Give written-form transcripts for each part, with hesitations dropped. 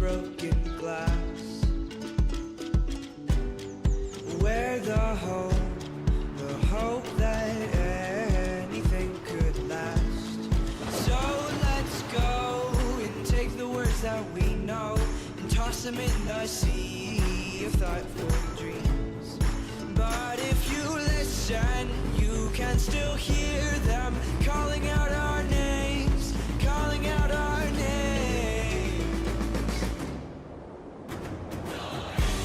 broken glass, where the hope that anything could last. So let's go and take the words that we know and toss them in the sea of thoughtful dreams. But if you listen, you can still hear them calling out our names, calling out our names.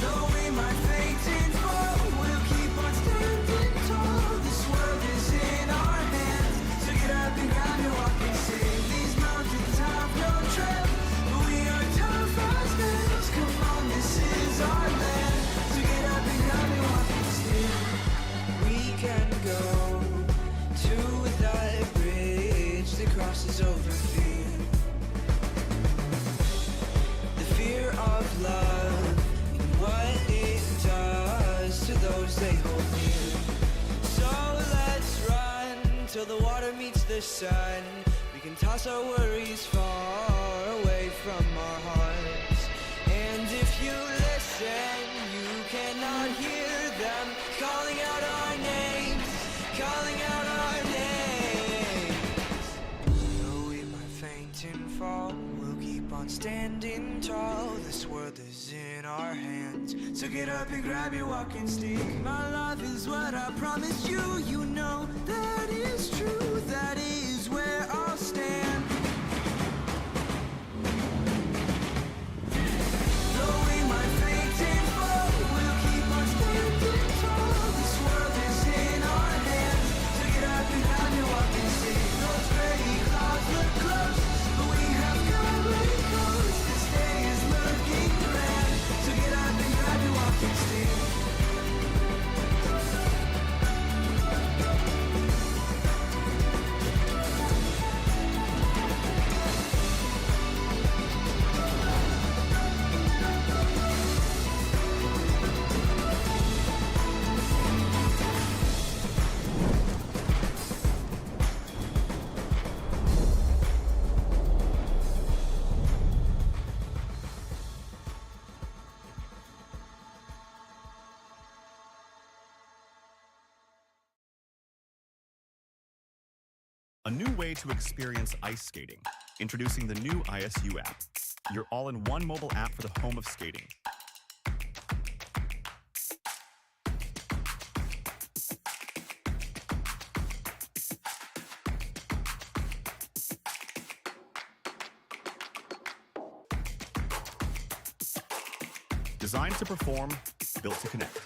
Though we might faint and fall, we'll keep on standing tall. This world is in our hands, so get up and grab your walk and sing. These mountains have no trail, but we are tough as nails. Come on, this is our land, so get up and grab your walk and sing. We can go to that bridge that crosses over fear, the fear of love and what it does to those they hold near. So let's run till the water meets the sun. We can toss our worries far away from our hearts. And if you listen, you cannot hear them calling out our names, calling out our names. Though we might faint and fall, we'll keep on standing tall. This world is in our hands, so get up and grab your walking stick. My love is what I promised you. You know that is true. That is where I'll stand. Though we might faint and fall, we'll keep on standing tall. This world is in our hands, so get up and grab your walking stick. Those gray clouds look close, but we have covering coast. This day is looking grand, so get up and grab your walking stick. A new way to experience ice skating. Introducing the new ISU app, your all-in-one mobile app for the home of skating. Designed to perform, built to connect.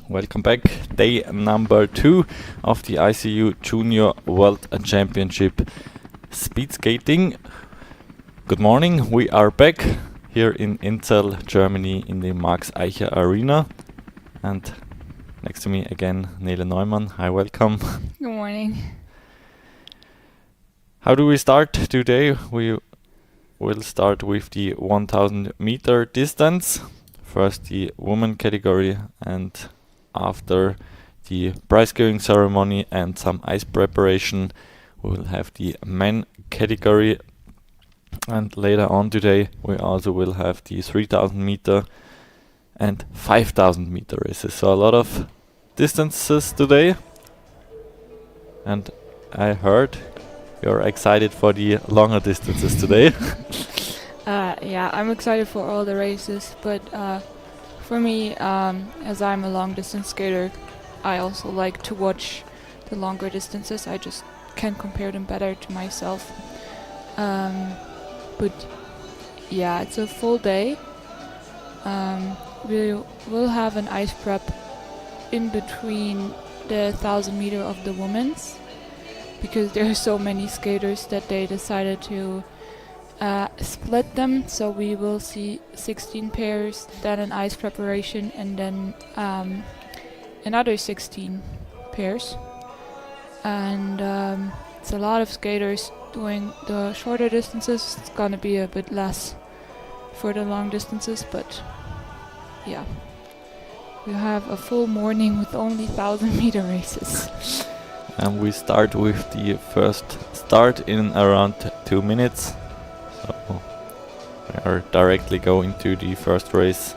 Welcome back. Day number 2 of the ICU Junior World Championship Speed Skating. Good morning. We are back here in Inzell, Germany, in the Max Eicher Arena. And next to me again, Nele Neumann. Hi, welcome. Good morning. How do we start today? We will start with the 1000 meter distance. First the women category, and after the prize giving ceremony and some ice preparation, we will have the men category. And later on today we also will have the 3000 meter and 5000 meter races. So a lot of distances today. And I heard you're excited for the longer distances today. Yeah, I'm excited for all the races, but for me, as I'm a long distance skater, I also like to watch the longer distances. I just can compare them better to myself. But yeah, it's a full day. We'll have an ice prep in between the 1000 meter of the women's, because there are so many skaters that they decided to split them. So we will see 16 pairs, then an ice preparation, and then another 16 pairs. and it's a lot of skaters doing the shorter distances. It's gonna be a bit less for the long distances, but yeah, we have a full morning with only 1,000-meter races. And we start with the first start in around 2 minutes. So we are directly going to the first race.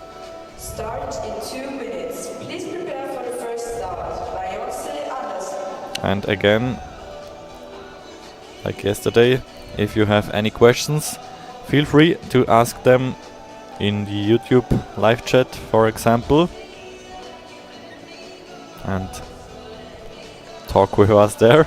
Start in 2 minutes. Please prepare for the first start by Anderson. And again, like yesterday, if you have any questions, feel free to ask them in the YouTube live chat, for example, and talk with us there.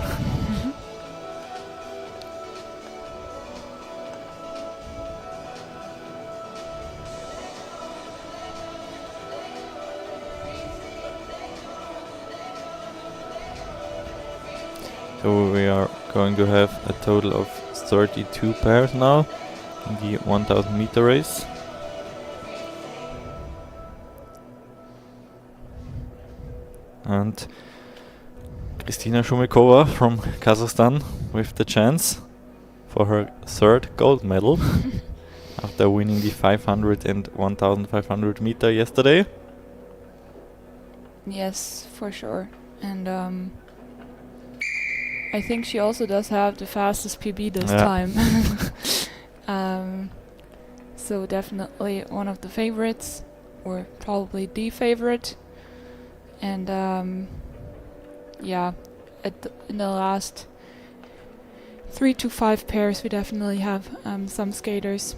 So we are going to have a total of 32 pairs now in the 1,000-meter race. And Kristina Shumikova from Kazakhstan with the chance for her third gold medal after winning the 500 and 1,500 meter yesterday. Yes, for sure. And I think she also does have the fastest PB this time. So definitely one of the favorites, or probably the favorite. And yeah, in the last 3 to 5 pairs, we definitely have some skaters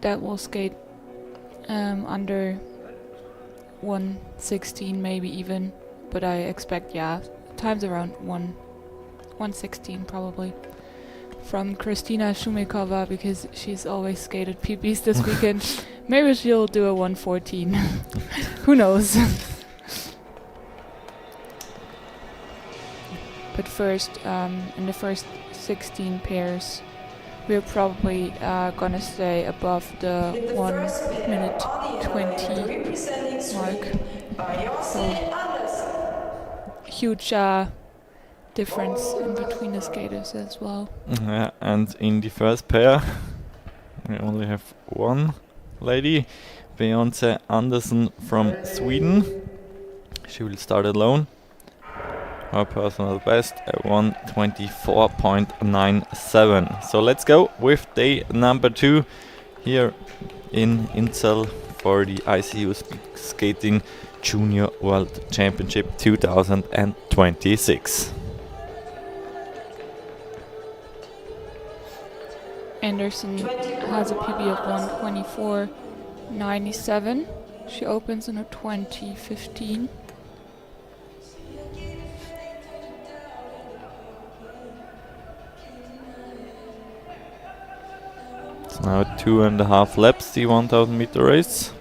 that will skate under 1:16, maybe even. But I expect, times around 1:16 probably. From Kristina Shumikova, because she's always skated PBs this weekend. Maybe she'll do a 1:14. Who knows? But first, in the first 16 pairs, we're probably gonna stay above the 1:20 mark. So huge difference in between the skaters as well. Yeah, and in the first pair, we only have one lady, Beyoncé Anderson from Sweden. She will start alone. Her personal best at 1:24.97. So let's go with day number 2 here in Inzell for the ISU Skating Junior World Championship 2026. Anderson has a PB of 1:24.97. She opens in a 20:15. It's now 2.5 laps, the 1,000-meter race.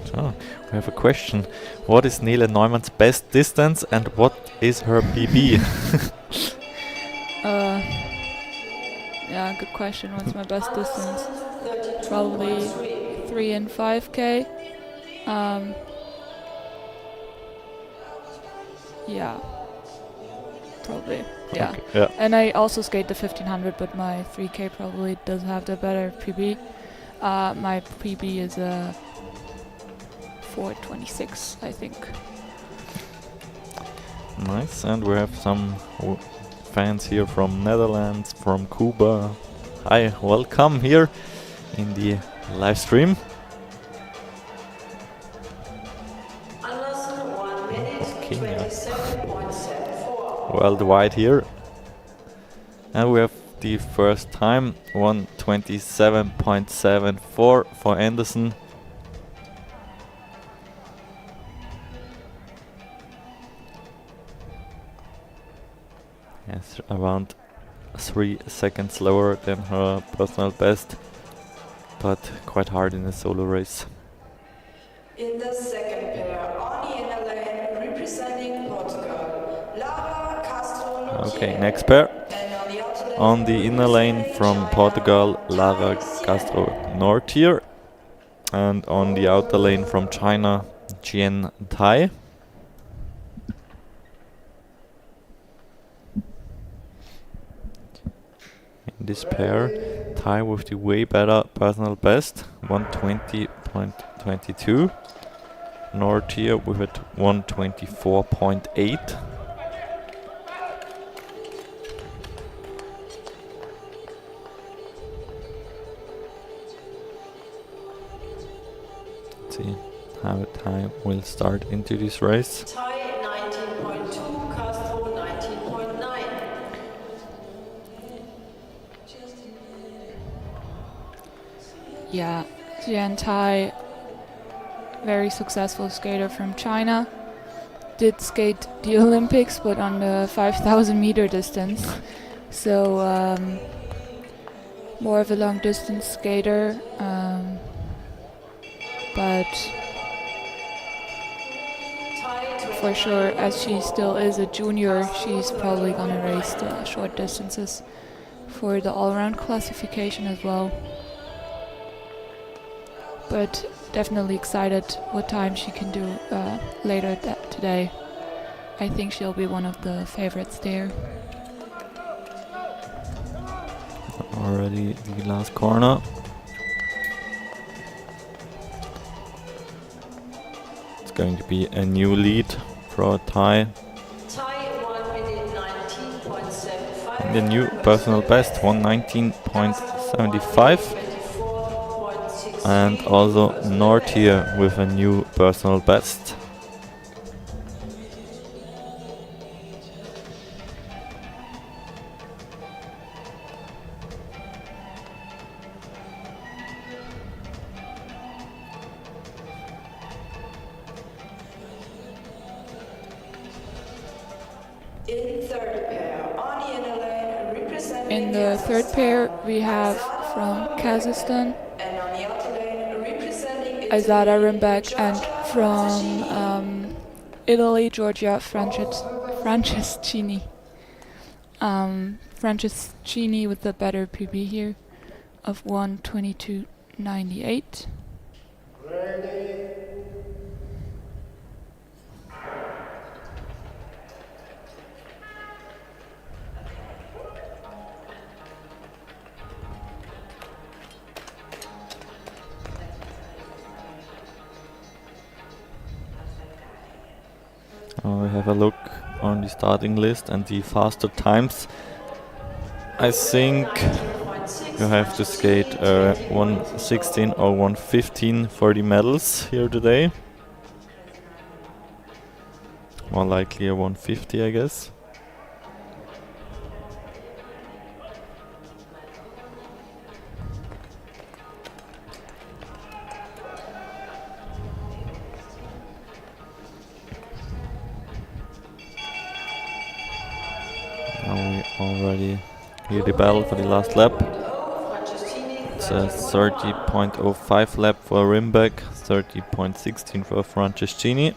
So, we have a question. What is Nele Neumann's best distance and what is her PB? Yeah, good question. What's my best distance? Probably 3 and 5K. Yeah. Probably. Yeah. Okay, yeah. And I also skate the 1500, but my 3K probably does have the better PB. My PB is a 4:26, I think. Nice, and we have some fans here from Netherlands, from Cuba. Hi, welcome here in the live stream. Anderson 1 minute Okay, yeah. 27.74. Worldwide here. And we have the first time, 1:27.74 for Anderson. Yes, around 3 seconds slower than her personal best, but quite hard in a solo race. In the second pair, on the inner lane, representing Portugal, Lara Castro. Okay, next pair. And on the outer lane, On the inner lane from China, Portugal, Lara Castro Nortier. And on the outer lane from China, Jian Tai. this pair. Tai with the way better personal best, 120.22. Nortia with it 124.8. Let's see how Tai will start into this race. Tai 19.2, Castro 19.9. Yeah, Jian Tai, very successful skater from China. Did skate the Olympics, but on the 5,000 meter distance. So more of a long distance skater. But for sure, as she still is a junior, she's probably gonna race the short distances for the all-round classification as well. But definitely excited what time she can do later today. I think she'll be one of the favorites there. Already the last corner. It's going to be a new lead for Tai. Tai 1:19.75. And the new personal best, 119.75. And also Nortia with a new personal best. In third pair, Ani in a lane representing In the third pair, we have from Kazakhstan, and on the outer lane representing Azada Rimbek, and from Italy, Georgia, Franceschini. Franceschini with the better PB here of 1:22.98. We have a look on the starting list and the faster times. I think you have to skate 1:16 or 1:15 for the medals here today. More likely a 1:50, I guess. Now we already hear the bell for the last lap. It's a 30.05 lap for Rimbeck, 30.16 for Franceschini.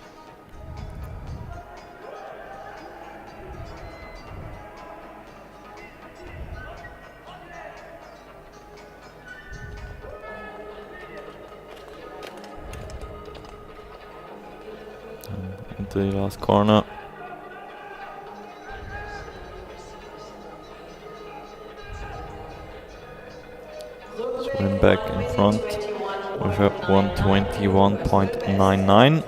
Into the last corner. Rimbeck in front with a 1:21.99.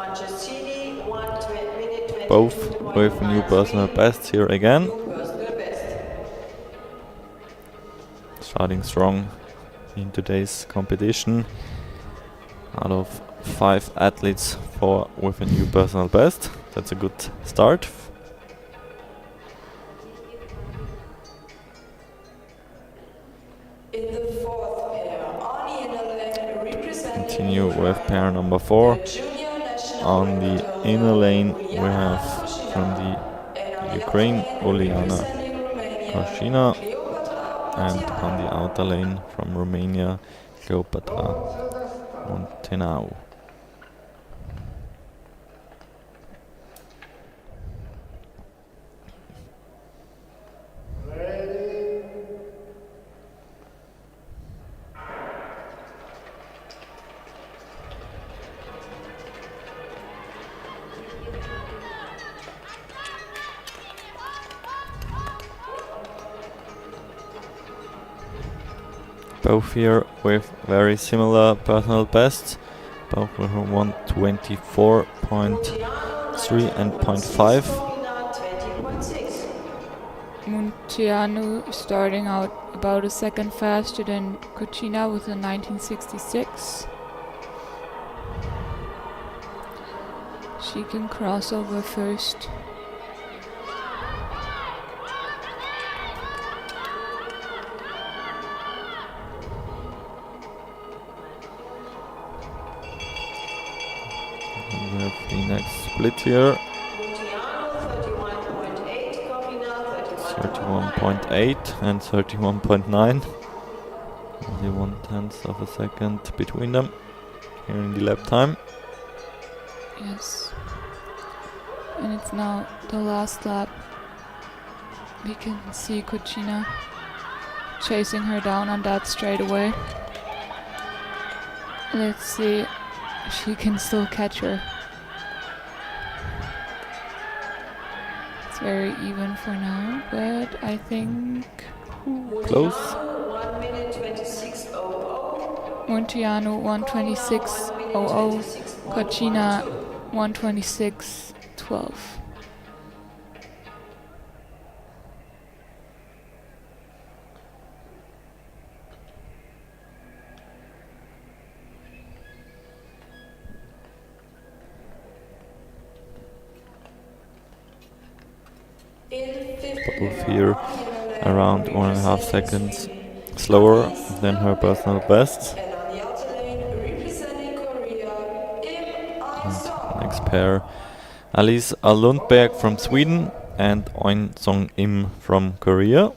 Both with new personal bests here again. Starting strong in today's competition. Out of 5 athletes, 4 with a new personal best. That's a good start. in the fourth pair, Ani in a lane representing Continue with pair number 4. junior national On the record inner lane we Uliana have Koshina. from the And on the Ukraine, outer lane, Uliana representing Romania, Koshina, Cleopatra and Monteanu. on the outer lane from Romania, Cleopatra Monteanu. Both here with very similar personal bests. Both with 124.3 and 0.5. Munteanu starting out about a second faster than Cucina with a 1966. She can cross over first. We have the next split here. 31.8 and 31.9. Only 1/10 of a second between them here in the lap time. Yes. And it's now the last lap. We can see Cucina chasing her down on that straightaway. Let's see if she can still catch her. It's very even for now, but I think Close. 1 minute 26.00. Munteanu 1:26.00, Cucina 1:26.12. Both here around 1.5 seconds slower than her personal best. And on the outer lane, representing Korea, And next pair, Alice Lundberg from Sweden and Eun Song Im from Korea.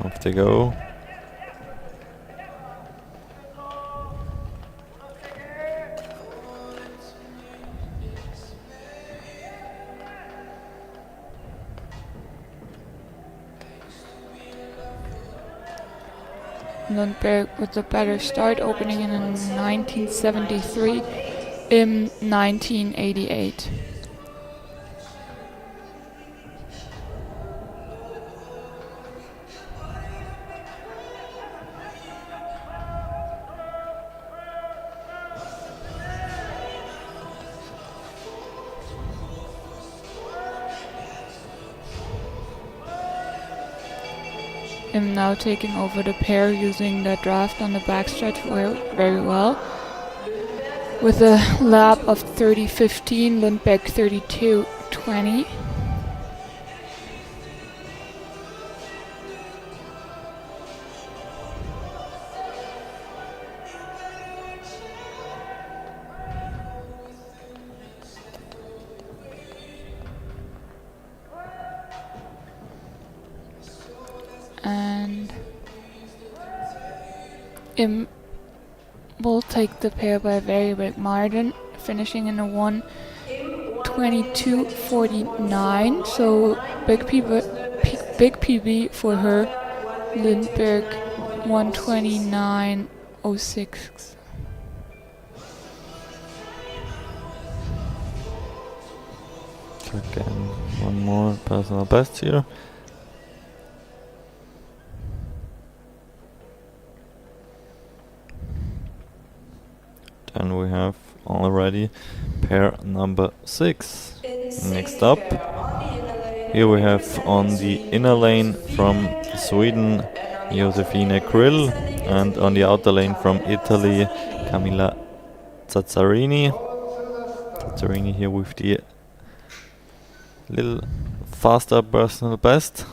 Off they go. Lundberg with a better start, opening in 1973, in 1988. Im now taking over the pair, using the draft on the backstretch very well. With a lap of 30.15, Lundberg 32.20. And Im will take the pair by a very big margin, finishing in a 1:22.49. So big PB for her. Lundberg 1:29.06. Again, one more personal best here. Then we have already pair number 6. Next up, here we have on the inner lane from Sweden, Josefine Krill, and on the outer lane from Italy, Camilla Zazzarini. Zazzarini here with the little faster personal best,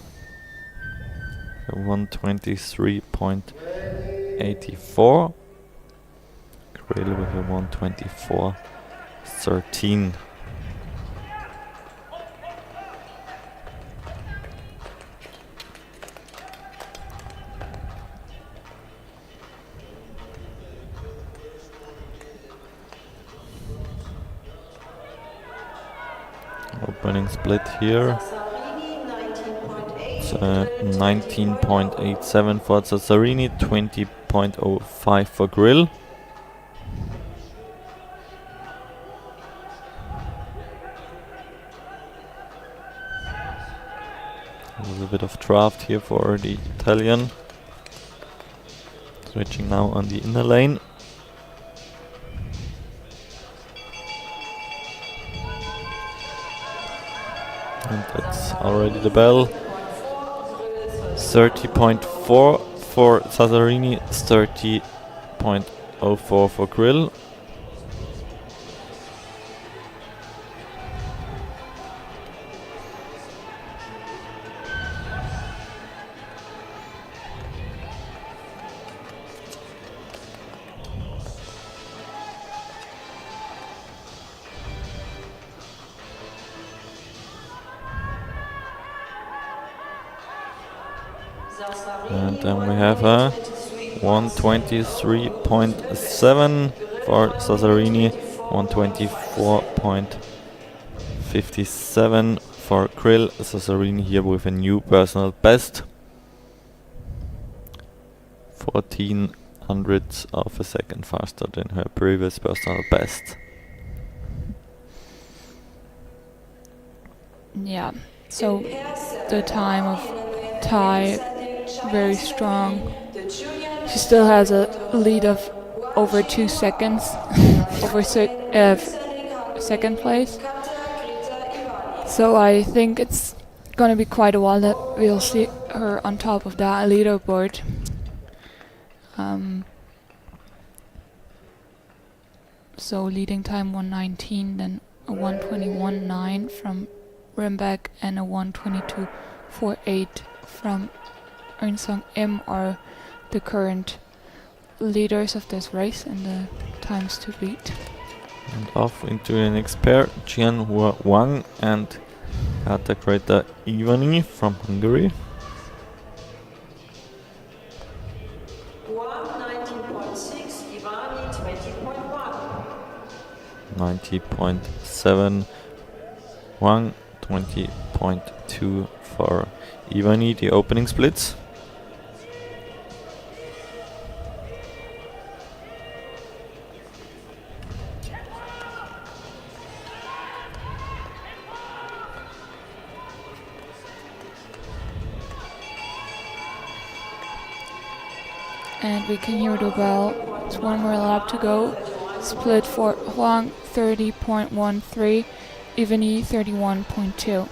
1:23.84. Krill with a 1:24.13. Opening split here. It's 19.87 for Zazzarini, 20.05 for Grill. A little bit of draft here for the Italian. Switching now on the inner lane. And that's already the bell. 30.4 for Sazzarini, 30.04 for Grill. And then we have a 123.7 for Sazzarini, 124.57 for Grill. Sazzarini here with a new personal best. 14 hundredths of a second faster than her previous personal best. Yeah, so the time of tie, very strong. She still has a lead of over 2 seconds over second place. So I think it's gonna be quite a while that we'll see her on top of that leaderboard. So leading time 1:19, then a 1:21.9 from Rimbeck and a 1:22.48 from Eunseong M are the current leaders of this race and the times to beat. And off into the next pair, Jianhua Wang and Kata Greta Ivani from Hungary. 19.6, Ivani 20.1. 90.7 Wang, 20.2 for Ivani, the opening splits. And we can hear the bell. It's one more lap to go. Split for Huang 30.13, Ivani 31.2.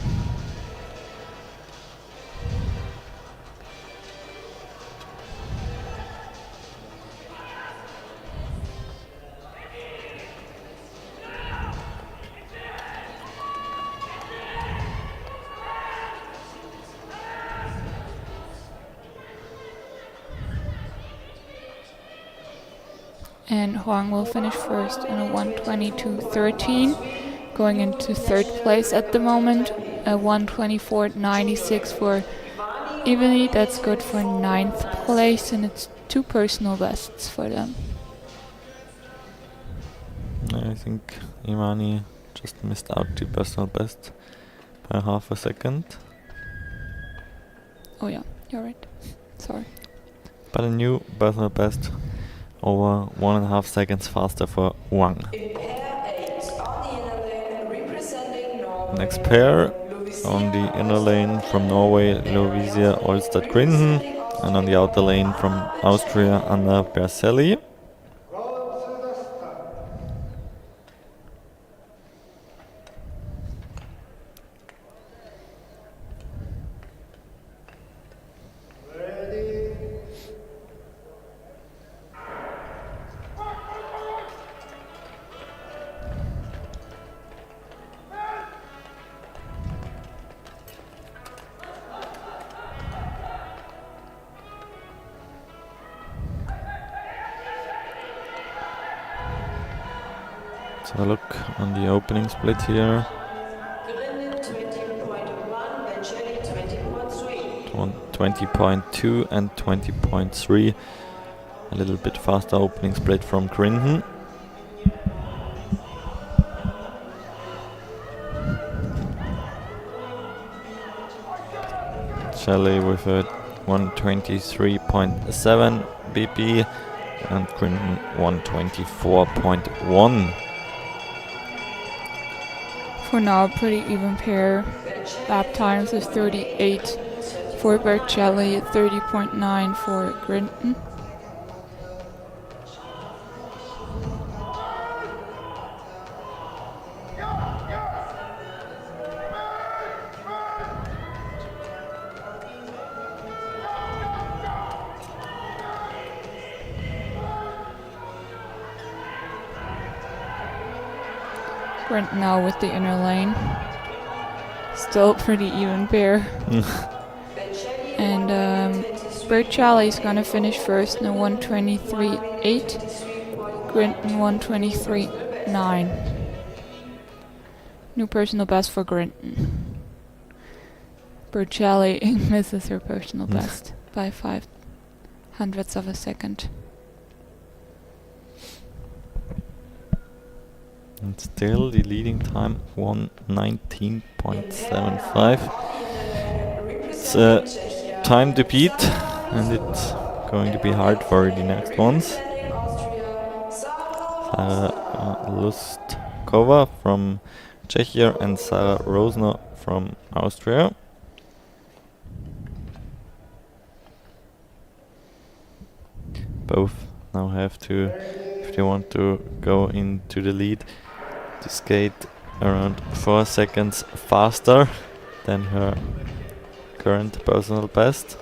And Huang will finish first in a 1:22.13, going into third place at the moment. A 1:24.96 for Ivani, that's good for ninth place, and it's 2 personal bests for them. I think Ivani just missed out the personal best by half a second. Oh yeah, you're right. Sorry. But a new personal best, over 1.5 seconds faster for Wang. In pair 8, on the inner lane, representing Norway. Next pair on the inner lane from Norway, Lovisia Olstad Grinsen, and on the outer lane from Austria, Anna Berselli. Let's have a look on the opening split here. Grinnen 20.1, Bencelli 20.3. 20.2 and 20.3. A little bit faster opening split from Grinden. Shelley with a 123.7 BP and Grinden 124.1. For now, pretty even pair. Lap times is 38 for Bercelli, 30.9 for Grinton. Grinton now with the inner lane. Still pretty even pair. And Bercelli is gonna finish first in a 1:23.8. Grinton 1:23.9. New personal best for Grinton. Bercelli misses her personal best by 0.05 of a second. And still the leading time 1:19.75. It's time to beat, and it's going to be hard for the next ones. Sarah Lustkova from Czechia and Sarah Rosner from Austria. Both now have to, if they want to go into the lead, to skate around 4 seconds faster than her current personal best.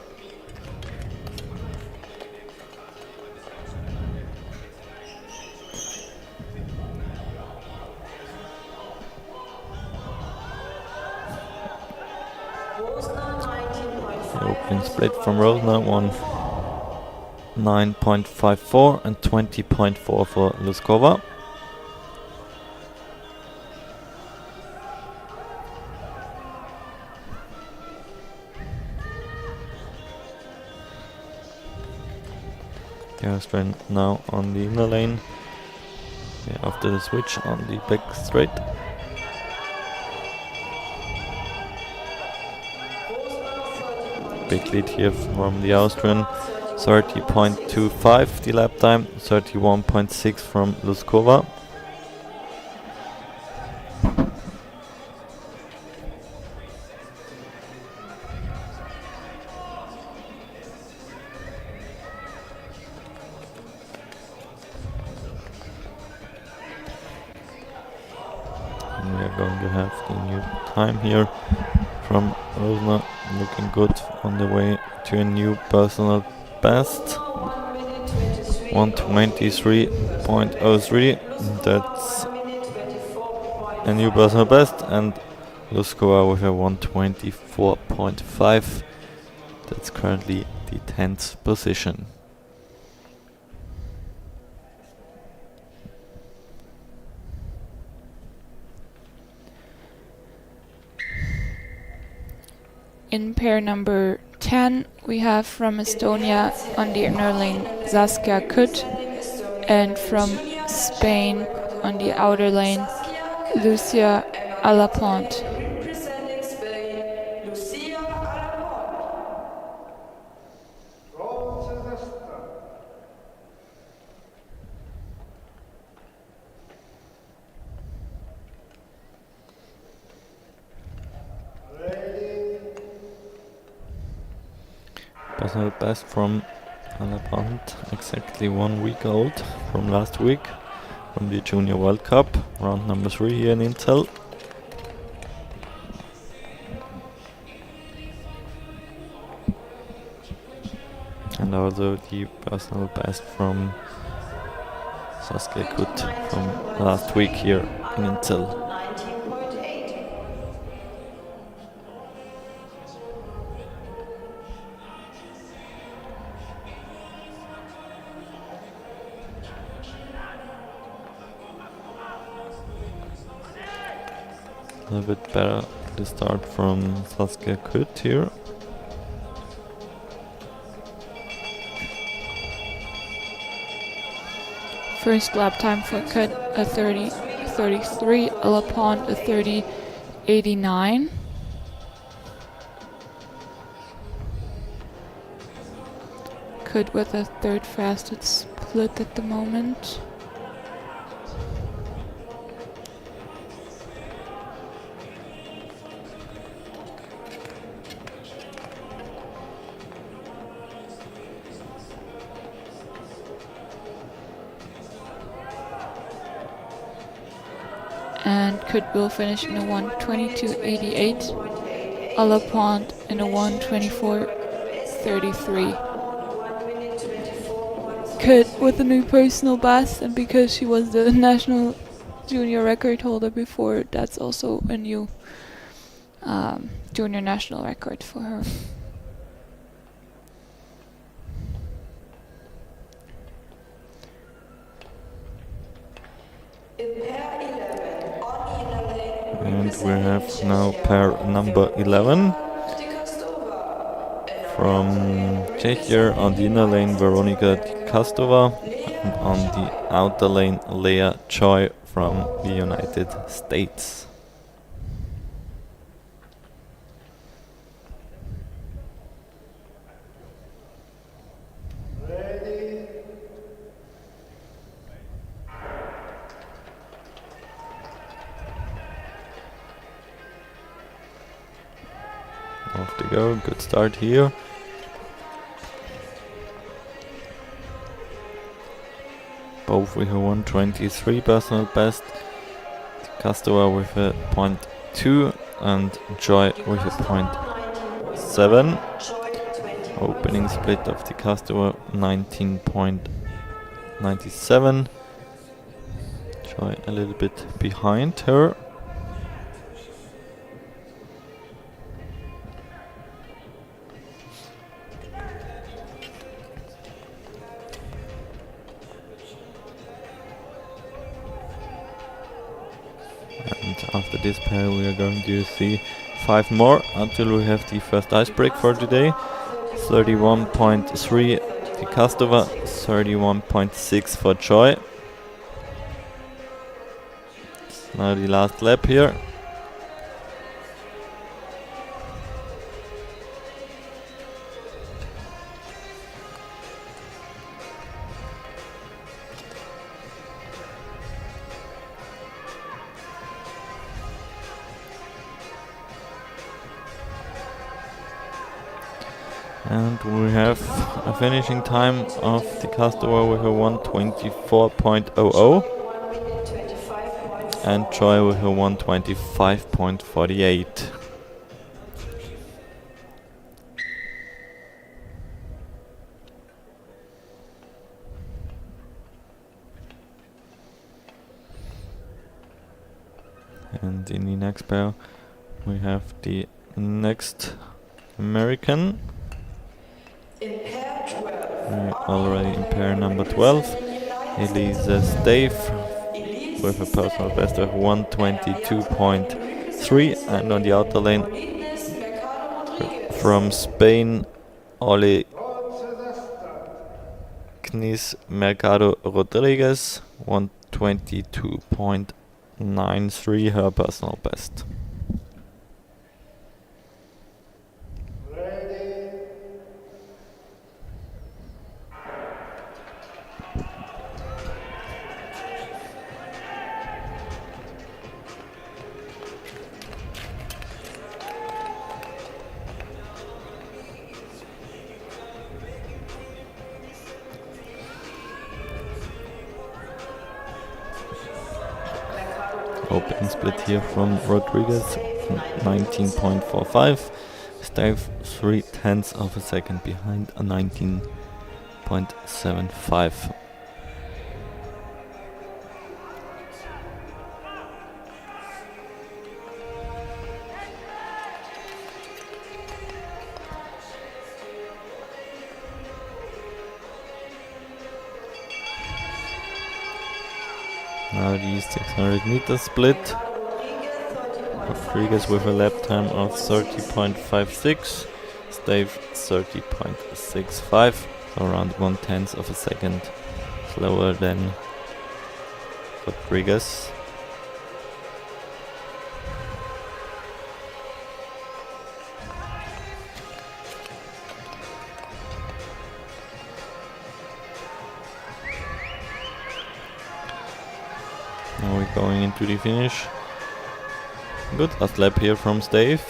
The opening split from Rosner, 9.54 and 20.4 for Luskova. The Austrian now on the inner lane. After the switch on the back straight. Big lead here from the Austrian. 30.25 the lap time, 31.6 from Luskova. And we are going to have the new time here from Rosner, looking good on the way to a new personal best. 1:23.03. That's a new personal best, and Luskova with a 1:24.5. That's currently the 10th position. In pair number 10, we have from Estonia on the inner lane Saskia Kut, and from Spain on the outer lane Lucia Alapont. Representing Spain, Lucia Alapont. Personal best from Alapont, exactly 1 week old from last week, from the Junior World Cup, round number 3 here in Inzell. And also the personal best from Saskia Kut from last week here in Inzell. 19.8. A little bit better to start from Saskia Kut here. First lap time for Kut a 30.33, Alapont a 30.89. Kut with a third fastest split at the moment. and Kurt will finish in a 1:22.88. Allround in a 1:24.33. Kurt with a new personal best, and because she was the national junior record holder before, that's also a new junior national record for her. And we have now pair number 11 from Czechia on the inner lane, Veronika Kastova, and on the outer lane, Leah Choi from the United States. Off they go, good start here. Both with a 1:23 personal best. Kastova with a 0.2 and Joy with a 0.7. Opening split of the Kastova 19.97. Joy a little bit behind her. After this pair we are going to see 5 more until we have the first ice break for today. 31.3 the Kastova, 31.6 for Joy. Now the last lap here. And we have a finishing time of the Kastova with a 1:24.00 and Joy with a 1:25.48. And in the next pair we have the next American. We're already in pair number 12. Elisa Stave with a personal best of 1:22.3, and on the outer lane from Spain, Ole Knis Mercado Rodriguez, 1:22.93 her personal best. Opening split here from Rodriguez, 19.45. Stave 0.3 of a second behind, a 19.75. Now the 600 meter split. Rodriguez with a lap time of 30.56, Stave 30.65, around 1/10 of a second slower than Rodriguez. Now we're going into the finish. Good last lap here from Stave.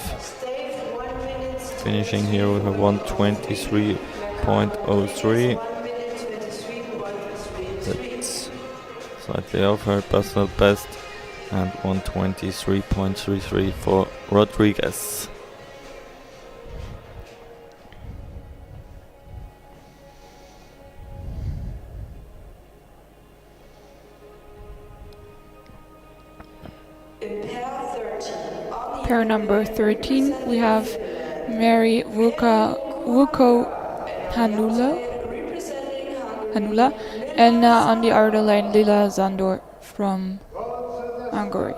Finishing here with a 1:23.03. That's slightly off her personal best. and 123.33 for Rodriguez. In pair 13, on the Pair number 13, we have Mary Wuko Hanula, representing Hanula, and on the outer lane Lila Zandor from Hungary.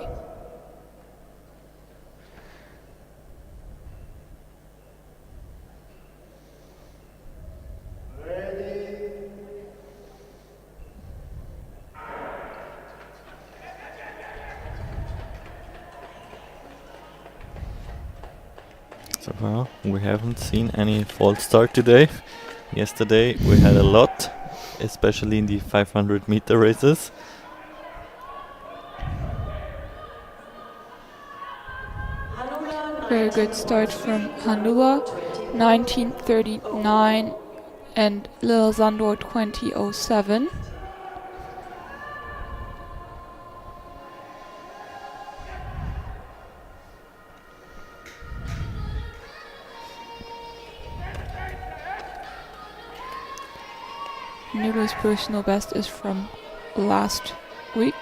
So far, we haven't seen any false start today. Yesterday we had a lot, especially in the 500 meter races. Very good start from Hanula, 19:39, and Lil Zandor 20:07. Hanula's personal best is from last week.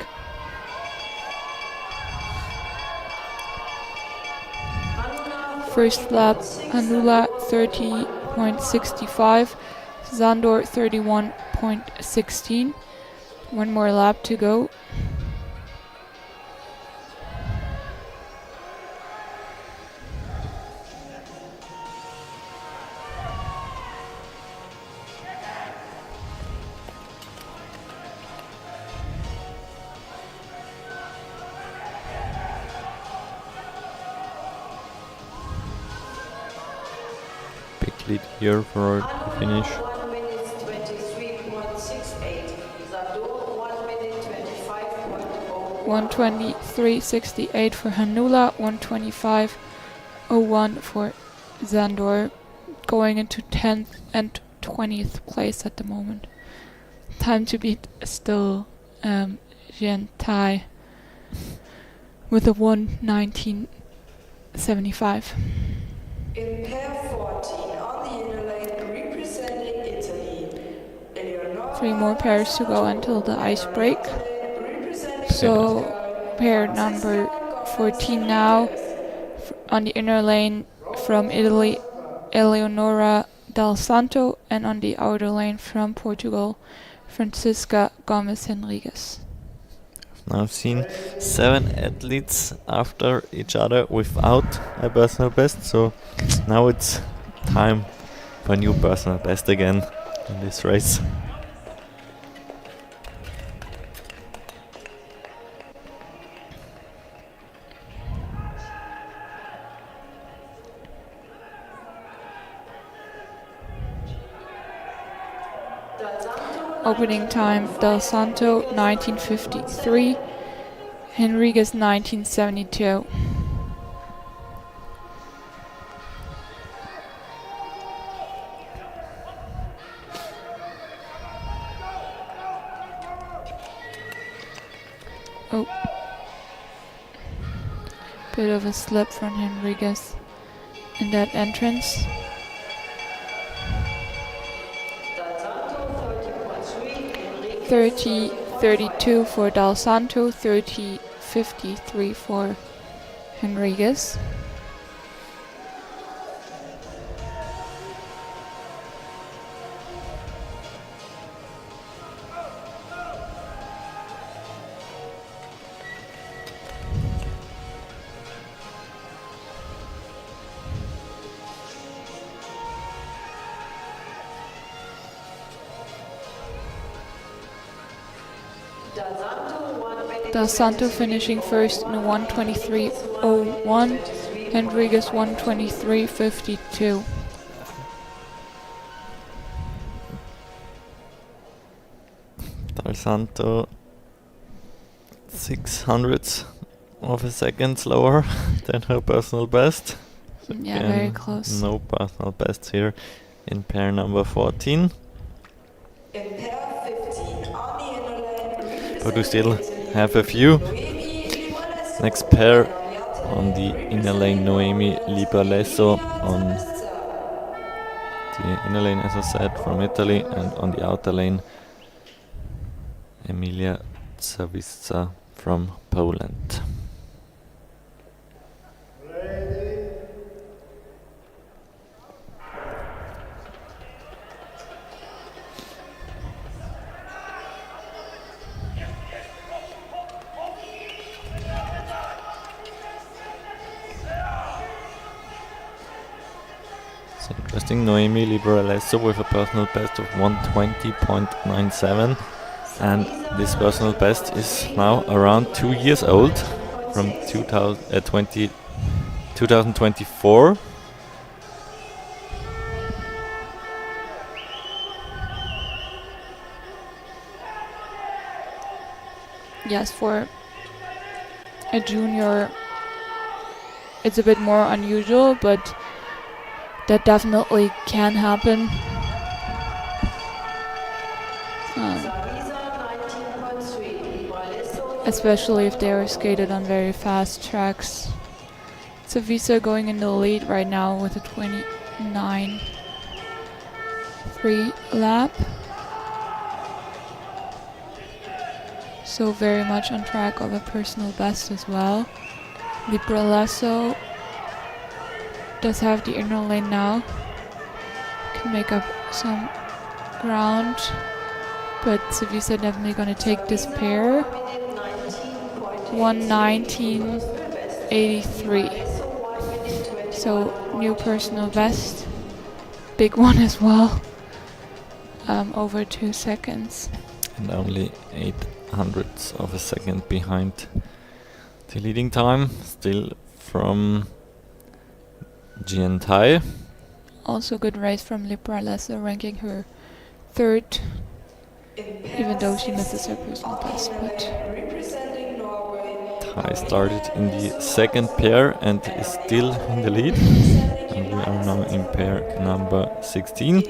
First lap, Hanula 30.65, Zandor 31.16. One more lap to go. Big lead here for the finish. 1 minute 23.68, Zandor 1 minute 25.0. 1:23.68 for Hanula, 1:25.01 for Zandor, going into 10th and 20th place at the moment. Time to beat still Jian Tai with a 1:19.75. In pair 14, on the inner lane, representing Italy, Eleonora 3 more pairs to go until the ice break. representing So pair number 14 now on the inner lane from Italy, Eleonora Dal Santo, and on the outer lane from Portugal, Francisca Gomes Henriquez. Now I've seen 7 athletes after each other without a personal best, so now it's time for a new personal best again in this race. Opening time, Dal Santo 19:53, Henriquez 19:72. Oh, bit of a slip from Henriquez in that entrance. 30:32 for Dal Santo, 30:53 for Henriquez. Dal Santo finishing first in a 1:23.01, Henriquez 1:23.52. Dal Santo 600ths of a second slower than her personal best. So Yeah, again, very close. no personal bests here in pair number 14. In pair 15, on the inner lane, But we still have a few. Noemi Next pair on the inner lane, Noemi Libralesso on the inner lane, as I said, from Italy, and on the outer lane, Emilia Zawisza from Poland. So interesting, Noemi Libralesso with a personal best of 120.97, and this personal best is now around 2 years old, from 2024. Yes, for a junior, it's a bit more unusual, but that definitely can happen. Especially if they are skated on very fast tracks. Zawisza going in the lead right now with a 29.3 lap. So very much on track of a personal best as well. Libralesso does have the inner lane now. Can make up some ground. But Zawisza definitely going to take this pair. 1:19.83. So new personal best. Big one as well. Over 2 seconds. And only 0.08 of a second behind the leading time. Still from Jian Tai. Also good race from Libralesso, ranking her third, even though she misses her personal best. But Tai started in the second pair and is still in the lead. And we are now in pair number 16.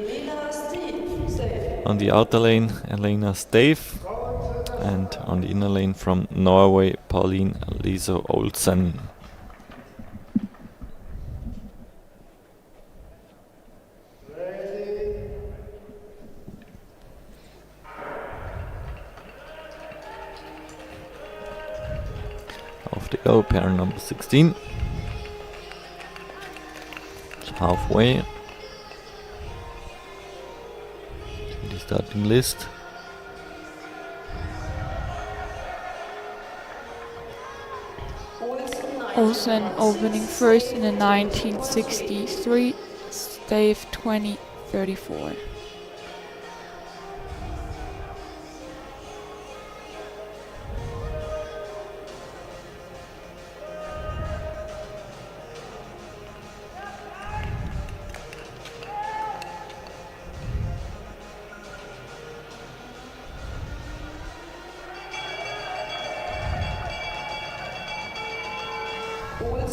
On the outer lane, Elena Stave, and on the inner lane from Norway, Pauline Liso Olsen. Off they go, pair number 16. It's halfway to the starting list. Olsen opening first in the 1963, Stave 2034.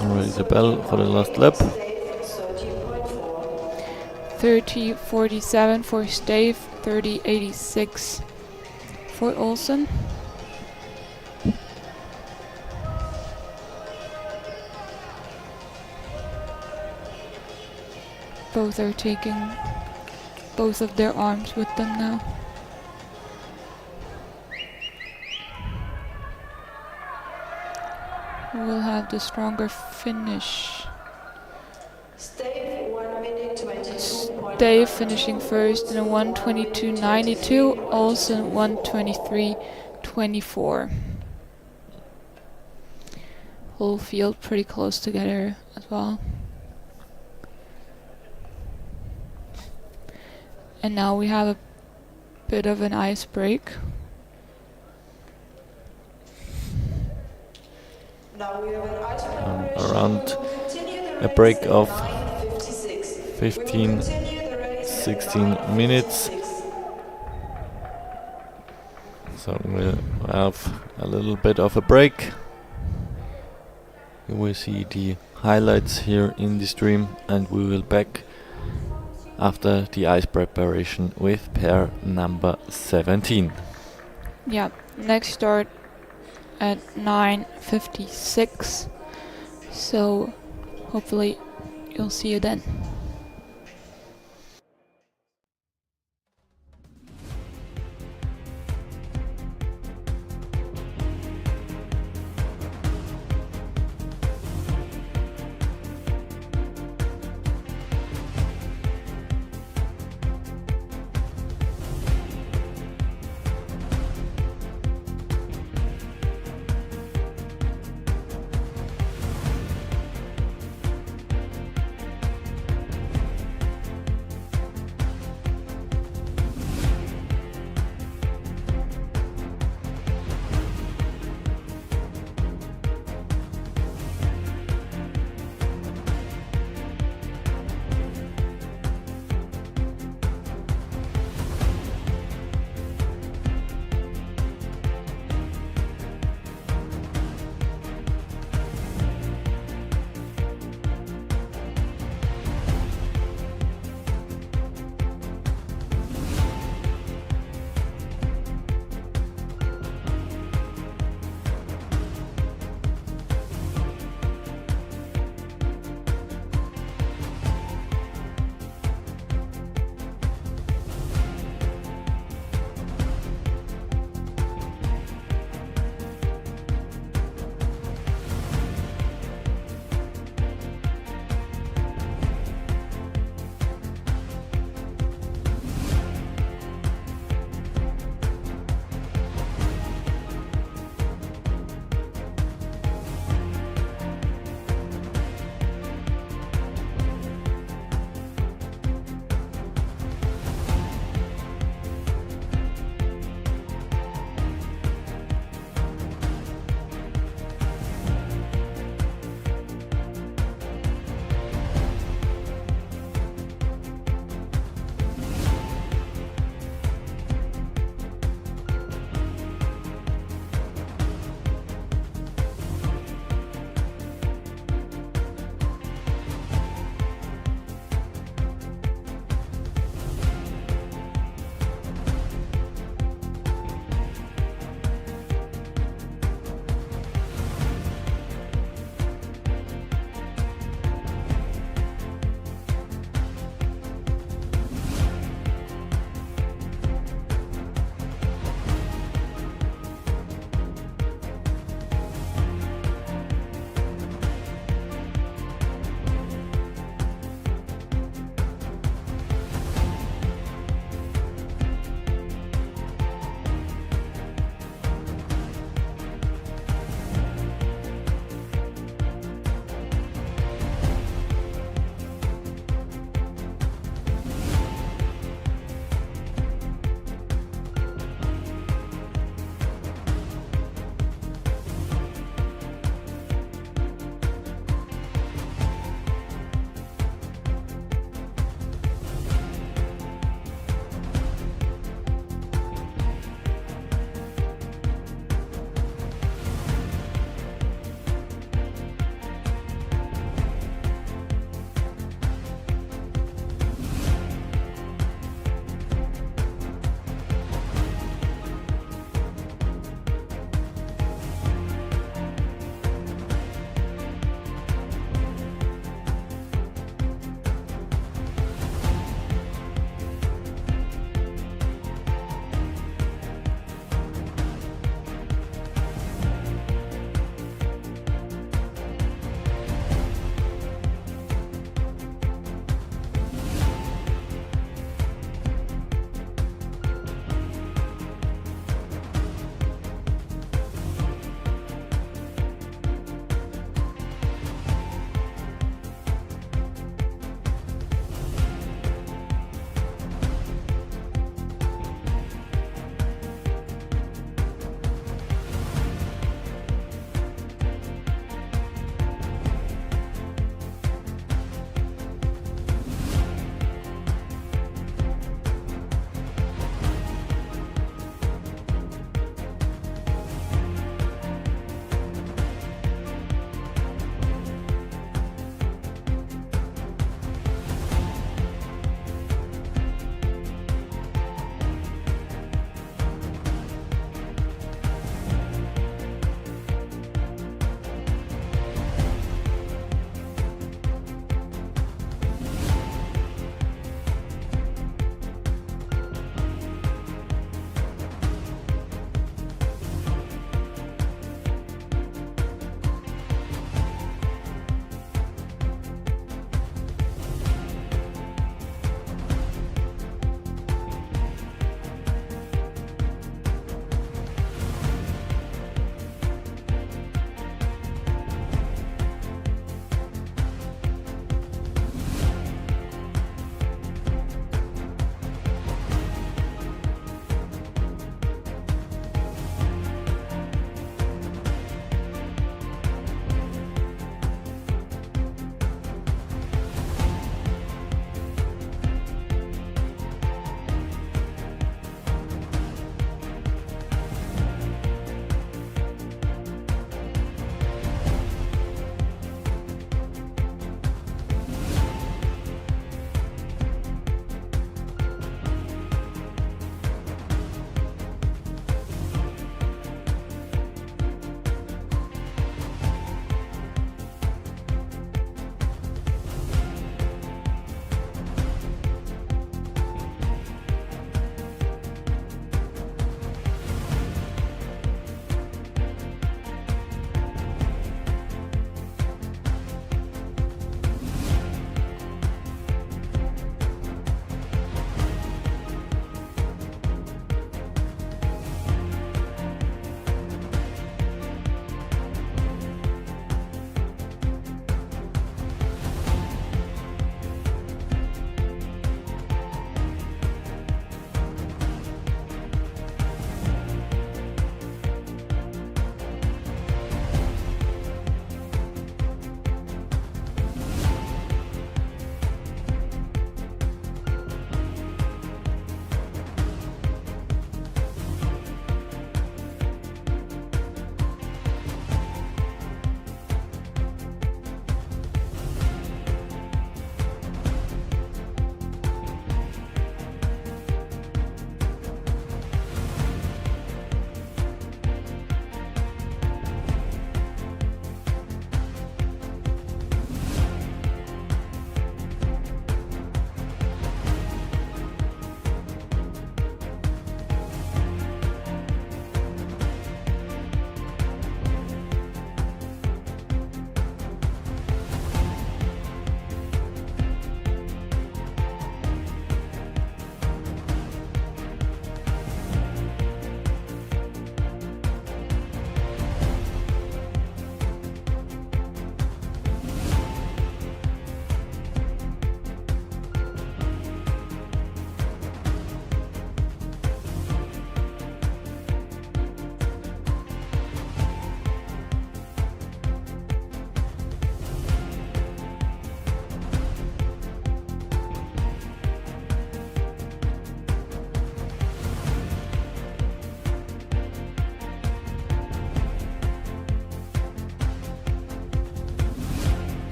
Already the bell for the last lap. 30.47 for Stave, 30.86 for Olsen. Both are taking both of their arms with them now. Who will have the stronger finish? Stave 1 minute 22. Dave finishing first in a 1:22.92, Olsen 1:23.24. Whole field pretty close together as well. And now we have a bit of an ice break. Now we have an ice Around a break of 15, 16 minutes. So we'll have a little bit of a break. You will see the highlights here in the stream, and we will back after the ice preparation with pair number 17. Yeah, next start at 9:56. So hopefully you'll see you then.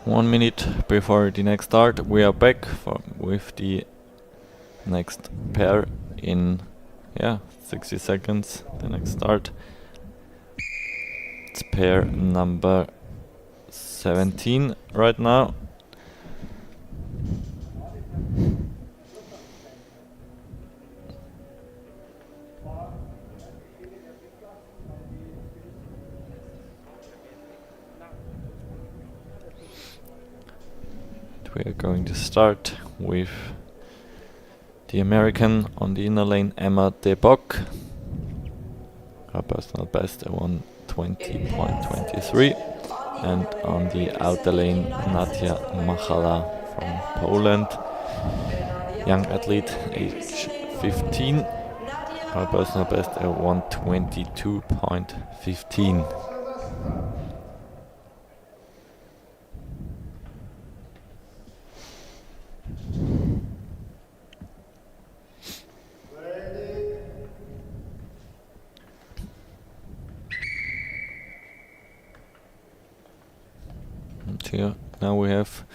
1 minute before the next start, we are back with the next pair in 60 seconds. The next start. It's pair number 17 right now. We are going to start with the American on the inner lane, Emma de Bock. Her personal best 1:20.23, and on the outer lane, Nadia Machala from Poland, young athlete, age 15. Her personal best 1:22.15. Here, now we have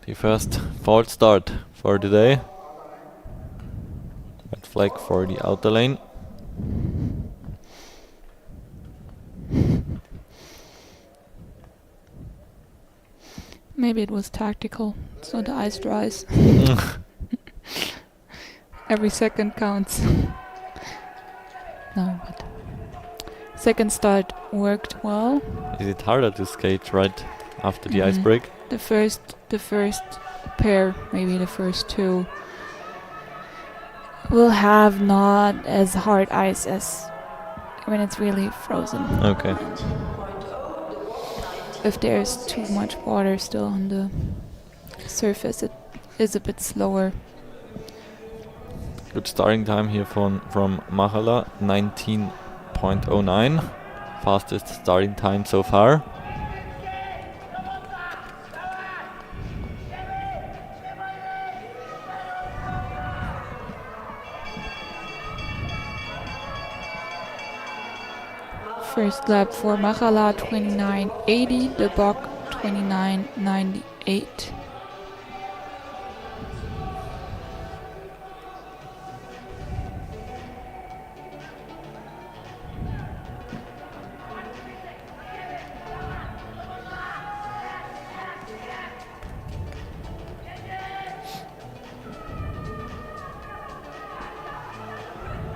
the first fault start for the day. Red flag for the outer lane. Maybe it was tactical, so the ice dries. Every second counts. No, but second start worked well. Is it harder to skate right after the ice break? The first pair, maybe the first two, will have not as hard ice as when it's really frozen. Okay. If there's too much water still on the surface, it is a bit slower. Good starting time here from Machala, 19.09. Fastest starting time so far. First lap for Machala 29.80, De Bock 29.98.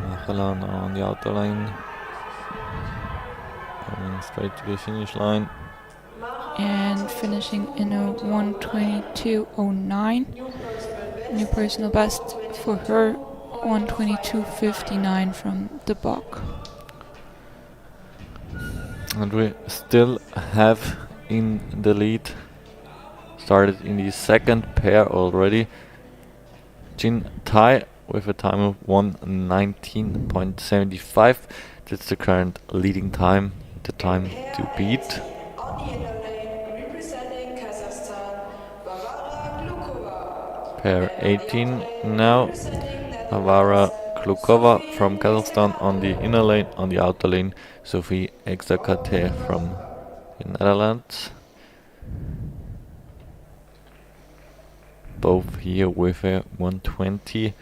Machala now on the outer lane. Going straight to the finish line. And finishing in a 1:22.09. New personal best for her, 1:22.59 from De Bock. And we still have in the lead, started in the second pair already, Jin Tai with a time of 1:19.75. That's the current leading time, the time to beat. On the inner lane, representing Kazakhstan, Varvara Glukova. Pair 18 now, Varvara Glukova from Kazakhstan on the inner lane, on the outer lane, Sophie Exakate from the Netherlands. Both here with a 1:20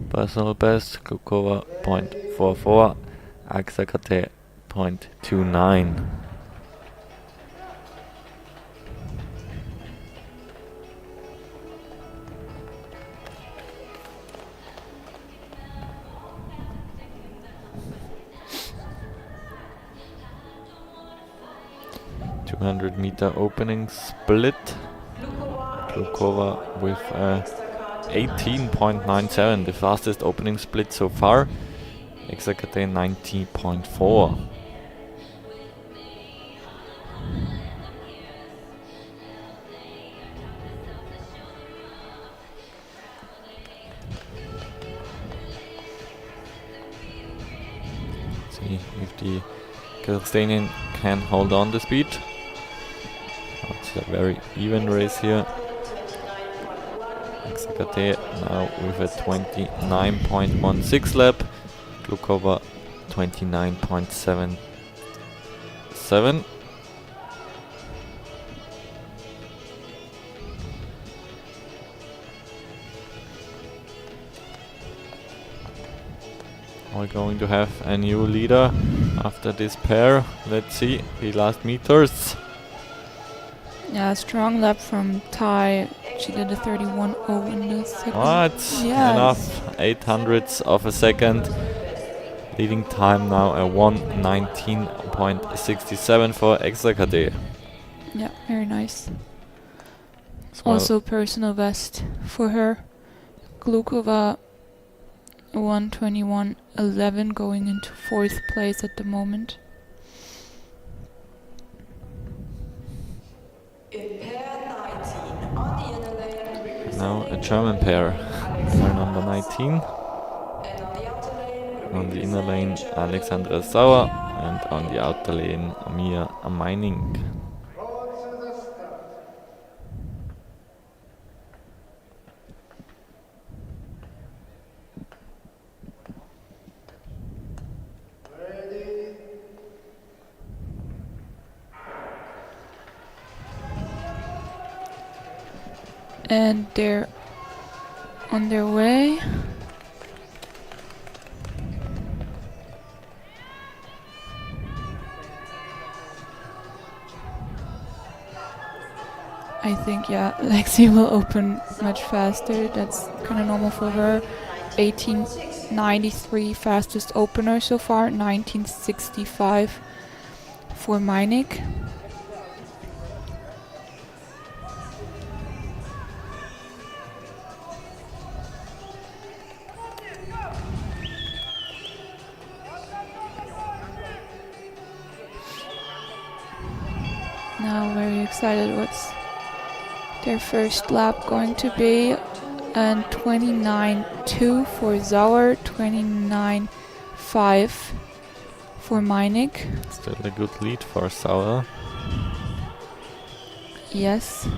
personal best. Glukova 0.44, Exakate 0.29. .200-meter opening split. Glukova with 18.97, the fastest opening split so far. Exakate 19.4. See if the Kazakhstanian can hold on the speed. It's a very even race here. Exakate now with a 29.16 lap. Glukova 29.77. We're going to have a new leader after this pair. Let's see the last meters. Yeah, strong lap from Tai. She did a 31.0 in the second. Oh, it's enough. 800ths of a second. Leading time now a 1:19.67 for Exakade. Yeah, very nice. Well, Also personal best for her. Glukova 1:21.11 going into 4th place at the moment. In pair 19, on the inner lane, now a German pair. Pair number 19. and on the outer lane, On the inner lane, Alexandra Sauer, and on the outer lane, Mia Meining. And they're on their way. I think, yeah, Lexi will open much faster. That's kind of normal for her. 1893 fastest opener so far. 1965 for Meinig. Now very excited what's their first lap going to be. And 29.2 for Sauer, 29.5 for Meinig. Still a good lead for Sauer. Yes.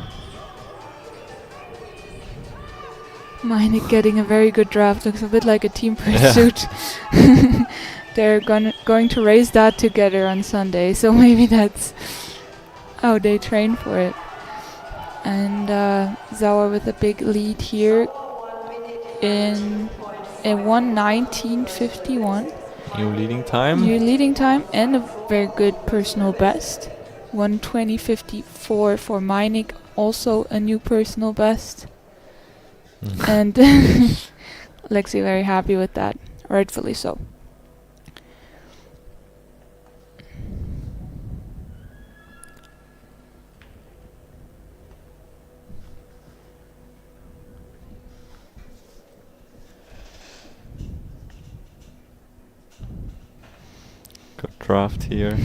Meinig getting a very good draft. Looks a bit like a team pursuit. They're going to race that together on Sunday, so maybe that's how they train for it. And Sauer with a big lead here in a 1:19.51. New leading time. New leading time and a very good personal best. 1:20.54 for Meinig, also a new personal best. And Lexi very happy with that, rightfully so. Good draft here.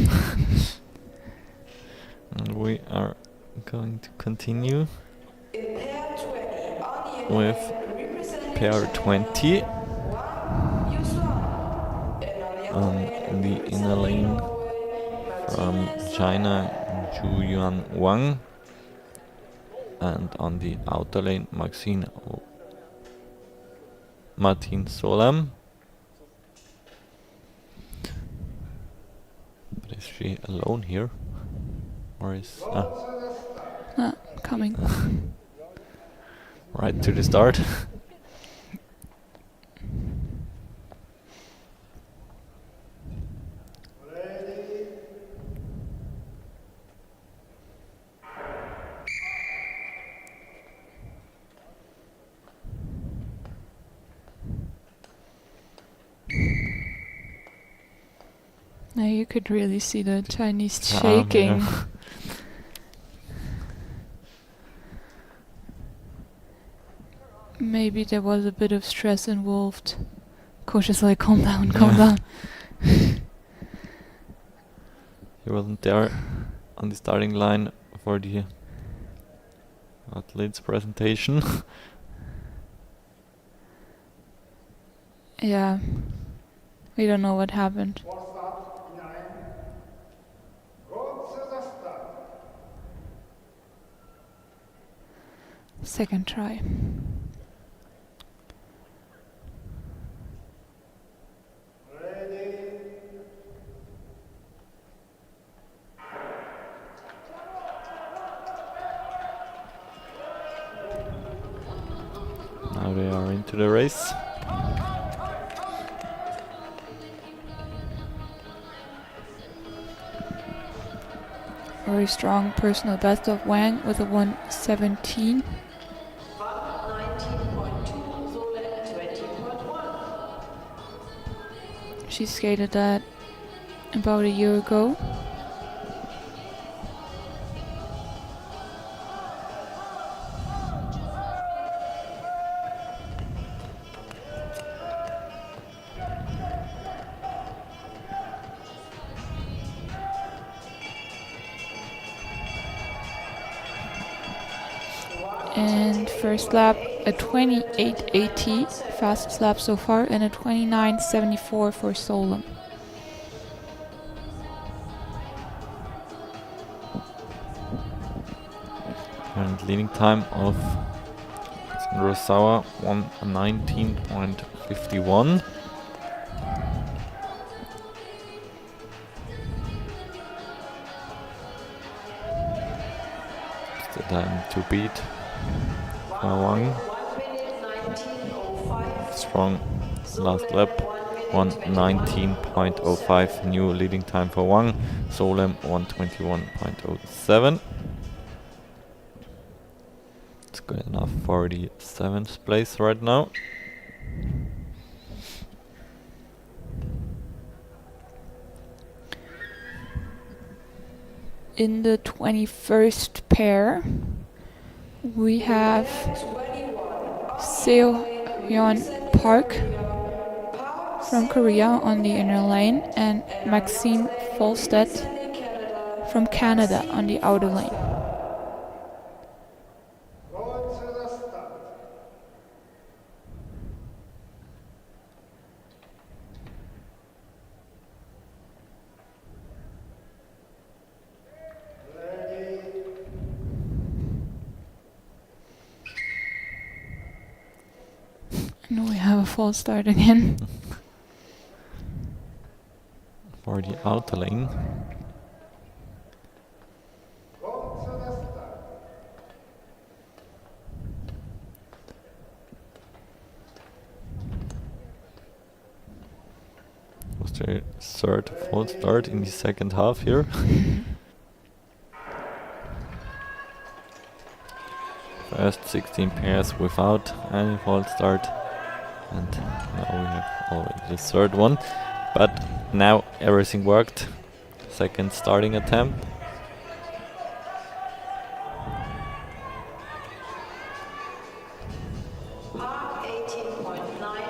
And we are going to continue in pair 20, on the inner with lane, representing pair 20 on on the inner lane from China, Zhuyuan Wang, and on the outer lane, Martin Solam. But is she alone here? Or is... Coming. right to the start. Now you could really see the Chinese shaking. Yeah. Maybe there was a bit of stress involved. Coach is like, calm down, calm down. He wasn't there on the starting line for the athletes presentation. Yeah. We don't know what happened. Second try. Now they are into the race. very strong personal best of Wang with a 1:17. 19.2, Sohle 20.1. She skated that about a year ago. And first lap a 28.80, fastest lap so far, and a 29.74 for Solem. Current leading time of Rosawa 1:19.51. The time to beat Wang. 1 minute 19.05. Strong last lap. 1:19.05 new leading time for Wang. Solem 1:21.07. It's good enough for the 7th place right now. In the 21st pair, we have Seo-Hyun Park from Korea on the inner lane and Maxine Folstedt from Canada on the outer lane. And we have a false start again. For the outer lane. Was their third false start in the second half here. First 16 pairs without any false start. And now we have already the third one. But now everything worked. Second starting attempt.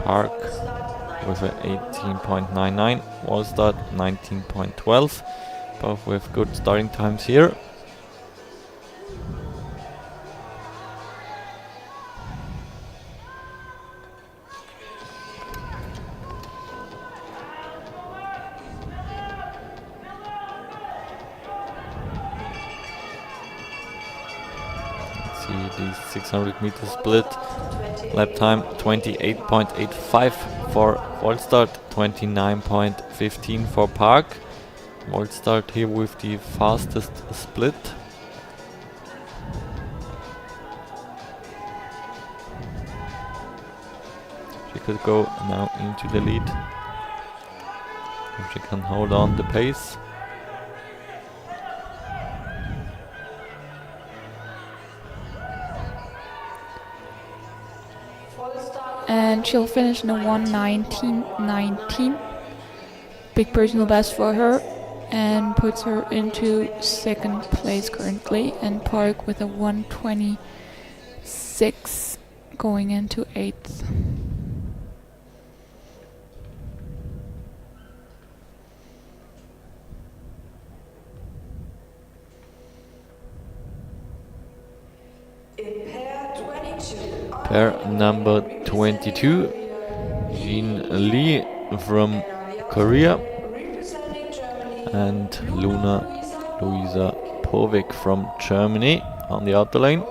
Park with a 18.99. Wallstad 19.12. Both with good starting times here. The 600 meter split. Lap time 28.85 for Wallstad, 29.15 for Park. Wallstad here with the fastest split. She could go now into the lead if she can hold on the pace. And she'll finish in a 1:19.19. Big personal best for her and puts her into second place currently. And Park with a 1:26 going into 8th. In pair 22, Pair number 22, Jin Lee from Korea representing Germany, and Luisa Povik from Germany on the outer lane.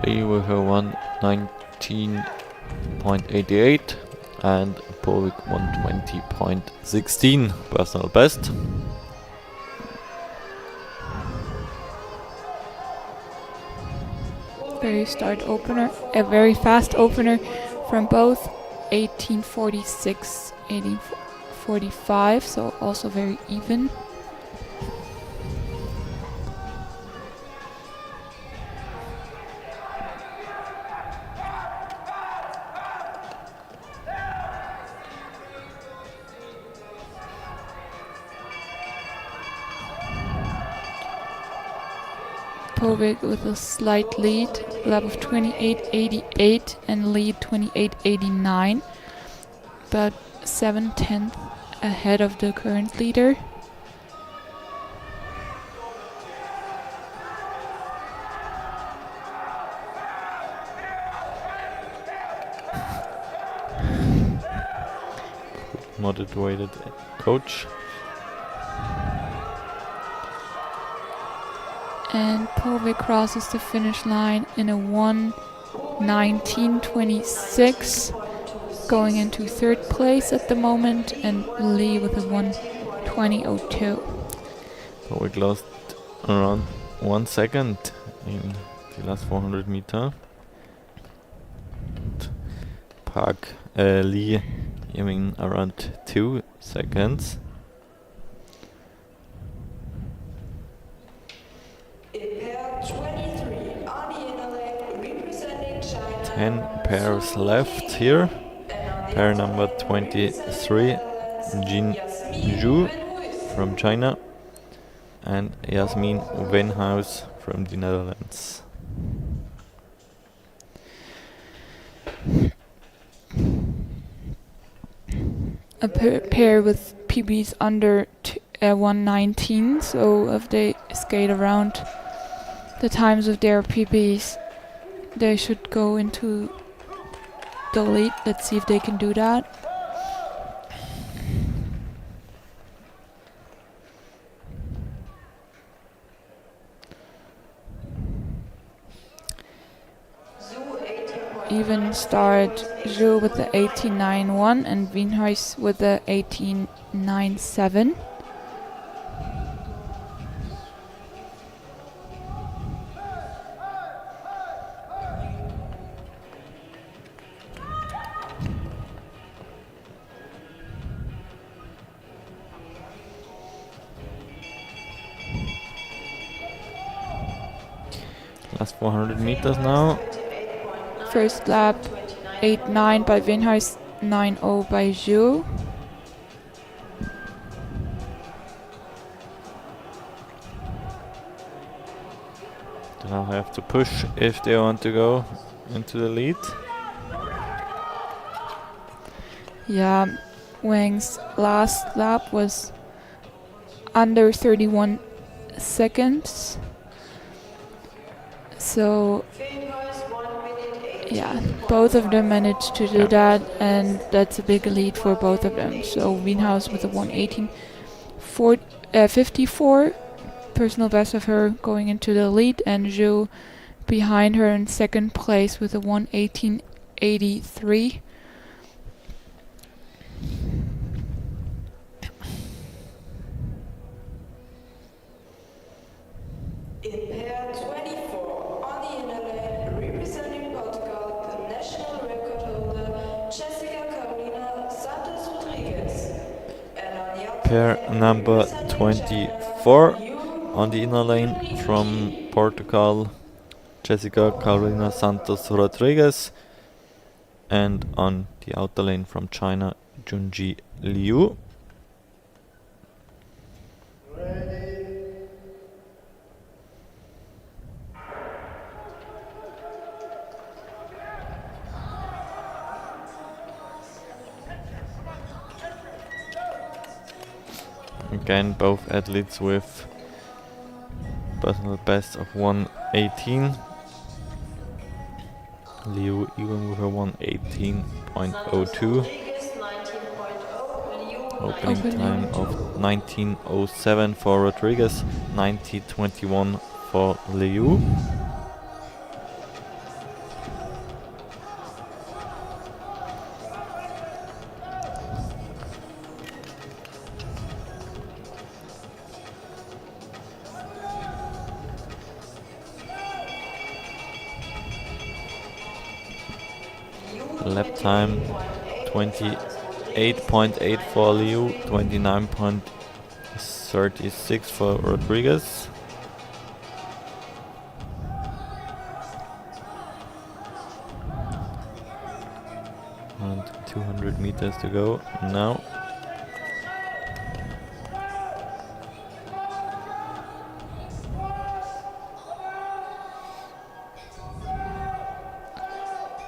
Lee with her 1:19.88 and Povik 120.16 personal best. Very very fast opener from both. 1846, 1845, so also very even. Povik with a slight lead, lap of 28.88 and lead 28.89, about 7/10 ahead of the current leader. Motivated coach. And Povik crosses the finish line in a 1:19.26, going into third place at the moment, and Lee with a 1:20.02. Povik lost around 1 second in the last 400 meter. Lee giving around 2 seconds. In pair 23, on the inner lane, representing China. 10 pairs left here. Pair number 23, Jin Zhu from China and Jasmin Wenhaus from the Netherlands. A pair with PBs under 1:19, so if they skate around the times of their PBs, they should go into the lead. Let's see if they can do that. Even start, Zhu with the 18.91 and Wienhuis with the 18.97. Last 400 meters now. First lap 8.9 by Wienhuis, 9.0 by Zhu. They now have to push if they want to go into the lead. Yeah, Wang's last lap was under 31 seconds. So yeah, both of them managed to do that, and that's a big lead for both of them. So Wienhuis with a 1:18.54 personal best of her going into the lead, and Zhu behind her in second place with a 1:18.83. In pair 24, on the inner lane, representing Portugal, the national record holder, Jessica Carolina Santos Rodriguez. And on the outside Pair lane, number representing 24 China, on the inner lane from Portugal, Jessica Carolina Santos Rodriguez, and on the outer lane from China, Junji Liu. Again, both athletes with personal best of 1:18. Liu even with a 1:18.02. Opening time of 19:07 for Rodriguez, 19:21 for Liu. lap time 28.8 for Liu, 29.36 for Rodriguez. And 200 meters to go now.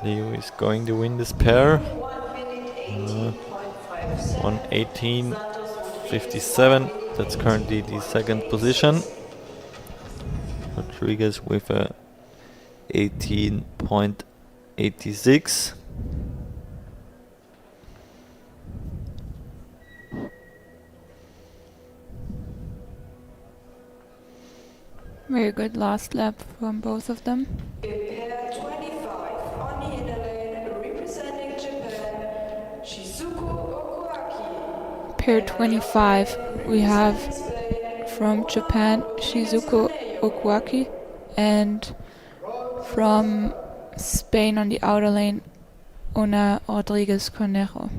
Liu is going to win this pair. 1:18.57. That's currently the second position. Rodriguez with a 18.86. Very good last lap from both of them. In pair 25 on the inner lane, representing Japan, Shizuku Okuaki. Pair 25, we have from Japan Shizuku Okuaki, and from Spain on the outer lane Ona Rodriguez Cornejo.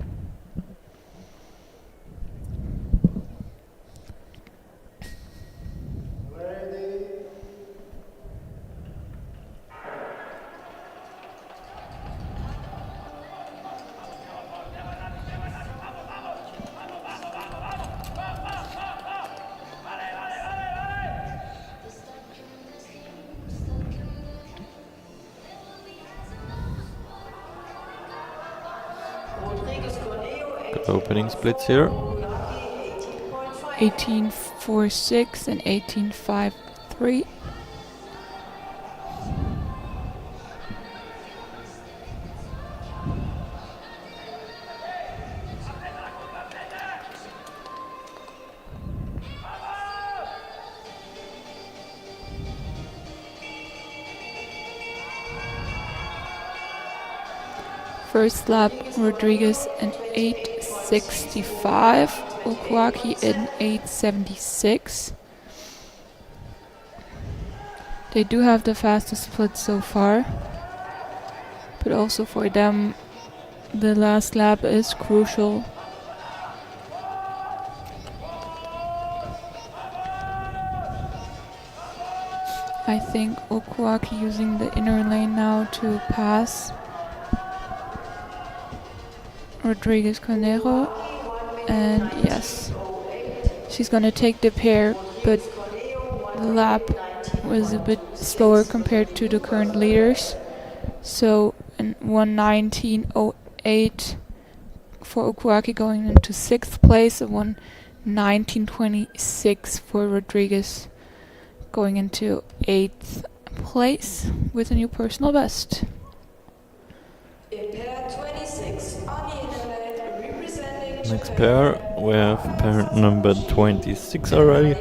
Good opening splits here. 18.46 and 18.53. First lap, Rodriguez in 8.65, Okuaki in 8.76. They do have the fastest split so far, but also for them the last lap is crucial. I think Okuaki using the inner lane now to pass Rodriguez Cornejo, and yes, she's gonna take the pair, but the lap was a bit slower compared to the current leaders, so in 1:19.08 for Okuaki going into 6th place, and 1:19.26 for Rodriguez going into 8th place with a new personal best. In pair 26 on the inner lane, representing Next Japan, pair, we have pair number 26 already.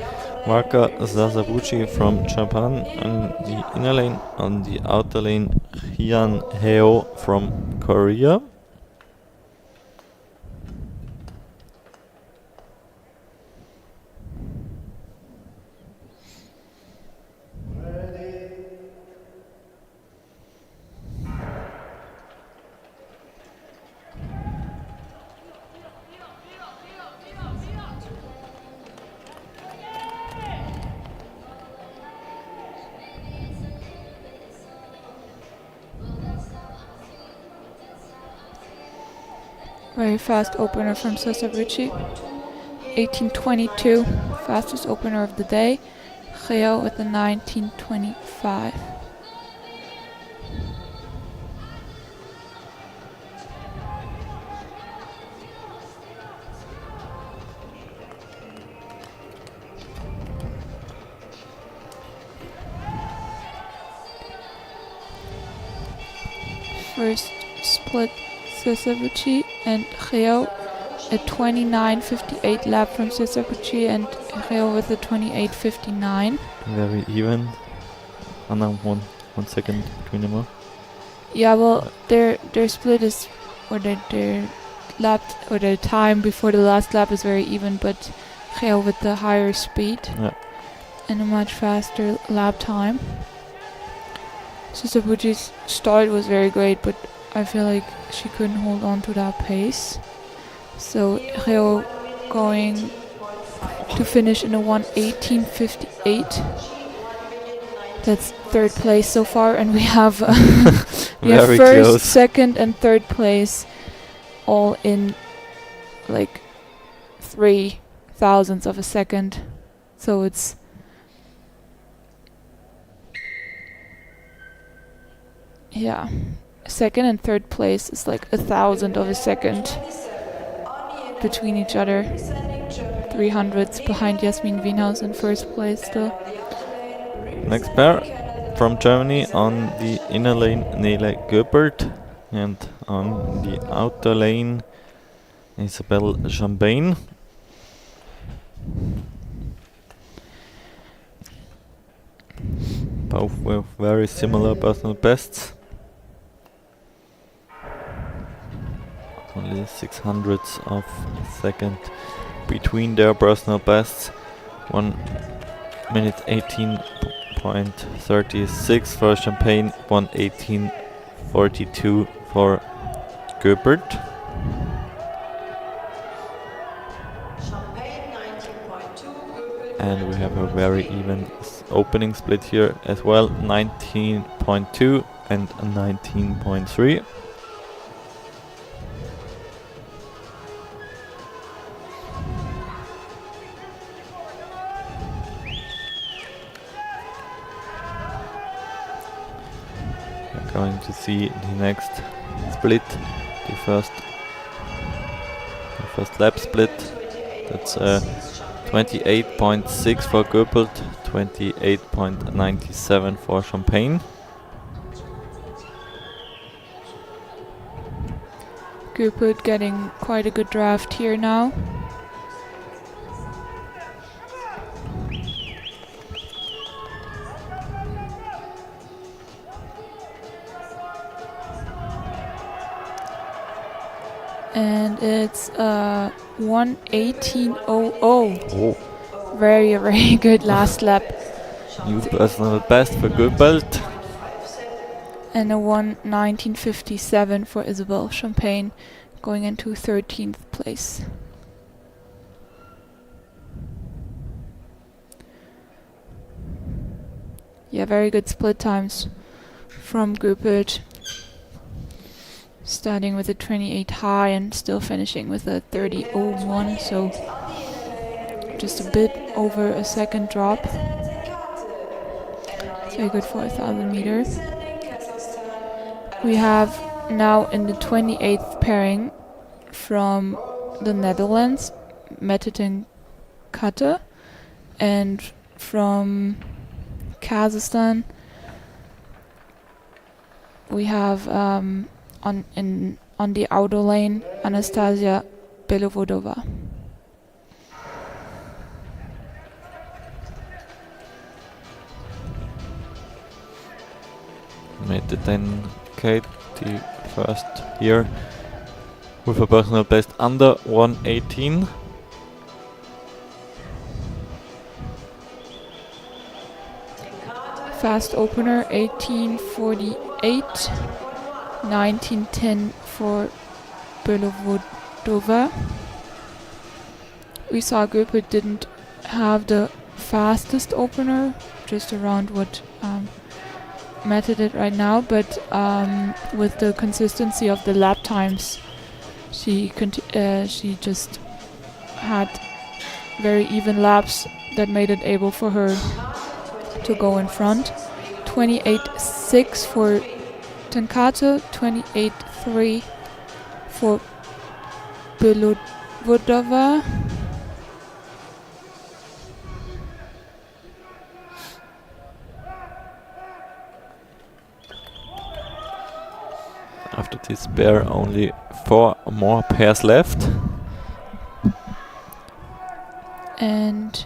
Waka Sasabuchi from Japan on the inner lane, on the outer lane Hyun Heo from Korea. Very fast opener from Sasabuchi. 18.22, fastest opener of the day. Geo with a 19.25. First split Sasabuchi and Geo, a 29.58 lap from Sasabuchi, and Geo with a 28.59. Very even. Anna, one second between them all. Yeah, well, their split is, or their lap, or their time before the last lap is very even, but Geo with the higher speed and a much faster lap time. Sasabuchi's start was very great, but I feel like she couldn't hold on to that pace. So Reo going to finish in a 1:18:58. That's third place so far, and we have we have Very first, close. second, and third place all in like 0.003 of a second. So it's yeah, second and third place is like 1,000 of a second between each other. 300s behind Jasmin Wienhaus in first place still. Next pair from Germany on the inner lane, Nele Göbert, and on the outer lane, Isabelle Champagne. Both with very similar personal bests. Only 600ths of a second between their personal bests. 1 minute 18.36 for Champagne, 1:18:42 for Göbert. And we have a very even opening split here as well, 19.2 and 19.3. We're going to see the next split, the first lap split. That's 28.6 for Göbelt, 28.97 for Champagne. Göbelt getting quite a good draft here now. And it's 1:18:00. Oh, Very, very good last lap. new personal best for Göbelt. And a 1:19:57 for Isabelle Champagne, going into 13th place. Yeah, very good split times from Göbelt. Starting with a 28 high and still finishing with a 30:01, so just a bit over a second drop. Very good for 1,000 meters. We have now in the 28th pairing from the Netherlands, Mette ten Kate, and from Kazakhstan we have on the outer lane, Anastasia Belovodova. Mette ten Kate, the first here with a personal best under 1:18. Fast opener 18:48, 19:10 for Belovodova. We saw Göbelt didn't have the fastest opener, just around what Mette did right now, but with the consistency of the lap times, she just had very even laps that made it able for her to go in front. 28.6 for ten Kate, 28.3 for Belovodova. After this pair, only 4 more pairs left. And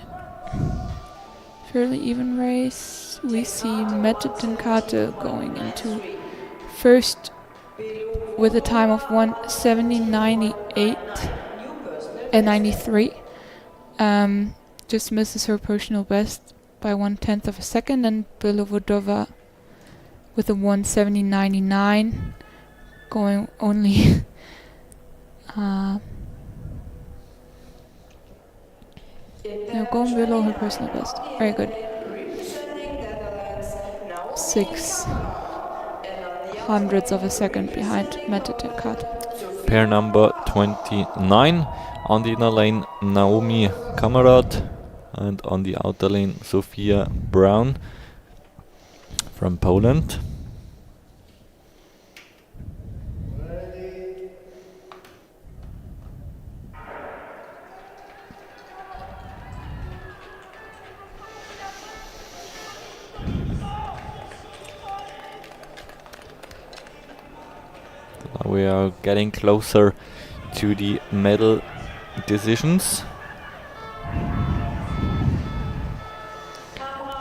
fairly even race. We see Mette ten Kate going into first with a time of 1:70.98 and 93. Just misses her personal best by 1/10 of a second, and Belovodova with a 1:70.99 going only going below her personal best. Very good. Representing Netherlands, now 600ths of a second behind Mette Kat. Pair number 29 on the inner lane, Naomi Kamerad, and on the outer lane, Sophia Brown from Poland. We are getting closer to the medal decisions.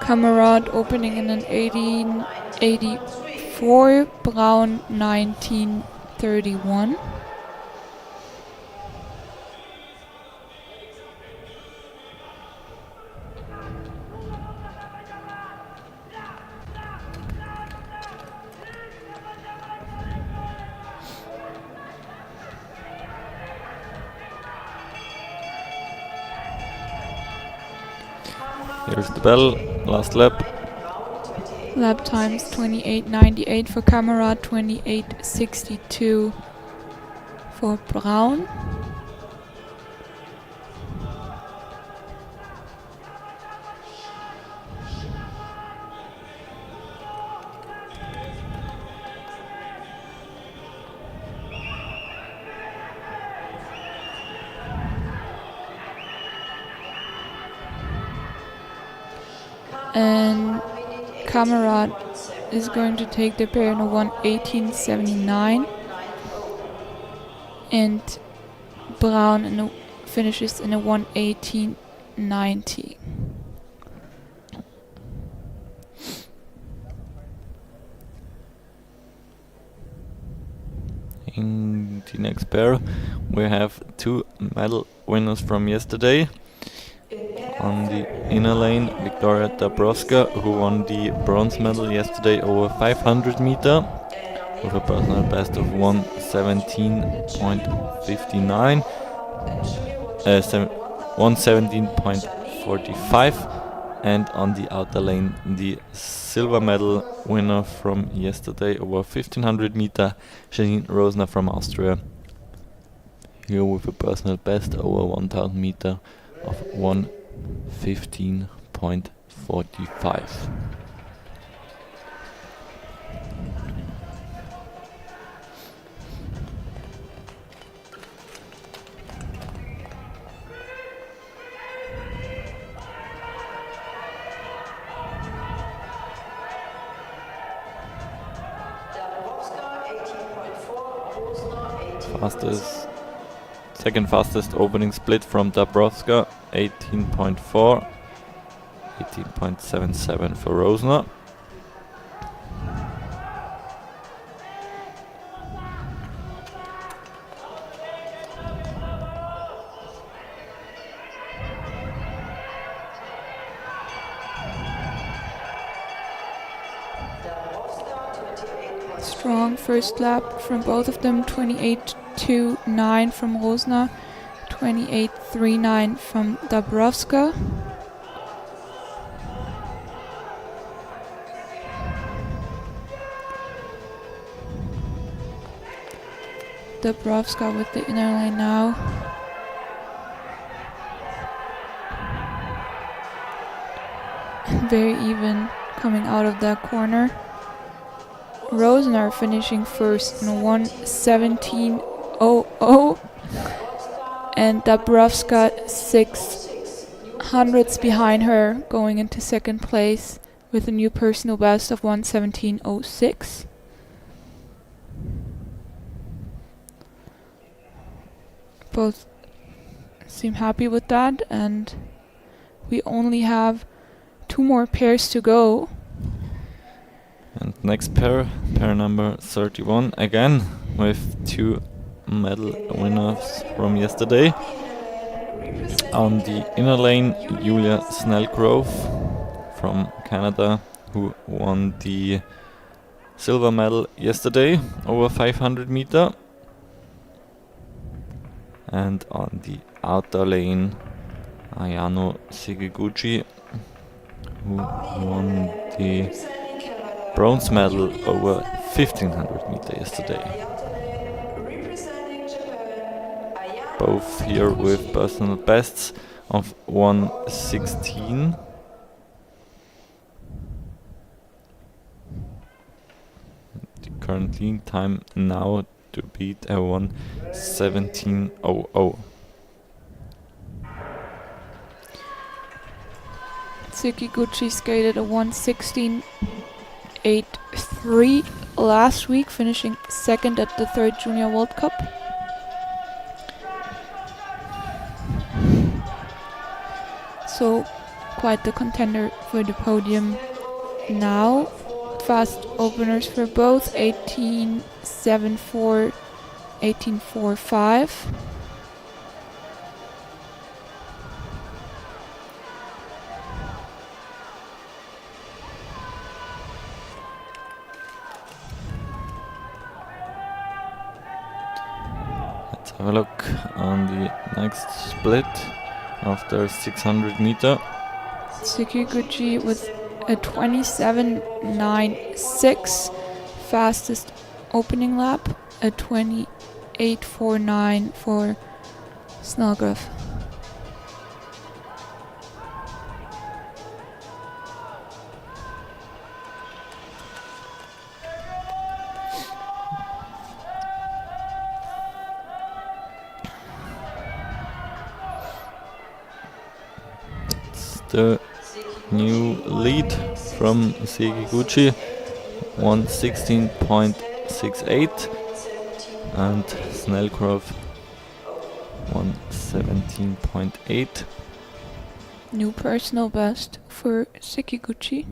Kamerad opening in an 1884, Braun 1931. Here's the bell, last lap. Lap times 28.98 for Kamerad, 28.62 for Braun. And Kamerad is going to take the pair in a 1:18.79, and Braun finishes in a 1:18.90. In the next pair, we have two medal winners from yesterday. On the inner lane, Victoria Dabrowska, who won the bronze medal yesterday over 500 meter with a personal best of 1:17.59, 1:17.45, and on the outer lane, the silver medal winner from yesterday over 1500 meter, Janine Rosner from Austria, here with a personal best over 1000 meter of 1:15.45. Second fastest opening split from Dabrowska, 18.4, 18.77 for Rosner. Strong first lap from both of them, 28.29 from Rosner, 28.39 from Dabrowska. Dabrowska with the inner lane now. Very even coming out of that corner. Rosner finishing first in 1:17.00, and Dabrowska 600ths behind her, going into second place with a new personal best of 1:17.06. Both seem happy with that, and we only have two more pairs to go. And next pair, pair number 31, again with two medal winners from yesterday. On the inner lane, Julia Snellgrove from Canada, who won the silver medal yesterday over 500 meter. And on the outer lane, Ayano Sekiguchi, who won the Representing Canada. bronze medal over 1500 meter yesterday. Representing Japan. Ayano Both here with personal bests of 1:16. The current lead time now to beat a 1:17.00. Sekiguchi skated a 1:16.83 last week, finishing second at the 3rd Junior World Cup. So quite the contender for the podium now. Fast openers for both 18.74, 18.45. Let's have a look on the next split after 600 meter. Sekiguchi with a 27.96 fastest opening lap, a 28.49 for Snellgrove. It's the new lead from Sekiguchi, 1:16.68, and Snellgrove 1:17.8. New personal best for Sekiguchi.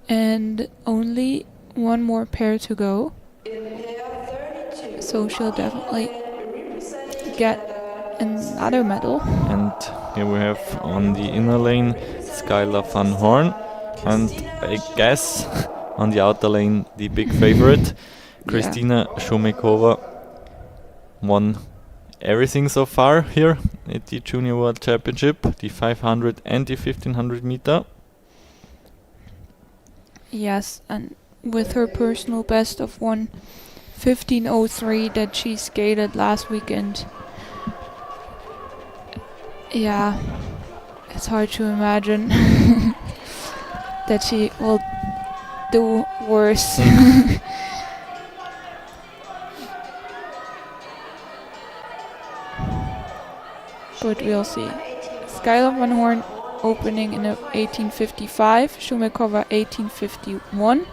And only one more pair to go. So she'll definitely get another medal. And here we have on the inner lane Skylar van Horn, and I guess on the outer lane the big favorite Kristina Shumikova won everything so far here at the Junior World Championship, the 500 and the 1500 meter. Yes, and with her personal best of 1:15.03 that she skated last weekend. Yeah, it's hard to imagine that she will do worse. But we'll see. Skylar Van Horn opening in 18:55, Shumikova 18:51.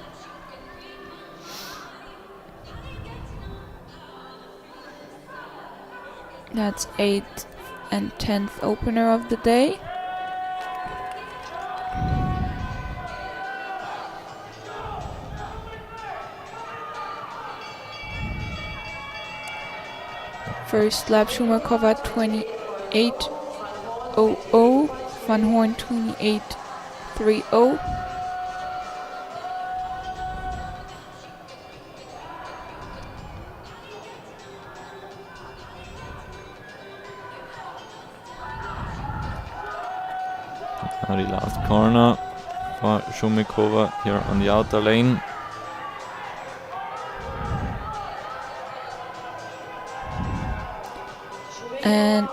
That's 8th and 10th opener of the day. First lap Shumikova 28.00, Van Horn 28.30. Now the last corner for Shumikova here on the outer lane. And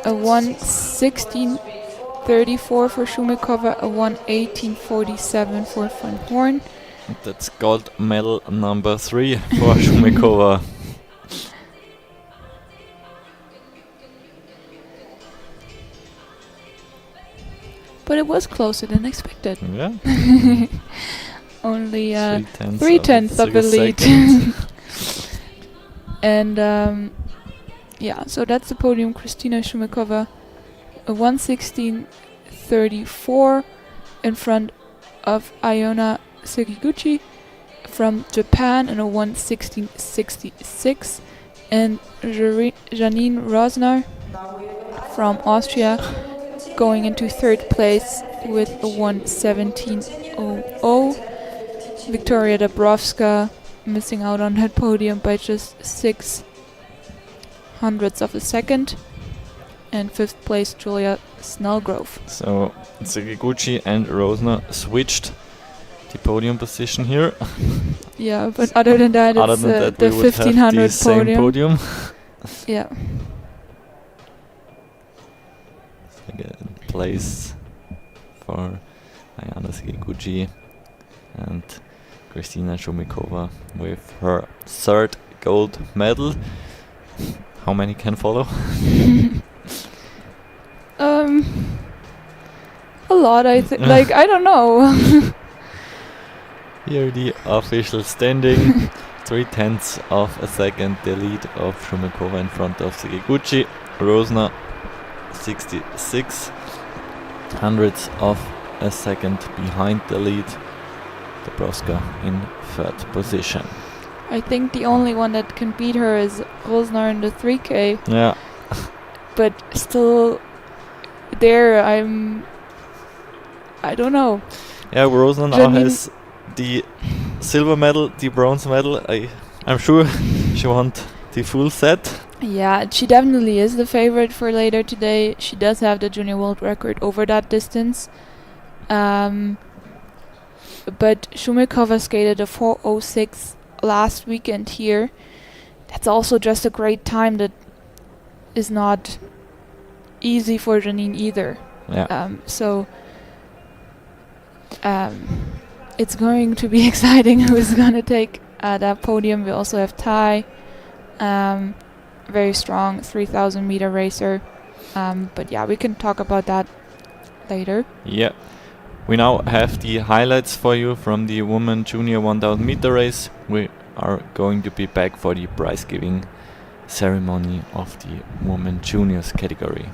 a 1:16.34 for Shumikova, a 1:18.47 for Van Horn. That's gold medal number 3 for Shumikova. But it was closer than expected. Yeah. Only 3/10 3/10 of a the lead. second. And yeah, so that's the podium. Kristina Shumikova, a 1:16.34 in front of Ayana Sekiguchi from Japan, and a 1:16.66, and Janine Rosner from Austria, going into third place with a 1:17.00. Victoria Dabrowska missing out on that podium by just 0.06 of a second. And fifth place, Julia Snellgrove. So Sekiguchi and Rosner switched the podium position here. Yeah, but other than that, Other it's than that, the we would have 1500 the same podium. Yeah. Second place for Ayana Sekiguchi and Kristina Shumikova with her third gold medal. How many can follow? A lot, I think. Like, I don't know. Here the official standing. 0.3 of a second the lead of Shumikova in front of Sekiguchi. Rosner 66 hundredths of a second behind the lead. Dabrowska in third position. I think the only one that can beat her is Rosner in the 3K. Yeah. But still, there I don't know. Yeah, Rosner now Janine has the silver medal, the bronze medal. I'm sure she wants the full set. Yeah, she definitely is the favorite for later today. She does have the junior world record over that distance. But Shumikova skated a 4:06 last weekend here. That's also just a great time that is not easy for Janine either. Yeah. It's going to be exciting who's going to take that podium. We also have Ty, very strong 3,000 meter racer. But yeah, we can talk about that later. Yeah. We now have the highlights for you from the women junior 1000 meter race. We are going to be back for the prize giving ceremony of the women juniors category.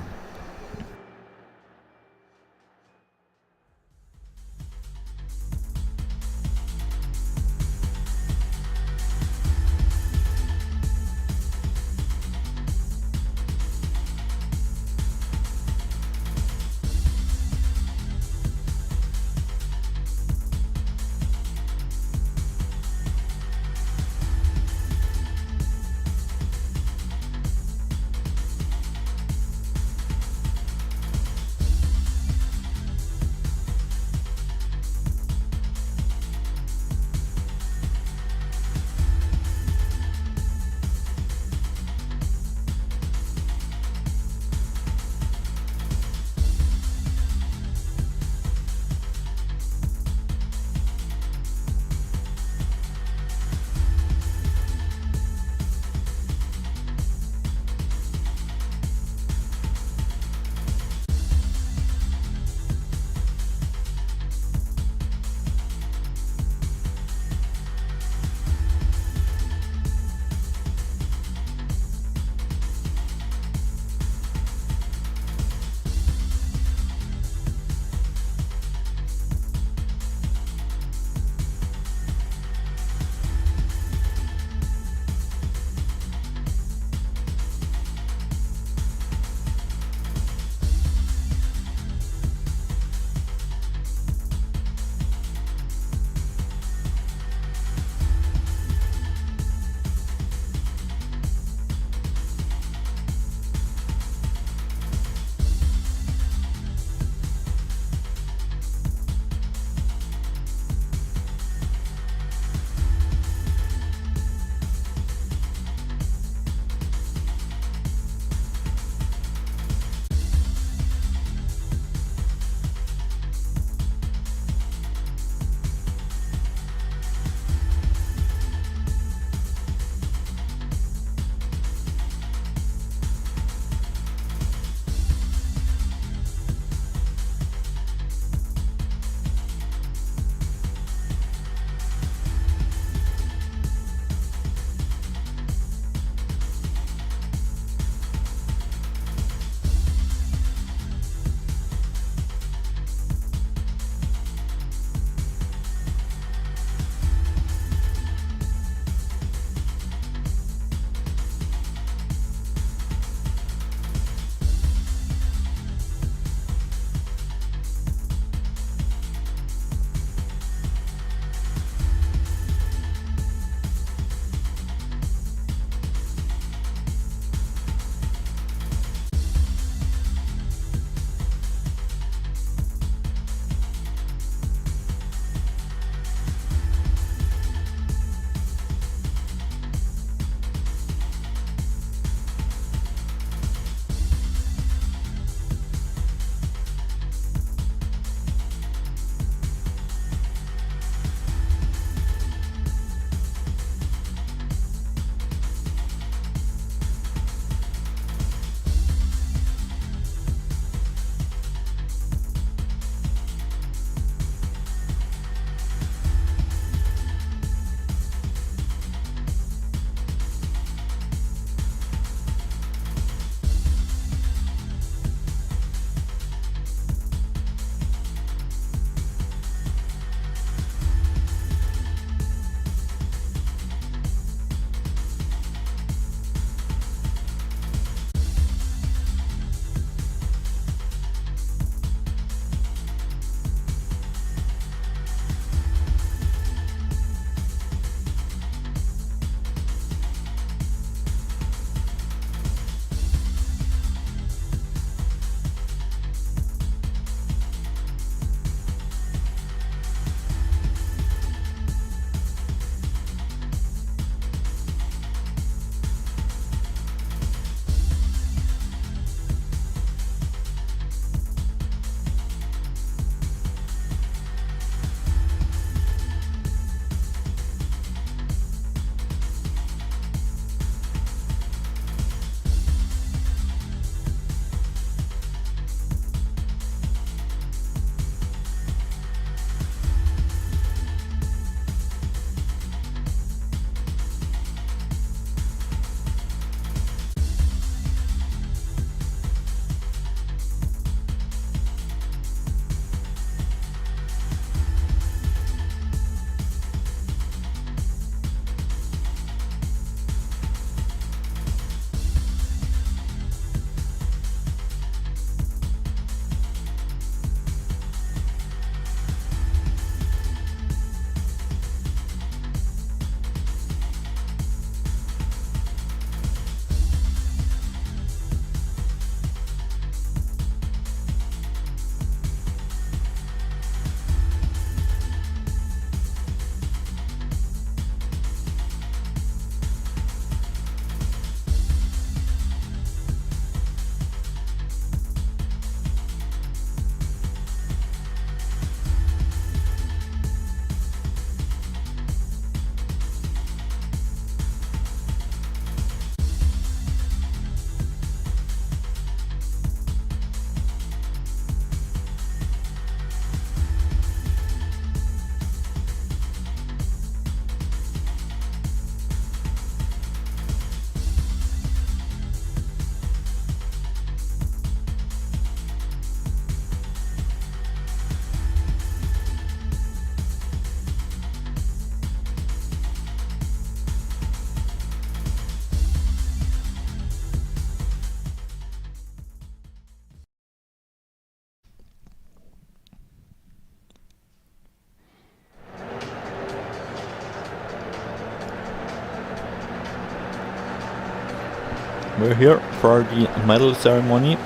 We're here for the medal ceremony,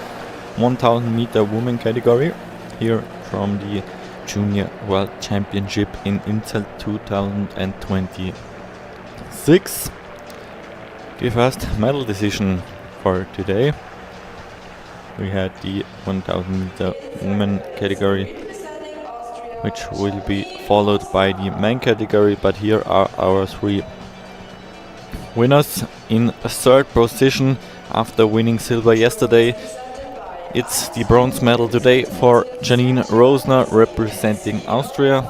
1000 meter women category, here from the Junior World Championship in Inzell 2026. The first medal decision for today. We had the 1000 meter women category, which will be followed by the men category, but here are our three winners. In third position, after winning silver yesterday, it's the bronze medal today for Janine Rosner, representing Austria.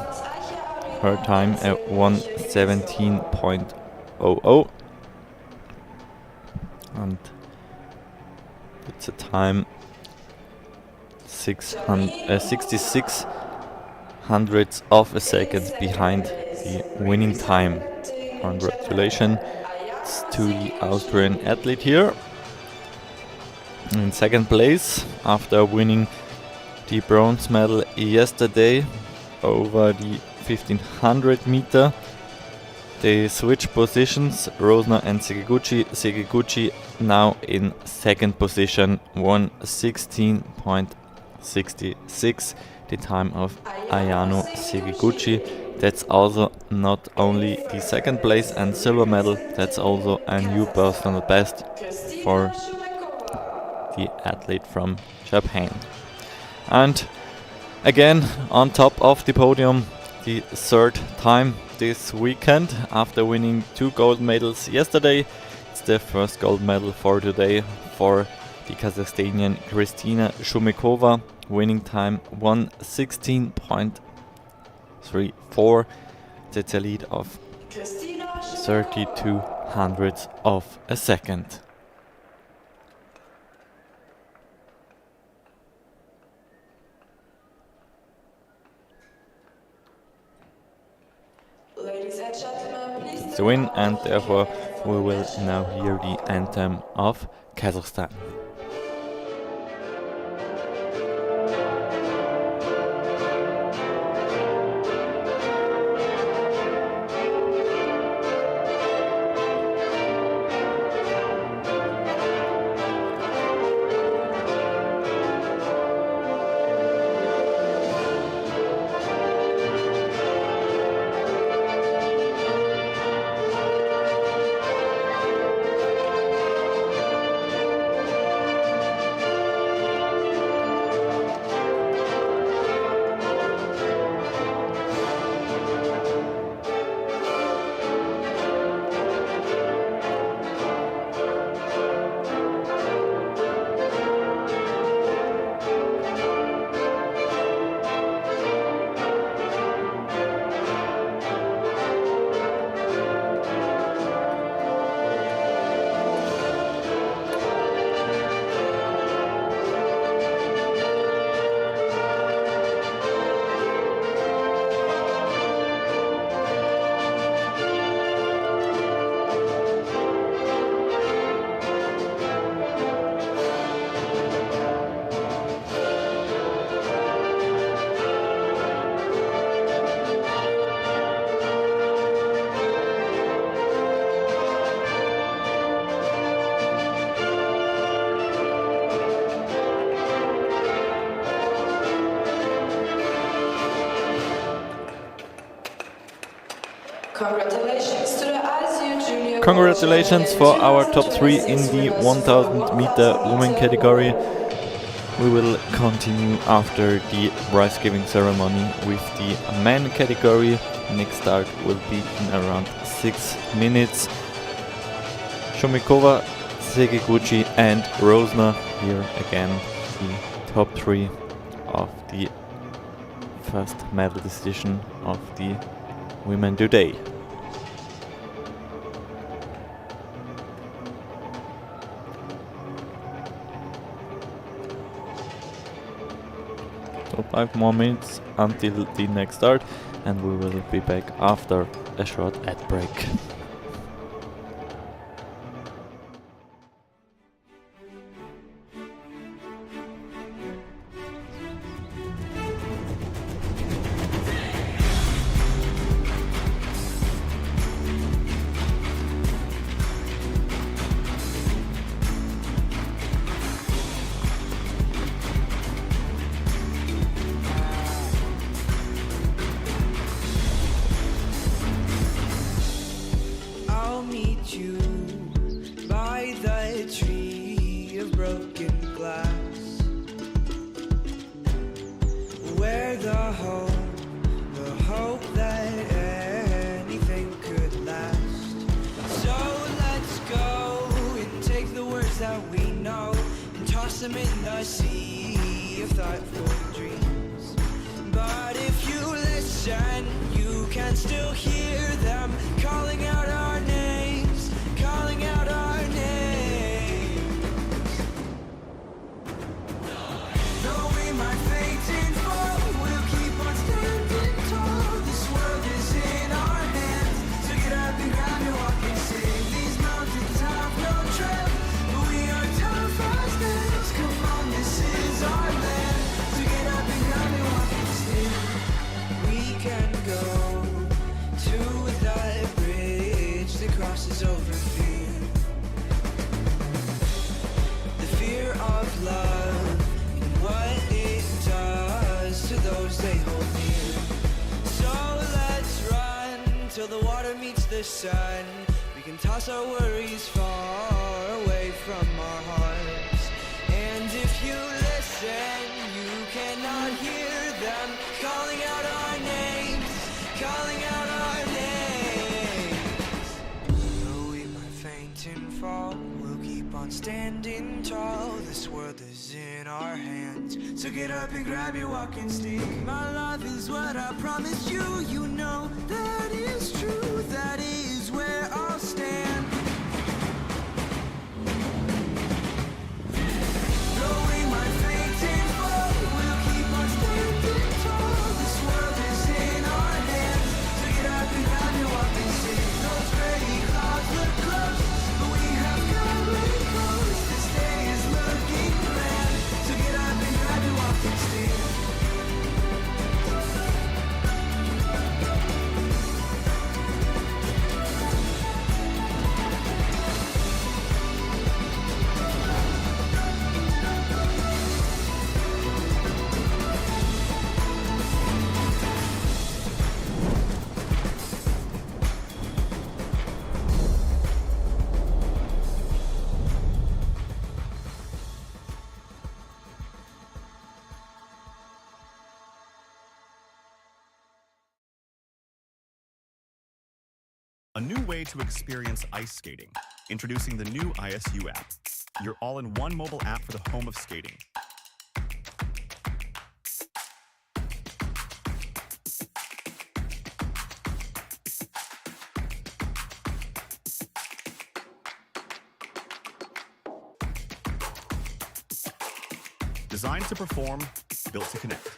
Her time at 1:17.00, and it's a time 66 hundredths of a second behind the winning time. Congratulations to the Austrian athlete here. In second place, after winning the bronze medal yesterday over the 1500 meter, they switch positions, Rosner and Sekiguchi. Sekiguchi now in second position, 1:16.66, the time of Ayano Sekiguchi. That's also not only the second place and silver medal, that's also a new personal best for the athlete from Japan. And again on top of the podium, the third time this weekend, after winning 2 gold medals yesterday. It's the first gold medal for today for the Kazakhstanian Kristina Shumikova, winning time 1:16.34. That's a lead of 32 hundredths of a second. Ladies and gentlemen, please The win, and therefore we will now hear the anthem of Kazakhstan. Congratulations to the ISU Junior. Congratulations for our top 3 in the 1000 meter women category. We will continue after the prize giving ceremony with the men category. Next start will be in around 6 minutes. Shumikova, Sekiguchi and Rosner, here again the top 3 of the first medal decision of the women today. So 5 more minutes until the next start, and we will be back after a short ad break. them in the sea of thoughtful dreams. But if you listen, you can still hear them calling out our names, calling out our names. Though we might faint and fall, we'll keep on standing tall. This world is in our hands, so get up and grab your walk and sing. These mountains have no trail, but we are tough as nails. Come on, this is our land, so get up and grab your walk and sing. We can go to that bridge that crosses over fear. The fear of love and what it does to those they hold near. So let's run till the water meets the sun. We can toss our worries far away from our hearts. And if you listen, you cannot hear them calling out our names, calling out our names. Though we might faint and fall, we'll keep on standing tall. This world is in our hands, so get up and grab your walking stick. My love is what I promised you. You know that is true. That is where I'll stand. Though we might faint and fall, we'll keep on standing tall. This world is in our hands, so get up and grab your walking stick. Those gray clouds look close, but we have got rainbows. This day is looking grand, so get up and grab your walking stick. A new way to experience ice skating. Introducing the new ISU app, your all-in-one mobile app for the home of skating. Designed to perform, built to connect.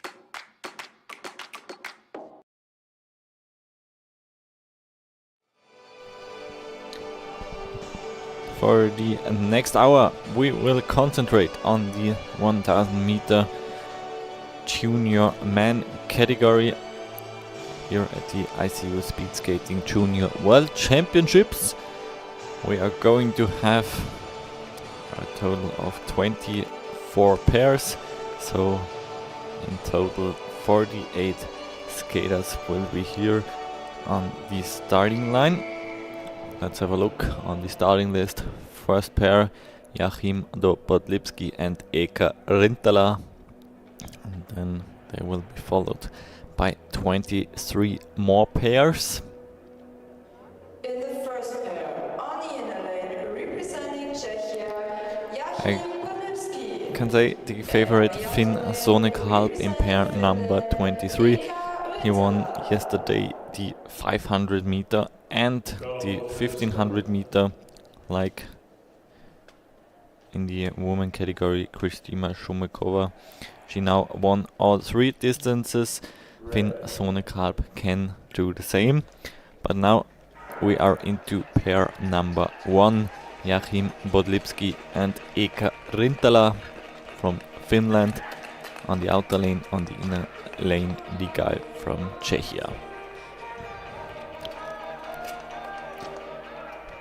For the next hour, we will concentrate on the 1000 meter junior men category here at the ICU Speed Skating Junior World Championships. We are going to have a total of 24 pairs, so in total 48 skaters will be here on the starting line. Let's have a look on the starting list. First pair, Joachim Podlipski and Eka Rintala. And then they will be followed by 23 more pairs. In the first pair, on the inner lane, representing Czechia, I Joachim Podlipski. can say the favorite Finn Sonekalp in pair number 23. He won yesterday the 500 meter and the 1500 meter, like in the women category. Kristina Shumakova, she now won all three distances. Finn Sonekalp can do the same, but now we are into pair number 1, Joachim Podlipski and Eka Rintala from Finland. On the outer lane, on the inner lane, the guy from Czechia.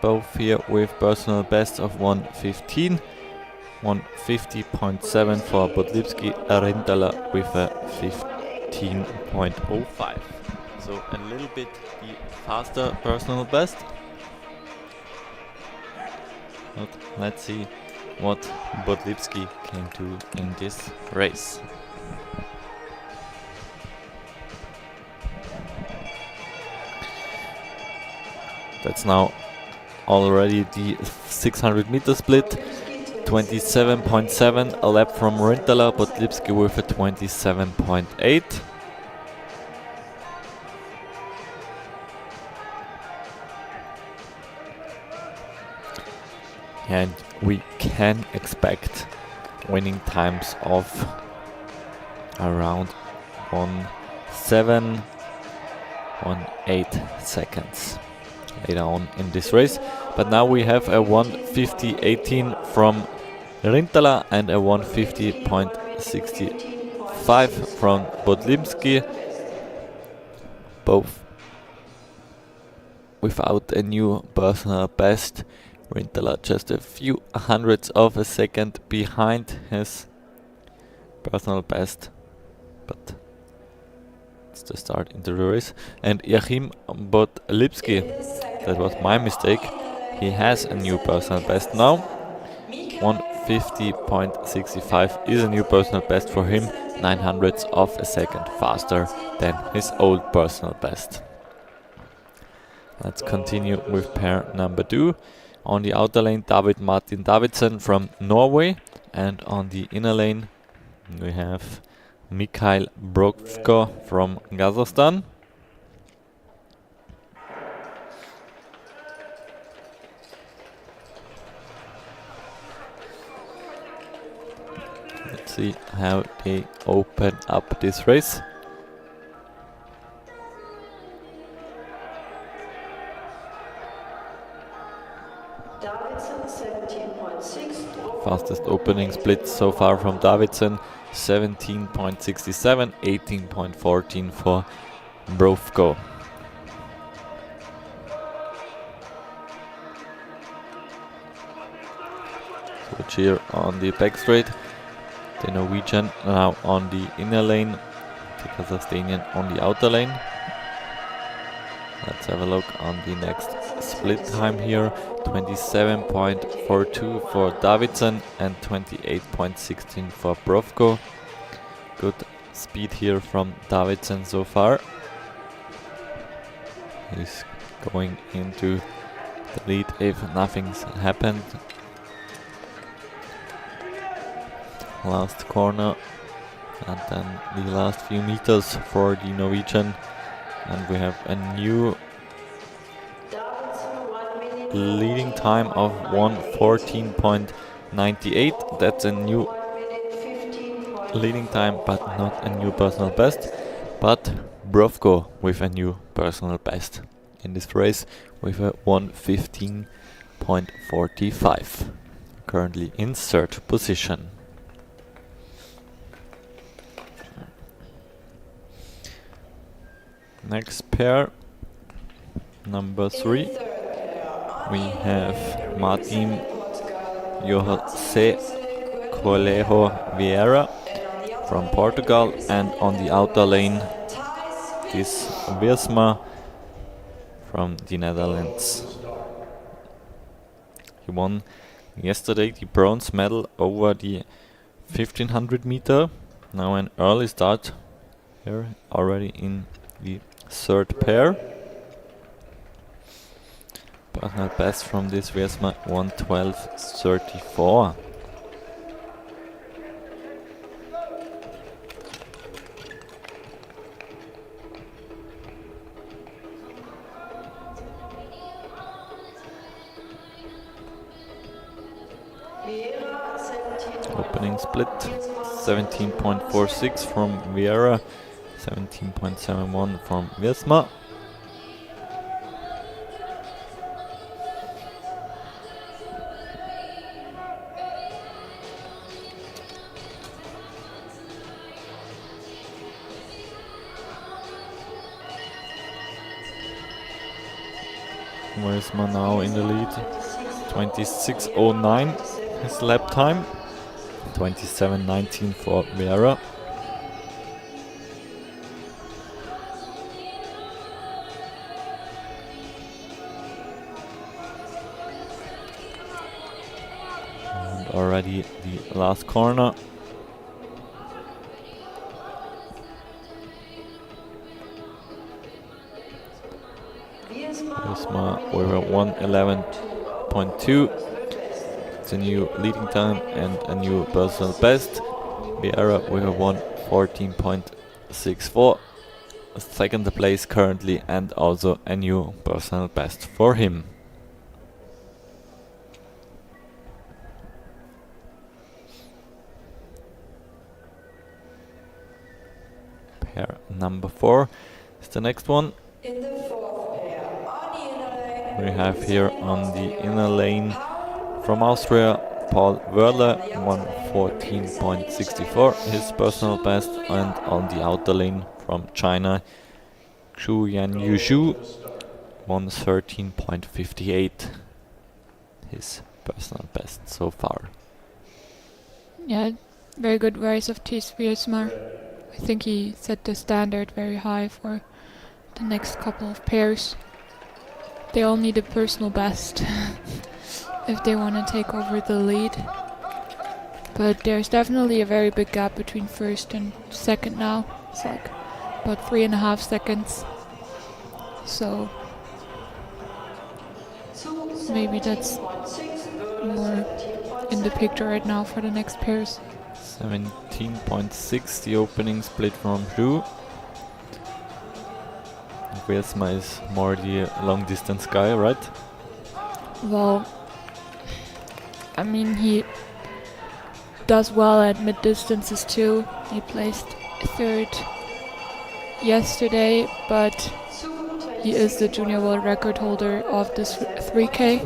Both here with personal best of 1:15, 1:50.7 for Podlipski, Rintala with a 15.05. So a little bit the faster personal best. But let's see what Podlipski can do in this race. That's now already the 600 meter split. 27.7, a lap from Rintala, Bodlipski with a 27.8. And we can expect winning times of around 1:07, 1:08 seconds later on in this race. But now we have a 1:50.18 from Rintala and a 1:50.65 from Bodlimski, both without a new personal best. Rintala just a few hundredths of a second behind his personal best, but it's the start into the race. And Joachim Bodlipski, that was my mistake, he has a new personal best now. 1:50.65 is a new personal best for him, 9 hundredths of a second faster than his old personal best. Let's continue with pair number 2. On the outer lane, David Martin Davidsen from Norway, and on the inner lane we have Mikhail Brovko from Kazakhstan. Let's see how they open up this race. Fastest opening split so far from Davidsen, 17.67, 18.14 for Brovko. Switch here on the back straight. The Norwegian now on the inner lane, the Kazakhstanian on the outer lane. Let's have a look on the next split time here. 27.42 for Davidsen and 28.16 for Brovko. Good speed here from Davidsen so far. He's going into the lead if nothing's happened. Last corner and then the last few meters for the Norwegian, and we have a new leading time of 1:14.98. That's a new leading time, but not a new personal best. But Brovko with a new personal best in this race with a 1:15.45. Currently in third position. Next pair, number 3. We have Martin José Coelho Vieira from Portugal, and on the outer lane this Wiersma from the Netherlands. He won yesterday the bronze medal over the 1500 meter. Now an early start here already in the third pair. Personal best from this Wiersma 1:12.34. Opening split 17.46 from Vieira, 17.71 from Wiersma. Wiersma now in the lead, 26.09 his lap time, 27.19 for Vieira. And already the last corner. Wiersma with a 1:11.2, It's a new leading time and a new personal best. Vieira with a 1:14.64. Second place currently and also a new personal best for him. Pair number 4 is the next one. In the fourth pair, on the inner lane, We have here on the inner lane from Austria, Paul Wörle, 1:14.64, his personal best, and on the outer lane from China, Xu Yushu, 1:13.58, his personal best so far. Yeah, very good race of Thies Wiersma. I think he set the standard very high for the next couple of pairs. They all need a personal best if they want to take over the lead. But there's definitely a very big gap between first and second now. It's like about 3.5 seconds. So maybe that's more in the picture right now for the next pairs. 17.6 the opening split from Xu. Wiersma is more the long distance guy, right? Well, I mean, he does well at mid distances too. He placed third yesterday, but he is the junior world record holder of this 3K.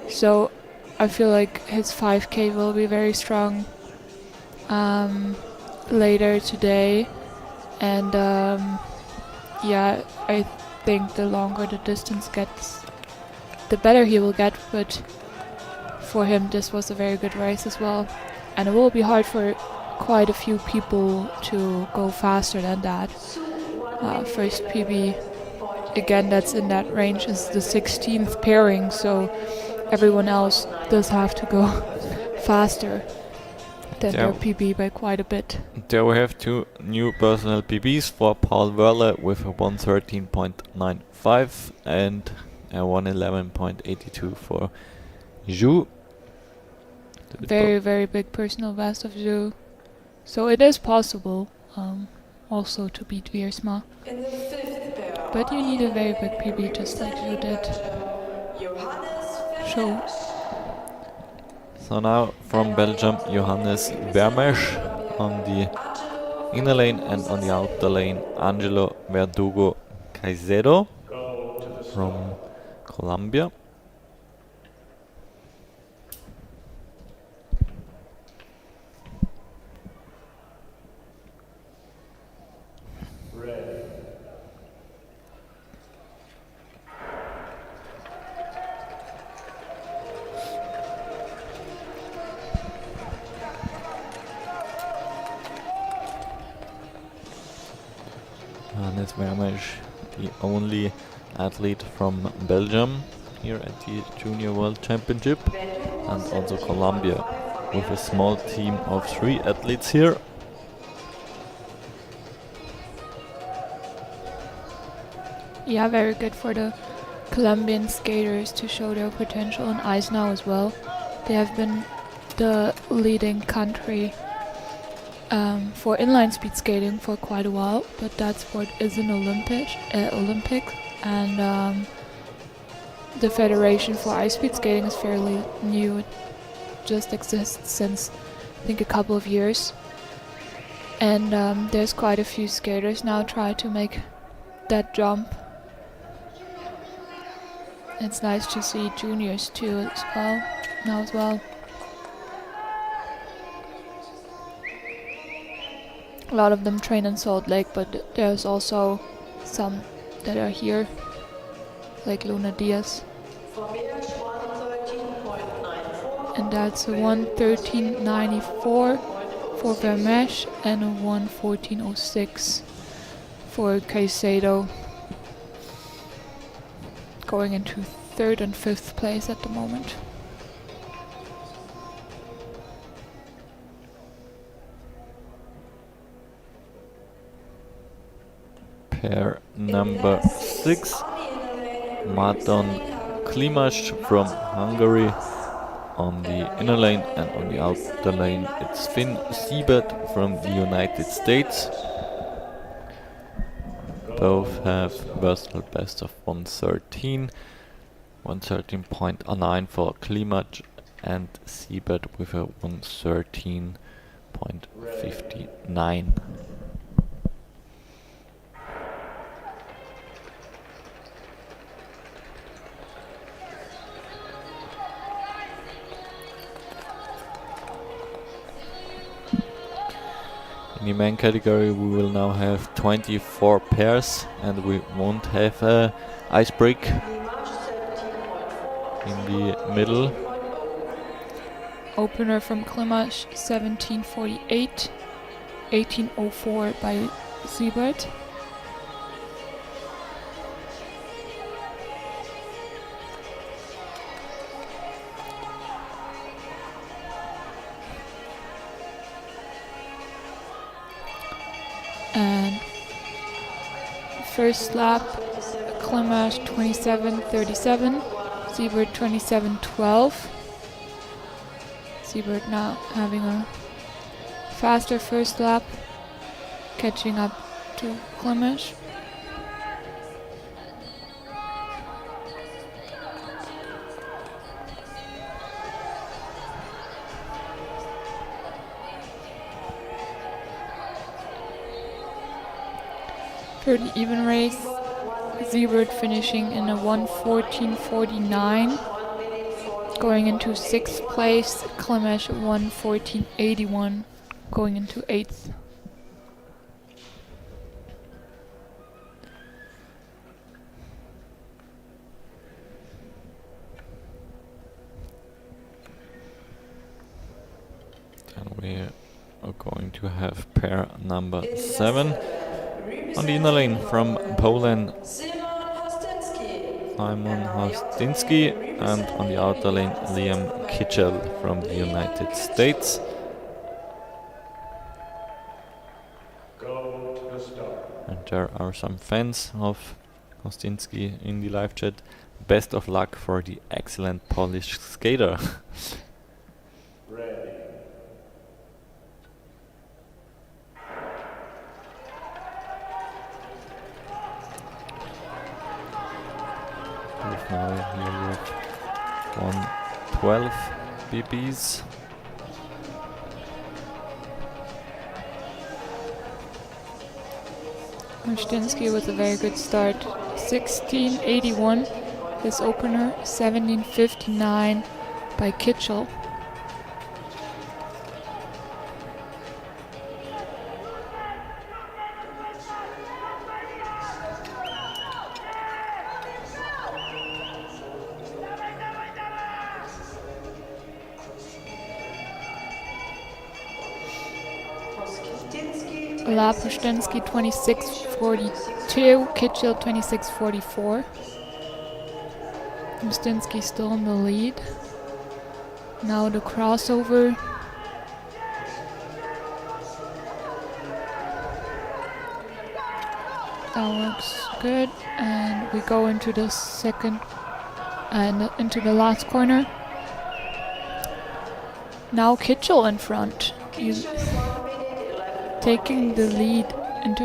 So I feel like his 5K will be very strong later today. And yeah, I think the longer the distance gets, the better he will get. But for him, this was a very good race as well. And it will be hard for quite a few people to go faster than that. First PB, again, that's in that range, is the 16th pairing, so everyone else does have to go faster than their PB by quite a bit. There we have two new personal PBs for Paul Wörle with a 1:13.95 and a 1:11.82 for Xu. Very big personal best of Zhu. So it is possible also to beat Wiersma. in the fifth pair, But you need a very big PB just like Zhu did. So So now from Belgium, Johannes Vermeersch on the inner lane, and on the outer lane, Angelo Verdugo Caicedo from Colombia. Johannes Vermeersch, the only athlete from Belgium here at the Junior World Championship, and also Colombia with a small team of 3 athletes here. yeah, very good for the Colombian skaters to show their potential on ice now as well. They have been the leading country for inline speed skating for quite a while, but that sport is an Olympic, and the Federation for Ice Speed Skating is fairly new. It just exists since I think a couple of years, and there's quite a few skaters now try to make that jump. It's nice to see juniors too as well. A lot of them train in Salt Lake, but there's also some that are here, like Luna Diaz. And that's a 1:13.94 for Vermeersch and a 1:14.06 for Caicedo. Going into 3rd and 5th place at the moment. Pair number 6, Márton Klimas from Hungary on the inner lane, and on the outer lane it's Finn Siebert from the United States. Both have personal best of 113, 113.09 for Klimac, and Siebert with a 113.59. In the main category we will now have 24 pairs, and we won't have a ice break in the middle. Opener from Klimac 1748, 1804 by Siebert. And first lap, Klimac 27:37, Siebert 27:12. Siebert now having a faster first lap, catching up to Klimac. Pretty even race. Siebert finishing in a 1:14.49, going into 6th place. Klimac 1:14.81, going into 8th. Then we are going to have pair number 7. On the inner lane from Poland, Simon Hostinsky, and on the outer lane Liam Kitchell from the United States. And there are some fans of Hostinsky in the live chat. Best of luck for the excellent Polish skater. Now here with 112 BBs. Hostinsky with a very good start. 16:81, his opener. 17:59 by Kitchell. Hostinsky 26:42, Kitchell 26:44. Hostinsky still in the lead. Now the crossover. That looks good, and we go into the second and into the last corner. Now Kitchell in front. He's taking the lead in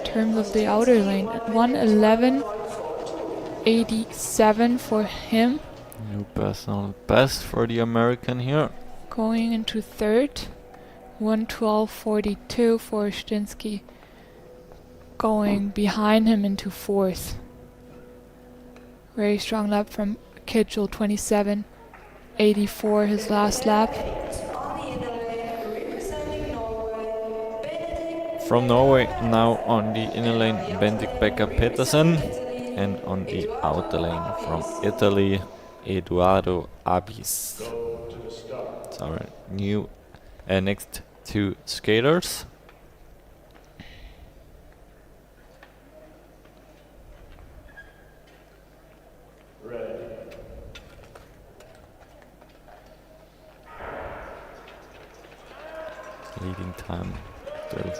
terms of the outer lane. 1:11.87 for him. New personal best for the American here. Going into third. 1:12.42 for Hostinsky. Going behind him into fourth. Very strong lap from Kitchell. 27:84 his last lap. From Norway, now on the inner lane, Bendik Becker Petersen, and on the outer lane from Italy, Eduardo Abis. It's our new next two skaters. Leading time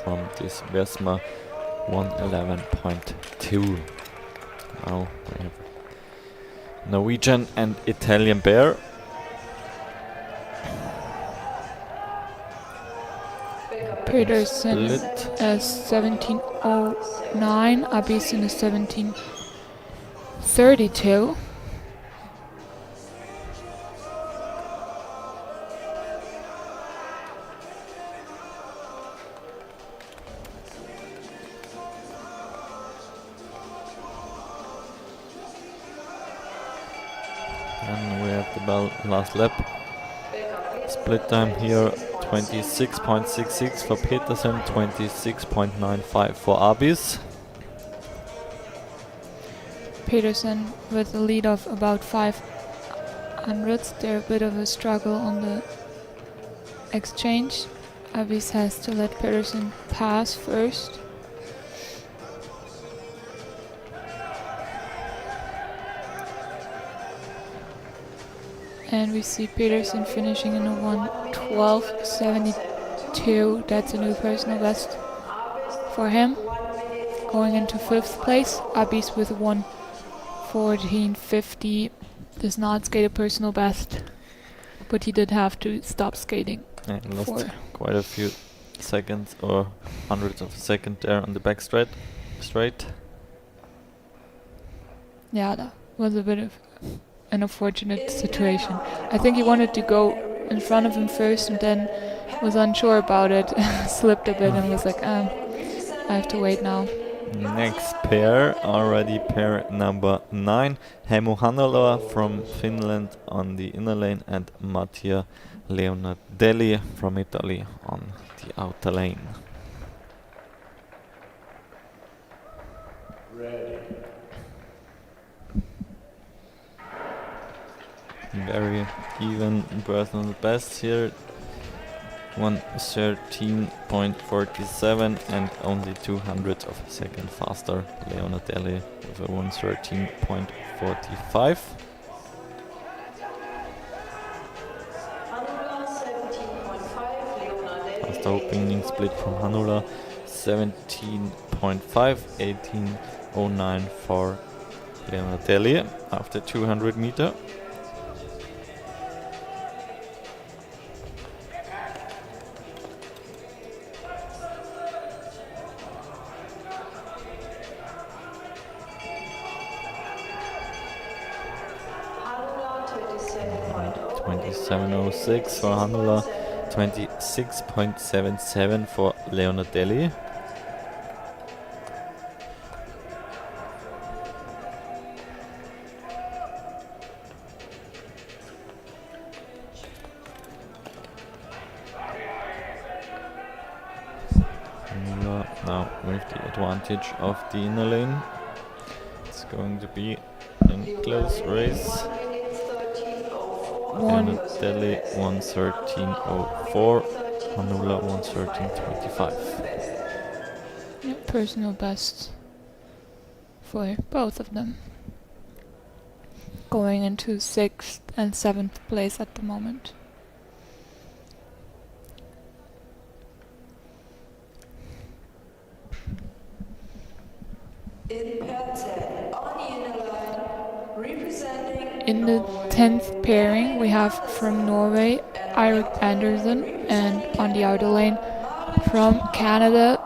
from this Vesma 1:11.2. Now we have Norwegian and Italian pair. Peterson split. 17:09, Abisen is 17:32. And we have the last lap. Split time here 26.66 for Peterson, 26.95 for Abis. Peterson with a lead of about 500. They're a bit of a struggle on the exchange. Abis has to let Peterson pass first. And we see Peterson finishing in a 1:12.72. That's a new personal best for him. Going into 5th place, Abis with 1:14.50 does not skate a personal best, but he did have to stop skating. And lost for quite a few seconds or hundreds of a second there on the back straight. Yeah, that was a bit of an unfortunate situation. I think he wanted to go in front of him first and then was unsure about it, slipped a bit and was like, I have to wait now. Next pair, already pair number 9. Hemo Hanola from Finland on the inner lane and Mattia Leonardelli from Italy on the outer lane. Very even personal best here. 1:13.47 and only 200 of a second faster. Leonardelli with a 1:13.45. Fast opening split from Hanula. 17.5, 18.09 for Leonardelli after 200 meter. .706 for Hanula, 26.77 for Leonardelli. Hanula now with the advantage of the inner lane. It's going to be a close race. Leonardelli 1:13.04, Hanula 1:13.25. Yeah, personal best for both of them. Going into 6th and 7th place at the moment. In the 10th pairing, we have from Norway, Eirik Andersen, and on the outer lane, from Canada,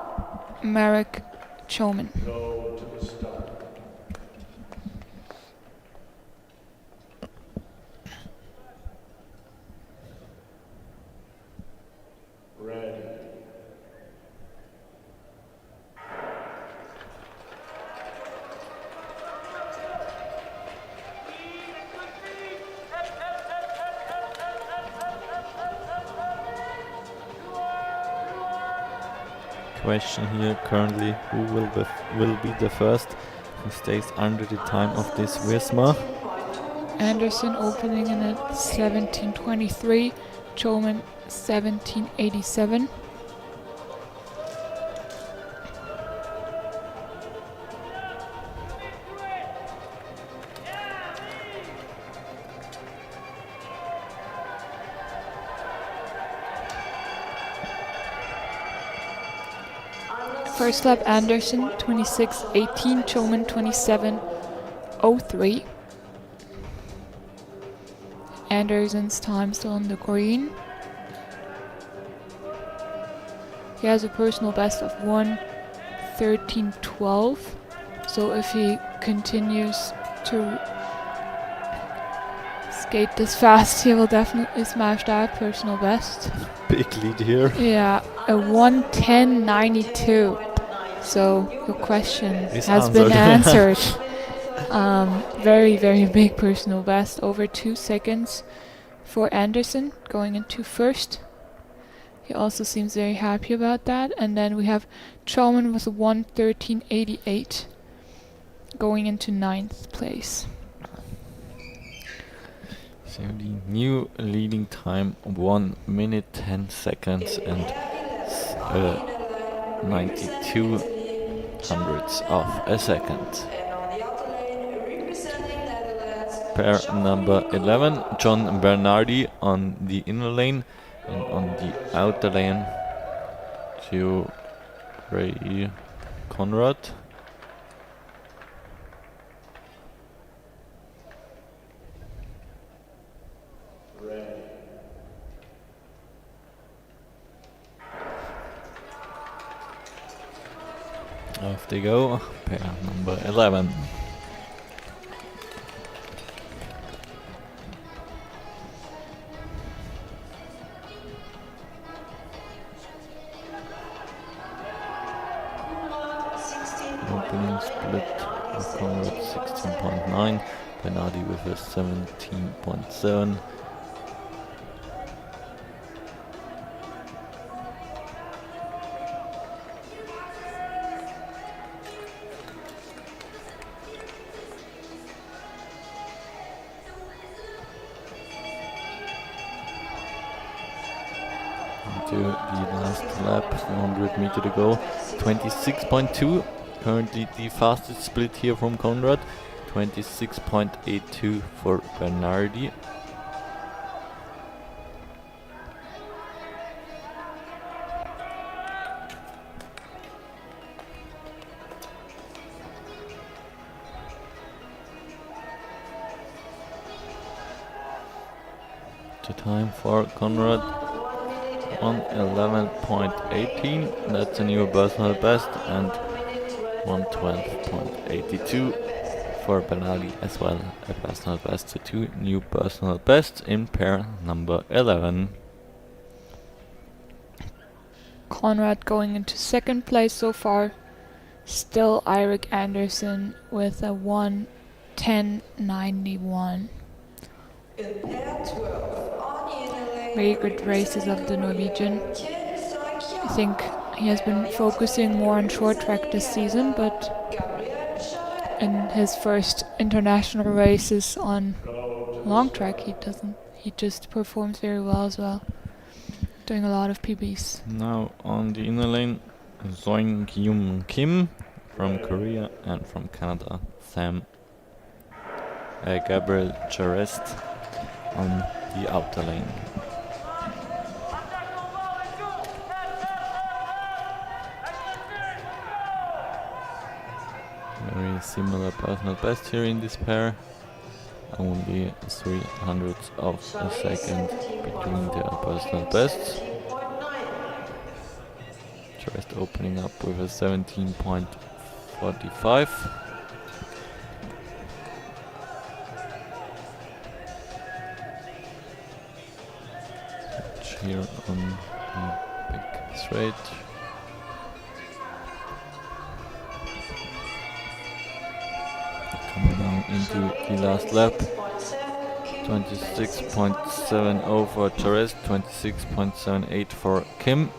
Marek Choman. Question here currently, who will be the first who stays under the time of this Wisma? Anderson opening in at 17:23, Choman 17:87. First lap Anderson 26:18, Choman 27:03. Anderson's time still on the green. He has a personal best of 1:13.12. So if he continues to skate this fast, he will definitely smash that personal best. Big lead here. Yeah, a 1:10.92. So your question Is has been answered. answered. Very, very big personal best, over 2 seconds for Anderson going into first. He also seems very happy about that. And then we have Chalman with a 1:13.88 going into 9th place. So the new leading time 1 minute 10 seconds and 92 hundredths of a second. And on the outer lane, representing Netherlands, Pair number 11, John Bernardi on the inner lane, and on the outer lane to Ray Conrad. Off they go, pair number 11. Opening split of Conrad 16.9, Bernardi with a 17.7. To the last lap, 100 meter to go, 26.2. Currently the fastest split here from Conrad, 26.82 for Bernardi. The time for Conrad 1:11.18, that's a new personal best, and 1:12.82 for Bernardi as well, a personal best. So 2 new personal bests in pair number 11. Conrad going into 2nd place so far. Still Eirik Anderson with a 1:10.91. in pair 12, on the inner lane, Very good races of the Norwegian. Kjell Sakja, I think he has been focusing more on short track this season, but Gabriel Charette, in his first international races on long track, he just performs very well as well, doing a lot of PBs. Now on the inner lane, Soing-Kyum Kim from Korea, and from Canada, Gabriel Charest on the outer lane. Very similar personal best here in this pair. Only 300 of a second between their personal bests. Just opening up with a 17.45. Here on the big straight. Coming now into the last lap. 26.70 for Charest, 26.78 for Kim.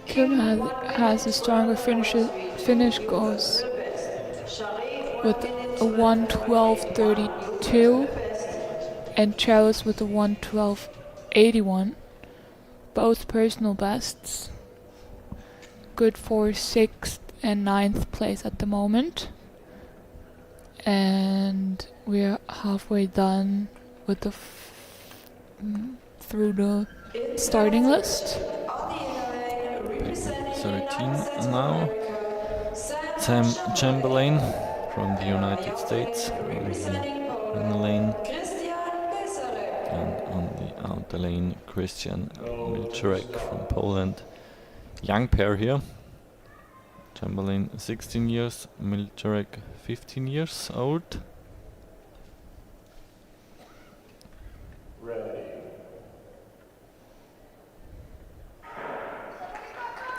Kim has a stronger finish goes with a 1:12.32 and Charles with a 1:12.81. Both personal bests. Good for 6th and 9th place at the moment. And we're halfway done with the through the starting list. On the inner lane, representing 13 United States of now. America, Sam Chamberlain from the United States on representing the Poland, inner lane, Christian Pesarek. and on the outer lane Christian Milczarek from Poland. Young pair here. Chamberlain 16 years, Milczarek 15 years old.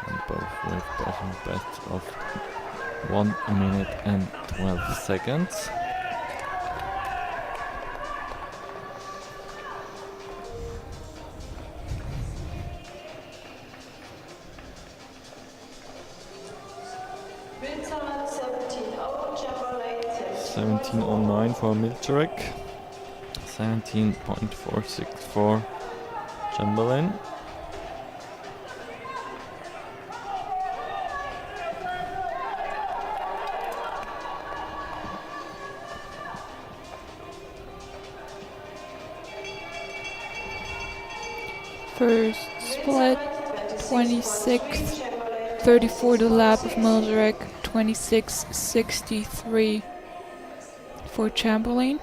And both with personal best of 1 minute and 12 seconds. Winter 17.0, Chamberlain 17:09 for Milczarek, 17.46 for Chamberlain. First split, 26th, 34 the lap of Milczarek, 26.63 for Chamberlain.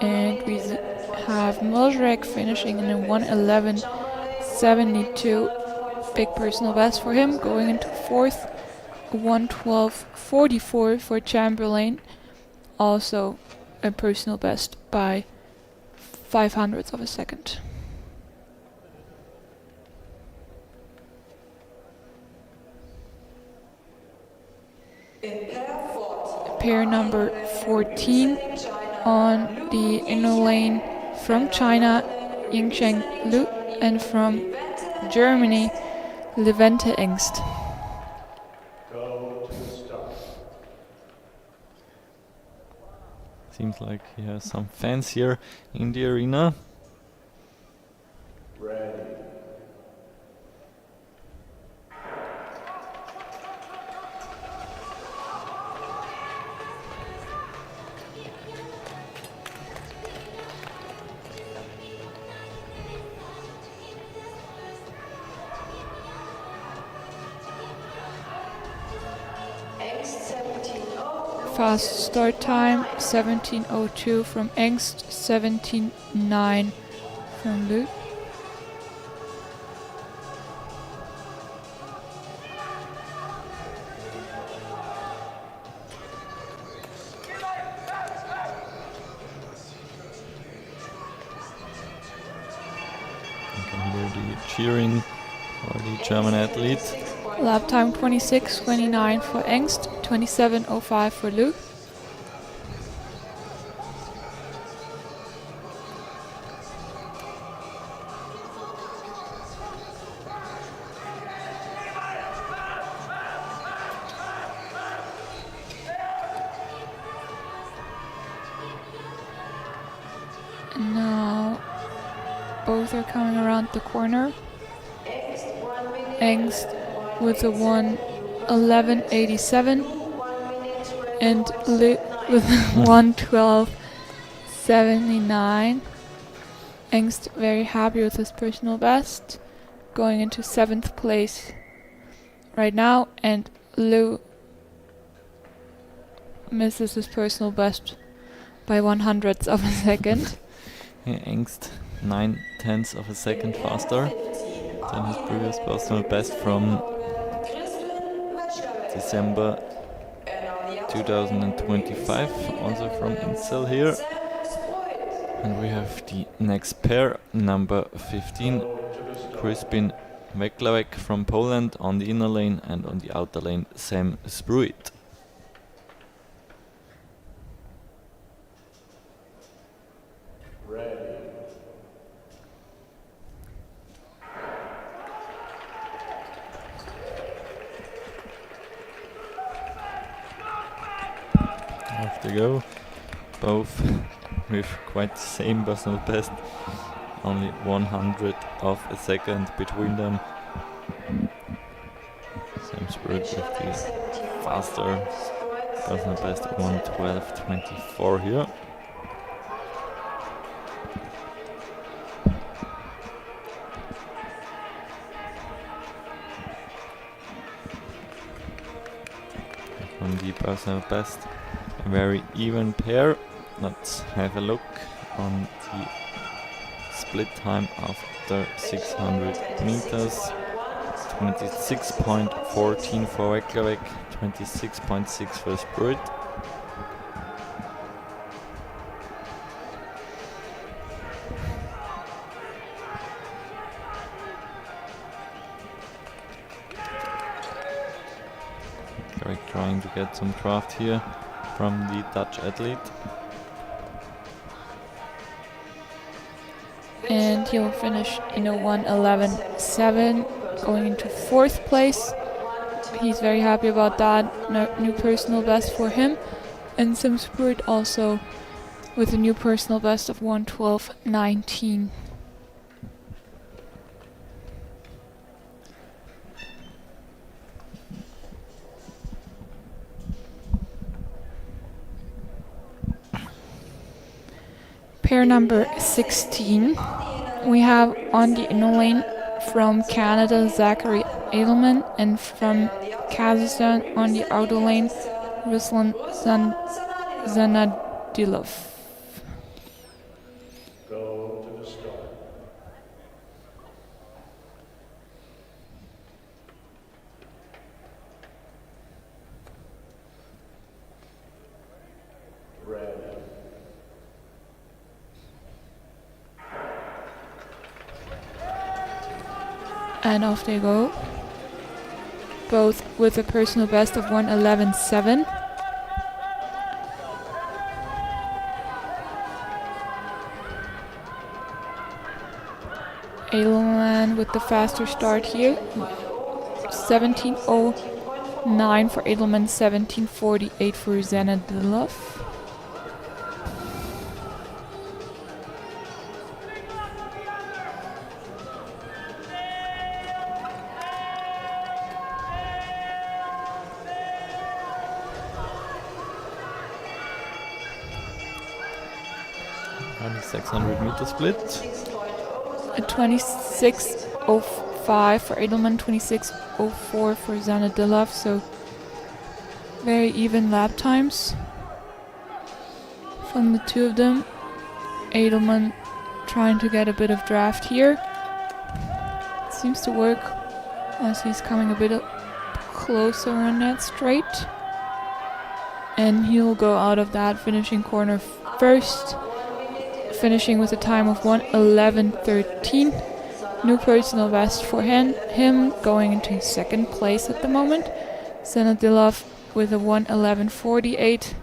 And we have Milczarek finishing in a 1:11.72, big personal best for him, going into fourth. 1:12.44 for Chamberlain, also a personal best by 0.05 of a second. Pair number 14 on the inner lane from China, Yingcheng Lu, and from Germany, Levente Engst. Seems like he has some fans here in the arena. Fast start time 17:02 from Engst, 17:09 from Lu. You can hear the cheering for the German athlete. Lap time 26:29 for Engst, 27:05 for Lu. And now both are coming around the corner. Engst with a 1:11.87 and Lu with 1:12.79. Engst very happy with his personal best, going into 7th place right now, and Lu misses his personal best by 1/100th of a second. Yeah, Engst 0.9 of a second faster than his previous personal best from December 2025, also from Inzell here. And we have the next pair, number 15, Crispin Weklavek from Poland on the inner lane, and on the outer lane Sam Spruit. After they go. Both with quite the same personal best. Only 100 of a second between them. Same spirit with the faster personal best 1:12.24 here. From the personal best, a very even pair. Let's have a look on the split time after 600 meters. 26.14 for Reykjavik, 26.6 for Spirit. Reykjavik trying to get some draft here from the Dutch athlete. And he'll finish in a 1:11.7, going into 4th place. He's very happy about that. New personal best for him. And Sim Spirit also with a new personal best of 1:12.19. Pair number 16. We have on the inner lane from Canada Zachary Edelman, and from Kazakhstan on the outer lane Ruslan Zanadilov. Go to the start. Red. And off they go. Both with a personal best of 1:11.7. Edelman with the faster start here. 17:09 for Edelman, 17:48 for Zanadilov. And the 600 meter split. A 26:05 for Edelman, 26:04 for Zanadilov, so very even lap times from the two of them. Edelman trying to get a bit of draft here. Seems to work as he's coming a bit closer on that straight. And he'll go out of that finishing corner first, finishing with a time of 1:11.13. New personal best for him going into 2nd place at the moment. Zanadilov with a 1:11.48.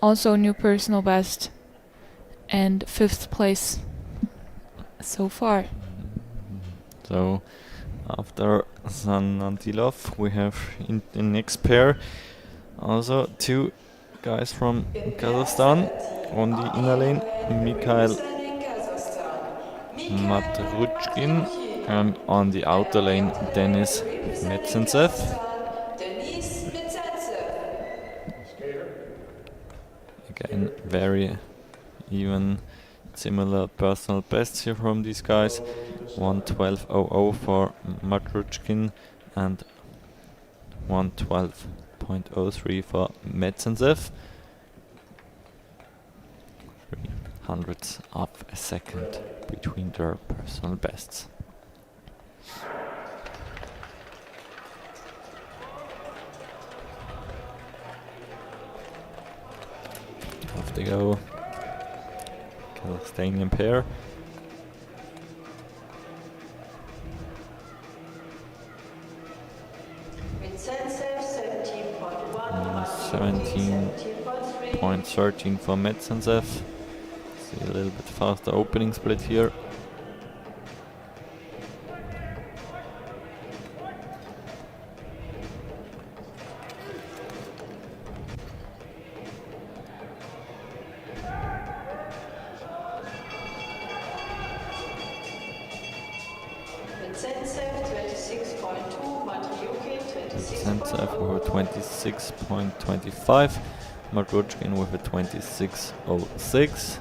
Also new personal best. And 5th place so far. So after Zanadilov we have in the next pair also two guys from Kazakhstan. On the inner lane, Mikhail Matruchkin, and on the outer lane, Denis Metsentsev. Again, very even, similar personal bests here from these guys. 1:12.00 for Matruchkin and 1:12.03 for Metsentsev. 300ths of a second between their personal bests. Off they go. Kazakhstanian pair. Metsentsev 17.1, 17.13 for Metsentsev. See a little bit faster opening split here. Zensev 26.2, Matriukin 26.0. Sensev with a 26.25. Madrutchkin with a 26.06.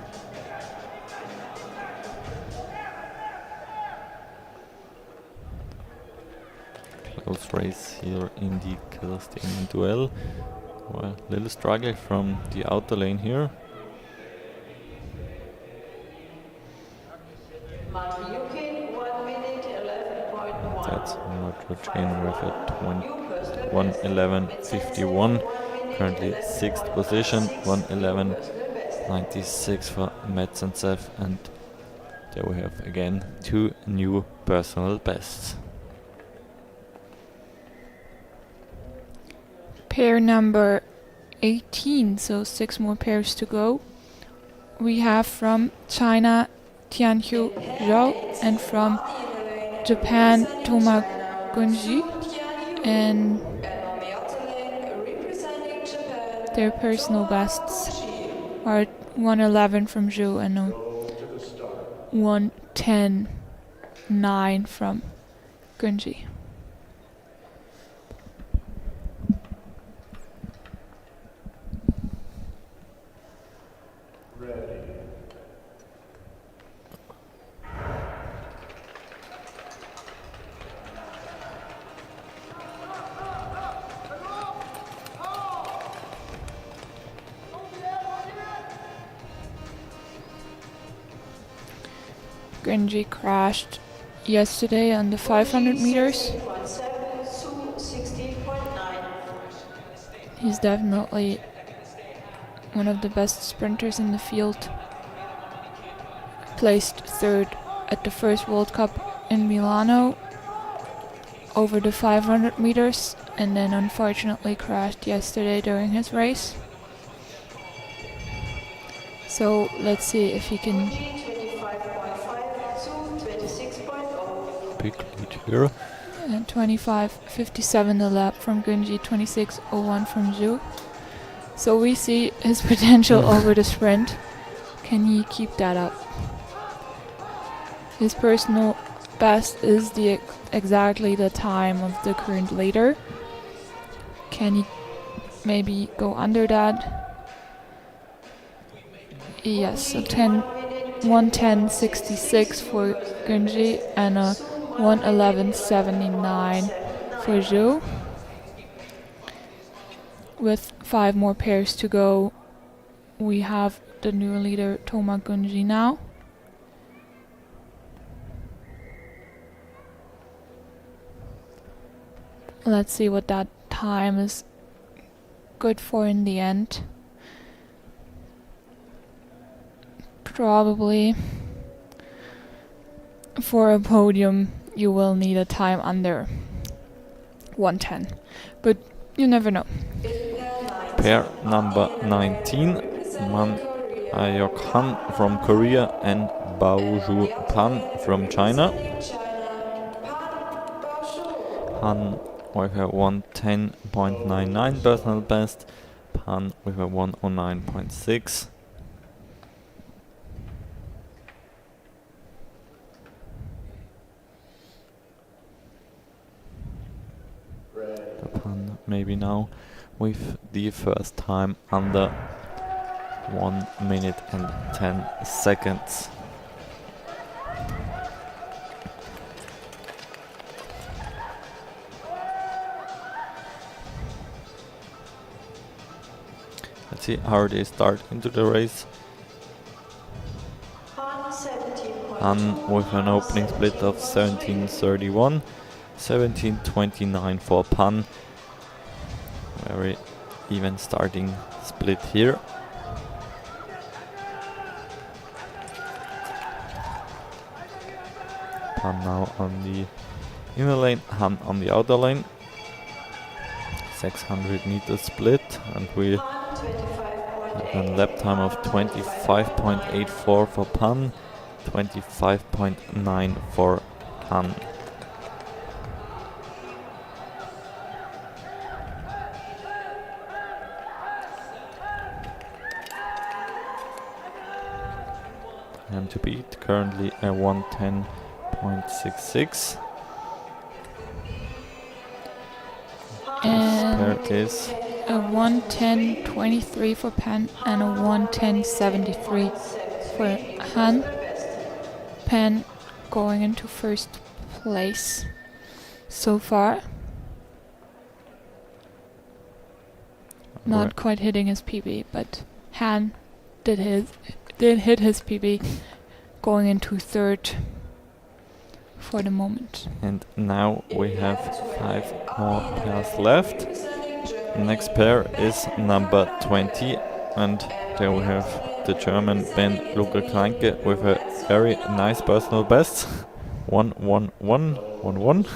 Close race here in the Kazakhstani duel. Well, little struggle from the outer lane here. Matriukin 1 minute 11.1. That's Madrutchkin with a 1:11.51. Currently 6th position, 1:11.96 for Metsensev, and there we have again 2 new personal bests. Pair number 18, so 6 more pairs to go. We have from China Tianhu Zhao and from Japan Toma Gunji, and their personal bests are 1:11 from Zhu and a 1:10.9 from Gunji. Ready. Gunji crashed yesterday on the 500 meters. 16.7, Su 16.9. He's definitely one of the best sprinters in the field. Placed 3rd at the first World Cup in Milano over the 500 meters, and then unfortunately crashed yesterday during his race. So let's see if he can 25.5, Su 26.0. Big lead here. 25.57 the lap from Gunji, 26.01 from Zhu. So we see his potential over the sprint. Can he keep that up? His personal best is exactly the time of the current leader. Can he maybe go under that? Yes, so 1:10.66 for Gunji and a 1:11.79 for Zhu. With 5 more pairs to go, we have the new leader Toma Gunji now. Let's see what that time is good for in the end. Probably for a podium you will need a time under 1:10, but you never know. Pair number 19, Man Ayok Han from Korea and Baoju Pan from China. Han with a 1:10.99 personal best, Pan with a 1:09.6. Pan maybe now with the first time under 1 minute and 10 seconds. Let's see how they start into the race. Han with an opening split of 17:31, 17:29 for Pan. Very even starting split here. Pan now on the inner lane, Han on the outer lane. 600 meters split, and we have a lap time of 25.84 for Pan, 25.9 for Han. Time to beat, currently a 1:10.66. And pair is a 1:10.23 for Pan and a 1:10.73 for Han. Pan going into first place so far. Not Right. quite hitting his PB, but Han did hit his PB, going into third for the moment. And now we have 5 more pairs left. Next pair is number 20, and there we have the German Ben Luca Kleinke with a very nice personal best. 1:11:11.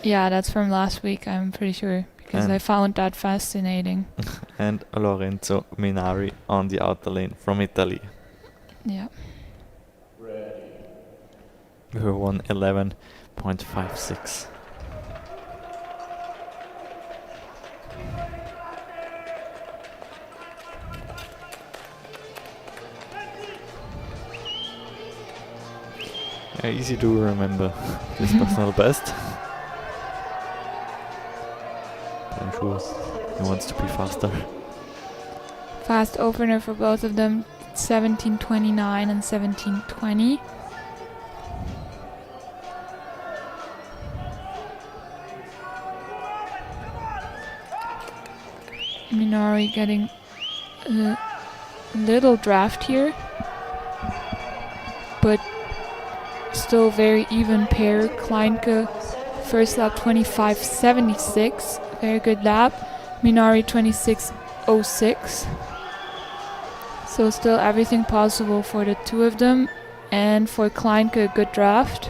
Yeah, that's from last week, I'm pretty sure, because And- I found that fascinating. And Lorenzo Minari on the outer lane from Italy. Yeah. With a 1:11.56. Yeah, easy to remember this personal best. I'm sure he wants to be faster. Fast opener for both of them, 17:29 and 17:20. Minari getting a little draft here, but still very even pair. Kleinke first lap 25.76, very good lap. Minari 26.06. So still everything possible for the two of them, and for Kleinke a good draft.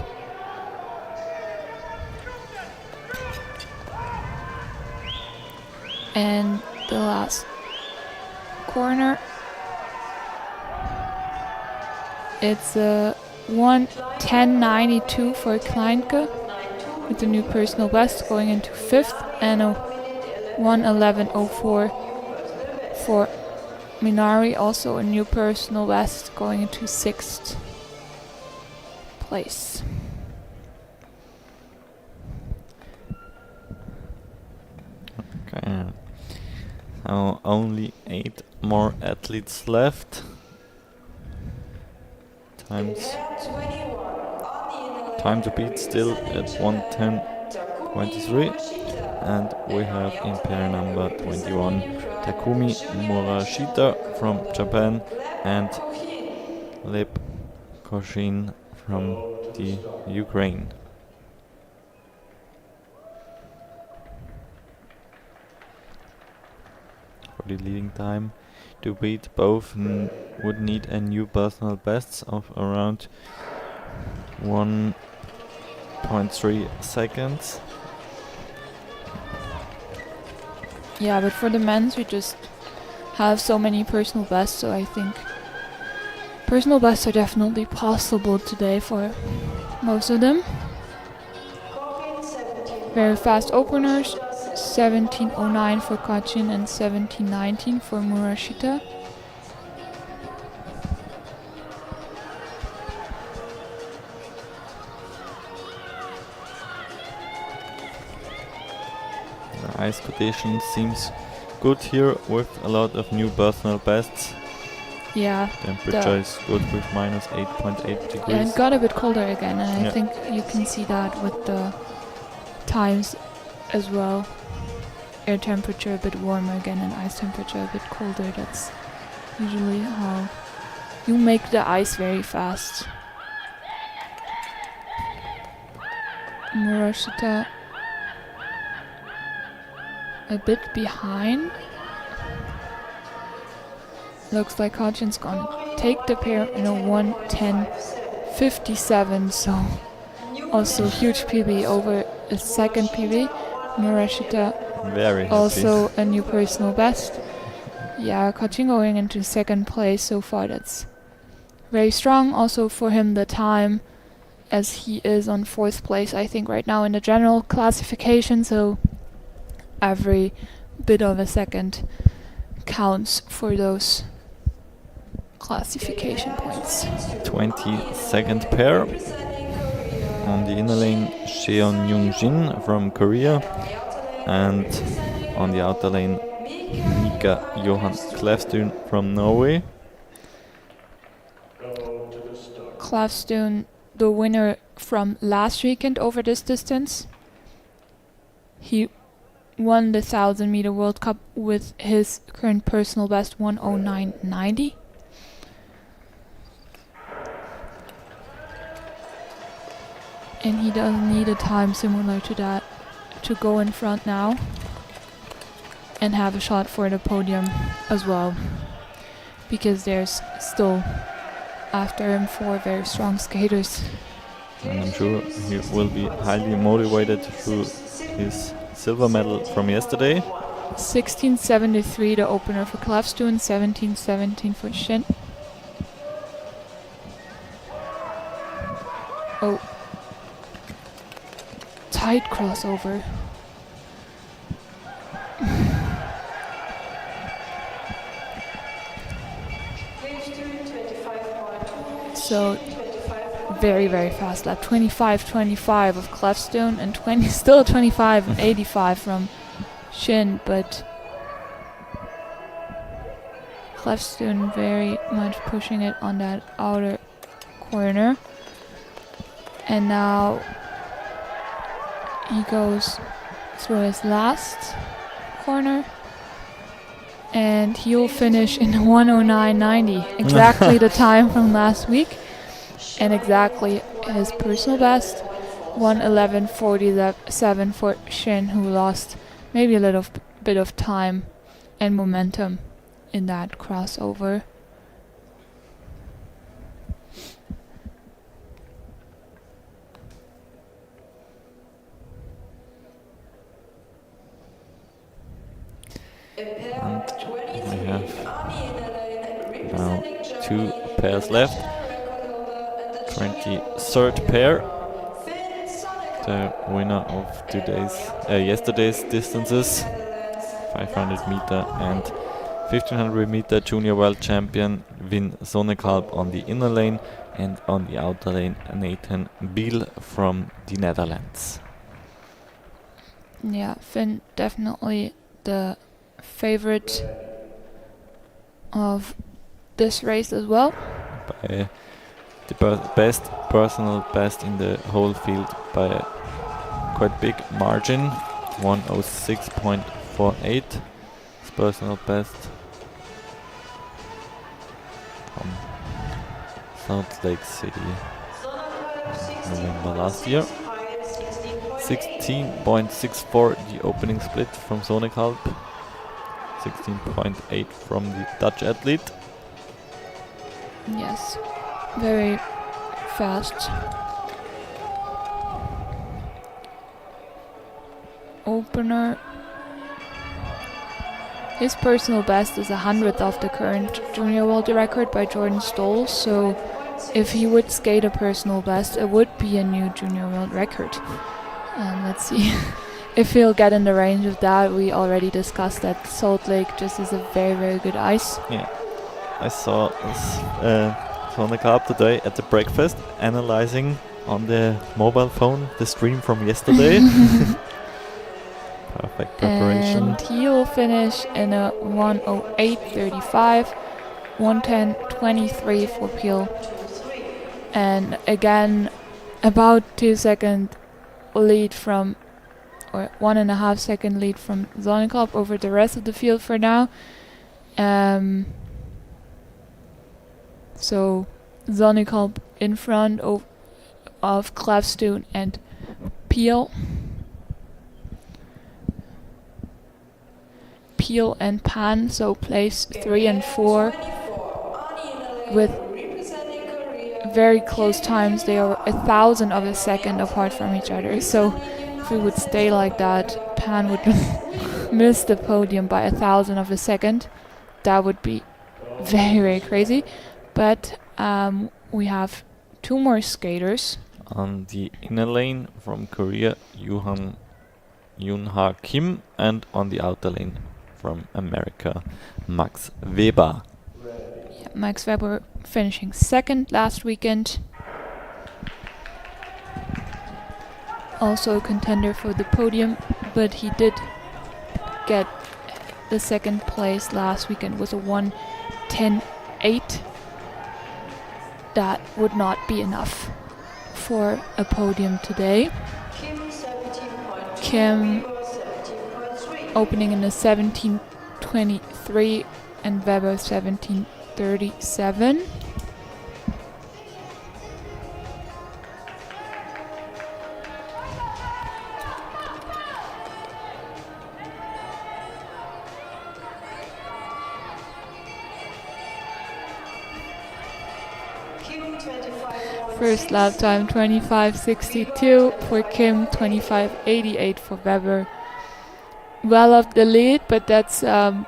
And the last corner, it's a 1:10.92 for Kleinke with the new personal best going into fifth, and a 1:11.04 for Minari, also a new personal best going into sixth place. Okay. Now only 8 more athletes left. Time to beat still at 1:10.23, and we have in pair number 21 Takumi Murashita from Japan and Lep Koshin from the Ukraine. For the leading time to beat both would need a new personal bests of around 1.3 seconds. Yeah, but for the men's we just have so many personal bests, so I think personal bests are definitely possible today for most of them. Very fast openers, 17:09 for Kachin and 17:19 for Murashita. The ice condition seems good here with a lot of new personal bests. Yeah, Temperature is good with minus 8.8 degrees. yeah, it got a bit colder again, and I Yeah. think you can see that with the times as well. Air temperature a bit warmer again and ice temperature a bit colder. That's usually how you make the ice very fast. Murashita a bit behind. Looks like Kachin's gonna take the pair in a 1:10.57, so also huge PB over a second PB. Murashita Very happy. also a new personal best. Yeah, Kachin going into second place so far. That's very strong. Also for him the time, as he is on fourth place I think right now in the general classification, so every bit of a second counts for those classification points. 22nd pair. On the inner lane, Seon Young-jin from Korea and on the outer lane, Mika Johan Klevstuen from Norway. Go to the start. Klevstuen, the winner from last weekend over this distance. He won the 1000 meter World Cup with his current personal best 1:09.90. And he doesn't need a time similar to that to go in front now and have a shot for the podium as well, because there's still after him 4 very strong skaters. And I'm sure he will be highly motivated through his silver medal from yesterday. 16:73 the opener for Klevstuen, 17:17 for Shin. Oh. Tight crossover. So very, very fast lap. 25:25 of Klevstuen and still 25:85 from Shin, but Klevstuen very much pushing it on that outer corner. And now he goes through his last corner and he'll finish in 1:09.90, exactly the time from last week and exactly his personal best, 1:11.47 for Shin, who lost maybe a little bit of time and momentum in that crossover. And we have now 2 pairs left. 23rd pair, the winner of yesterday's distances, 500 meter and 1500 meter junior world champion Vin Zonnekalp on the inner lane, and on the outer lane Nathan Biel from the Netherlands. Yeah, Finn definitely the favorite of this race as well. By the personal best in the whole field by a quite big margin, 1:06.48. His personal best from Salt Lake City November last year. 16.64 the opening split from Zonnekalp, 16.8 from the Dutch athlete. Yes, very fast. Opener. His personal best is 100th of the current junior world record by Jordan Stoll, so if he would skate a personal best, it would be a new junior world record. Let's see if he'll get in the range of that. We already discussed that Salt Lake just is a very, very good ice. Yeah, I saw Zonnekalp today at the breakfast analyzing on the mobile phone the stream from yesterday. Perfect preparation. And he'll finish in a 1:08.35, 1:10.23 for Peel. And again, about 2 second lead from, or 1.5 second lead from Zonnekalp over the rest of the field for now. So Zonnekalp in front of Klevstuen and Peel. Peel and Pan, so place 3 and 4 with very close times. They are 1,000 of a second apart from each other. So if we would stay like that, Pan would miss the podium by 1,000 of a second. That would be very, very crazy. But we have 2 more skaters. On the inner lane from Korea, Yoonha Kim, and on the outer lane from America, Max Weber. Yeah, Max Weber finishing second last weekend. Also a contender for the podium, but he did get the second place last weekend with a 1:10.8. That would not be enough for a podium today. Kim 17.2, Kim Weber 17.3. opening in a 17:23 and Weber 17:37. Kim 25.6. First lap time 25:62 for Kim, 25:88 for Weber. Well up the lead, but that's or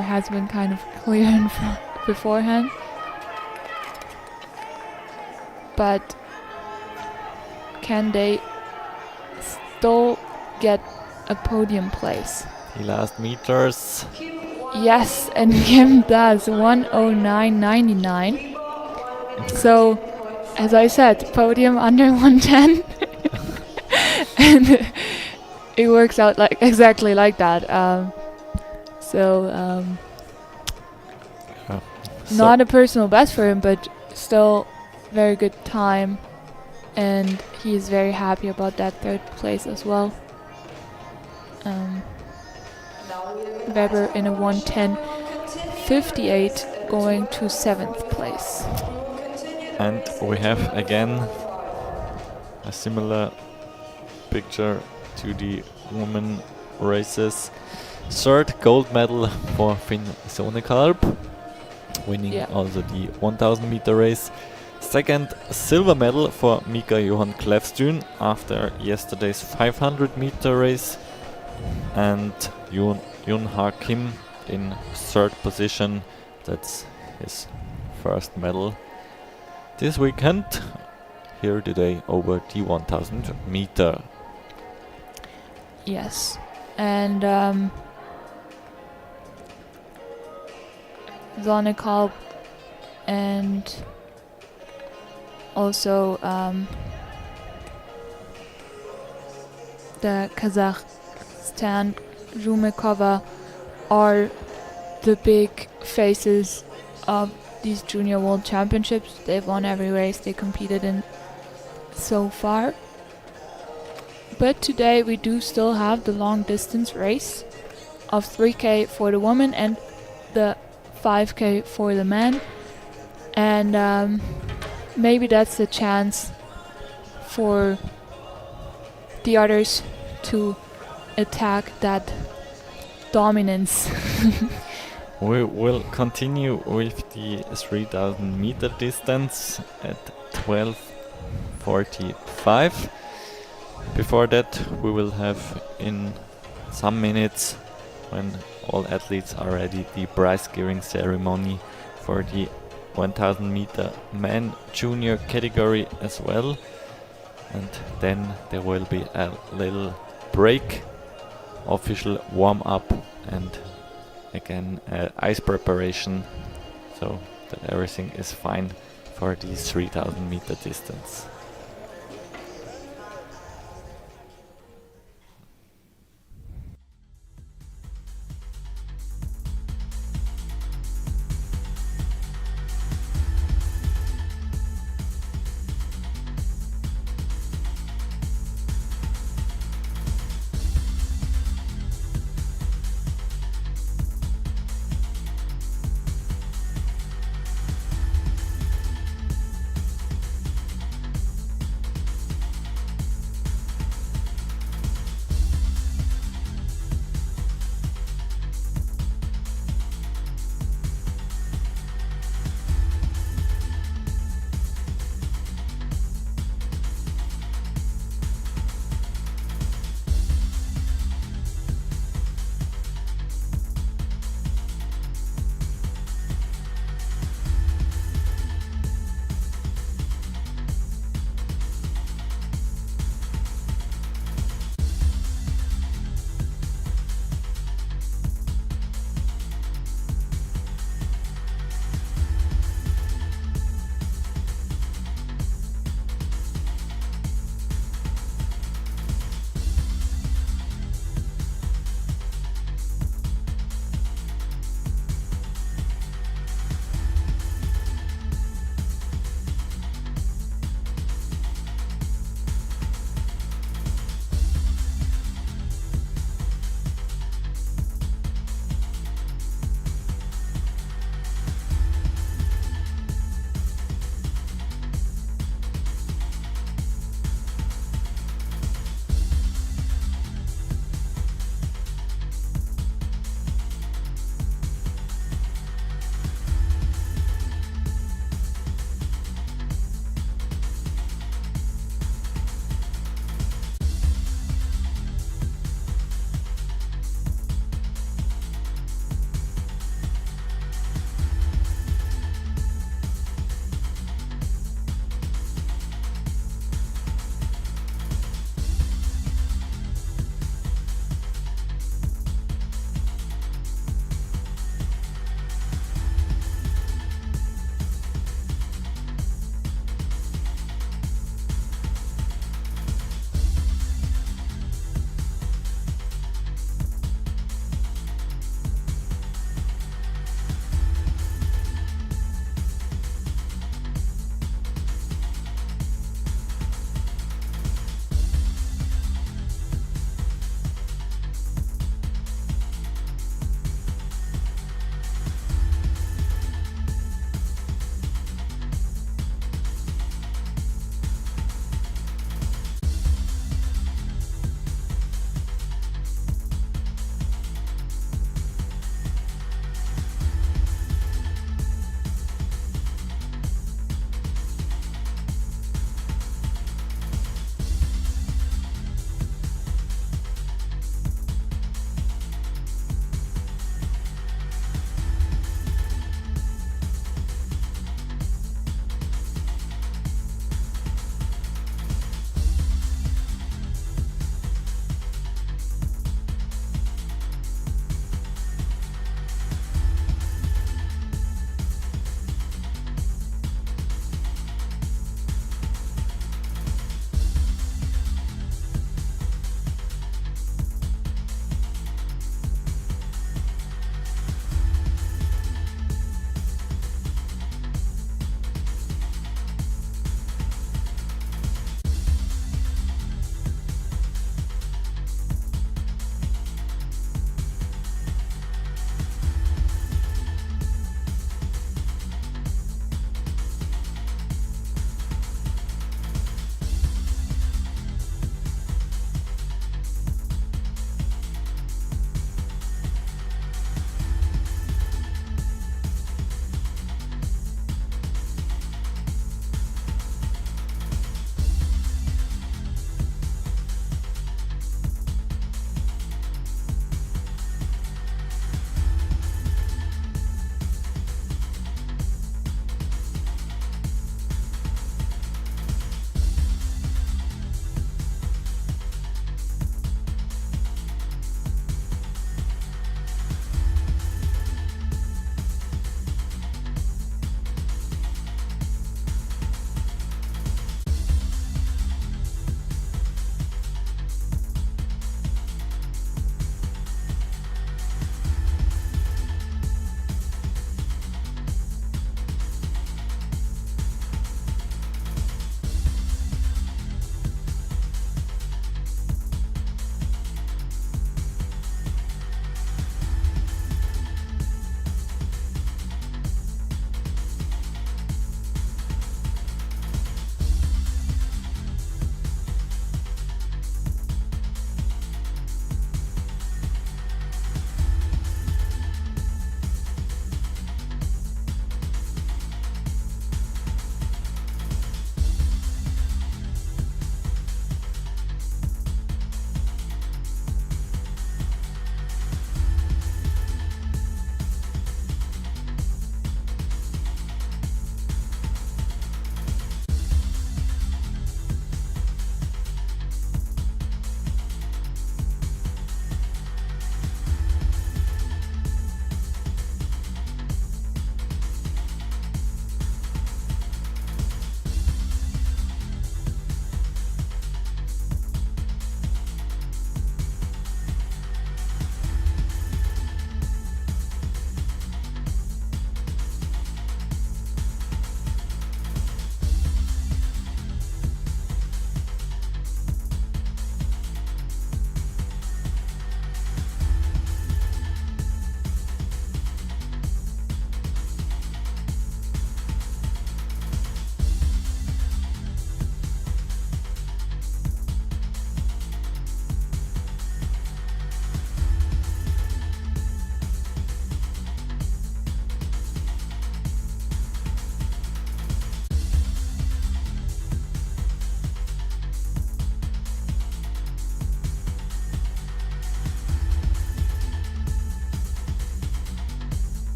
has been kind of clear in front beforehand. But can they still get a podium place? The last meters. Kim Yes, and Kim does 1:09.99. So, as I said, podium under 1:10, and it works out like exactly like that. So Not a personal best for him, but still very good time, and he is very happy about that third place as well. Weber in a 1:10.58 going to 7th place. And we have again a similar picture to the women races. Third gold medal for Finn Sonekalp, winning also the 1000 meter race. Second silver medal for Mika Johan Klevstuen after yesterday's 500 meter race. And Yoon Ha Kim in third position. That's his first medal this weekend. Here today over the 1000 meter. Yes, and Sonekalp and also the Kazakhstan Rumekova are the big faces of these Junior World Championships. They've won every race they competed in so far. But today we do still have the long distance race of 3K for the woman and the 5K for the man. And maybe that's a chance for the others to attack that dominance. We will continue with the 3000 meter distance at 12:45. Before that, we will have in some minutes, when all athletes are ready, the prize giving ceremony for the 1000 meter men junior category as well. And then there will be a little break, official warm up, and again ice preparation, so that everything is fine for the 3000 meter distance.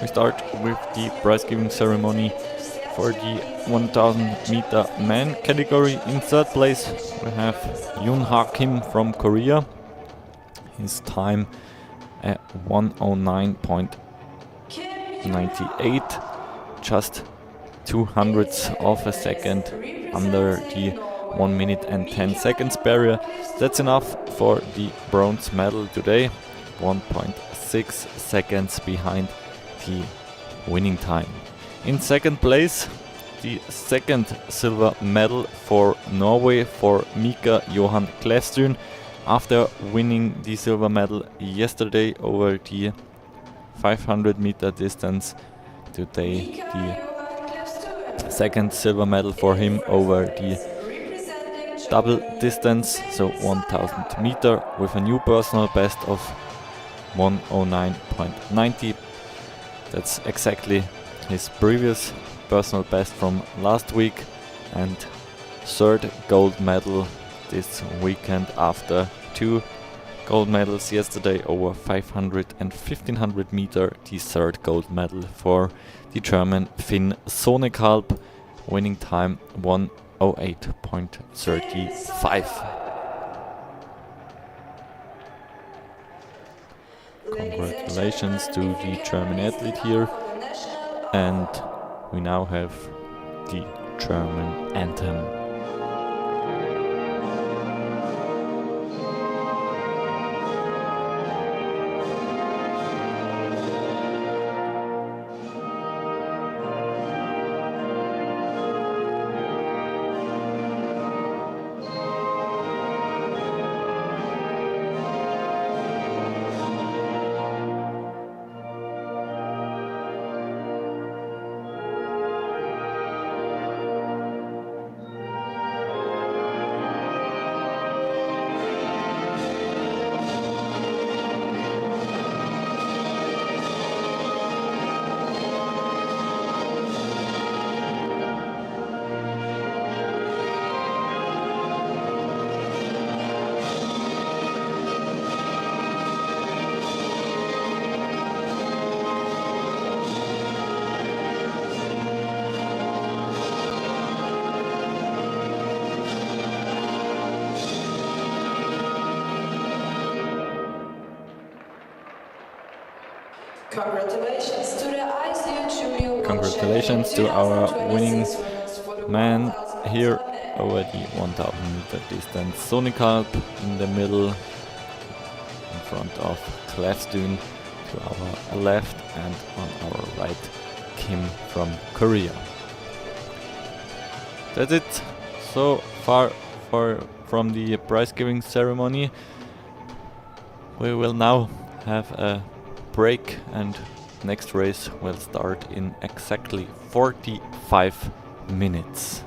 We start with the prize giving ceremony for the 1000 meter man category. In third place we have Yoon Ha Kim from Korea. His time at 109.98, just 200ths of a second under the 1 minute and 10 seconds barrier. That's enough for the bronze medal today, 1.6 seconds behind the winning time. In second place, the second silver medal for Norway for Mika Johan Klevstuen. After winning the silver medal yesterday over the 500 meter distance, today the second silver medal for him over the double distance, so 1000 meter, with a new personal best of 109.90. That's exactly his previous personal best from last week, and third gold medal this weekend after 2 gold medals yesterday over 500 and 1500 meter. The third gold medal for the German Finn Sonekalp, winning time 1:08.35. Congratulations to the German athlete here, and we now have the German anthem. Congratulations to the ISU Junior World Congratulations to Champion our 2026 winning winners for the man 1000 here meter over the 1000 meter distance. Sonekalp in the middle, in front of Klevstuen to our left, and on our right Kim from Korea. That's it so far from the prize giving ceremony. We will now have a break, and next race will start in exactly 45 minutes.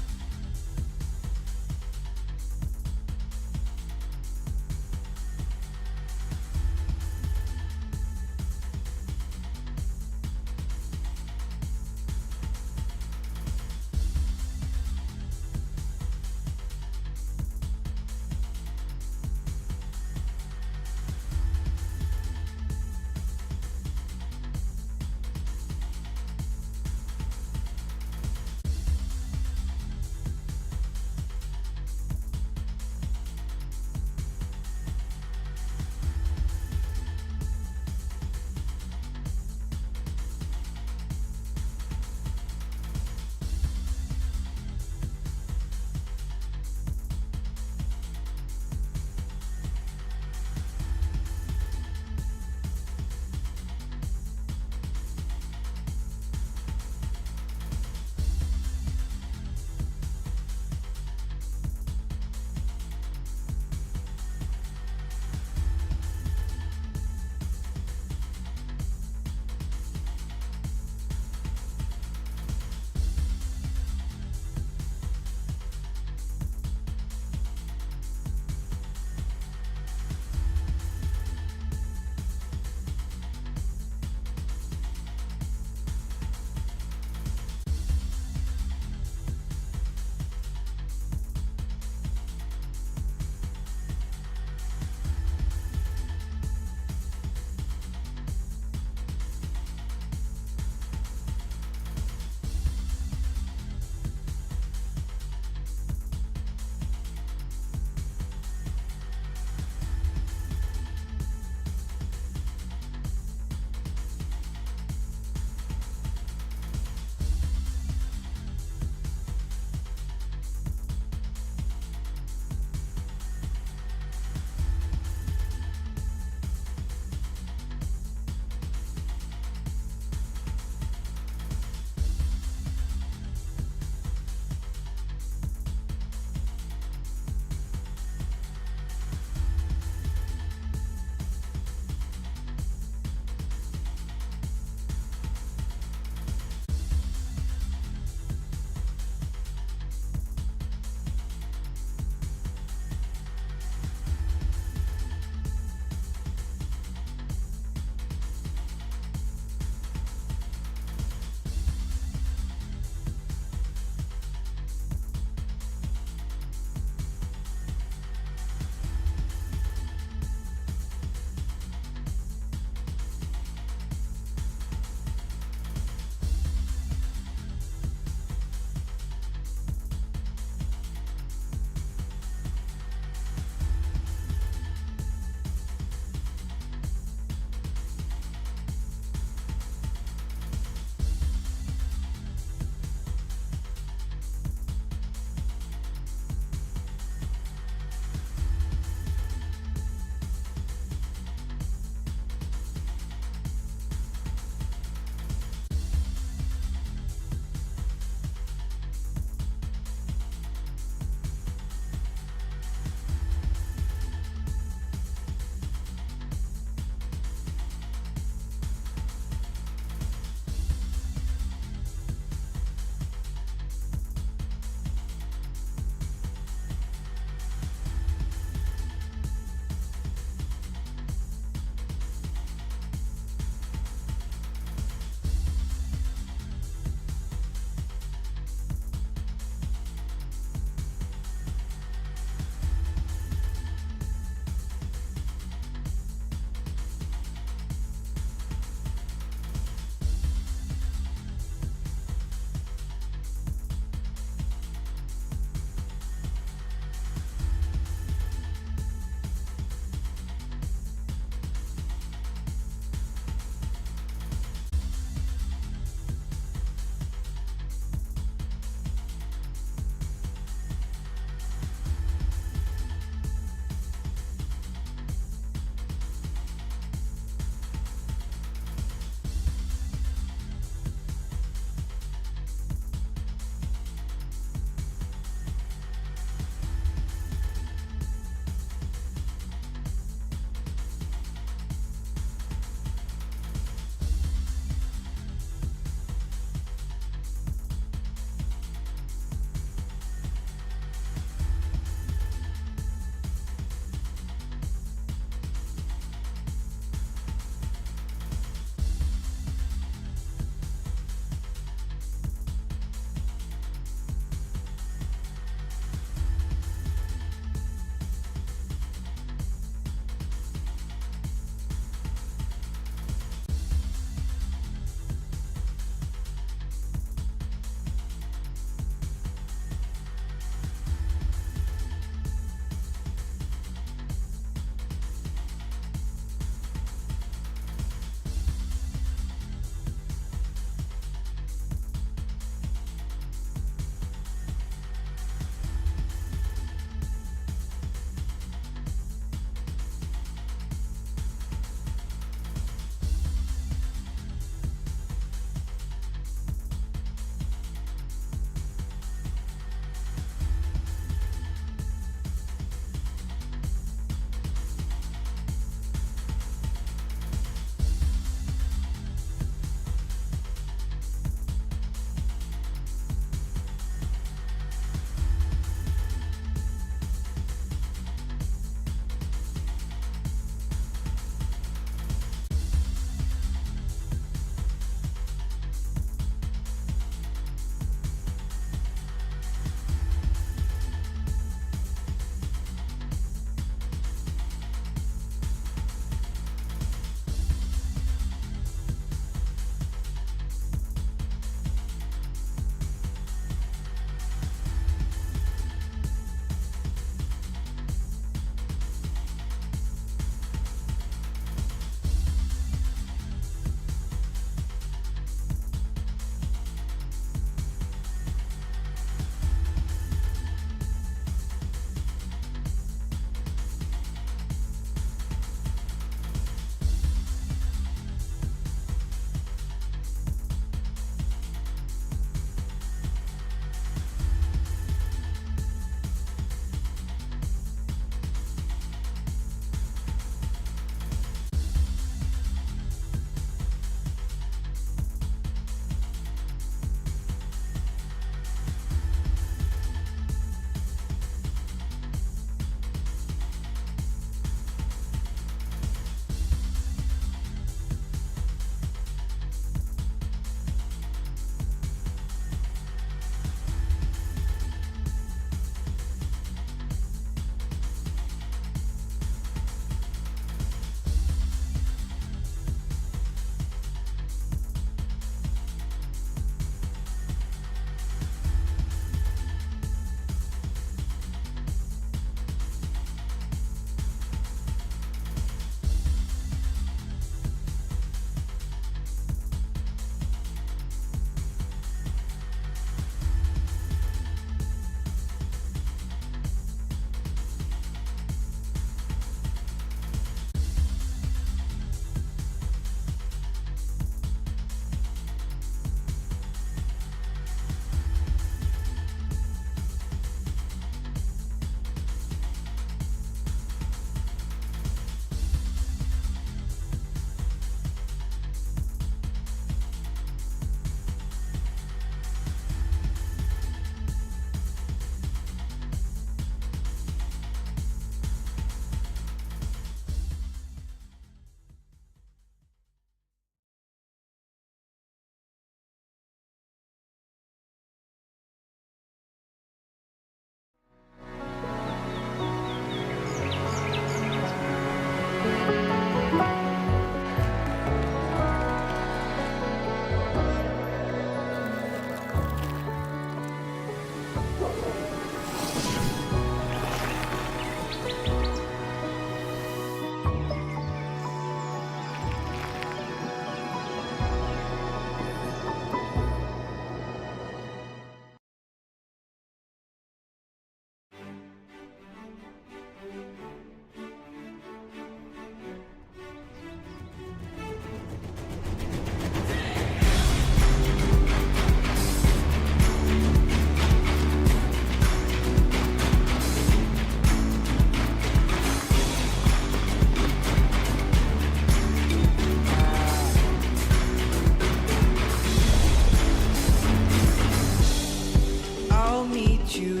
you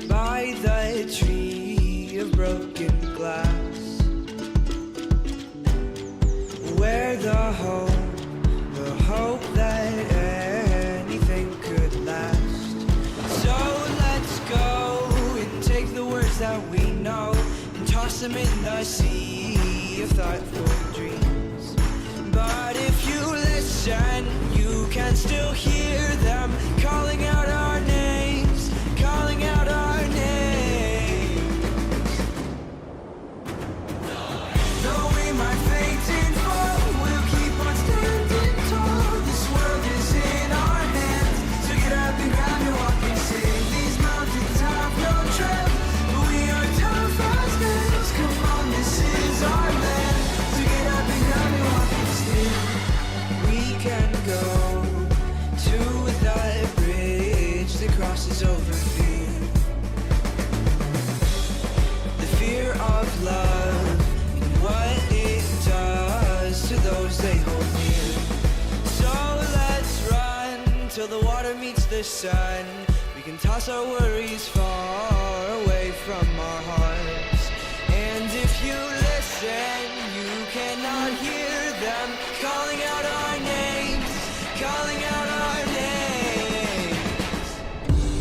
by the tree of broken glass, where the hope that anything could last. So let's go and take the words that we know and toss them in the sea of thoughtful dreams. But if you listen, you can still hear them calling out our names, calling out our names. Though we might faint and fall, we'll keep on standing tall. This world is in our hands, so get up and grab your walking stick. These mountains have no trail, but we are tough as nails. Come on, this is our land, so get up and grab your walking stick. We can go to that bridge that crosses over fear. The fear of love and what it does to those they hold near. So let's run till the water meets the sun. We can toss our worries far away from our hearts. And if you listen, you cannot hear them calling out our names, calling out our names.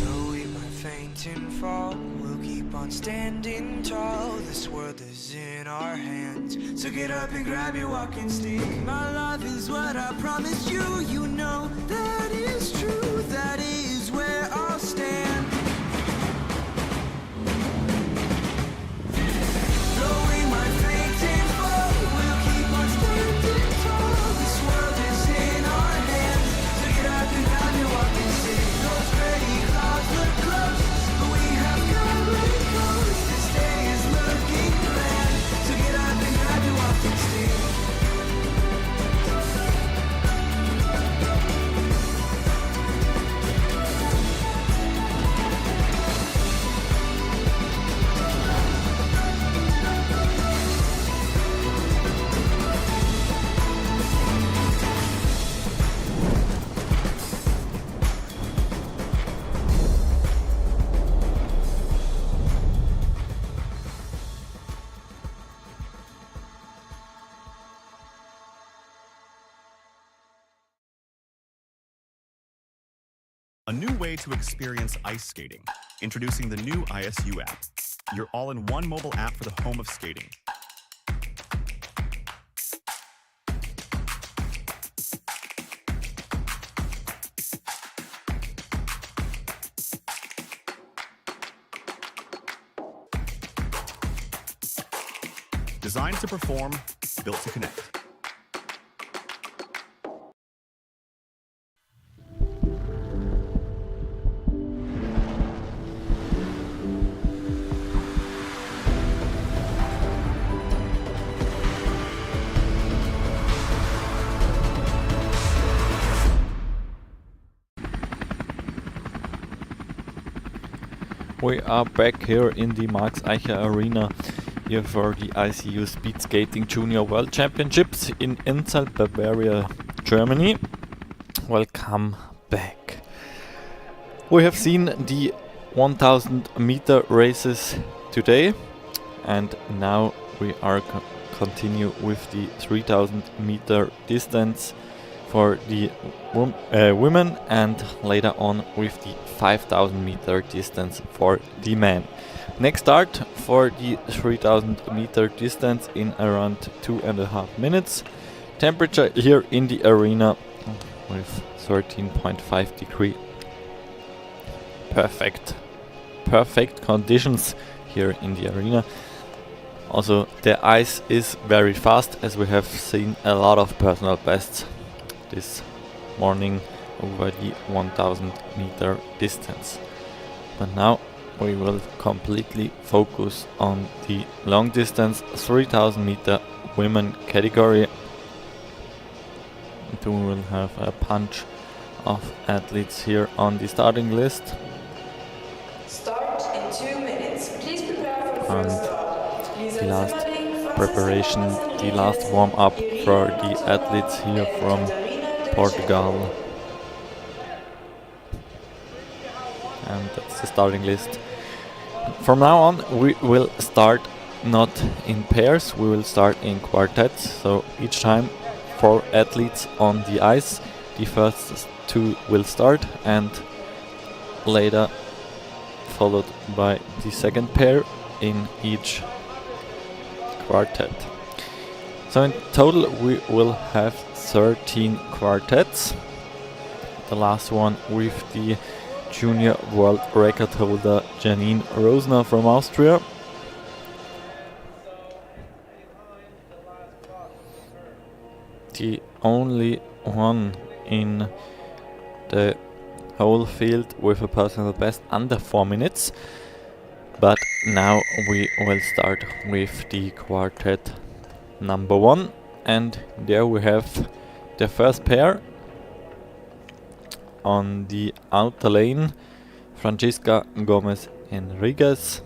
Though we might faint and fall, we'll keep on standing tall. This world is in our hands, so get up and grab your walking stick. My love is what I promised you. You know that is true. That is where I'll stand. Though we might faint and fall, we'll keep on standing tall. This world is in our hands, so get up and grab your walking stick. Those gray clouds look close, but we have come really close. This day is looking grand, so get up and grab your walking stick. A new way to experience ice skating. Introducing the new ISU app, your all-in-one mobile app for the home of skating. Designed to perform, built to connect. We are back here in the Max Eicher Arena here for the ICU Speed Skating Junior World Championships in Inzell, Bavaria, Germany. Welcome back. We have seen the 1000 meter races today, and now we are continue with the 3000 meter distance for the women, and later on with the 5000 meter distance for the men. Next start for the 3000 meter distance in around 2.5 minutes. Temperature here in the arena with 13.5 degree. Perfect conditions here in the arena. Also the ice is very fast, as we have seen a lot of personal bests this morning over the 1000 meter distance. But now we will completely focus on the long distance 3000 meter women category. We will have a bunch of athletes here on the starting list. Start in 2 minutes. Please prepare for the And first start. the last preparation, the last warm up for the athletes here from Portugal. And That's the starting list. From now on, we will start not in pairs, we will start in quartets. So each time 4 athletes on the ice. The first 2 will start and later followed by the second pair in each quartet. So in total we will have 13 quartets. The last one with the junior world record holder Janine Rosner from Austria. The only one in the whole field with a personal best under 4 minutes. But now we will start with the quartet number 1, and there we have the first pair. On the outer lane, Francisca Gomez Enriquez,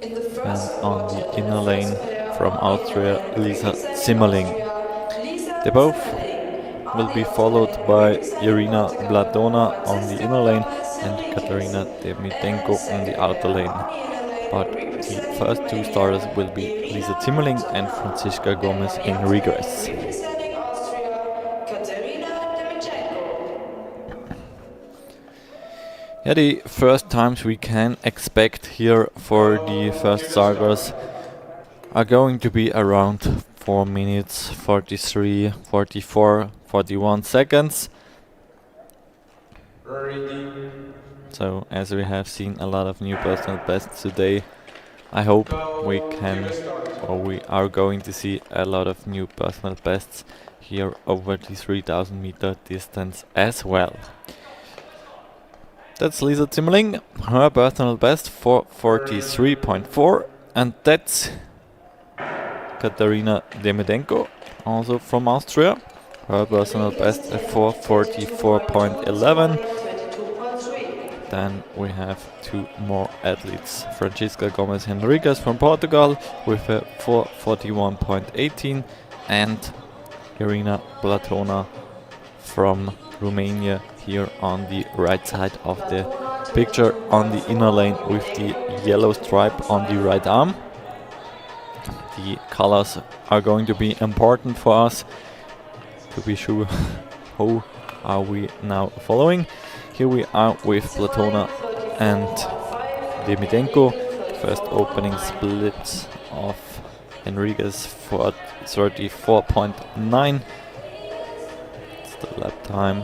In the and first on quartet, the inner lane from on the Austria, inner lane, Lisa representing Zimmerling. Austria, Lisa They both Zimmerling. On will the be outer followed lane, by representing Irina Portugal, Bladona on the Francisca inner lane Gomez and Enriquez. Katarina And Demitenko on second the outer pair, lane. on the inner lane, But the representing first 2 Romania, starters will be Irina Lisa Zimmerling and Bladona. Francisca And Gomez on the outer Enriquez. lane, representing Austria, Katarina Demitenko. Yeah, the first times we can expect here for the first starters are going to be around 4 minutes, 43, 44, 41 seconds. So as we have seen a lot of new personal bests today, I hope we can, or we are going to see a lot of new personal bests here over the 3000 meter distance as well. That's Lisa Zimmerling, her personal best 4:43.4, and that's Katarina Demitenko, also from Austria. Her personal best at 4:44.11. Then we have 2 more athletes. Francisca Gomez Enriquez from Portugal with a 4:41.18 and Irina Bladona from Romania here on the right side of the picture on the inner lane with the yellow stripe on the right arm. The colors are going to be important for us to be sure who are we now following. Here we are with Bladona and Demitenko. First opening split of Enriquez for 34.9. It's the lap time.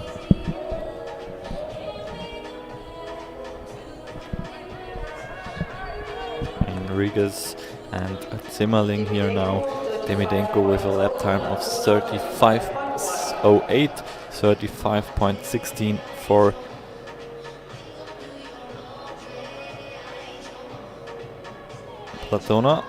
Enriquez and Zimmerling here now. Demitenko with a lap time of 35.08, 35.16 for Bladona.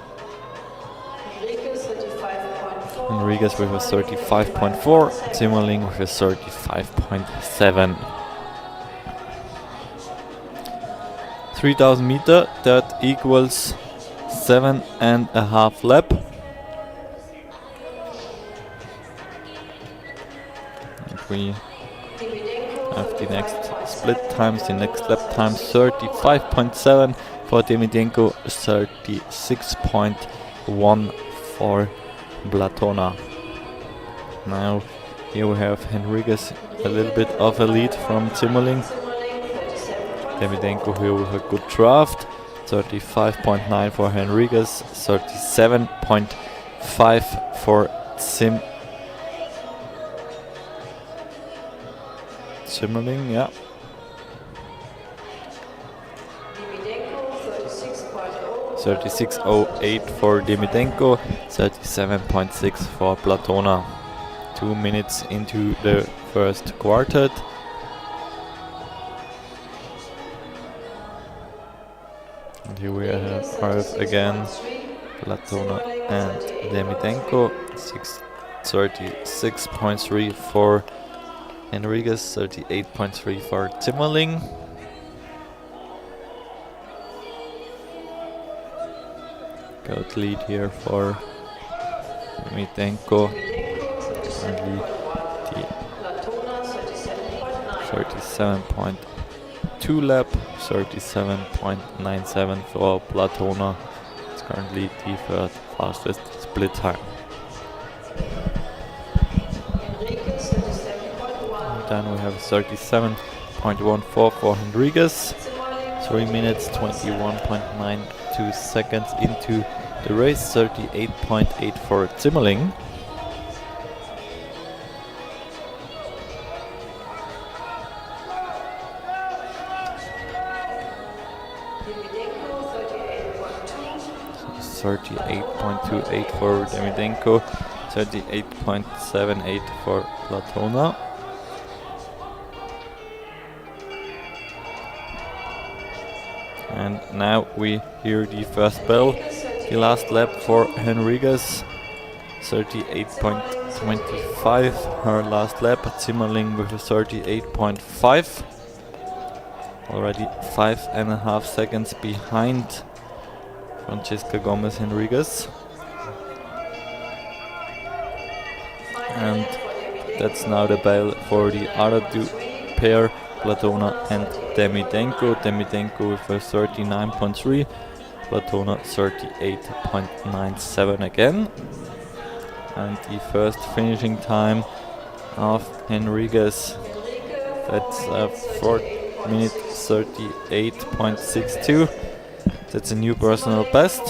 Enriquez with a 35.4, Zimmerling with a 35.7. 3000 meter, that equals 7.5 lap. And we have the next split times, the next lap time 35.7 for Demitenko, 36.1 for Bladona. Now here we have Enriquez a little bit of a lead from Zimmerling. Demitenko here with a good draft, 35.9 for Enriquez, 37.5 for Zimmerling, yeah. 36.08 for Demitenko, 37.6 for Bladona. 2 minutes into the first quartet. And here we have again Bladona and Demitenko, 36.3 for Enriquez, 38.3 for Zimmerling. Good lead here for Demitenko. Currently the 37.8 2 lap, 37.97 for Platona. It's currently the third fastest split time. Then we have 37.14 for Henriquez. 3 minutes 21.92 seconds into the race. 38.8 for Zimmerling. So 38.28 for Demidenko. 38.78 for Platona. And now we hear the first bell. The last lap for Henriquez. 38.25 her last lap. Zimmerling with a 38.5. Already 5.5 seconds behind Francesca Gomez Henriquez. And that's now the bell for the other two pair, Platona and Demidenko. Demidenko with a 39.3, Platona 38.97 again. And the first finishing time of Henriquez, that's 4 minutes 38.62. That's a new personal best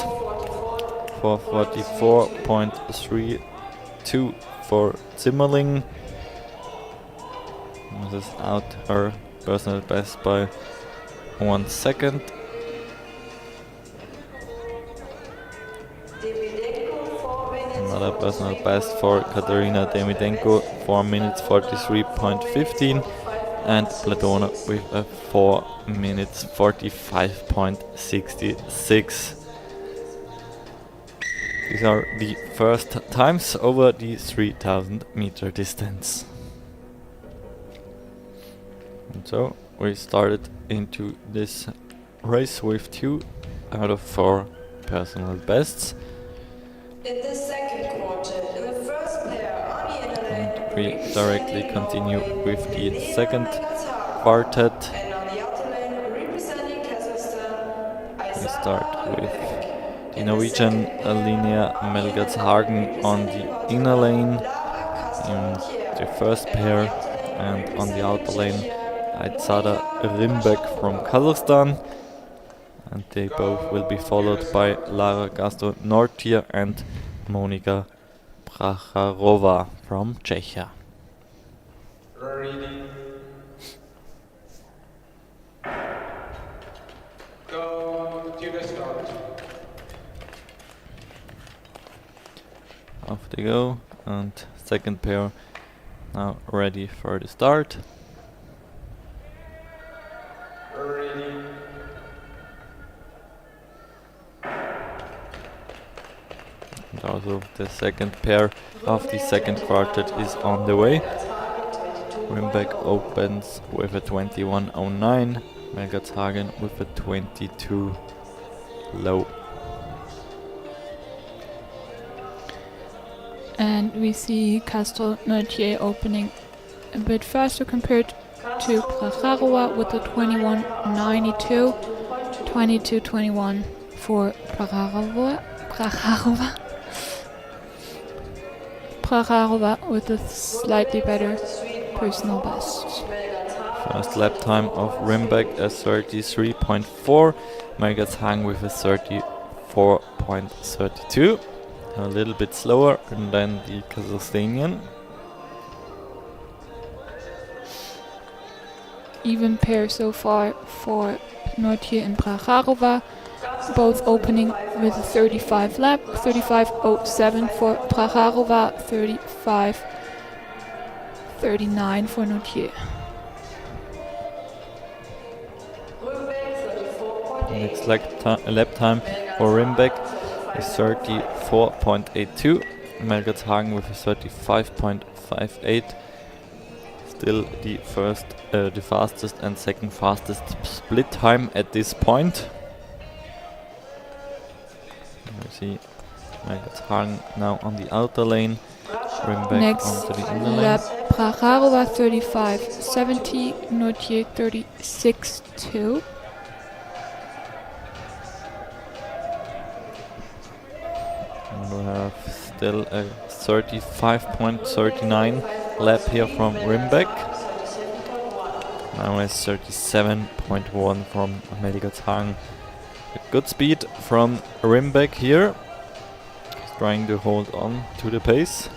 for 44.32 for Zimmerling. This is out her personal best by 1 second. Another personal best for Katarina Demidenko, 4 minutes 43.15, and Platona with a 4 minutes 45.66. These are the first times over the 3000 meter distance. And so we started into this race with 2 out of 4 personal bests. In the second quarter, in the first pair, on the inner lane, And we directly continue with the second quartet. and on the outer lane, representing Kazakhstan, We start with the Norwegian Linnea Melgatshagen on the inner lane in the first pair, and on the outer lane Aizada Rimbek from Kazakhstan, and they both will be followed by Lara Gasto-Nortier and Monika Pracharova from Czechia. Ready. Go to the start. Off they go, and second pair now ready for the start. Ready. And also the second pair of the second quartet is on the way. Rimbek opens with a 21.09, Melgatshagen with a 22 low. And we see Castel-Nortier opening a bit faster compared to Pracharova with a 21.92, 22.21 for Pracharova with a slightly better personal best. First lap time of Rimbek a 33.4, Melgatshagen with a 34.32. A little bit slower than the Kazakhstanian. Even pair so far for Nortier and Pracharova, both opening with a 35 lap, 35.07 for Pracharova, 35.39 for Nortier. Next lap time for Rimbek is 34.82, Melgatshagen with a 35.58. Still the fastest and second fastest split time at this point. We see Melgatshagen now on the outer lane, Rimbek Next onto the inner lane. lap, Pracharova 35-70, Nautier 36-2. And we have still a 35.39 lap here from Rimbeck. Now it's 37.1 from Melgatshagen. A good speed from Rimbeck here. He's trying to hold on to the pace.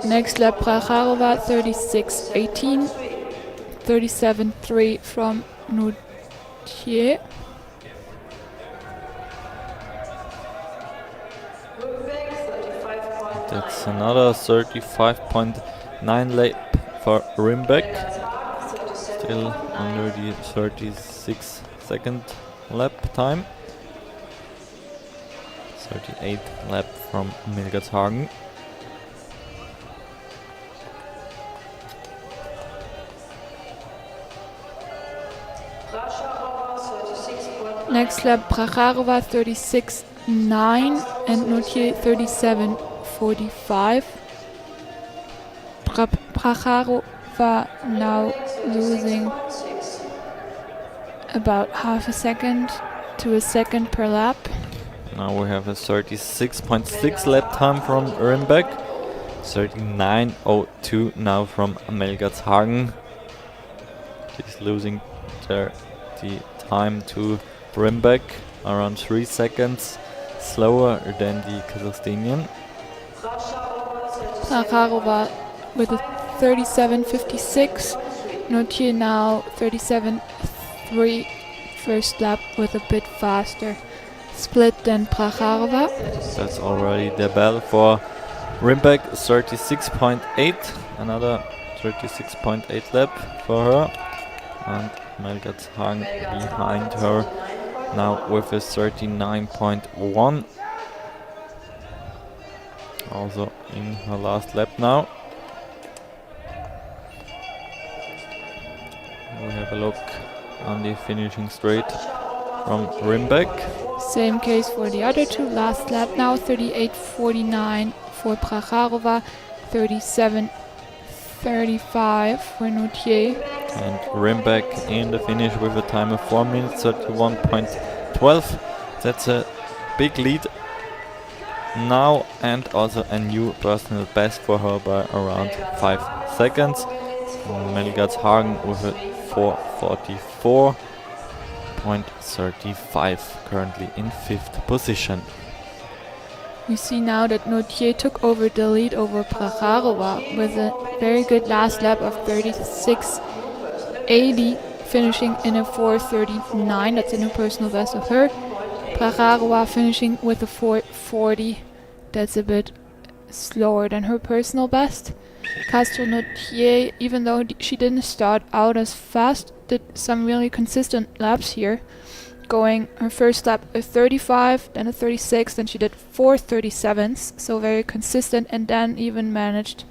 Next lap Pracharova 36-18, 37-3 from Nautier. That's another 35.9 lap for Rimbeck. Still under the 36-second lap time. 38 lap from Melgatshagen. Next lap Pracharova 36-9 and Nautier 37-45. Pracharova now losing about half a second to a second per lap. Now we have a 36.6 lap time from Rimbeck. 39.02 now from Melgatshagen. He's losing the time to Rimbeck, around 3 seconds slower than the Kazakhstanian. Pracharova with a 37.56. Nautier now 37.3. First lap with a bit faster split than Pracharova. That's already the bell for Rimbeck, 36.8. Another 36.8 lap for her. And Melgatshagen behind her now with a 39.1. Also in her last lap now. We have a look on the finishing straight from Rimbeck. Same case for the other two. Last lap now 38.49 for Pracharova, 37.35 for Nautier. And Rimbeck in the finish with a time of 4 minutes 31.12. That's a big lead now, and also a new personal best for her by around 5 seconds. Melgatshagen with a 4:44.35, currently in 5th position. You see now that Nautier took over the lead over Pracharova with a very good last lap of 36.80, finishing in a 4:39. That's a new personal best of her. Pracharova finishing with a 4:40. That's a bit slower than her personal best. Castro Nautier, even though she didn't start out as fast, did some really consistent laps here. Going her first lap a 35, then a 36, then she did 4 37s, so very consistent, and then even managed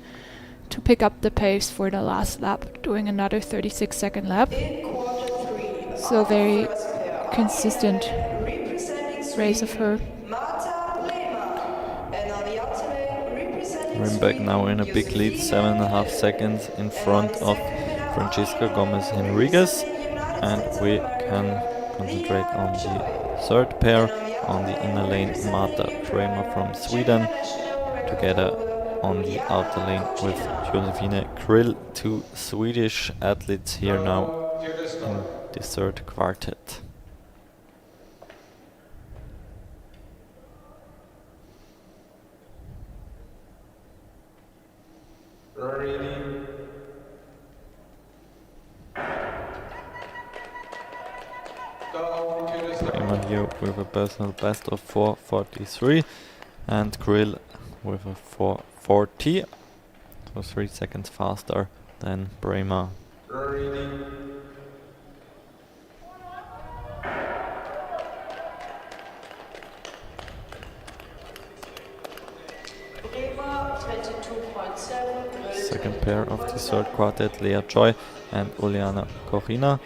to pick up the pace for the last lap, doing another 36-second lap. So very consistent race of her. Rimbeck now in a big lead, 7.5 seconds in front of Francisca Gomez Henriquez, and we can concentrate on the third pair on the inner lane. Marta Bremer from Sweden together on the outer lane with Josefine Krill, two Swedish athletes here now in the third quartet. Bremer here with a personal best of 4:43 and Krill with a 4:40, so 3 seconds faster than Bremer. Second pair of the third quartet, Lea Joy and Uliana Kochina.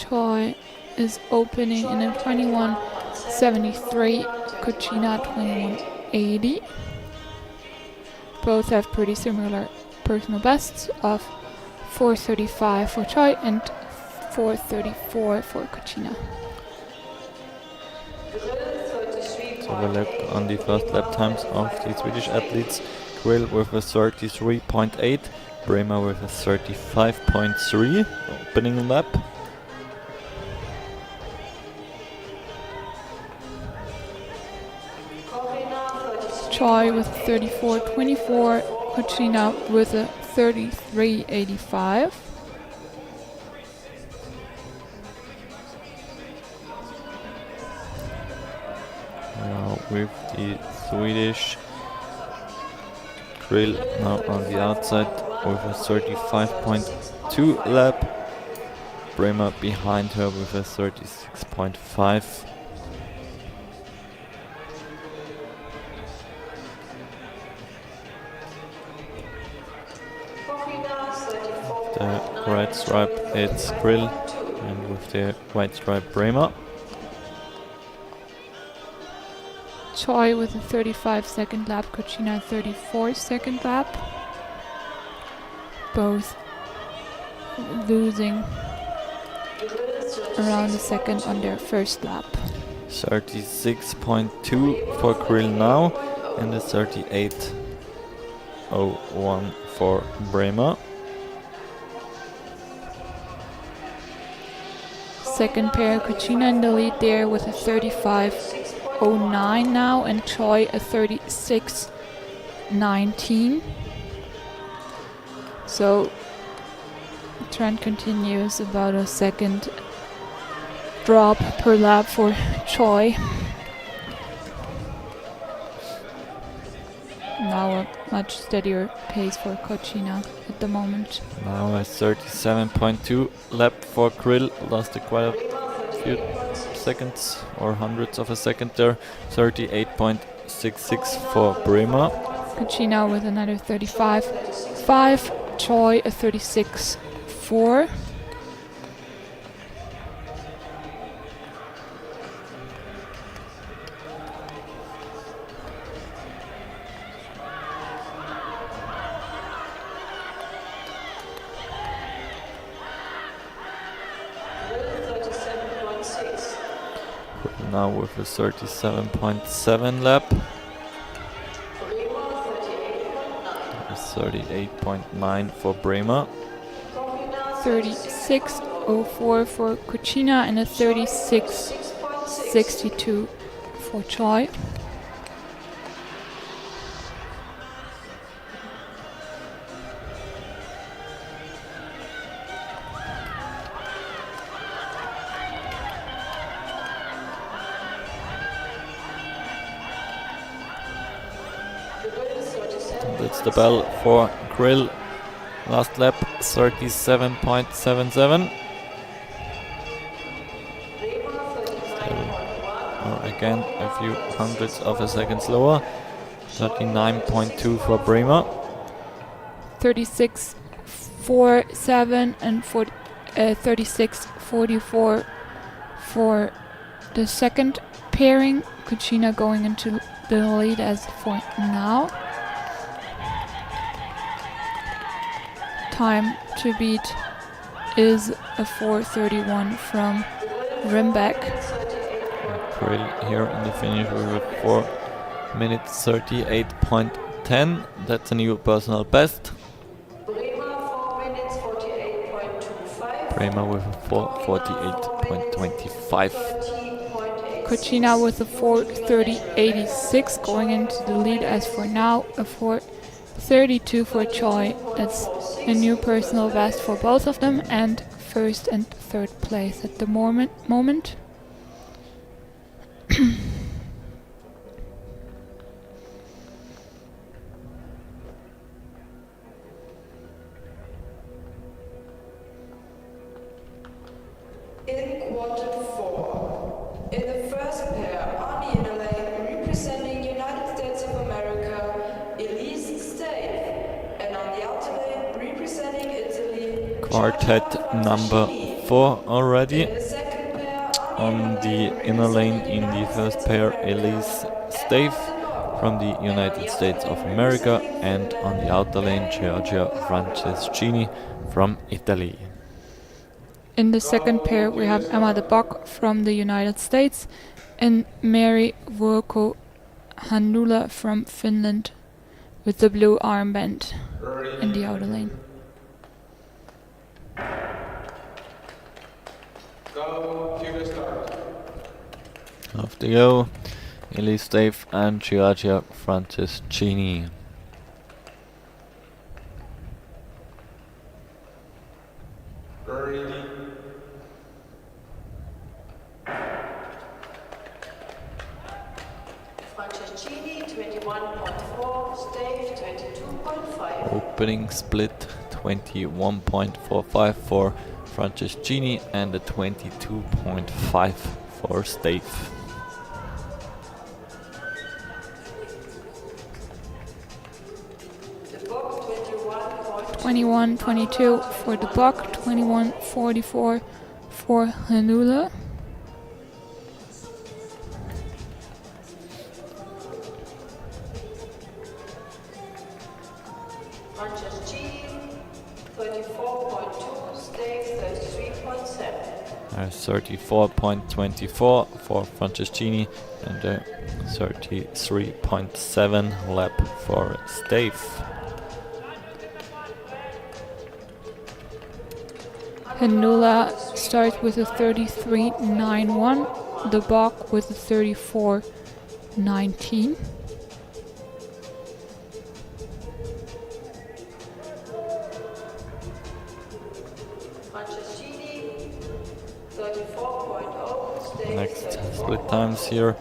Choi is opening in a 21.73, Kuchina 21.80. Both have pretty similar personal bests of 4:35 for Choi and 4:34 for Kuchina. So we look on the first lap times of the Swedish athletes. Grill with a 33.8, Bremer with a 35.3 opening lap. Choi with 34.24, Kuchina with a 33.85. Now with the Swedish Grill now on the outside with a 35.2 lap. Bremer behind her with a 36.5. The red stripe it's Grill, and with the white stripe Bremer. Choi with a 35-second lap, Kuchina 34-second lap. Both losing around a second on their first lap. 36.2 for Grill now, and a 38.01 for Bremer. Second pair, Kuchina in the lead there with a 35.09 now, and Choi a 36.19. So the trend continues, about a second drop per lap for Choi. Now a much steadier pace for Kuchina at the moment. Now a 37.2 lap for Grill, lost quite a few seconds or hundreds of a second there. 38.66 for Bremer. Kuchina with another 35.5, Choi a 36.4. Now with a 37.7 lap. 38.9 for Bremer. 36.04 for Kuchina and a 36.62 for Choi. That's the bell for Grill. Last lap 37.77. Or again a few hundreds of a second slower. 39.2 for Bremer. 36.47 and 36.44 for the second pairing. Kuchina going into the lead as for now. Time to beat is a 4:31 from Rimbeck. Grill here in the finish with a 4 minutes 38.10. That's a new personal best. Bremer with a 4:48.25. Kuchina with a 4:30.86 going into the lead as for now. A 4:32 for Choi. That's a new personal best for both of them, and first and third place at the moment. In quarter 4, in the first pair, on the inner lane, representing United States of America, Elise Stave, and on the outer lane, representing Italy, Quartet number 34 already. In the second pair On the inner lane in the first pair, Elise Stave from the United States of America, and on the outer lane, Giorgia Franceschini from Italy. In the second pair, we have Emma de Bock from the United States and Mary Vuokko Hannula from Finland with the blue armband in the outer lane. Go to the start. Off they go, Elise Stave and Giorgia Franceschini. Ready. Franceschini 21.4, Stave 22.5. Opening split 21.45 for Franceschini and a 22.5 for Stave. The Bock 21-22 for the Bock, 21-44 for Hannula. Franceschini 34.2, Stave 33.7. 34.24 for Franceschini and a 33.7 lap for Stave. Hannula starts with a 33.91, the Bock with a 34.19. Franceschini 34.0, Stave Next 34. split times here,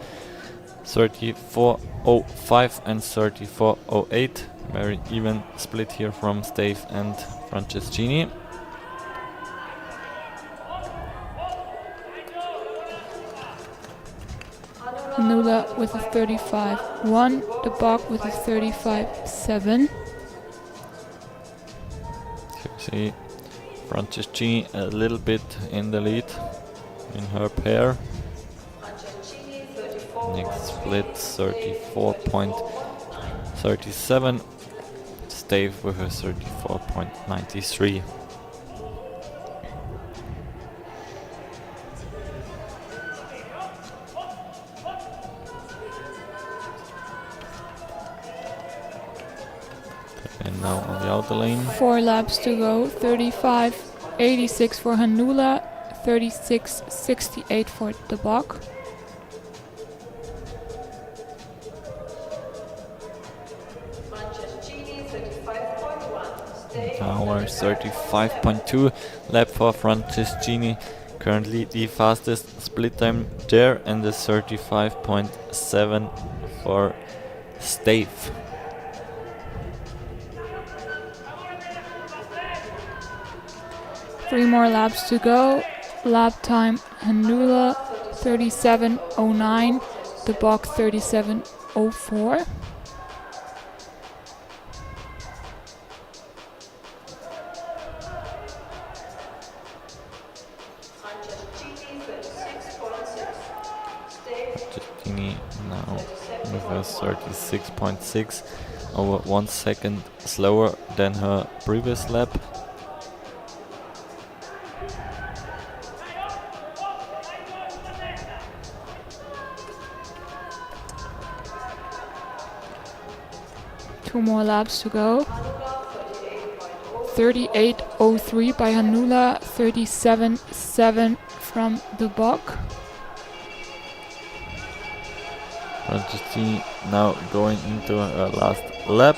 34.05 and 34.08. Very even split here from Stave and Franceschini. Hannula with a 35.1, the Bock with a 35.7. So you see Franceschini a little bit in the lead in her pair. Franceschini 34. Next split 34.37. Stave with a 34.93. And now on the outer lane. 4 laps to go, 35.86 for Hannula, 36.68 for the Bock. Franceschini 35.1, Stave Now our 35.2 lap for Franceschini. Currently the fastest split time there, and the 35.7 for Stave. Three more laps to go. Lap time Hannula 37.09, the Bock 37.04. Franceschini 36.6, Stave Franceschini now with a 36.6, over 1 second slower than her previous lap. Two more laps to go. 38.03 by Hannula, 37.7 from the Bock. Franceschini now going into her last lap.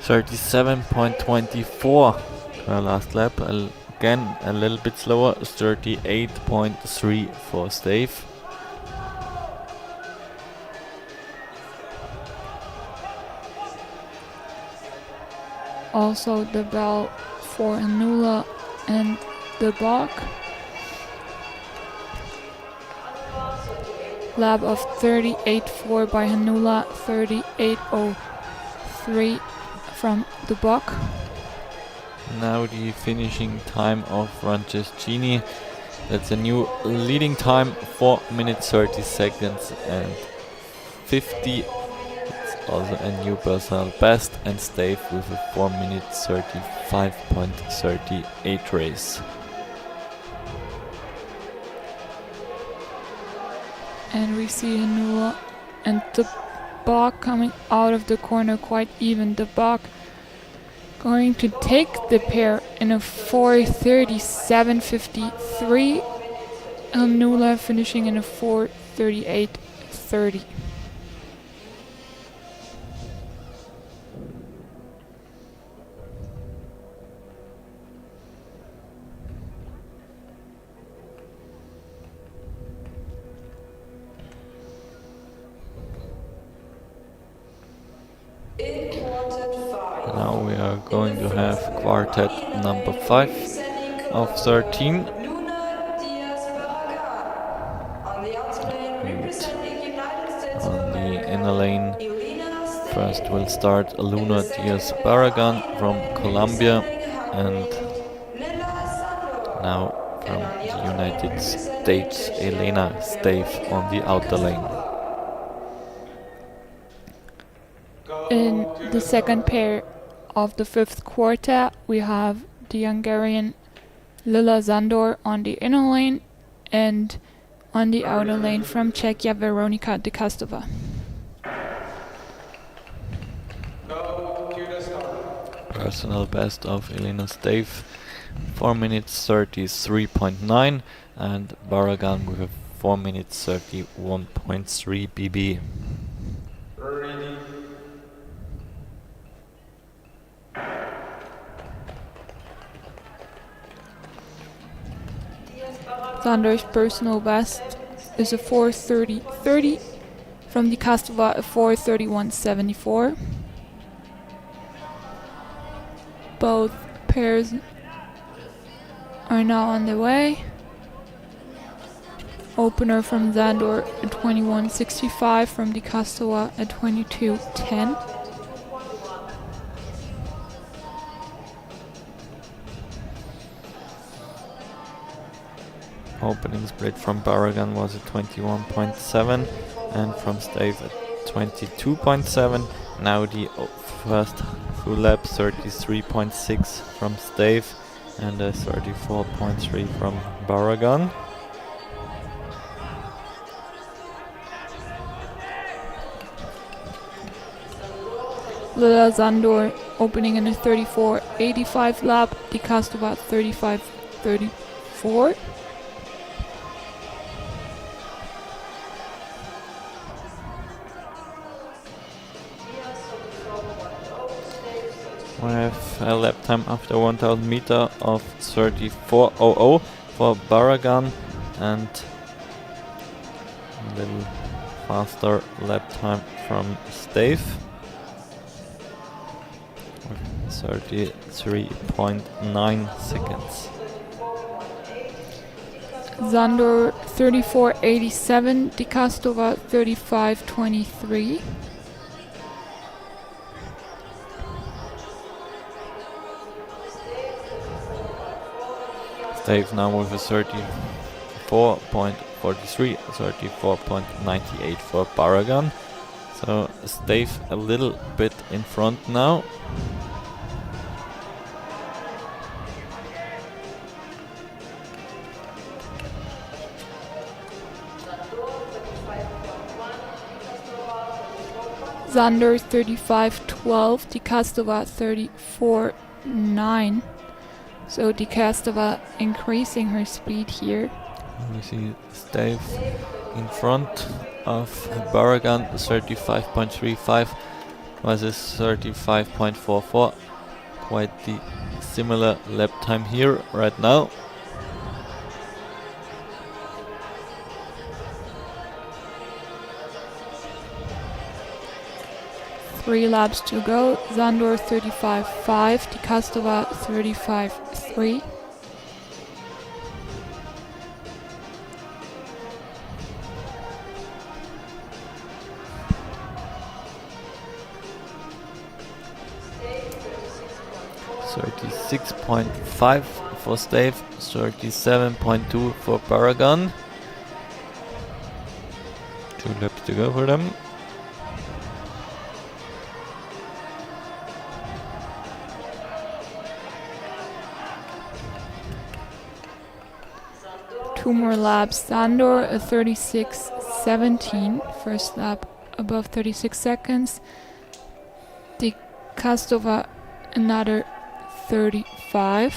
37.24 her last lap. Again a little bit slower. 38.3 for Stave. Also the bell for Hannula and the Bock. Lap of 38.4 by Hannula, 38.03 from the Bock. Now the finishing time of Franceschini. That's a new leading time, 4 minutes 30 seconds and 50. It's also a new personal best, and Stave with a 4 minutes 35.38 race. And we see Nula and the Bach coming out of the corner quite even. The Bach going to take the pair in a 4:37.53. and Nula finishing in a 4:38.30. In quartet 5. Now we are going to have quartet number 5 of 13. Luna Diaz-Barragan. On the outer lane, representing United States of On the America, inner lane, Elena Stave. first will start Luna Diaz-Barragan from Colombia, and now from the United States, Elena Stave on the outer lane. In the second pair of the fifth quarter, we have the Hungarian Lila Zandor on the inner lane, and on the outer lane from Czechia, Veronika de Castova. Go, cue to start. Personal best of Elena Stave, 4 minutes 33.9, and Barragan with a 4 minutes 31.3 BB. Ready. Zandor's personal best is a 4:30.30, from the Castova a 4:31.74. Both pairs are now on the way. Opener from Zandor at 21.65, from the Castova at 22.10. Opening split from Barragan was at 21.7 and from Stave at 22.7. Now the first full lap, 33.6 from Stave and a 34.3 from Barragan. Lila Zandor opening in a 34.85 lap, the Castova 35.34. We have a lap time after 1000 meter of 34.00 for Barragan and a little faster lap time from Stave. 33.9 seconds. Zandor 34.87, the Castova 35.23. Stave now with a 34.43, 34.98 for Barragan. So Stave a little bit in front now. Zandor 35.12, the Castova 34.9. So the Castova increasing her speed here. We see Stave in front of Barragan, 35.35 versus 35.44. Quite the similar lap time here right now. Three laps to go. Zandor 35.5, the Castova 35.3. 36.5 for Stave, 37.2 for Paragon. 2 laps to go for them. Two more laps. Sandor a 36.17. First lap above 36 seconds. De Castova another 35.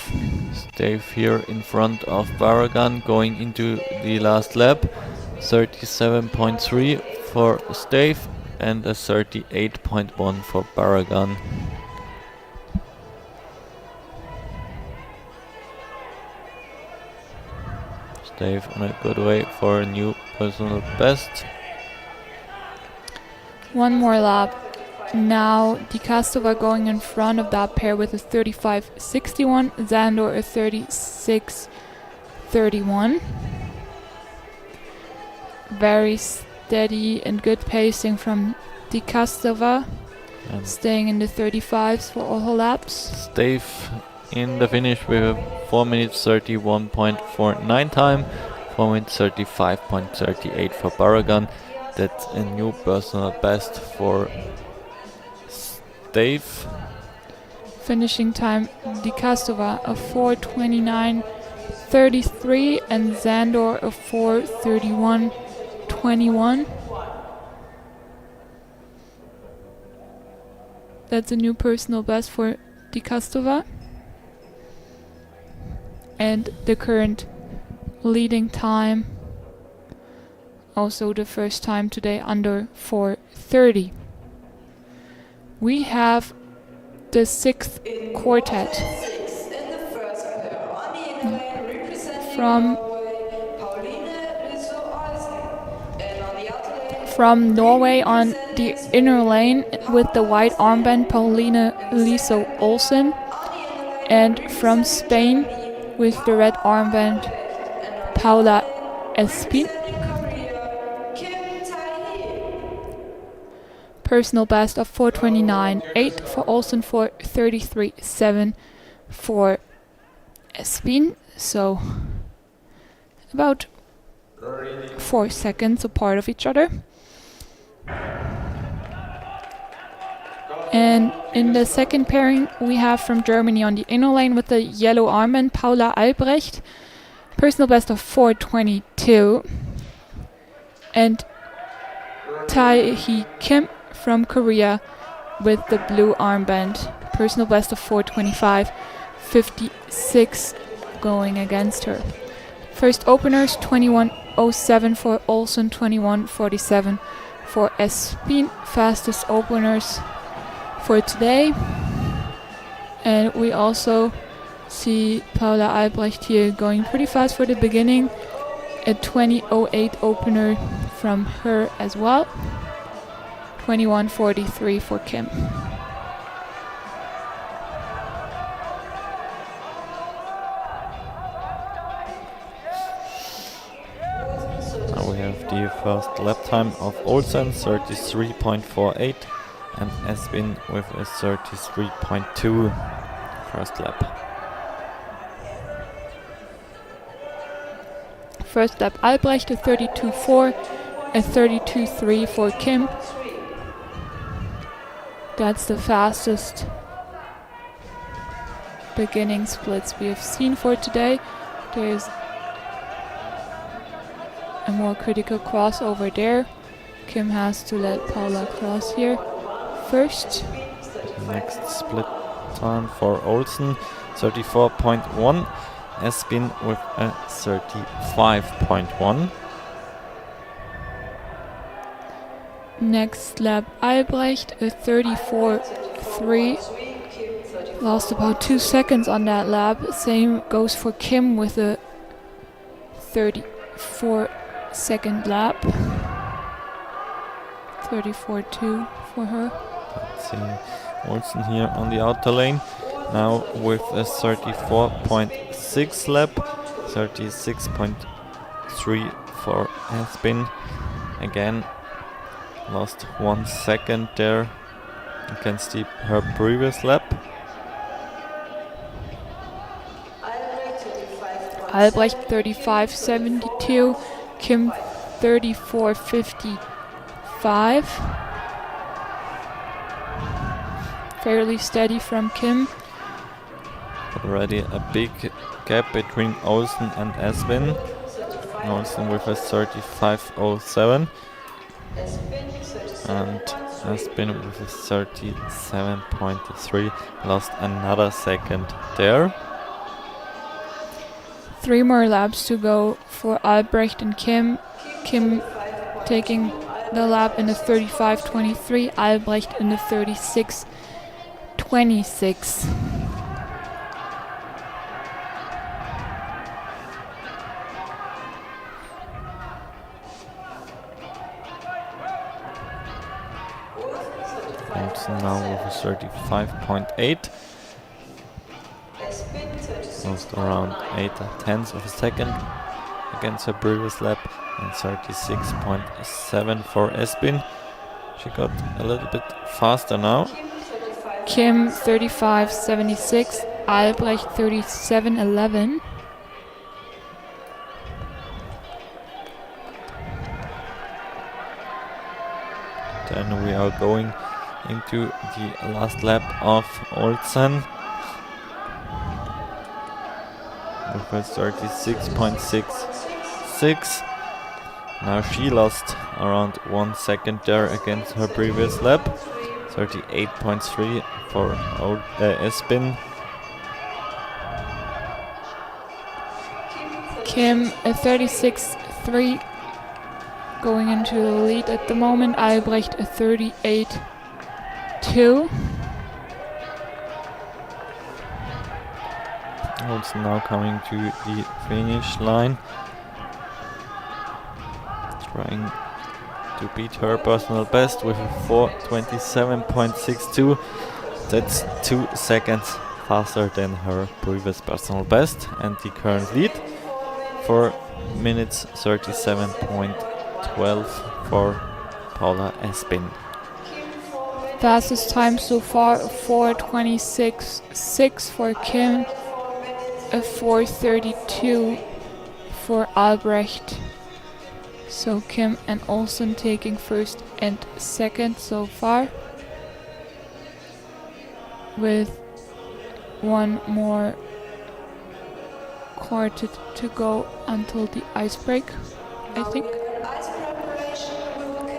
Stave here in front of Paragon going into the last lap. 37.3 for Stave and a 38.1 for Paragon. Stave on a good way for a new personal best. One more lap. Now De Castova going in front of that pair with a 35.61. Zandor a 36.31. Very steady and good pacing from De Castova. And Staying in the 35s for all her laps. Stave in the finish with a 4 minutes 31.49 time, 4 minutes 35.38 for Paragon. That's a new personal best for Stave. Finishing time De Castova a 4:29.33 and Zandor a 4:31.21. That's a new personal best for De Castova. And the current leading time, also the first time today under 4:30. We have the sixth quartet from Norway on the inner lane with the white armband, Pauline Liso Olsen, and from Spain with the red armband, Paula Espin. Personal best of 4:29.8 for Olsen, 4:33.7 for Espin. So about 4 seconds apart of each other. And in the second pairing we have from Germany on the inner lane with the yellow armband, Paula Albrecht. Personal best of 4:22. And Tae-hee Kim from Korea with the blue armband. Personal best of 4:25.56 going against her. First openers 21:07 for Olsen, 21:47 for Espin. Fastest openers for today. And we also see Paula Albrecht here going pretty fast for the beginning. A 20:08 opener from her as well. 21:43 for Kim. Now we have the first lap time of Olsen, 33.48, and Espin with a 33.2 first lap. First lap Albrecht a 32.4, a 32.3 for Kim. That's the fastest beginning splits we have seen for today. There's a more critical crossover there. Kim has to let Paula cross here first. Next split time for Olsen, 34.1. Espin with a 35.1. Next lap Albrecht a 34.3. Lost about 2 seconds on that lap. Same goes for Kim with a 34-second lap. 34.2 for her. Let's see Olsen here on the outer lane. Now with a 34.6 lap, 36.3 for Espin. Again, lost 1 second there against her previous lap. Albrecht 35.72, Kim 34.55. Fairly steady from Kim. Already a big gap between Olsen and Espen. Olsen with a 35.07 and Espen with a 37.3. Lost another second there. 3 more laps to go for Albrecht and Kim. Kim taking the lap in the 35.23, Albrecht in the 36.26. Olsen now with a 35.8. Lost around 8/10 of a second against her previous lap, and 36.7 for Espen. She got a little bit faster now. Kim 35.76, Albrecht 37.11. Then we are going into the last lap of Olsen with a 36.66. Now she lost around 1 second there against her previous lap. 38.3 for Espen. Kim 36.3 going into the lead at the moment. Albrecht 38.2. Olsen now coming to the finish line, trying to beat her personal best with a 4:27.62. That's 2 seconds faster than her previous personal best, and the current lead 4 minutes 37.12 for Paula Espen. Fastest time so far 4:26.6 for Kim, a 4:32 for Albrecht. So Kim and Olsen taking first and second so far, with one more quarter to go until the ice break, I think.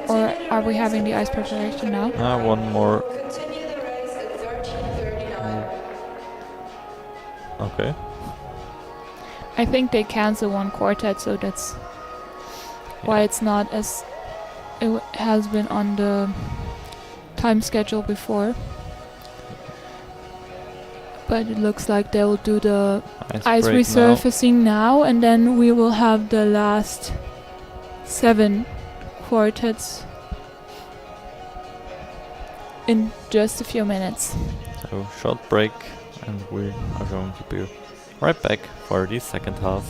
Or are we having the ice preparation now? One more. Continue the race at 13:39. Okay. I think they cancel one quartet, so that's why it's not as it has been on the time schedule before. But it looks like they will do the ice break resurfacing now, and then we will have the last 7 quartets in just a few minutes. So short break, and we are going to be right back for the second half.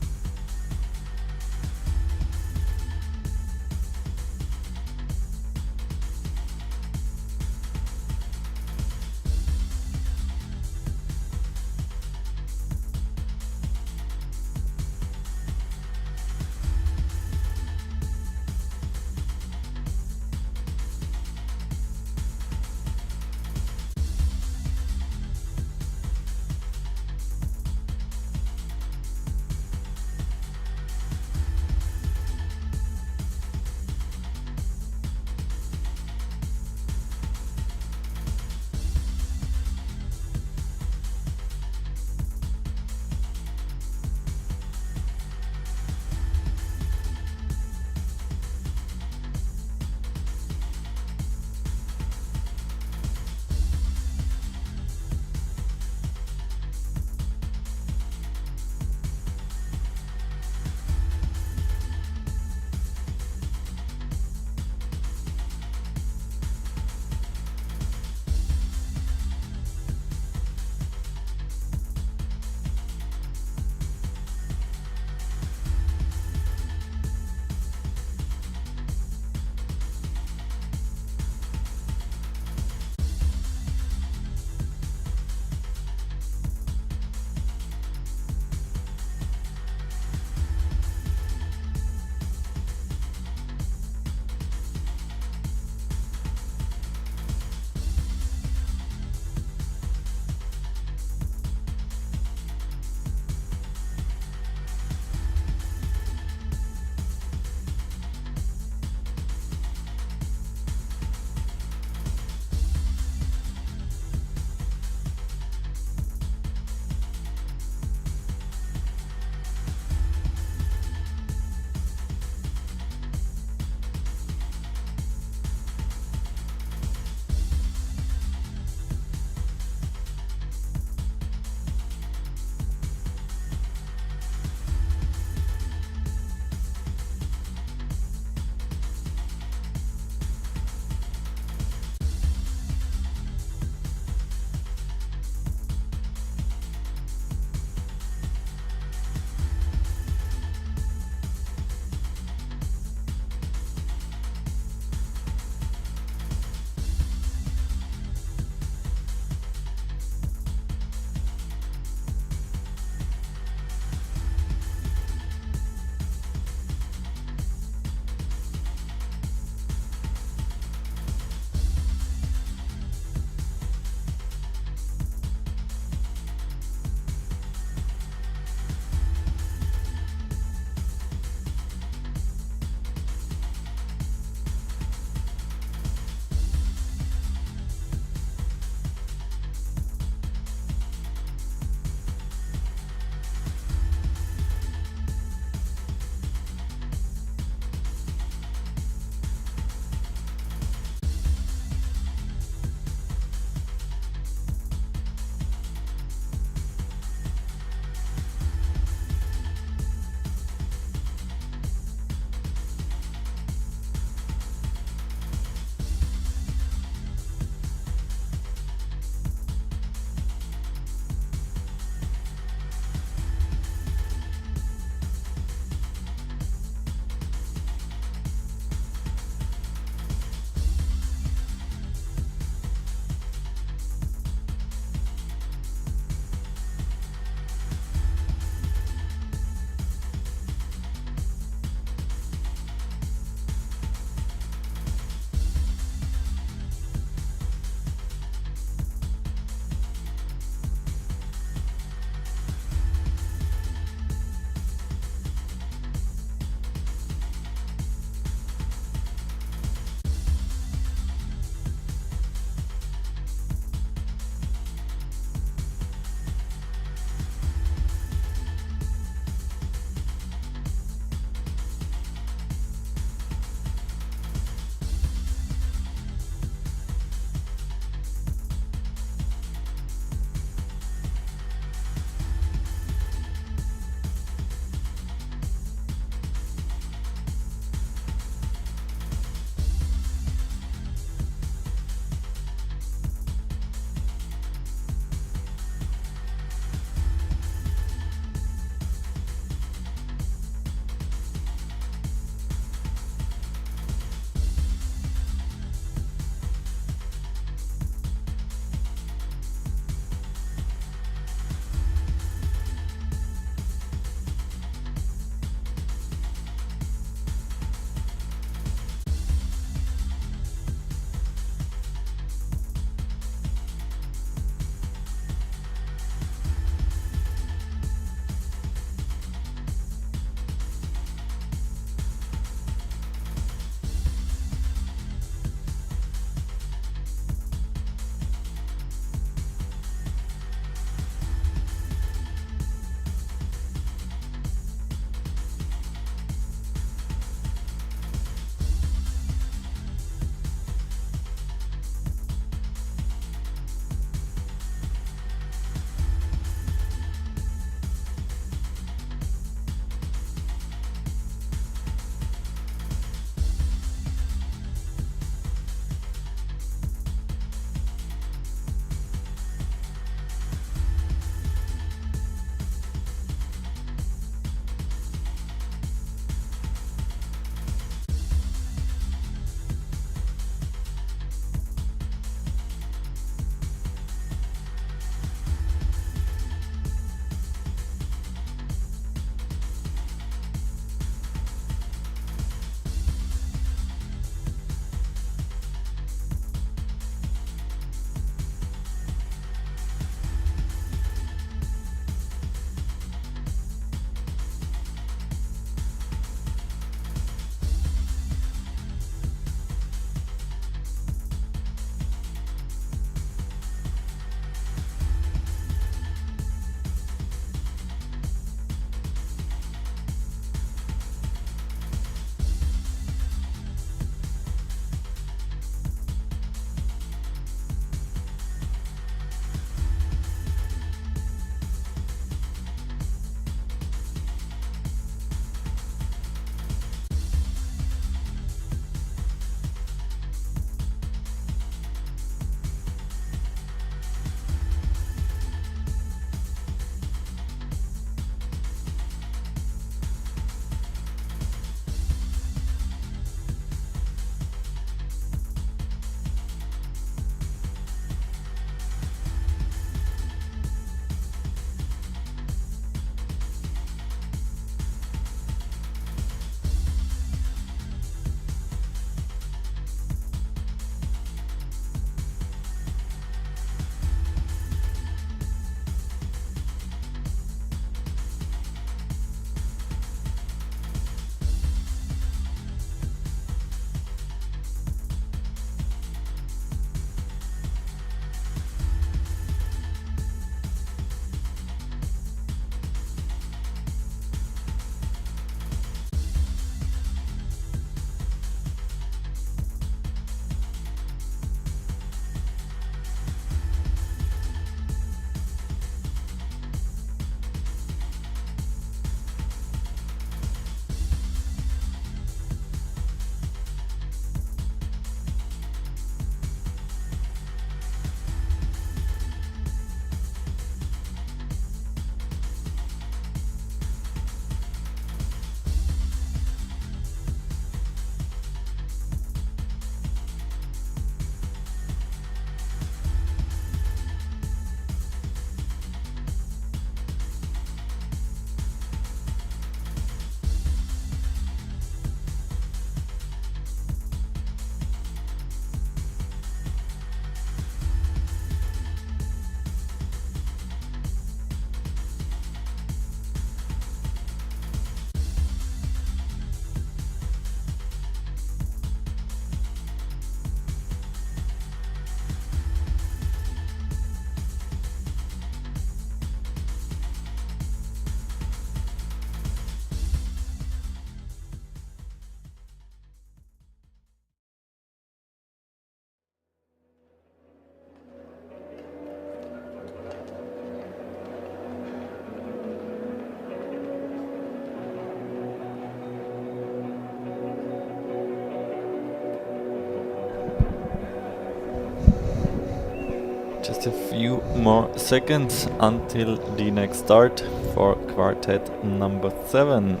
Just a few more seconds until the next start for quartet number 7.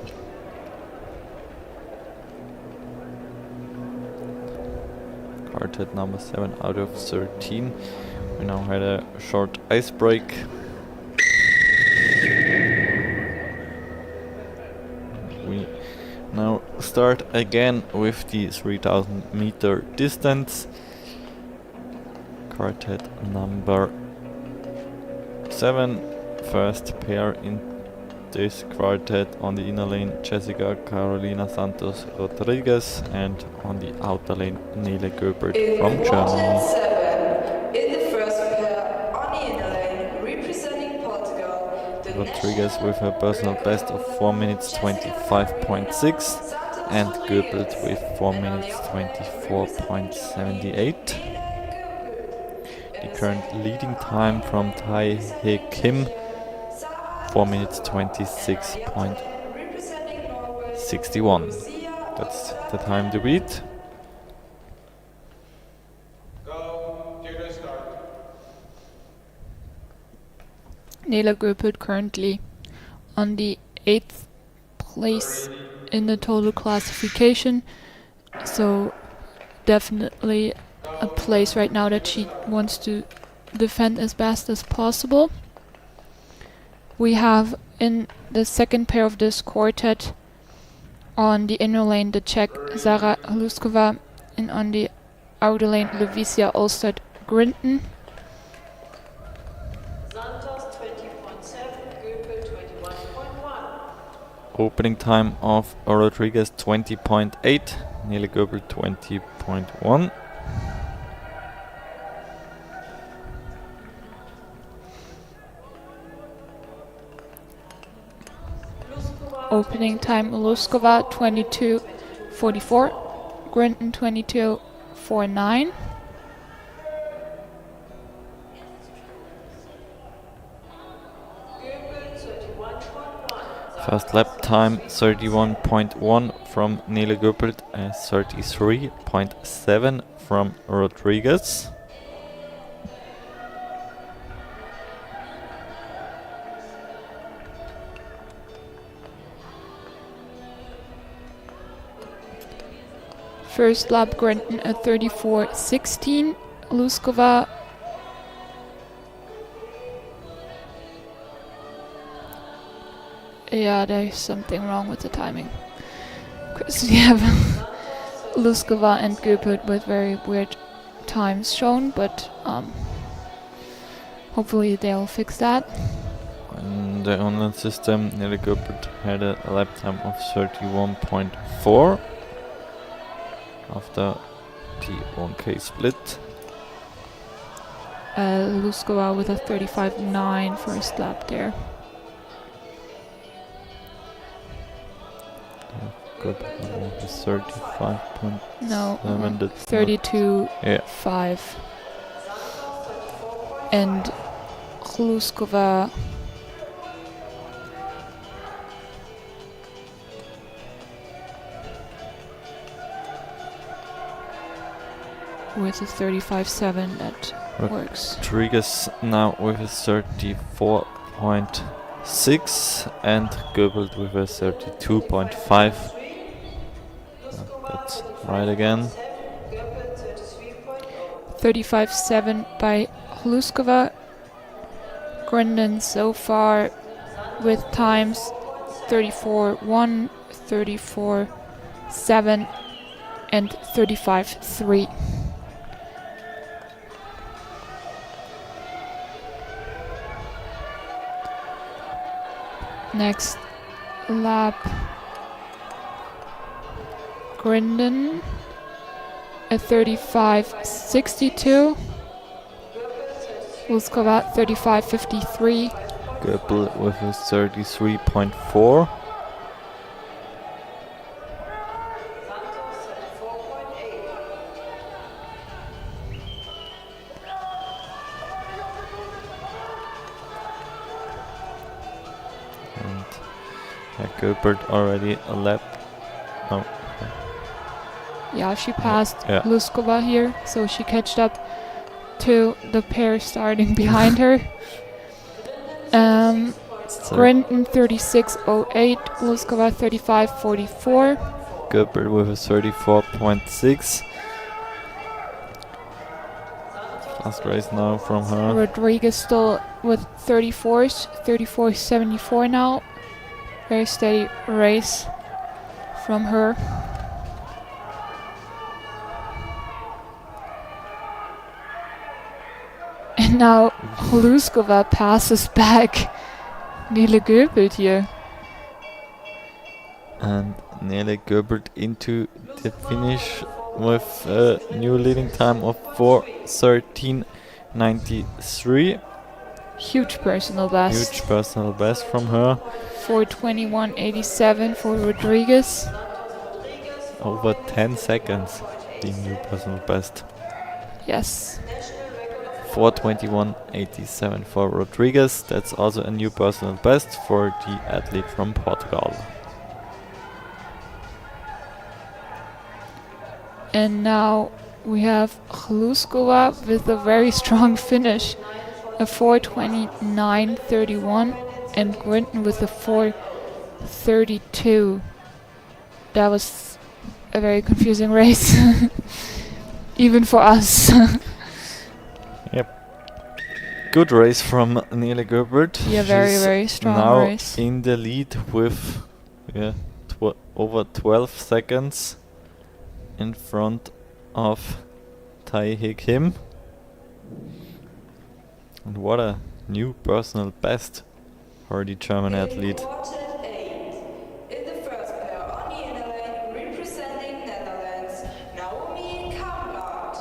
Quartet number 7 out of 13. We now had a short ice break. We now start again with the 3000 meter distance. Quartet number 7, first pair in this quartet. On the inner lane, Jessica Carolina Santos Rodriguez, and on the outer lane, Nele Göbert In from quartet Germany. 7, in the first pair on the inner lane, representing Portugal, the Rodriguez with a personal best of 4 minutes 25.6 and Göbelt with 4 minutes 24.78. The current leading time from Tai He Kim, 4 minutes 26.61. That's the time to beat. Go, Judah, start. Nele Göbelt currently on the 8th place in the total classification, so definitely a place right now that she wants to defend as best as possible. We have in the second pair of this quartet on the inner lane the Czech Zara Hluskova, and on the outer lane Levisia Olstad Grinton. Santos 20.7, Göbel 21.1. Opening time of Rodriguez 20.8, Nele Göbel 20.1. Opening time Luskova 22:44, Grinton 22:49. First lap time 31.1 from Nele Göbelt and 33.7 from Rodriguez. First lap Grinton at 34:16, Luskova yeah, there's something wrong with the timing. Because we have Luskova and Göbelt with very weird times shown, but hopefully they'll fix that. In the online system, Nele Göbelt had a lap time of 31.4 after the 1K split. Luskova with a 35.9 first lap there. Göbelt with 35.7. No, that's 32.5. Yeah. And Hluskova with a 35.7 that works. Rodriguez now with a 34.6 and Göbelt with a 32.5. That's right again. 35.7 by Hluskova. Grinton so far with times 34.1, 34.7 and 35.3. Next lap, Grinton at 35.62, Luskova 35.53, Göbel with a 33.4. Göbert already a lap. No. Yeah, she passed Yeah. Luskova here, so she catched up to the pair starting behind her. So Grinton 36.08, Luskova 35.44. Goebert with a 34.6. Last race now from her. Rodriguez still with 34s, 34.74 now. Very steady race from her. And now Luskova passes back Nele Goebelt here. And Nele Goebert into the finish with a new leading time of 4:13.93. Huge personal best. Huge personal best from her. 4:21.87 for Rodriguez. Over 10 seconds, the new personal best. Yes. 4:21.87 for Rodriguez. That's also a new personal best for the athlete from Portugal. And now we have Hluskova with a very strong finish, a 4:29.31, and Grinton with a 4:32. That was a very confusing race, even for us. Good race from Nele Goebert. Yeah, very, She's very strong now race. in the lead with over 12 seconds in front of Tae-hee Kim. And what a new personal best for the German athlete. Quartet 8. In the first pair on the inner lane, representing Netherlands, Naomi Kamrat.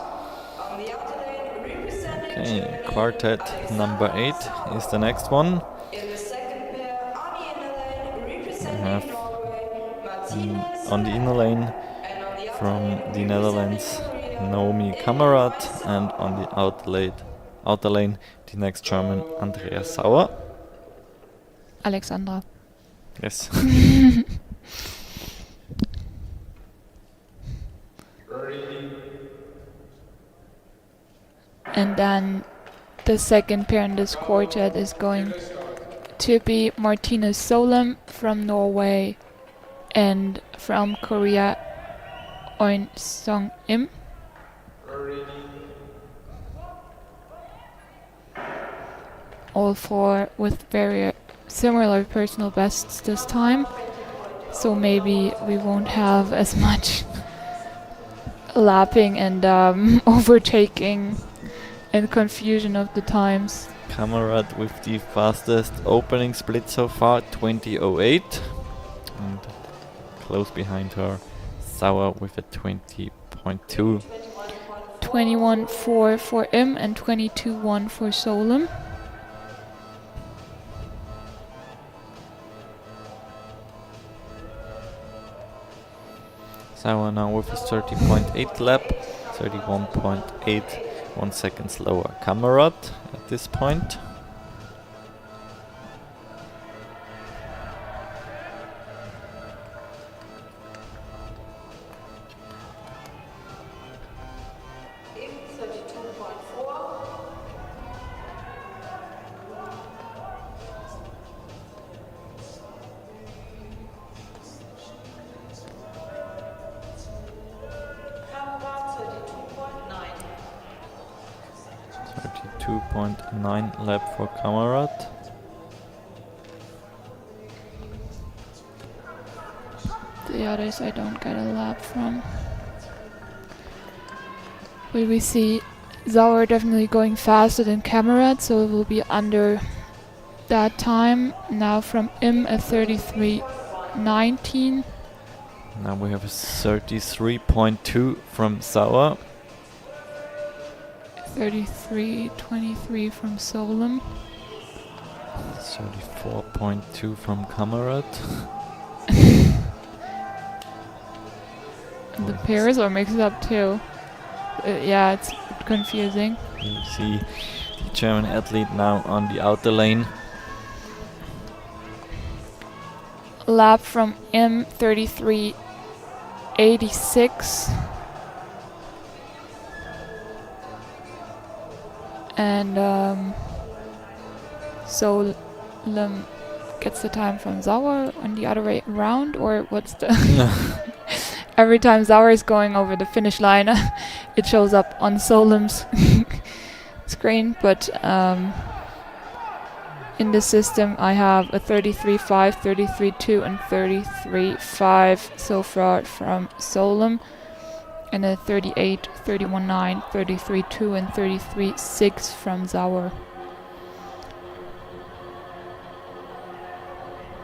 On the outer lane, representing Okay, Germany, quartet number 8 is the next one. in the second pair on the inner lane, representing have, Norway, Martinez On the inner lane and on the outer from lane, the Netherlands, Korea, Naomi Kamrat, and on the outer lane, the next German, Andreas Sauer. Alexandra. Yes. And then the second pair in this quartet is going to be Martinez Solem from Norway and from Korea, Eun Song Im. All four with very similar personal bests this time, so maybe we won't have as much lapping and overtaking and confusion of the times. Kamrat with the fastest opening split so far, 20:08, and close behind her, Sauer with a 20.2. 21.4 for Im and 22.1 for Solem. Sauer now with a 30.8 lap, 31.8, 1 second slower Kamrat at this point. in 32.4. Kamrat 32.9. 32.9 lap for Kamrat. The others I don't get a lap from. But we see Sauer definitely going faster than Kamerad, so it will be under that time. Now from Im at 33.19. Now we have a 33.2 from Sauer. 33.23 from Solem. 34.2 from Kamrat. The pairs are mixed up too. Yeah, it's confusing. You see the German athlete now on the outer lane. Lap from Im 33.86. And Solem gets the time from Sauer on the other way around, or what's the... Every time Sauer is going over the finish line, it shows up on Solem's screen, but in the system I have a 33.5, 33.2 and 33.5 so far from Solem, and a 38, 31.9, 33.2 and 33.6 from Sauer.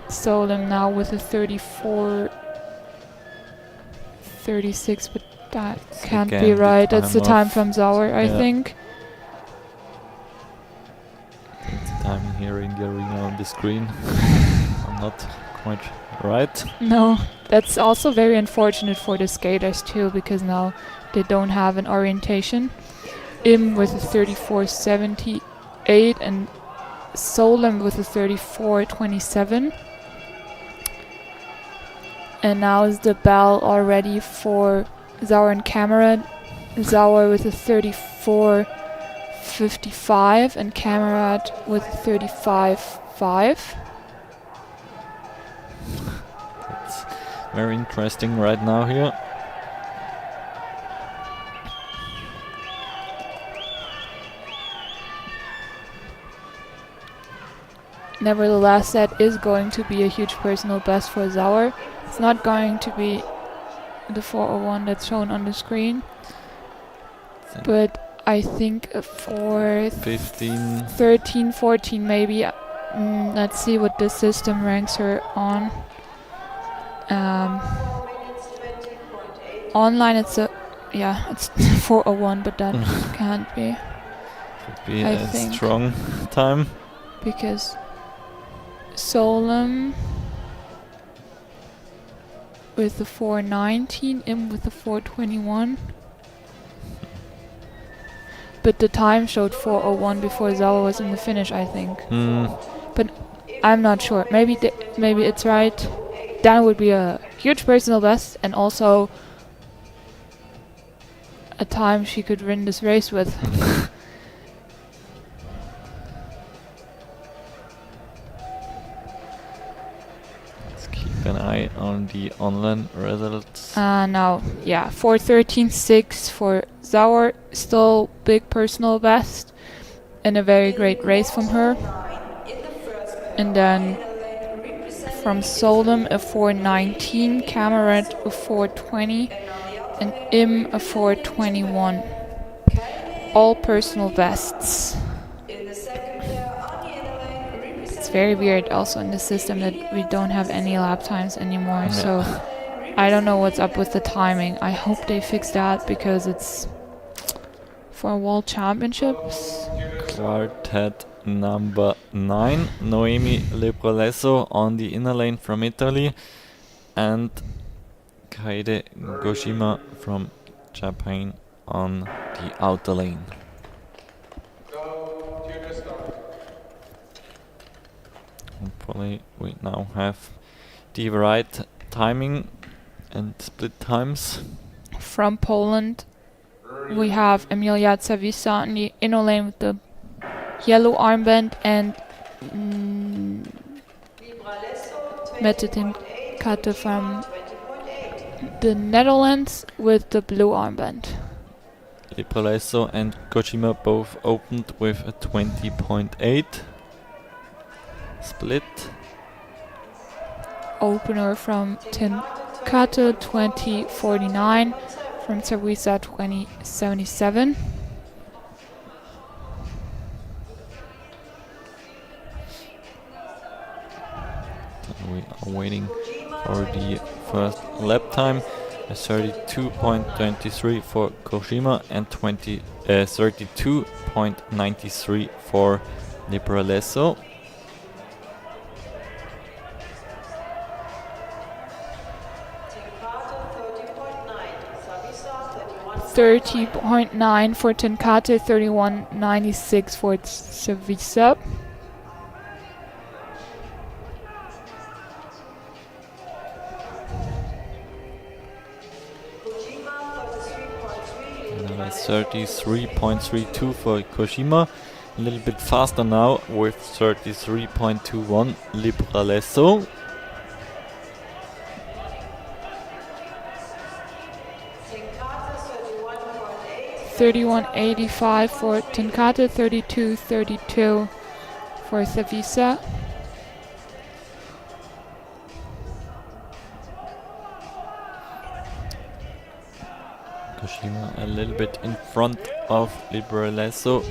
Solem now with a 34.36, but that can't be again the right. That's the time time of- from Sauer, I yeah. think. It's the timing here in the arena on the screen. I'm not quite right. No, that's also very unfortunate for the skaters too, because now they don't have an orientation. Im with a 34.78 and Solem with a 34.27. And now is the bell already for Sauer and Kamerad. Sauer with a 34.55 and Kamerad with a 35.5. It's very interesting right now here. Nevertheless, that is going to be a huge personal best for Sauer. It's not going to be the 401 that's shown on the screen, but I think for 15. 13, 14 maybe. Let's see what the system ranks her on. Online it's it's 401, but that can't be, Could be I a think. strong time. because Solem with the 419, Im with the 421. But the time showed 401 before Sauer was in the finish, I think. But I'm not sure. Maybe it's right. That would be a huge personal best, and also a time she could win this race with. Let's keep an eye on the online results. Now, 4:13.6 for Sauer, still big personal best, and a very great race from her. And then from Solem a 4:19, Kamerad a 4:20, and Im a 4:21. All personal bests. It's very weird also in the system that we don't have any lap times anymore, so I don't know what's up with the timing. I hope they fix that, because it's for World Championships. Quartet number 9, Noemi Lebralesso on the inner lane from Italy, and Kaede Goshima from Japan on the outer lane. Go to the start. Hopefully we now have the right timing and split times. From Poland, we have Emilia Zawisa in the inner lane with the yellow armband, and Mette Kate from the Netherlands with the blue armband. Lebralesso and Goshima both opened with a 20.8 split. Opener from Kate 2049, from Zawisa 2077. We are waiting for the first lap time. A 32.23 for Goshima and 32.93 for Lebralesso. 30.9 for Tenkate, 31.96 for Zavisa. Let's 33.32 for Kojima. A little bit faster now with 33.21 Libralesso. Tenkate 31.8. 31.85 for Tenkate, 32.32 for Savisa. Kojima a little bit in front of Libralesso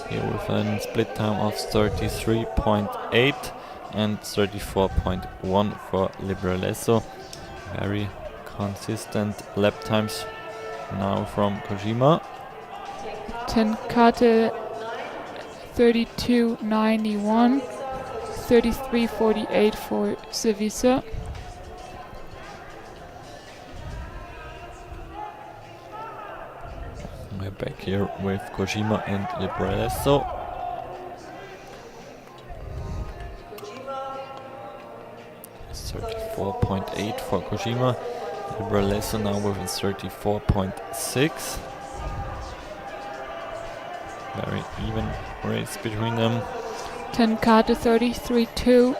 here with a split time of 33.8 and 34.1 for Libralesso. Very consistent lap times now from Kojima. Tenkate 32.91, 33.48 for Savisa. We're back here with Kojima and Libralesso. 34.8 for Kojima. Libralesso now with a 34.6. Very even race between them. Tenkate 33.2,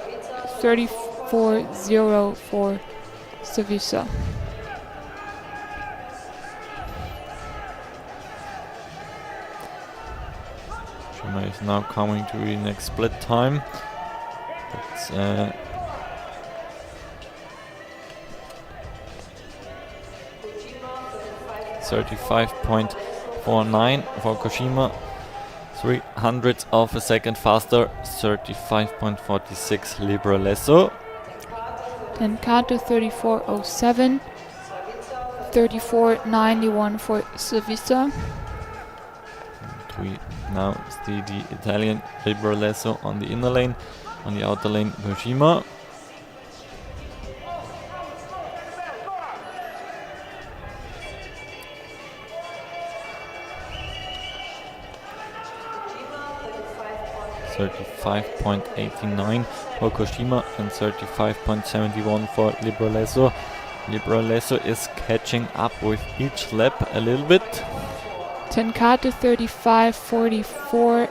34.0 for Savisa. Kojima is now coming to the next split time. It's 35.49 for Kojima. 300ths of a second faster. 35.46 Libralesso. Tenkate 34.07, 34.91 for Savisa. We now see the Italian Libralesso on the inner lane, on the outer lane Kojima. .89 for Kojima and 35.71 for Libralesso. Libralesso is catching up with each lap a little bit. Tenkate 35.44,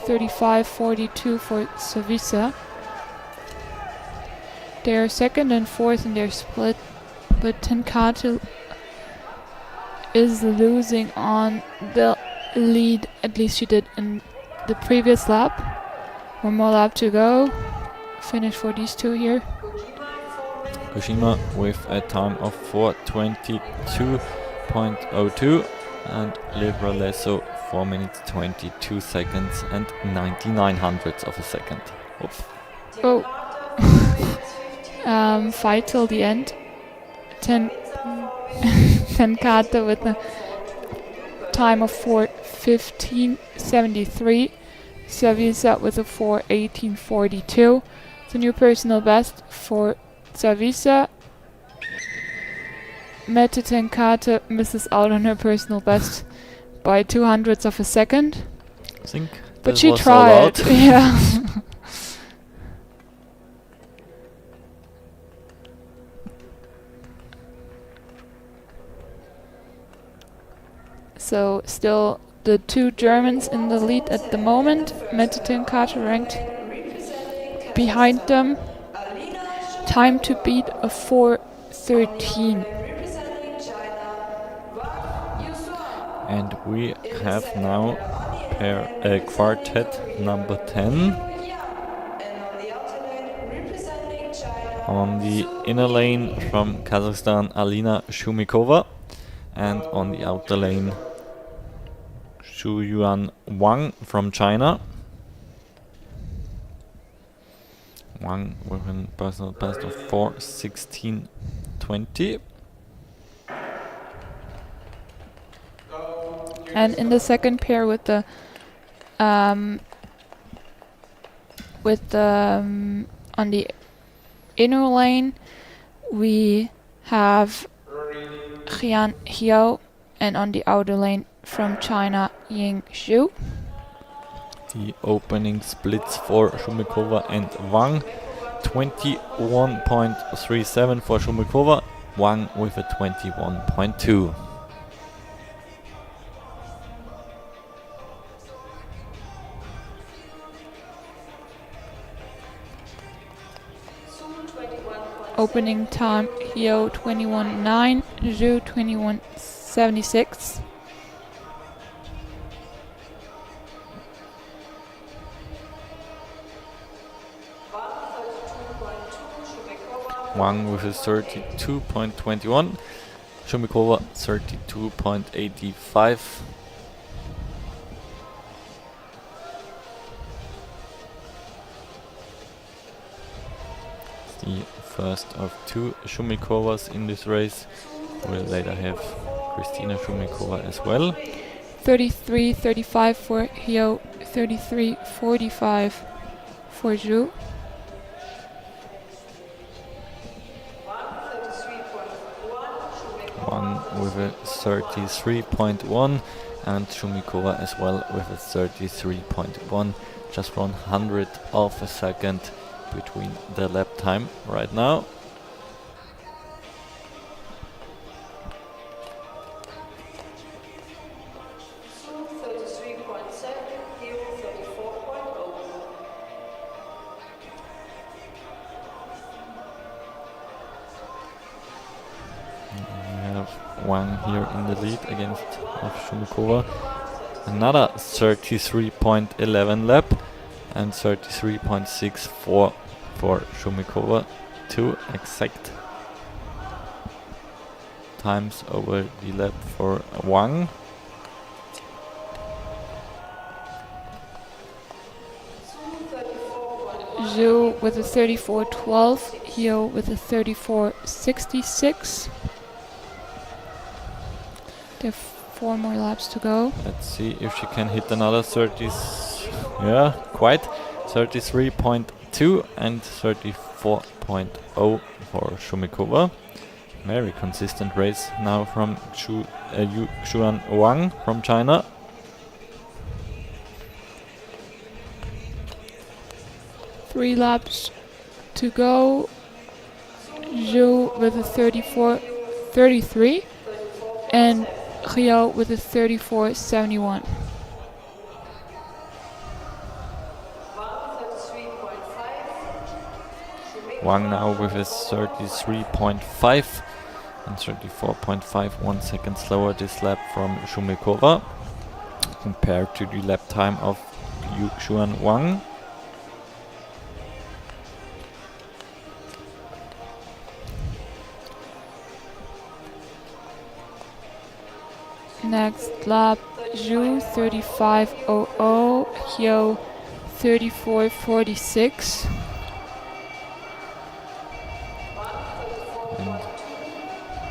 35.42 for Savisa. They are second and fourth in their split, but Tenkate is losing on the lead, at least she did in the previous lap. One more lap to go. Finish for these two here. Kojima with a time of 4:22.02 and Libralesso 4 minutes 22 seconds and 99 of a second. Oops. Oh. Fight till the end. Tenkate with a time of 4:15.73. Savisa with a 4:18.42. The new personal best for Savisa. Mette Tenkate misses out on her personal best by 200ths of a second. I think But this she was all tried. out. Yeah. So still the two Germans in the lead at the moment. Mette Tenkate ranked behind them. Time to beat a 4:13. And we have now quartet number 10. On the inner lane from Kazakhstan, Alina Shumikova. And on the outer lane, Shuyuan Wang from China. Wang with a personal best of 4:16.20. And in the second pair with the on the inner lane we have Qian Hiao, and on the outer lane from China Ying Xu. The opening splits for Shumikova and Wang. 21.37 for Shumikova, Wang with a 21.2. Opening time Hyo 21.9, Zhu 21.76. Wang with a 32.21. Shumikova 32.85. The first of two Shumikovas in this race. We'll later have Kristina Shumikova as well. 33.35 for Hyo, 33.45 for Zhu. Wang with a 33.1 and Shumikova as well with a 33.1. Just 100 of a second between the lap time right now. Wang here in the lead against Shumikova. Another 33.11 lap and 33.64 for Shumikova. Two exact times over the lap for Wang. Zhu with a 34.12, Hyo with a 34.66. There are 4 more laps to go. Let's see if she can hit another 30s. Yeah, quite. 33.2 and 34.0 for Shumikova. Very consistent race now from Xuan Wang from China. Three laps to go. Zhu with a 34.33 and Hyo with a 34.71. Wang now with a 33.5 and 34.5, 1 second slower this lap from Shumikova compared to the lap time of Xuan Wang. Next lap, Zhu 35.00, Hyo 34.46. And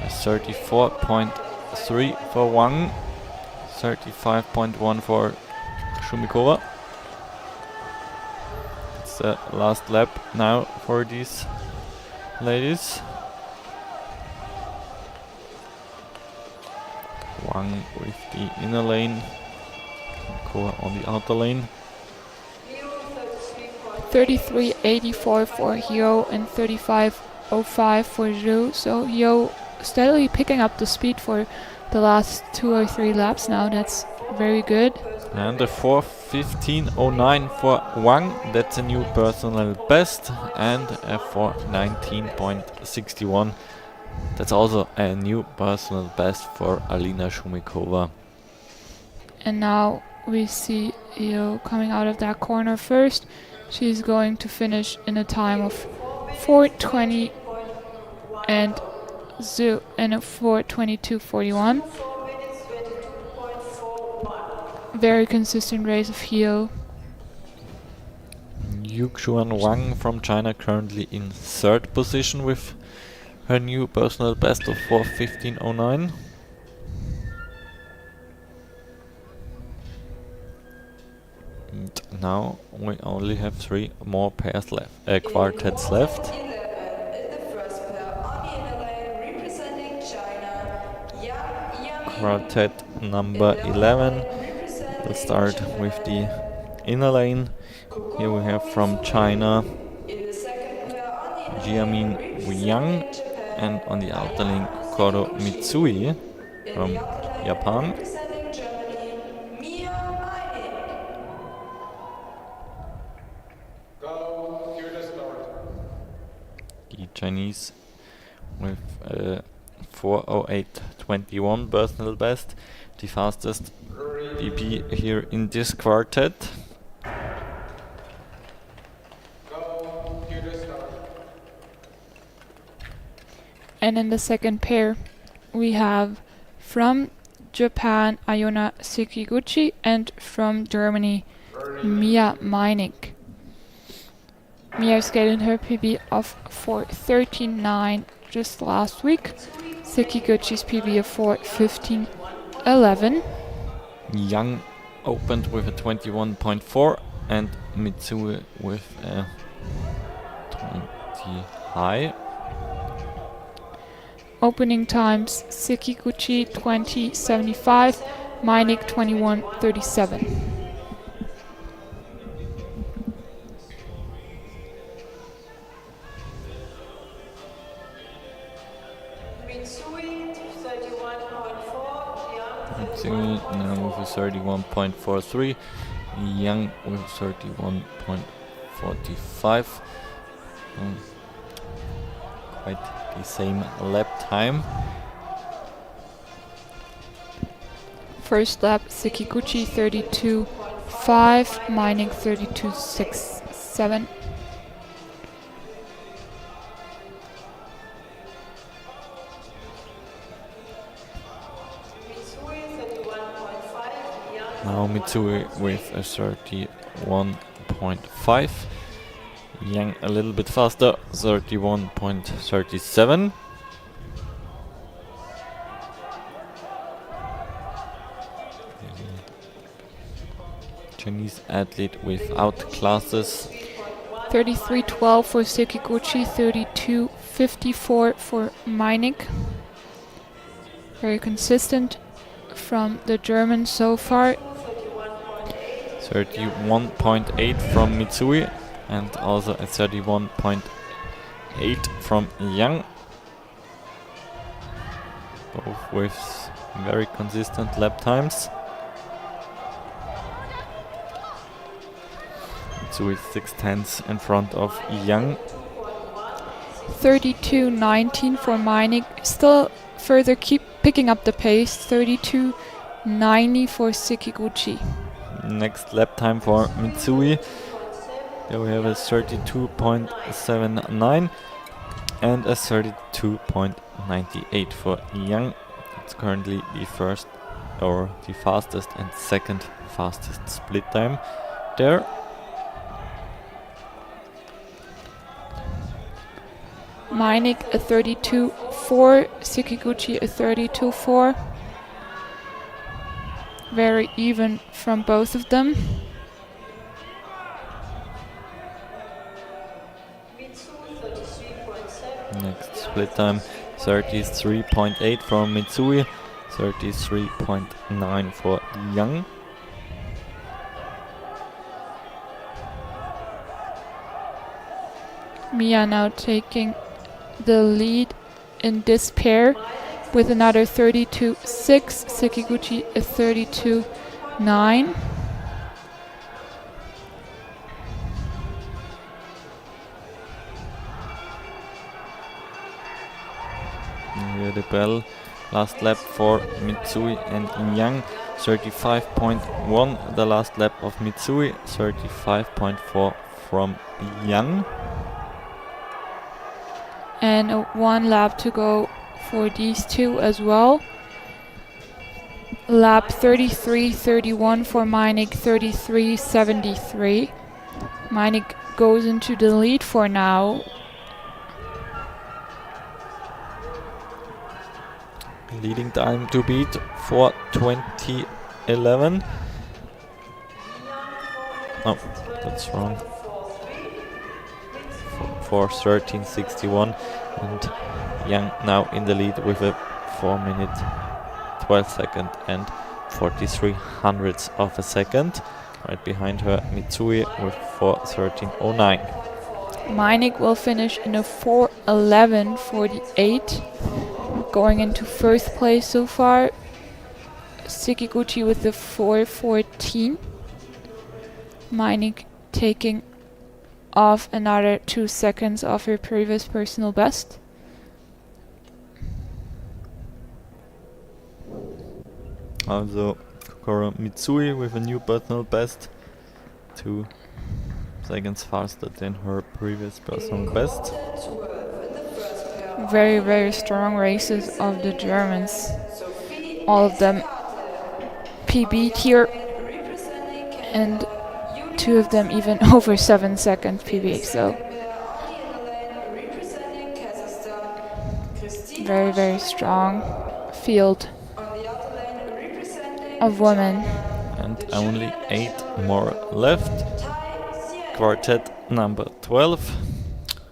a 34.3 for Wang, 35.1 for Shumikova. It's the last lap now for these ladies. Wang with the inner lane, Shumikova on the outer lane. 33.84 for Hyo and 35.05 for Zhu. So Hyo steadily picking up the speed for the last 2 or 3 laps now. That's very good. And a 4:15.09 for Wang. That's a new personal best. And a 4:19.61. That's also a new personal best for Alina Shumikova. And now we see Hyo coming out of that corner first. She's going to finish in a time of 4:20 and Zhu in a 4:22.41. Very consistent race of Hyo. Xuan Wang from China currently in 3rd position with her new personal best of 4:15.09. And now we only have 3 more pairs left, quartets left. In the first pair on the inner lane representing China, Yang Yamin. Quartet number 11 will start with the inner lane. Here we have from China In the second pair on the inner Jiamin Yang, and on the outer lane Koro Mitsui from Japan. representing Germany, Mia Meining. Go, cue to start. The Chinese with 4:08.21 personal best, the fastest PB here in this quartet. Go, computer start. And in the second pair, we have from Japan Ayona Sekiguchi and from Germany Mia Meinig. Mia skated her PB of 4:13.9 just last week. Sekiguchi's PB of 4:15.11. Yang opened with a 21.4 and Mitsui with a 20 high. Opening times Sekiguchi 20:75, Meinig 21:37. Mitsui 31.4, Young Mitsui now with a 31.43, Yang with 31.45. Quite the same lap time. First lap Sekiguchi 32.5, Meinig 32.67. Mitsui 31.5, Young Now Mitsui with a 31.5. Yang a little bit faster, 31.37. Chinese athlete without classes. 33.12 for Sekiguchi, 32.54 for Meinig. Very consistent from the Germans so far. 31.8 from Mitsui and also a 31.8 from Yang. Both with very consistent lap times. Mitsui 6/10 in front of Yang. 32.19 for Meinig. Still further keep picking up the pace. 32.90 for Sekiguchi. Next lap time for Mitsui. There we have a 32.79 and a 32.98 for Yang. It's currently the first or the fastest and second fastest split time there. Meinig a 32.4, Sekiguchi a 32.4. Very even from both of them. Next split time 33.8 from Mitsui, 33.9 for Yang. Mia now taking the lead in this pair with another 32.6, Sekiguchi a 32.9. Here the bell. Last lap for Mitsui and Yang. 35.1 the last lap of Mitsui. 35.4 from Yang. And one lap to go for these two as well. Lap 33.31 for Meinig, 33.73. Meinig goes into the lead for now. Leading time to beat 4:20.11. Oh, that's wrong. 4:13.61 and Yang now in the lead with a 4 minute 12 second and 43 hundredths of a second. Right behind her Mitsui with 4:13.09. Meinig will finish in a 4:11.48, going into first place so far. Sekiguchi with the 4:14. Meinig taking off another 2 seconds of her previous personal best. Also Kokoro Mitsui with a new personal best, 2 seconds faster than her previous personal best. Very, very strong races of the Germans. All of them PB'd here, and 2 of them even over 7 seconds PB, so very, very strong field of women. And only 8 more left. Quartet number 12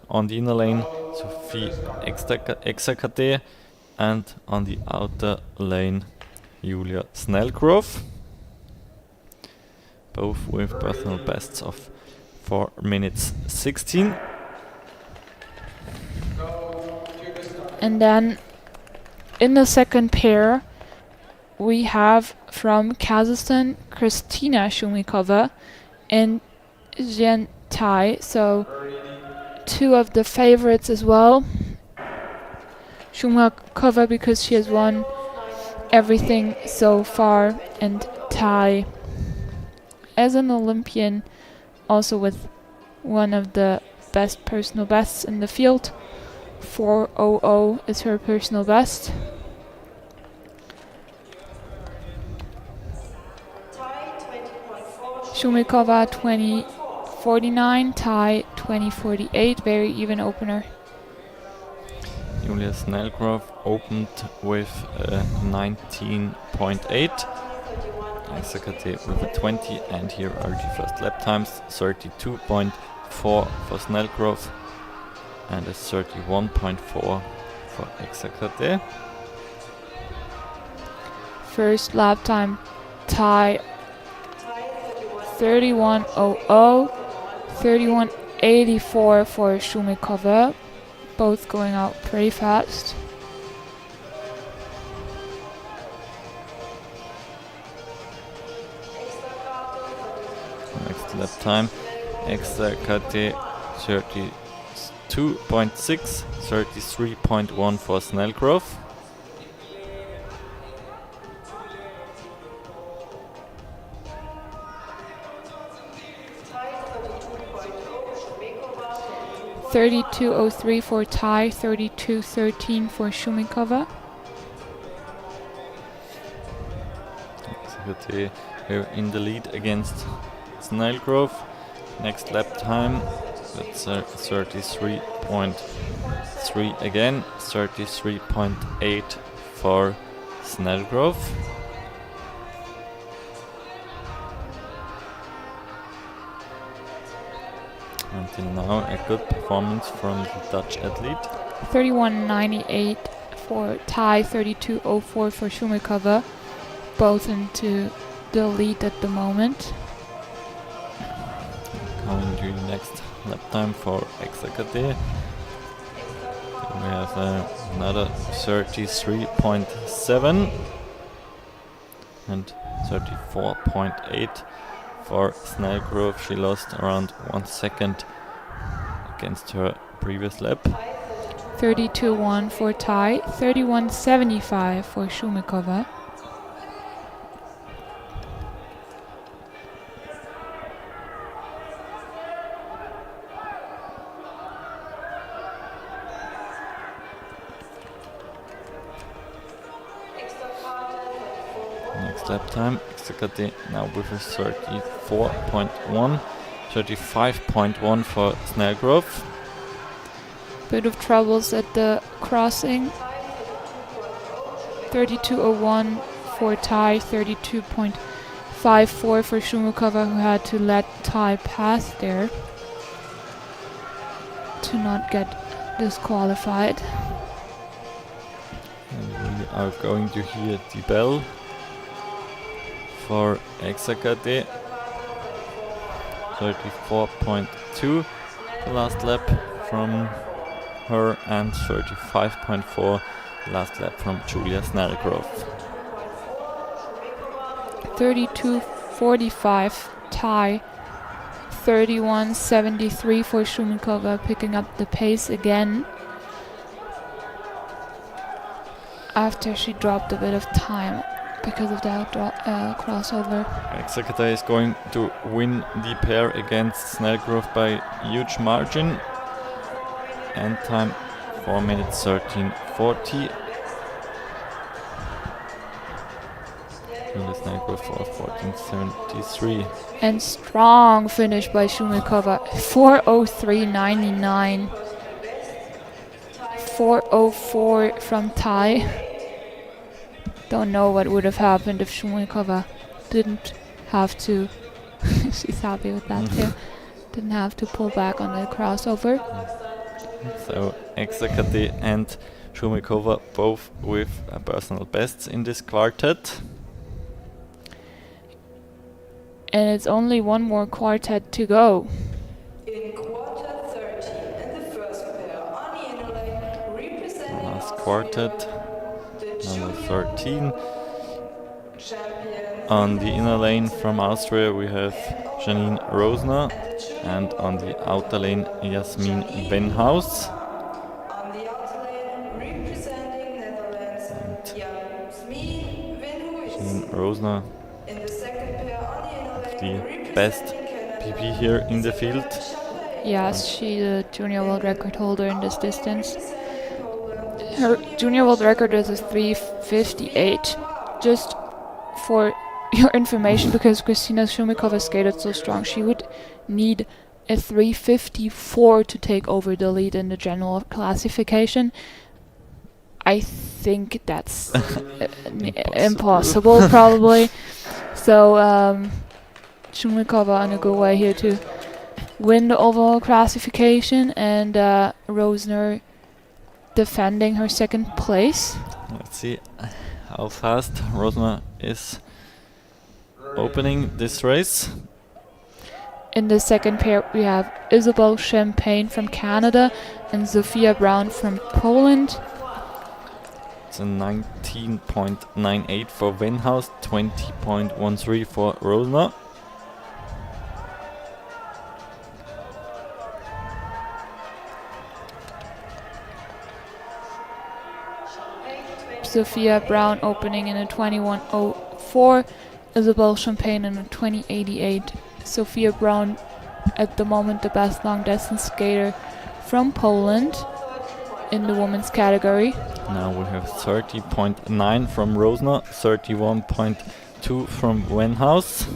on the inner lane, Sophie Exakate, and on the outer lane, Julia Snellgrove. Both with personal bests of 4 minutes 16. And then in the second pair, we have from Kazakhstan Kristina Shumikova and Zhen Tai, so 2 of the favorites as well. Shumikova because she has won everything so far, and Tai as an Olympian, also with one of the best personal bests in the field. 4:00 is her personal best. Shumikova 20:49, Tai 20:48, very even opener. Julia Snellgrove opened with 19.8. Exakate with a 20, and here are the first lap times: 32.4 for Snellgrove and a 31.4 for Exakate. First lap time, Tai 31:00, 31:84 for Shumikova, both going out pretty fast. Next lap time, Exakate 32.6, 33.1 for Snellgrove. .32.03 for Tai, 32.13 for Shumikova. Exakate here in the lead against Snellgrove. Next lap time, that's 33.3 again, 33.8 for Snellgrove. Until now, a good performance from the Dutch athlete. 31.98 for Tai, 32.04 for Shumikova, both into the lead at the moment. Coming to the next lap time for Exakate. We have another 33.7 and 34.8 for Snellgrove. She lost around 1 second against her previous lap. 32.1 for Tai, 31.75 for Shumikova. Next lap time, Exakate now with a 34.1, 35.1 for Snellgrove. Bit of troubles at the crossing. 32.01 for Tai, 32.54 for Shumikova, who had to let Tai pass there to not get disqualified. And we are going to hear the bell for Exakate. 34.2 the last lap from her, and 35.4 last lap from Julia Snellgrove. 32.45 Tai, 31:73 for Shumikova, picking up the pace again after she dropped a bit of time because of that crossover. Executor is going to win the pair against Snellgrove by huge margin. End time 4 minutes 13:40. Julia Snellgrove for 14:73. And strong finish by Shumikova, 4:03.99. 4:04 from tie. Don't know what would have happened if Shumikova didn't have to. She's happy with that too. Didn't have to pull back on the crossover. So Executor and Shumikova both with personal bests in this quartet. And it's only one more quartet to go. In quarter 13, in the first pair, on the inner lane, representing Last Austria, quartet, the number junior 13. champion On the inner lane from Austria we have Janine Rosner, and on the outer lane Jasmin Benhaus. on the outer lane, representing Netherlands, Jasmin Janine Venhuis. Rosner, In the second pair, on the inner lane, the best PP here in the field. Yes, she's a junior world record holder in this distance. Her junior world record is a 3:58. Just for your information, because Kristina Shumikova skated so strong, she would need a 3:54 to take over the lead in the general classification. I think that's impossible, probably. So Shumikova on a good way here to win the overall classification, and Rosner defending her second place. Let's see how fast Rosner is opening this race. In the second pair we have Isabel Champagne from Canada and Sophia Brown from Poland. It's a 19.98 for Venhaus, 20.13 for Rosner. Sophia Brown opening in a 21:04, Isabel Champagne in a 20:88. Sophia Brown at the moment the best long distance skater from Poland in the women's category. Now we have 30.9 from Rosner, 31.2 from Venhaus.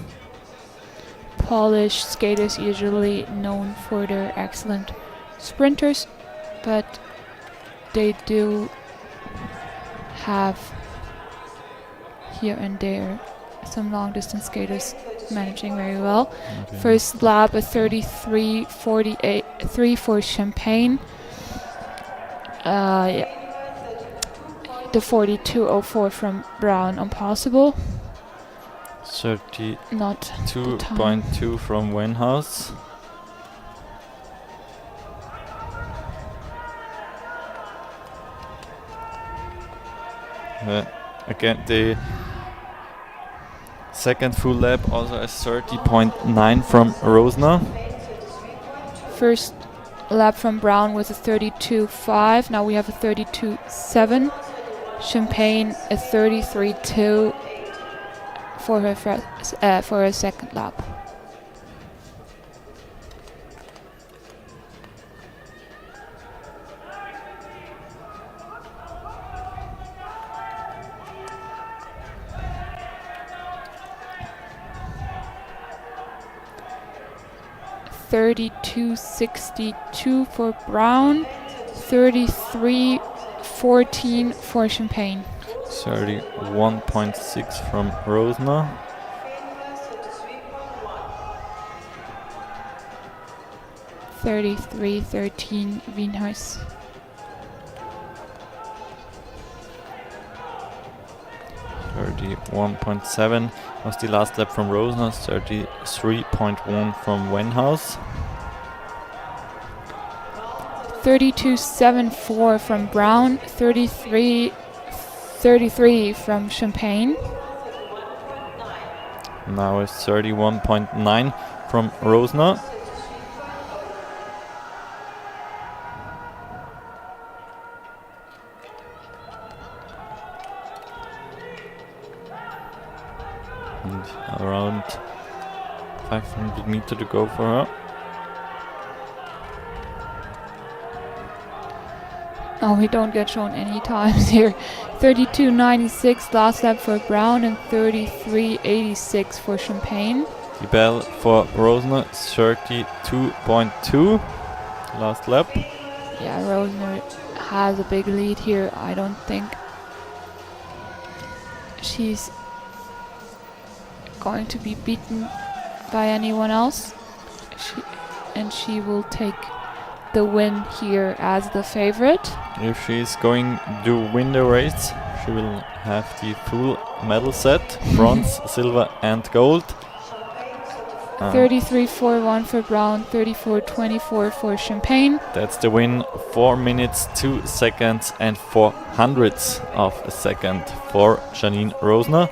Polish skaters usually known for their excellent sprinters, but they do have here and there some long distance skaters managing very well. Okay. First lap a 33:48 for Champagne. The 42:04 from Brown impossible. 32.2 Not the time. from Venhaus. Again, the second full lap also is 30.9 from Rosner. First lap from Brown was a 32:5. Now we have a 32:7. Champagne a 33:2 for her second lap. $32.62 for Brown, $33.14 for Champagne. 31.6 from Rosner. $33.13 Wienhuis. 31.7 was the last lap from Rosner, 33.1 from Venhaus. 32.74 from Brown, 33 from Champagne. Now it's 31.9 from Rosner. meter to go for her. Oh, we don't get shown any times here. 32.96 last lap for Brown and 33.86 for Champagne. The bell for Rosner, 32.2 last lap. Yeah, Rosner has a big lead here. I don't think she's going to be beaten by anyone else. She will take the win here as the favorite. If she's going to win the race, she will have the full medal set, bronze, silver and gold. 33.41 for Brown, 34.24 for Champagne. That's the win, 4 minutes, 2 seconds and 4 hundredths of a second for Janine Rosner.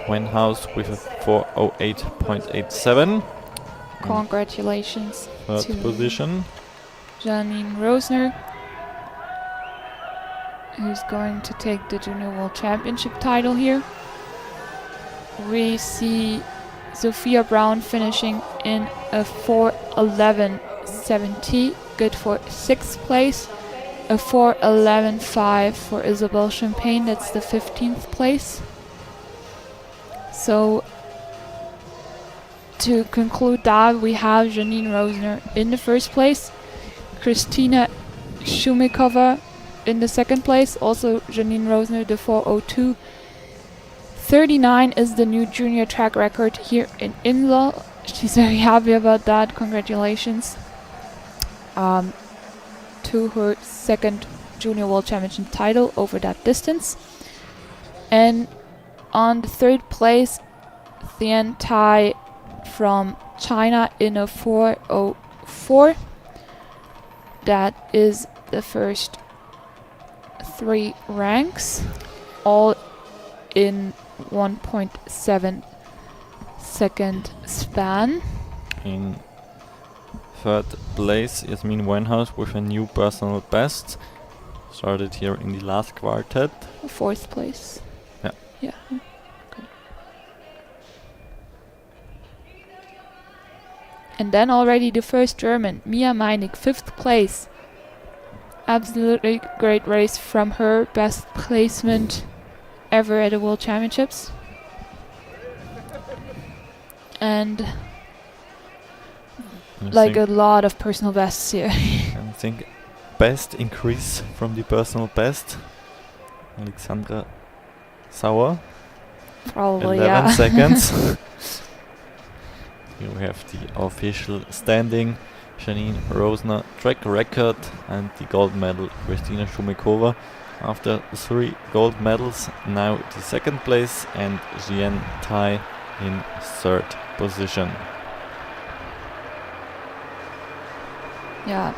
Wenhouse with a 4:08.87. Congratulations Third to position. Janine Rosner, who's going to take the Junior World Championship title here. We see Sophia Brown finishing in a 4:11.70, good for 6th place. A 4:11.5 for Isabelle Champagne, that's the 15th place. So to conclude that, we have Janine Rosner in the first place, Kristina Shumikova in the second place, also Janine Rosner, the 4:02.39 is the new junior track record here in Inzell. She's very happy about that. Congratulations to her second Junior World Championship title over that distance. And on the third place, Thien Tai from China in a 4:04. That is the first 3 ranks, all in 1.7 second span. In third place, Jasmin Wenhouse with a new personal best. Started here in the last quartet. 4th place. Yeah. Yeah. Okay. And then already the first German, Mia Meinig, 5th place. Absolutely great race from her, best placement ever at the World Championships. And like a lot of personal bests here. I think best increase from the personal best. Alexandra Sauer, Probably, 11 yeah. seconds. Here we have the official standing. Janine Rosner track record and the gold medal Kristina Shumikova. After 3 gold medals, now the second place and Jian Tai in third position. Yeah,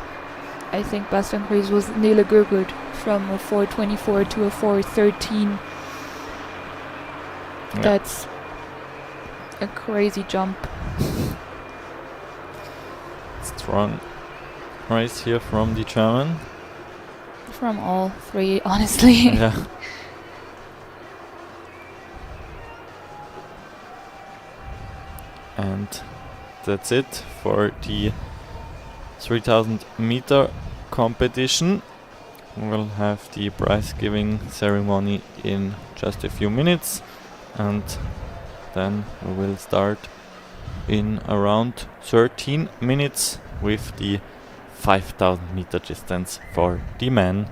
I think best increase was Nele Gurgud from a 4:24 to a 4:13. Yeah. That's a crazy jump. Strong race here from the German. From all 3, honestly. Yeah. And that's it for the 3000 meter competition. We will have the prize giving ceremony in just a few minutes, and then we will start in around 13 minutes with the 5000 meter distance for the men.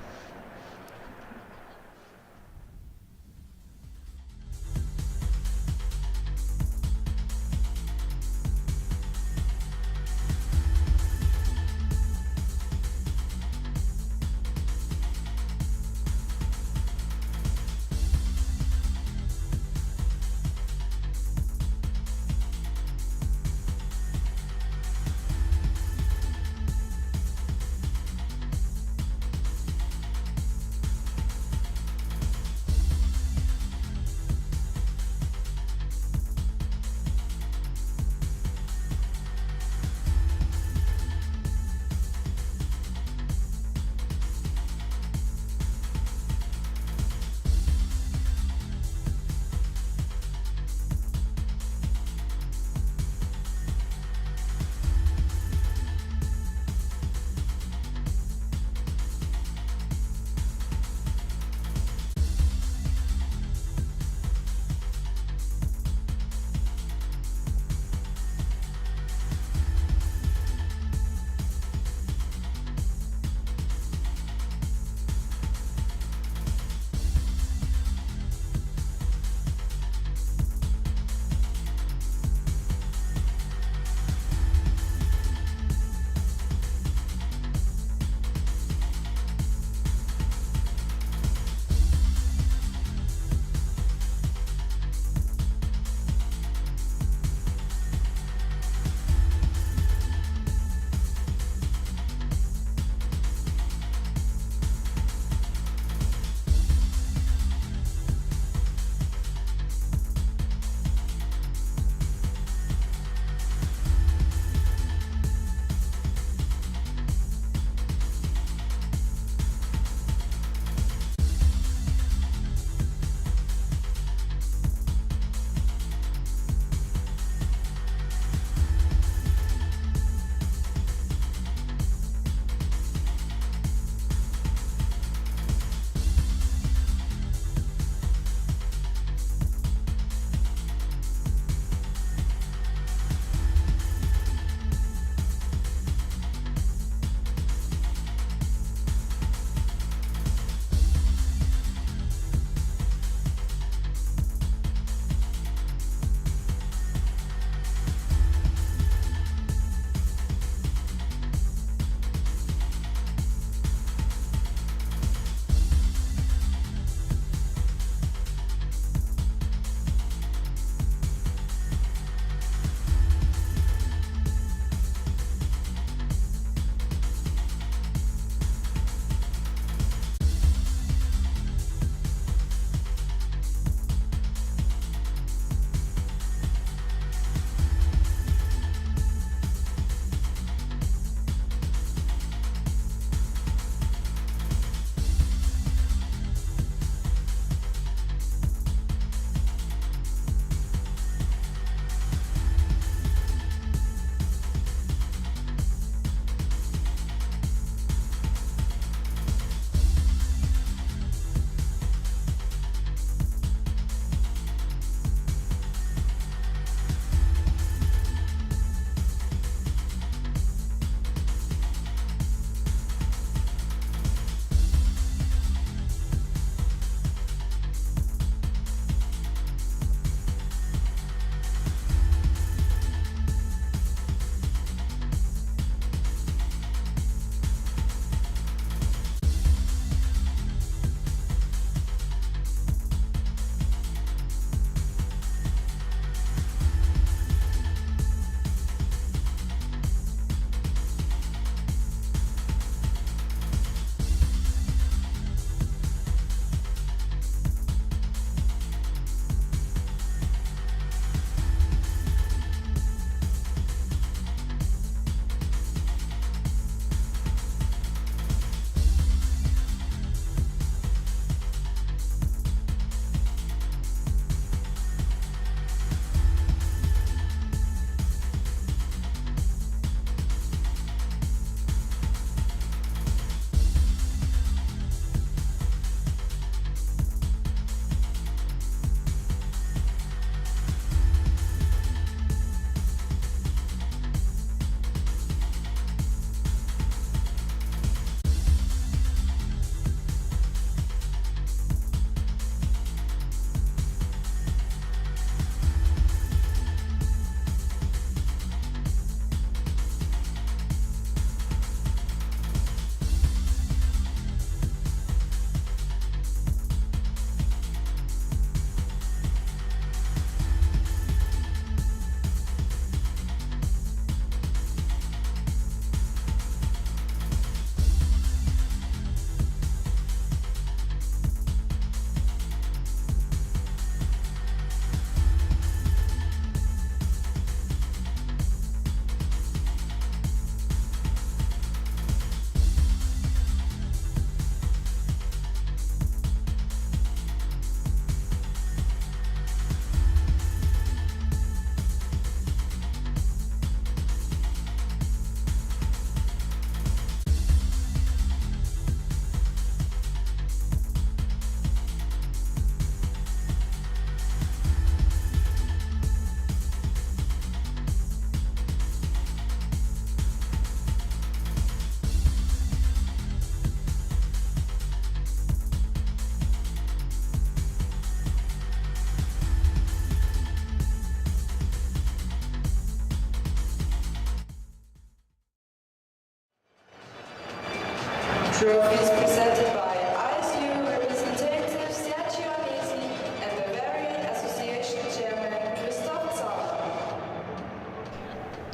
Trophies presented by ISU representative Sergio Anesi and Bavarian Association Chairman Christoph Zahner.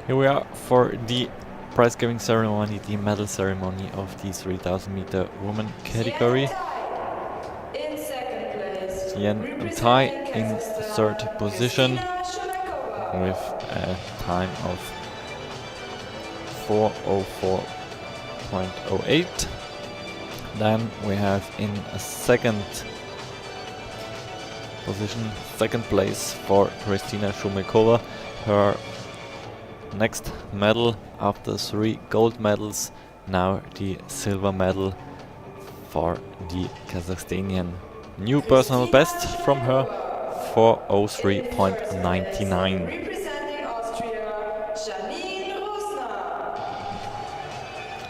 Here we are for the prize giving ceremony, the medal ceremony of the 3000 meter women category. In second place, Yen Tai in Kazakhstan, third position Kristina Shumakova. with a time of 4:04.08. Then we have in a second position, second place for Kristina Shumakova. Her next medal after 3 gold medals, now the silver medal for the Kazakhstanian. New personal best from her, 4:03.99. Representing Austria, Janine Rosner.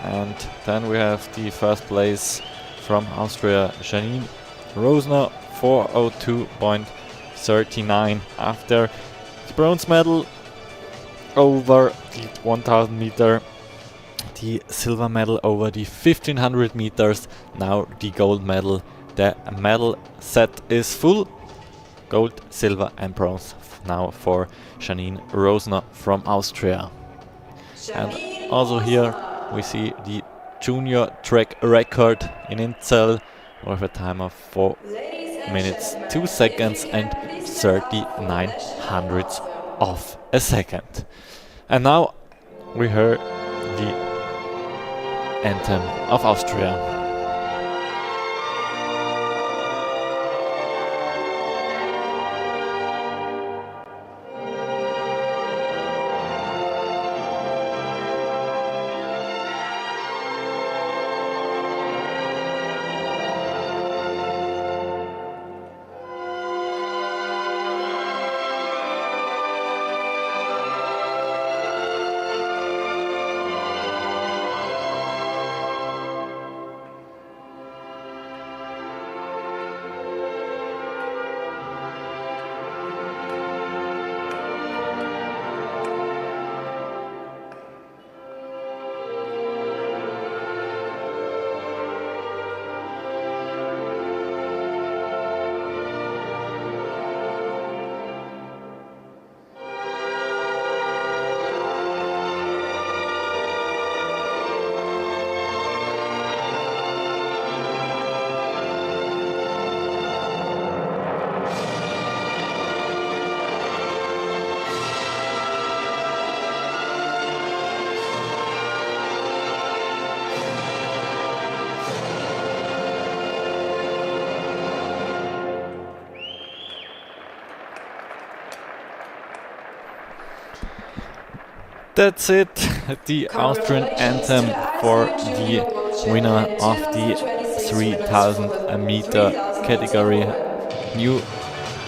And then we have the first place from Austria, Janine Rosner, 4:02.39. After the bronze medal over the 1000 meter, the silver medal over the 1500 meters, now the gold medal. The medal set is full, gold, silver and bronze now for Janine Rosner from Austria. And also here we see the junior track record in Inzell with a time of 4 minutes 2 seconds and 39 hundredths of a second. And now we hear the anthem of Austria. That's it, the Austrian anthem for the winner of the 3000 meter category, new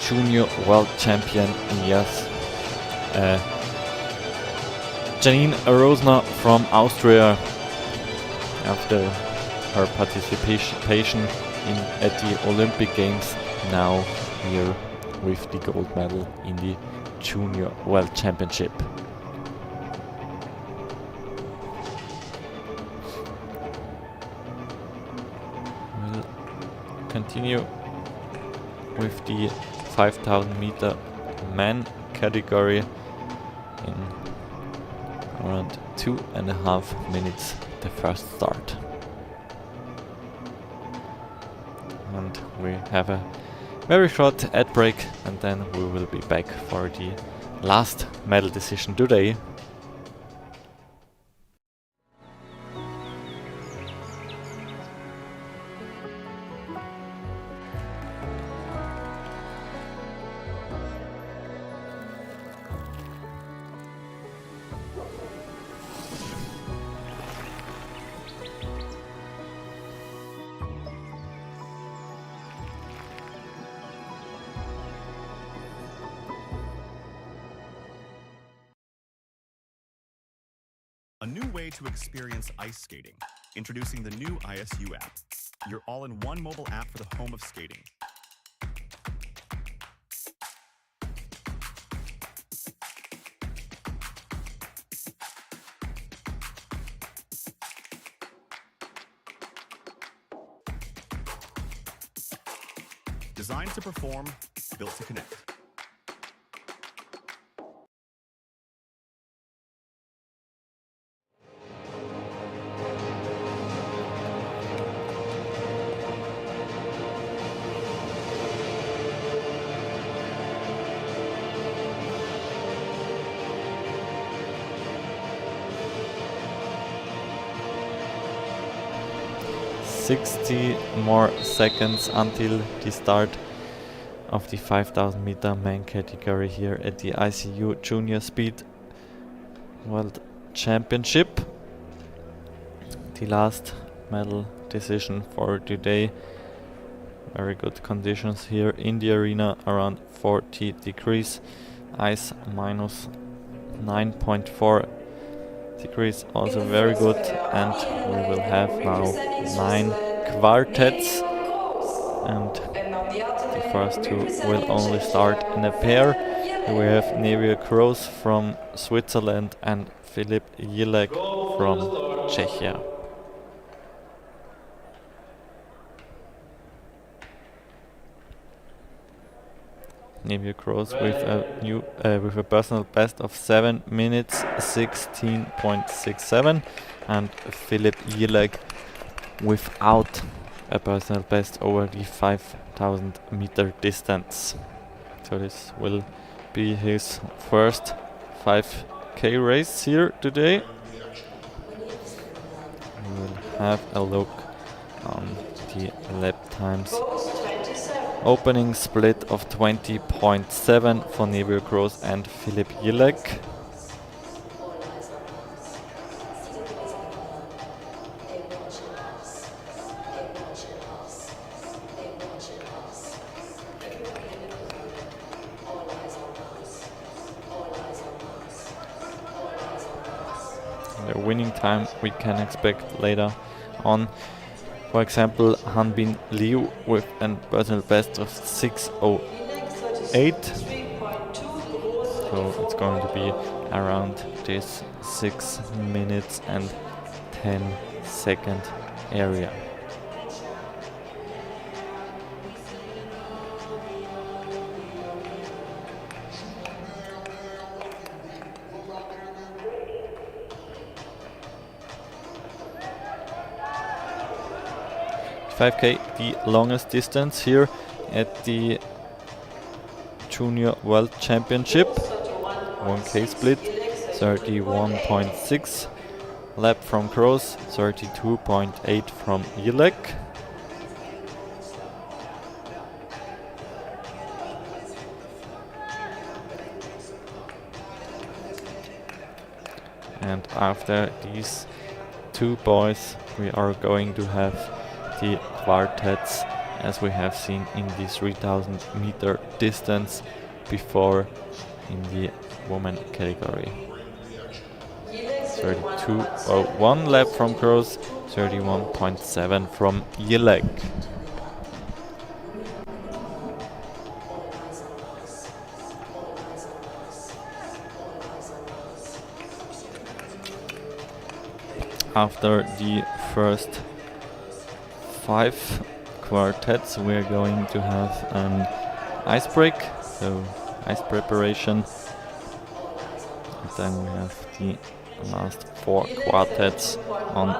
junior world champion, yes, Janine Rosner from Austria, after her participation at the Olympic Games, now here with the gold medal in the junior world championship. Continue with the 5000 meter men category in around 2.5 minutes the first start. And we have a very short ad break and then we will be back for the last medal decision today. A new way to experience ice skating. Introducing the new ISU app, your all-in-one mobile app for the home of skating. Designed to perform, built to connect. Sixty more seconds until the start of the 5000 meter main category here at the ICU Junior Speed World Championship. The last medal decision for today. Very good conditions here in the arena, around 40 degrees, ice minus 9.4 degrees, also very good, and we will have now 9 quartets, and the first two will only start in a pair. We have Nevia Kroos from Switzerland and Filip Jilek from Czechia. Nevia Kroos with a personal best of 7 minutes 16.67, and Filip Jilek without a personal best over the 5000 meter distance. So this will be his first 5K race here today. We will have a look on the lap times. Opening split of 20.7 for Nevia Kroos and Filip Jilek. The winning time we can expect later on. For example, Hanbin Liu with a personal best of 6:08. So it's going to be around this 6 minutes and 10 second area. .5K, the longest distance here at the Junior World Championship. 1K split, 31.6. Lap from Kroos, 32.8 from Jilek. And after these two boys, we are going to have the quartets, as we have seen in the 3000 meter distance before in the woman category. 32.01 lap from Kroos, 31.7 from Jilek. After the first 5 quartets, we're going to have an ice break, so ice preparation. And then we have the last 4 quartets on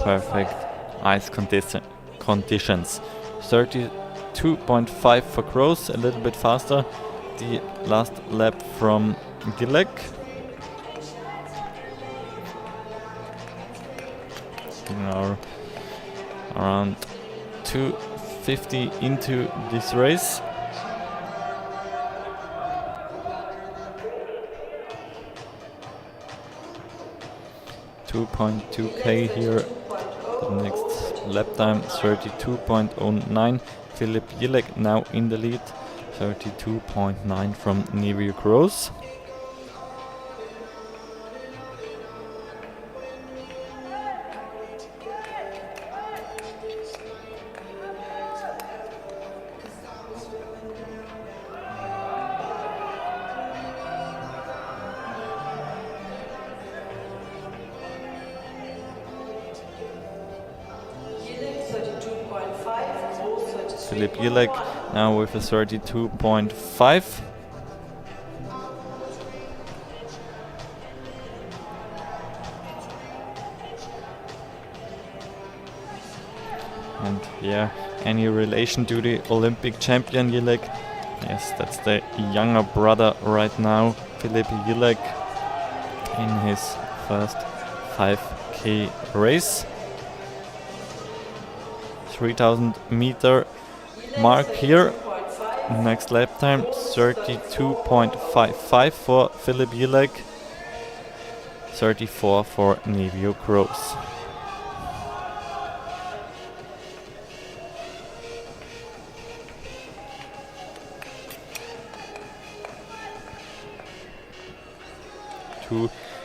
perfect ice conditions. 32.5 for Kroos, a little bit faster. The last lap from Jilek. Around 2:50 into this race. .2K here. The next lap time 32.09. Filip Jilek now in the lead. 32.9 from Nevia Kroos. Philipp Jelek now with a 32.5. And yeah, any relation to the Olympic champion Jelek? Yes, that's the younger brother right now, Philipp Jelek, in his first 5K race. 3000 meter mark here. Next lap time 32.55 for Philipp Jelek, 34 for Nevio Gross.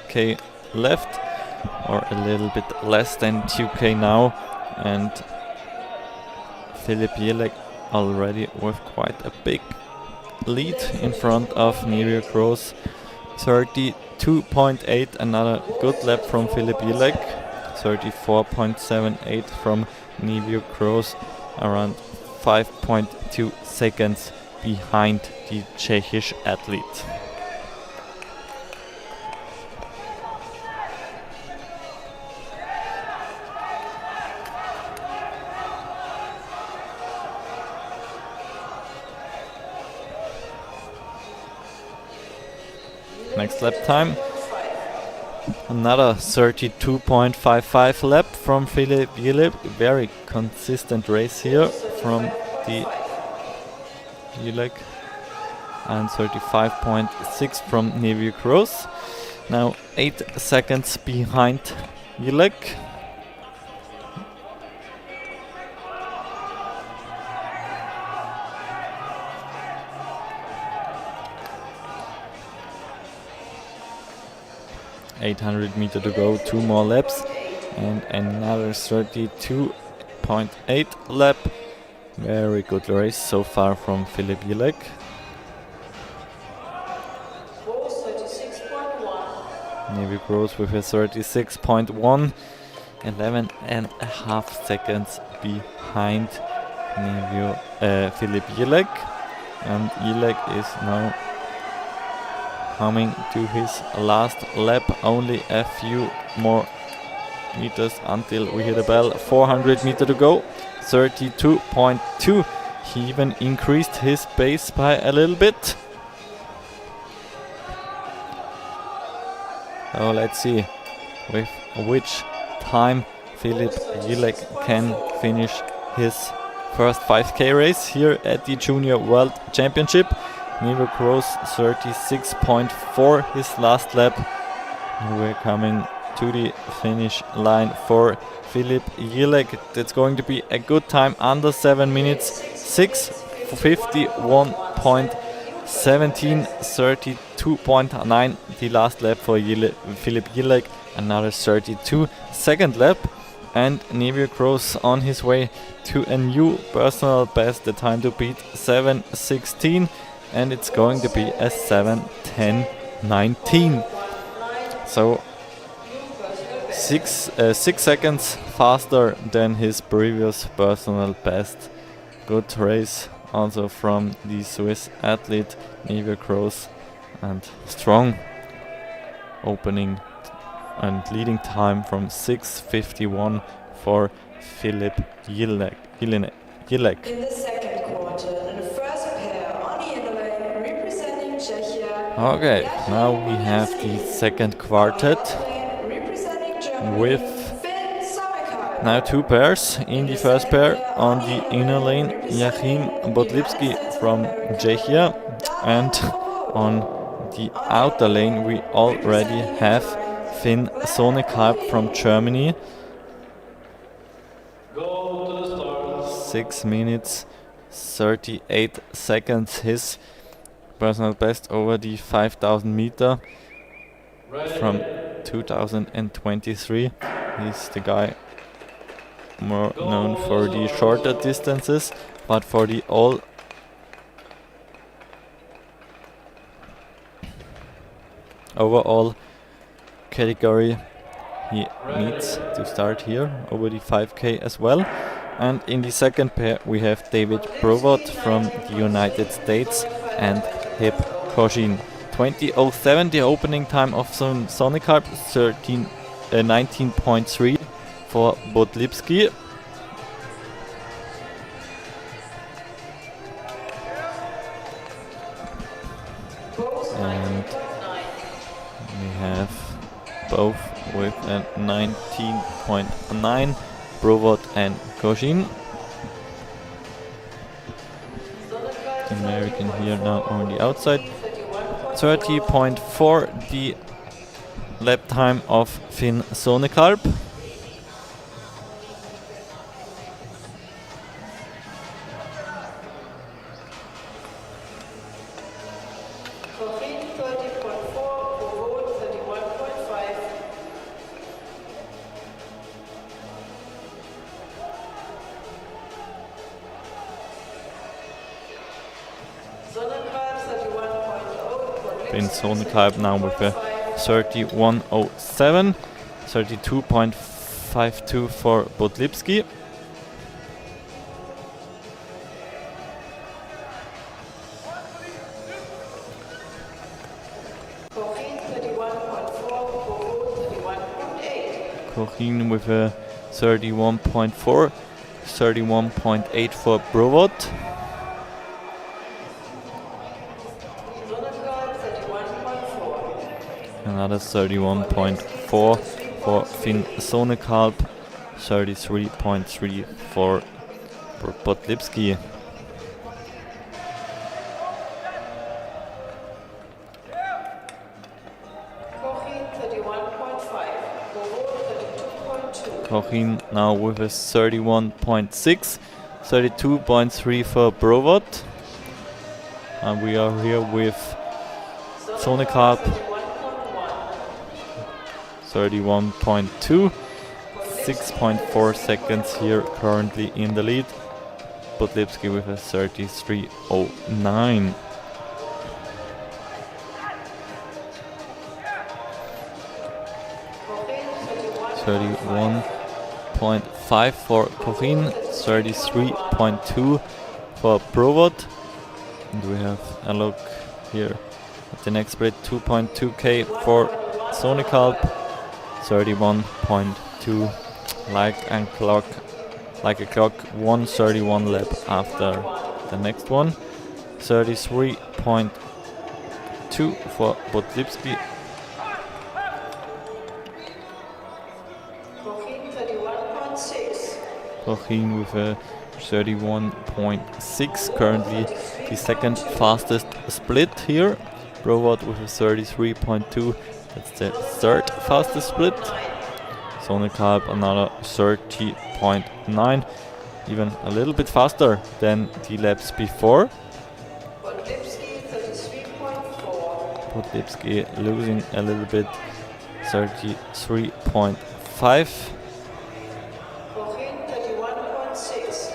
K left, or a little bit less than 2K now, and Philipp Jelek already with quite a big lead in front of Nevio Gross. 32.8, another good lap from Philipp Jelek. 34.78 from Nevio Gross, around 5.2 seconds behind the Czechish athlete. Next lap time, another 32.55 lap from Philipp Jelek. Very consistent race here from the Jelek, and 35.6 from Nevio Gross. Now 8 seconds behind Jelek. .800 to go, 2 more laps, and another 32.8 lap. Very good race so far from Philipp Jelek. Nevio Gross with a 36.1, 11.5 seconds behind Philipp Jelek, and Jelek is now coming to his last lap. Only a few more meters until we hit a bell. 400 meters to go. 32.2. He even increased his pace by a little bit. So let's see with which time Philipp Jelek can finish his first 5K race here at the Junior World Championship. Nevio Gross 36.4 his last lap. We're coming to the finish line for Philipp Jelek. That's going to be a good time, under 7 minutes, 6:51.17, 32.9 the last lap for Philipp Jelek. Another 32 second lap, and Nevio Gross on his way to a new personal best, the time to beat 7:16. And it's going to be a 7:10.19. So 6 seconds faster than his previous personal best. Good race also from the Swiss athlete Nevio Gross, and strong opening and leading time from 6:51 for Philipp Jelek. In the second quarter, the first pair on the inner lane representing Czechia. Okay, now we have the second quartet with now 2 pairs. In the first pair on the inner lane, Joachim Bodlipski from Czechia, and on the outer lane we already have Finn Sonekalp from Germany. 6 minutes 38 seconds his personal best over the 5000 meter from 2023. He's the guy more known for the shorter distances, but for the all overall category he needs to start here over the 5K as well. And in the second pair we have David Provod from the United States and Heb Koshin. 20:07 the opening time of Sonic Harp, 19.3 for Bodlipski. And we have both with a 19.9, Provod and Koshin. American here now on the outside. 30.4 the lap time of Finn Sonekarp. Corinne 30.4, Provod 31.5. Sonnenkalb 31.0. Finn Sonekarp now with a 31.07, 32.52 for Bodlipski. Corinne 31.4, Provod 31.8. Kochin with a 31.4, 31.8 for Provod. Sonnenkalb 31.4. Another 31.4 for Finn Sonekarp, 33.3 for Bodlipski. Corinne 31.5, Provod 32.2. Kochin now with a 31.6, 32.3 for Provod. And we are here with Sonekarp, 31.2, 6.4 seconds here currently in the lead. Bodlipski with a 33.09. Corinne 31.5 for Kochin, 33.2 for Provod. And we have a look here at the next split, 2.2k for Sonekarp, 31.2 like a clock, 1:31 lap after the next one. 33.2 for Bodlipski. Corinne 31.6. Kochin with a 31.6, currently the second fastest split here. Provod with a 33.2, that's the third fastest split. Sonekarp another 30.9, even a little bit faster than the laps before. Bodlipski 33.4. Bodlipski losing a little bit, 33.5. Corinne 31.6.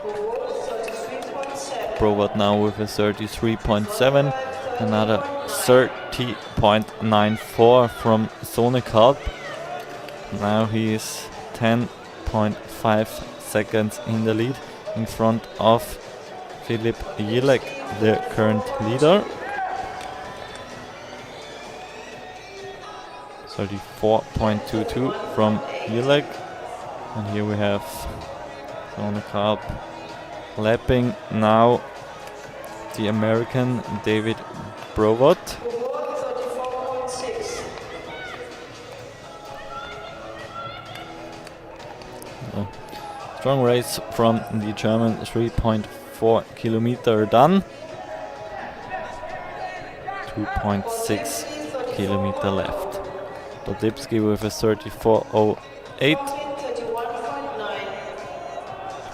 Provod 33.7. Provod now with a 33.7, another 30.94 from Sonekarp. Now he is 10.5 seconds in the lead, in front of Filip Jelek, the current leader. 34.22 from Jelek. And here we have Sonekarp lapping now the American David Provod. Provod 34.6. Strong race from the German, 3.4 kilometer done. 2.6 kilometer left. Bodlipski with a 34.08 Corinne 31.9.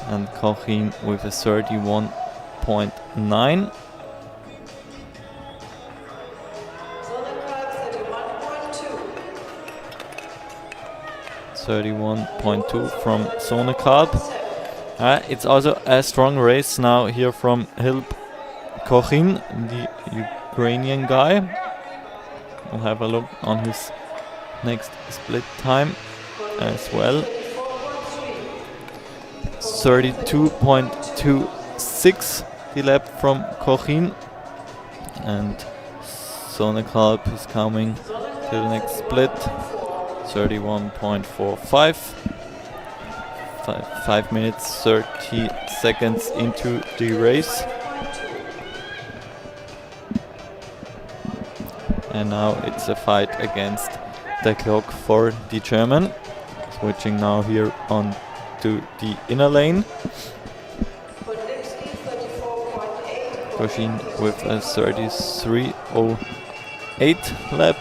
and Kochin with a 31.9. Sonnenkalb 31.2. 31.2 from Sonekarp. It's also a strong race now here from Hilp Kochin, the Ukrainian guy. We'll have a look on his next split time as well. 32.26 the lap from Cochin, and Sonekalp is coming to the next split. 31.45. 5 minutes 30 seconds into the race. And now it's a fight against the clock for the German. Switching now here on to the inner lane. Cochin with a 33.08 lap.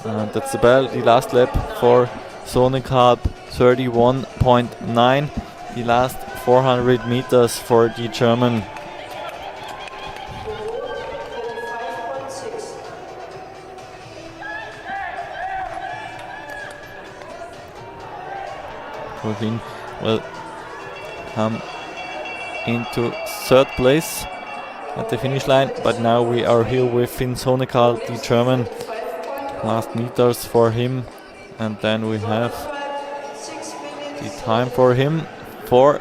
And that's about the last lap for Sonekalp. 31.9. The last 400 meters for the German. Cochin will come into third place at the finish line, but now we are here with Finn Sonekalp, the German. Last meters for him, and then we have the time for him, 4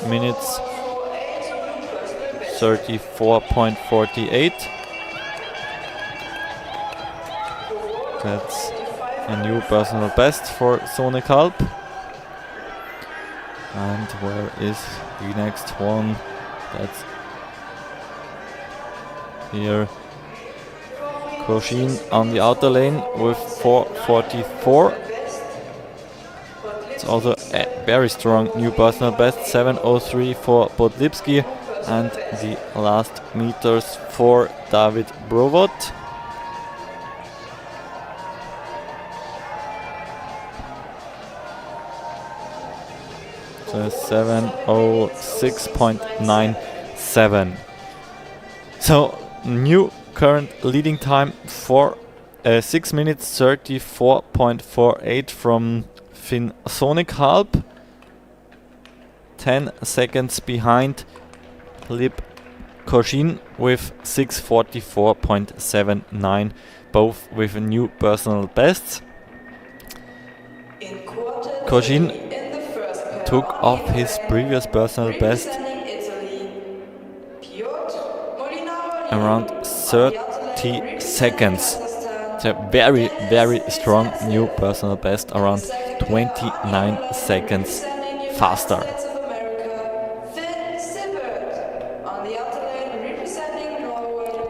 minutes 34.48. That's a new personal best for Sonekalp. And where is the next one? That's here. Cochin on the outer lane with 4:44. It's also a very strong new personal best, 7:03 for Podlipski, and the last meters for David Brovot. So 7:06.97. So new current leading time for 6 minutes 34.48 from Finn Sonekalp. 10 seconds behind Lip Cochin with 6:44.79, both with a new personal bests. Cochin took off his previous personal best around 30 seconds. It's a very, very strong new personal best, around 29 seconds faster.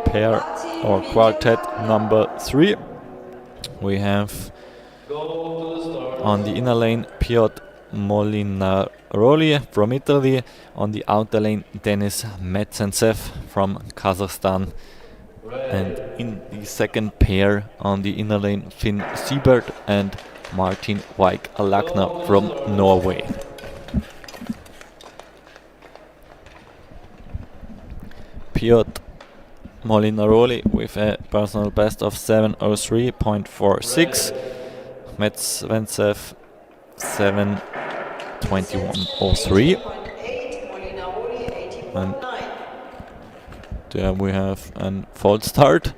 Pair or quartet number 3. We have on the inner lane Piotr Molinaroli from Italy, on the outer lane Denis Metsentsev from Kazakhstan, and in the second pair on the inner lane Finn Siebert and Martin Weik-Lagner from Norway. Piotr Molinaroli with a personal best of 7:03.46, Metsentsev 7:21.03, and there we have a false start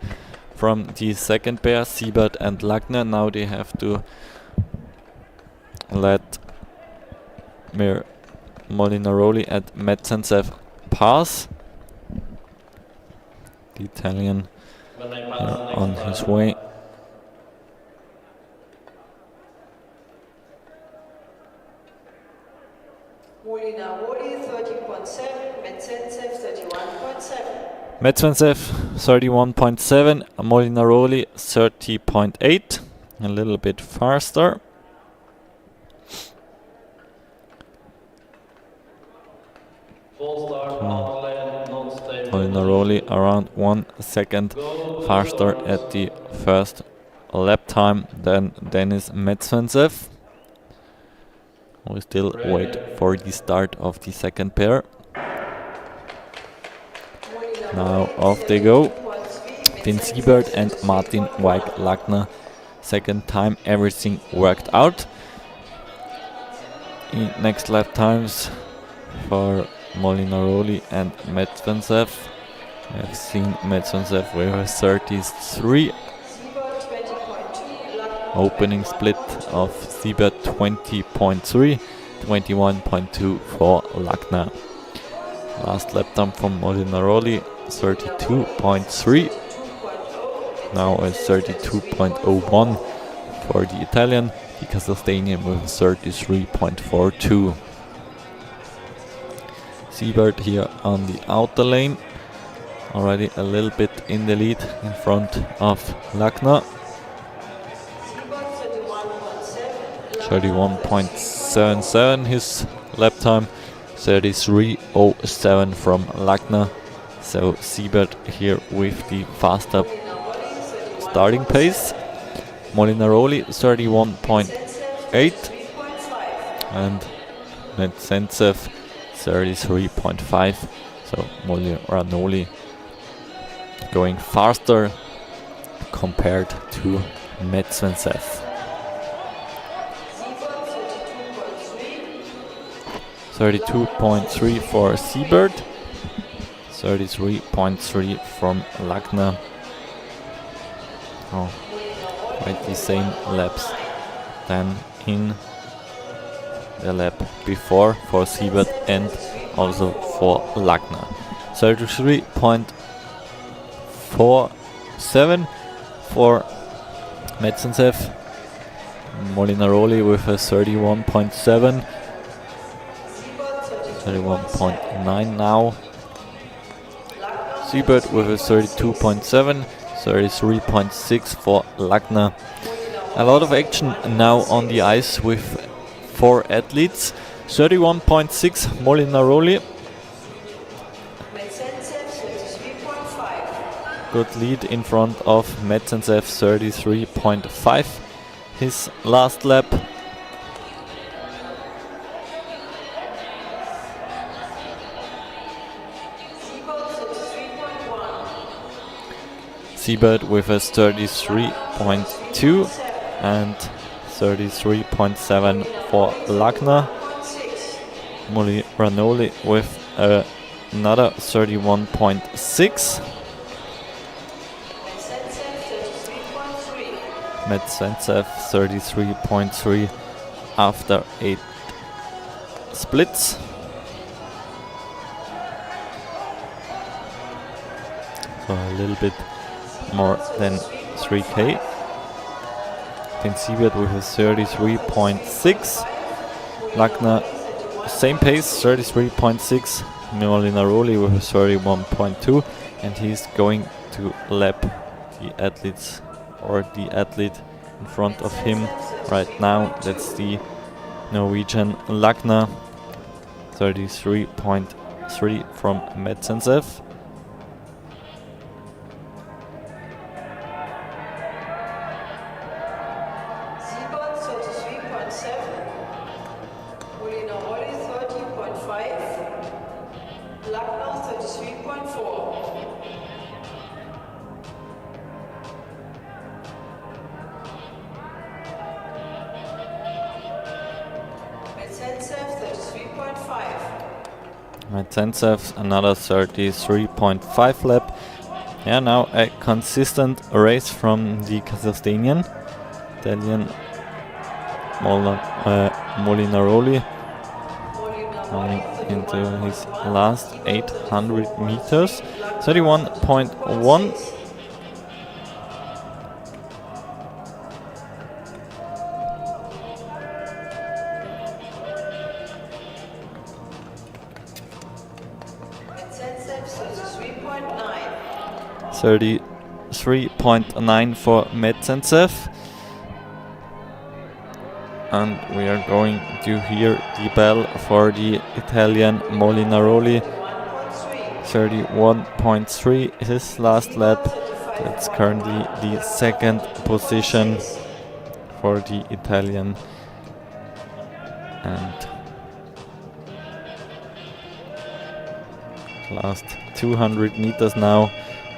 from the second pair, Siebert and Lagner. Now they have to let Molinaroli and Metsentsev pass. The Italian on his way. Molinaroli 30.7, Metsentsev 31.7. Metsentsev 31.7, Molinaroli 30.8, a little bit faster. Molinaroli around 1 second faster at the first lap time than Denis Metsentsev. We still wait for the start of the second pair. Now off they go. Finn Siebert and Martin Weik-Lagner. Second time everything worked out. In next lap times for Molinaroli and Metsentsev. We have seen Medvedev with a 33. Opening split of Siebert 20.3, 21.2 for Lachner. Last lap time from Molinaroli 32.3. Now a 32.01 for the Italian, the Kazakhstanian with 33.42. Siebert here on the outer lane, already a little bit in the lead in front of Lachner. 31.77 his lap time, 33.07 from Lachner. So Siebert here with the faster starting pace. Molinaroli 31.8 and Medvedev 33.5. So Molinaroli going faster compared to Medvedev. 32.3 for Siebert, 33.3 from Lachner. Oh, quite the same laps than in the lap before for Siebert and also for Lachner. 33.47 for Medvedev. Molinaroli with a 31.7. 31.9 now. Siebert with a 32.7, 33.6 for Lachner. A lot of action now on the ice with 4 athletes. 31.6 Molinaroli. Good lead in front of Medvedev, 33.5 his last lap. Siebert with a 33.2 and 33.7 for Lachner. Molinaroli with another 31.6. Medvedev 33.3 after 8 splits. So a little bit more than 3k. Then Siebert with a 33.6. Lachner same pace, 33.6. Molinaroli with a 31.2, and he's going to lap the athletes or the athlete in front of him right now. That's the Norwegian Lachner, 33.3 from Medvedev. Medvedev another 33.5 lap. Yeah, now a consistent race from the Kazakhstanian. Italian Molinaroli going into his last 800 meters. 31.1. $33.9. 33.9 for Medvedev. And we are going to hear the bell for the Italian Molinaroli. 31.3 his last lap. That's currently the second position for the Italian. And last 200 meters now,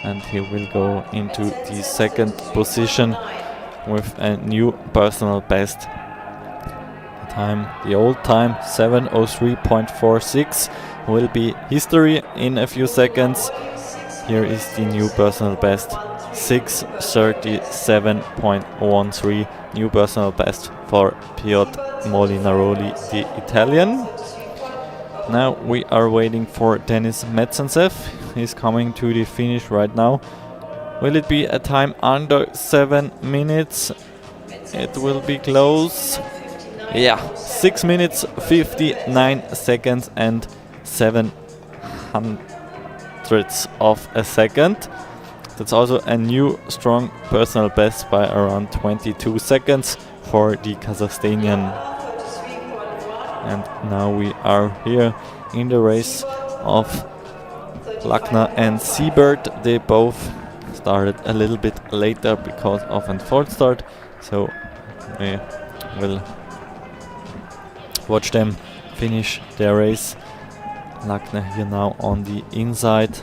and he will go into the second position with a new personal best. The old time 7:03.46 will be history in a few seconds. Here is the new personal best, 6:37.13, new personal best for Piotr Molinaroli, the Italian. Now we are waiting for Denis Metsantsev. He's coming to the finish right now. Will it be a time under 7 minutes? It will be close. Yeah, 6 minutes 59 seconds and 7 hundredths of a second. That's also a new strong personal best by around 22 seconds for the Kazakhstanian. And now we are here in the race of Lachner and Siebert. They both started a little bit later because of a false start, so we will watch them finish their race. Lachner here now on the inside.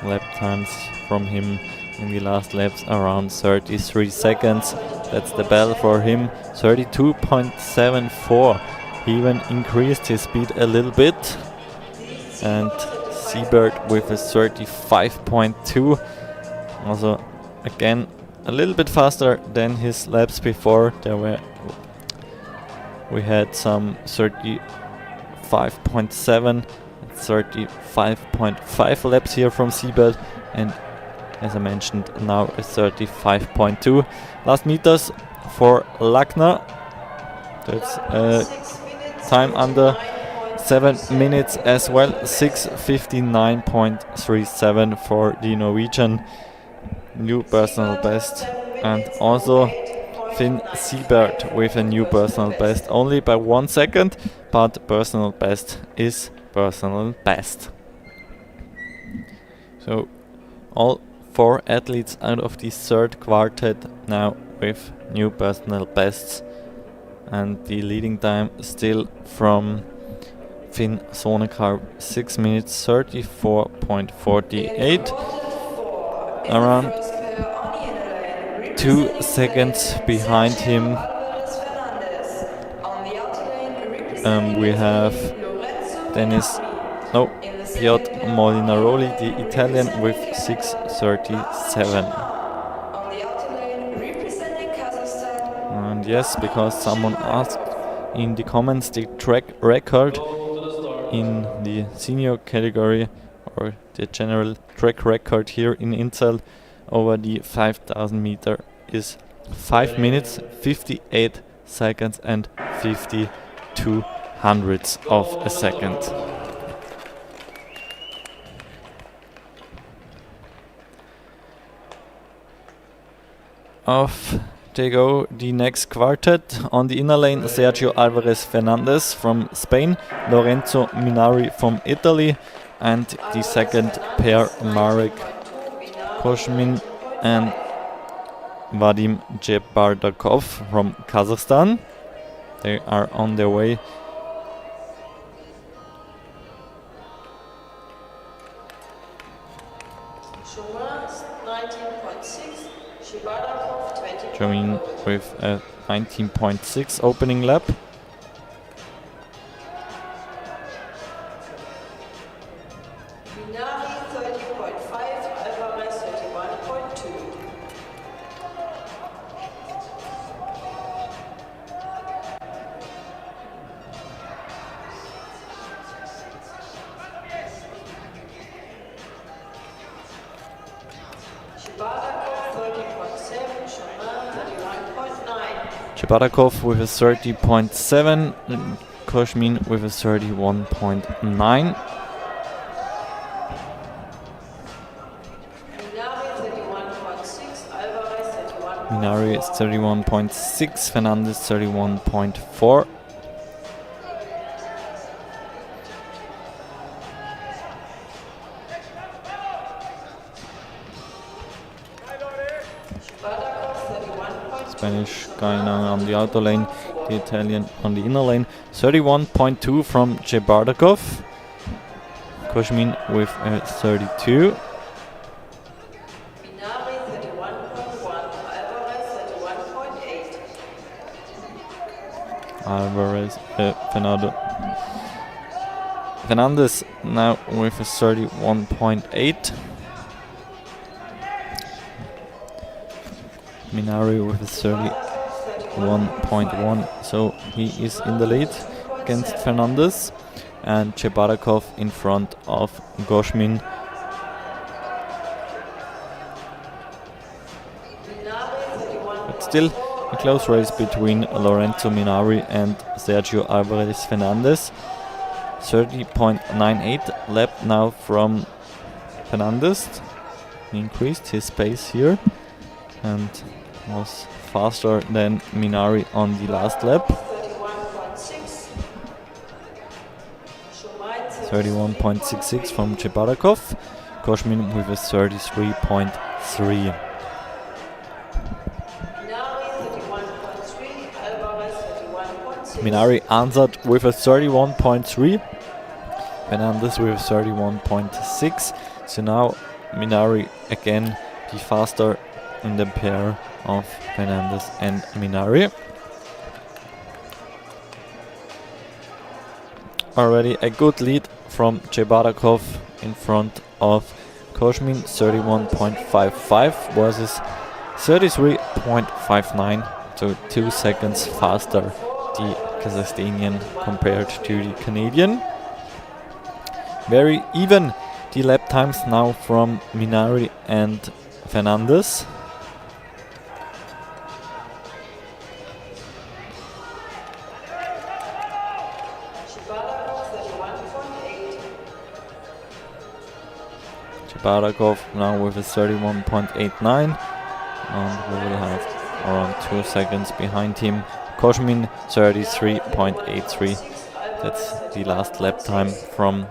Lap times from him in the last laps around 33 seconds. That's the bell for him. 32.74. He even increased his speed a little bit. And Siebert with a 35.2. Also again a little bit faster than his laps before. We had some 35.7, 35.5 laps here from Siebert, and as I mentioned, now a 35.2. Last meters for Lachner. That's time under 7 minutes as well. 6:59.37 for the Norwegian. New personal best. And also Finn Siebert with a new personal best. Only by 1 second, but personal best is personal best. So all 4 athletes out of the third quartet now with new personal bests, and the leading time still from Finn Sonekar, 6 minutes 34.48, around 2 seconds behind him. We have Piotr Molinaroli, the Italian, with 6:37. And yes, because someone asked in the comments the track record in the senior category, or the general track record here in Inzell over the 5000 meter is 5 minutes 58 seconds and 52 hundredths of a second. Off they go the next quartet. On the inner lane, Sergio Alvarez Fernandez from Spain, Lorenzo Minari from Italy, and the second pair, Marek Koshmin and Vadim Jebardakov from Kazakhstan. They are on their way. Jomin with a 19.6 opening lap. Minari 30.5, Alvarez 31.2. Jebardakov with a 30.7, Koshmin with a 31.9. Minari is 31.6, Fernandez 31.4. Spanish guy now on the outer lane, the Italian on the inner lane. 31.2 from Jebardakov. Koshmin with a 32. Minari 31.1, Alvarez 31.8. Alvarez, Fernandez now with a 31.8. Minari with a 31.1, so he is in the lead against Fernandez, and Chebarakov in front of Goshmin. But still a close race between Lorenzo Minari and Sergio Alvarez Fernandez. 30.98 lap now from Fernandez. He increased his pace here and was faster than Minari on the last lap. 31.66 from Chebarakov. Goshmin with a 33.3. Minari answered with a 31.3. Fernandez with a 31.6. So now Minari again the faster in the pair of Fernandez and Minari. Already a good lead from Chebarakov in front of Goshmin, 31.55 versus 33.59, so 2 seconds faster the Kazakhstanian compared to the Canadian. Very even the lap times now from Minari and Fernandez. Chebarakov now with a 31.89, and we will have around 2 seconds behind him Goshmin, 33.83. That's the last lap time from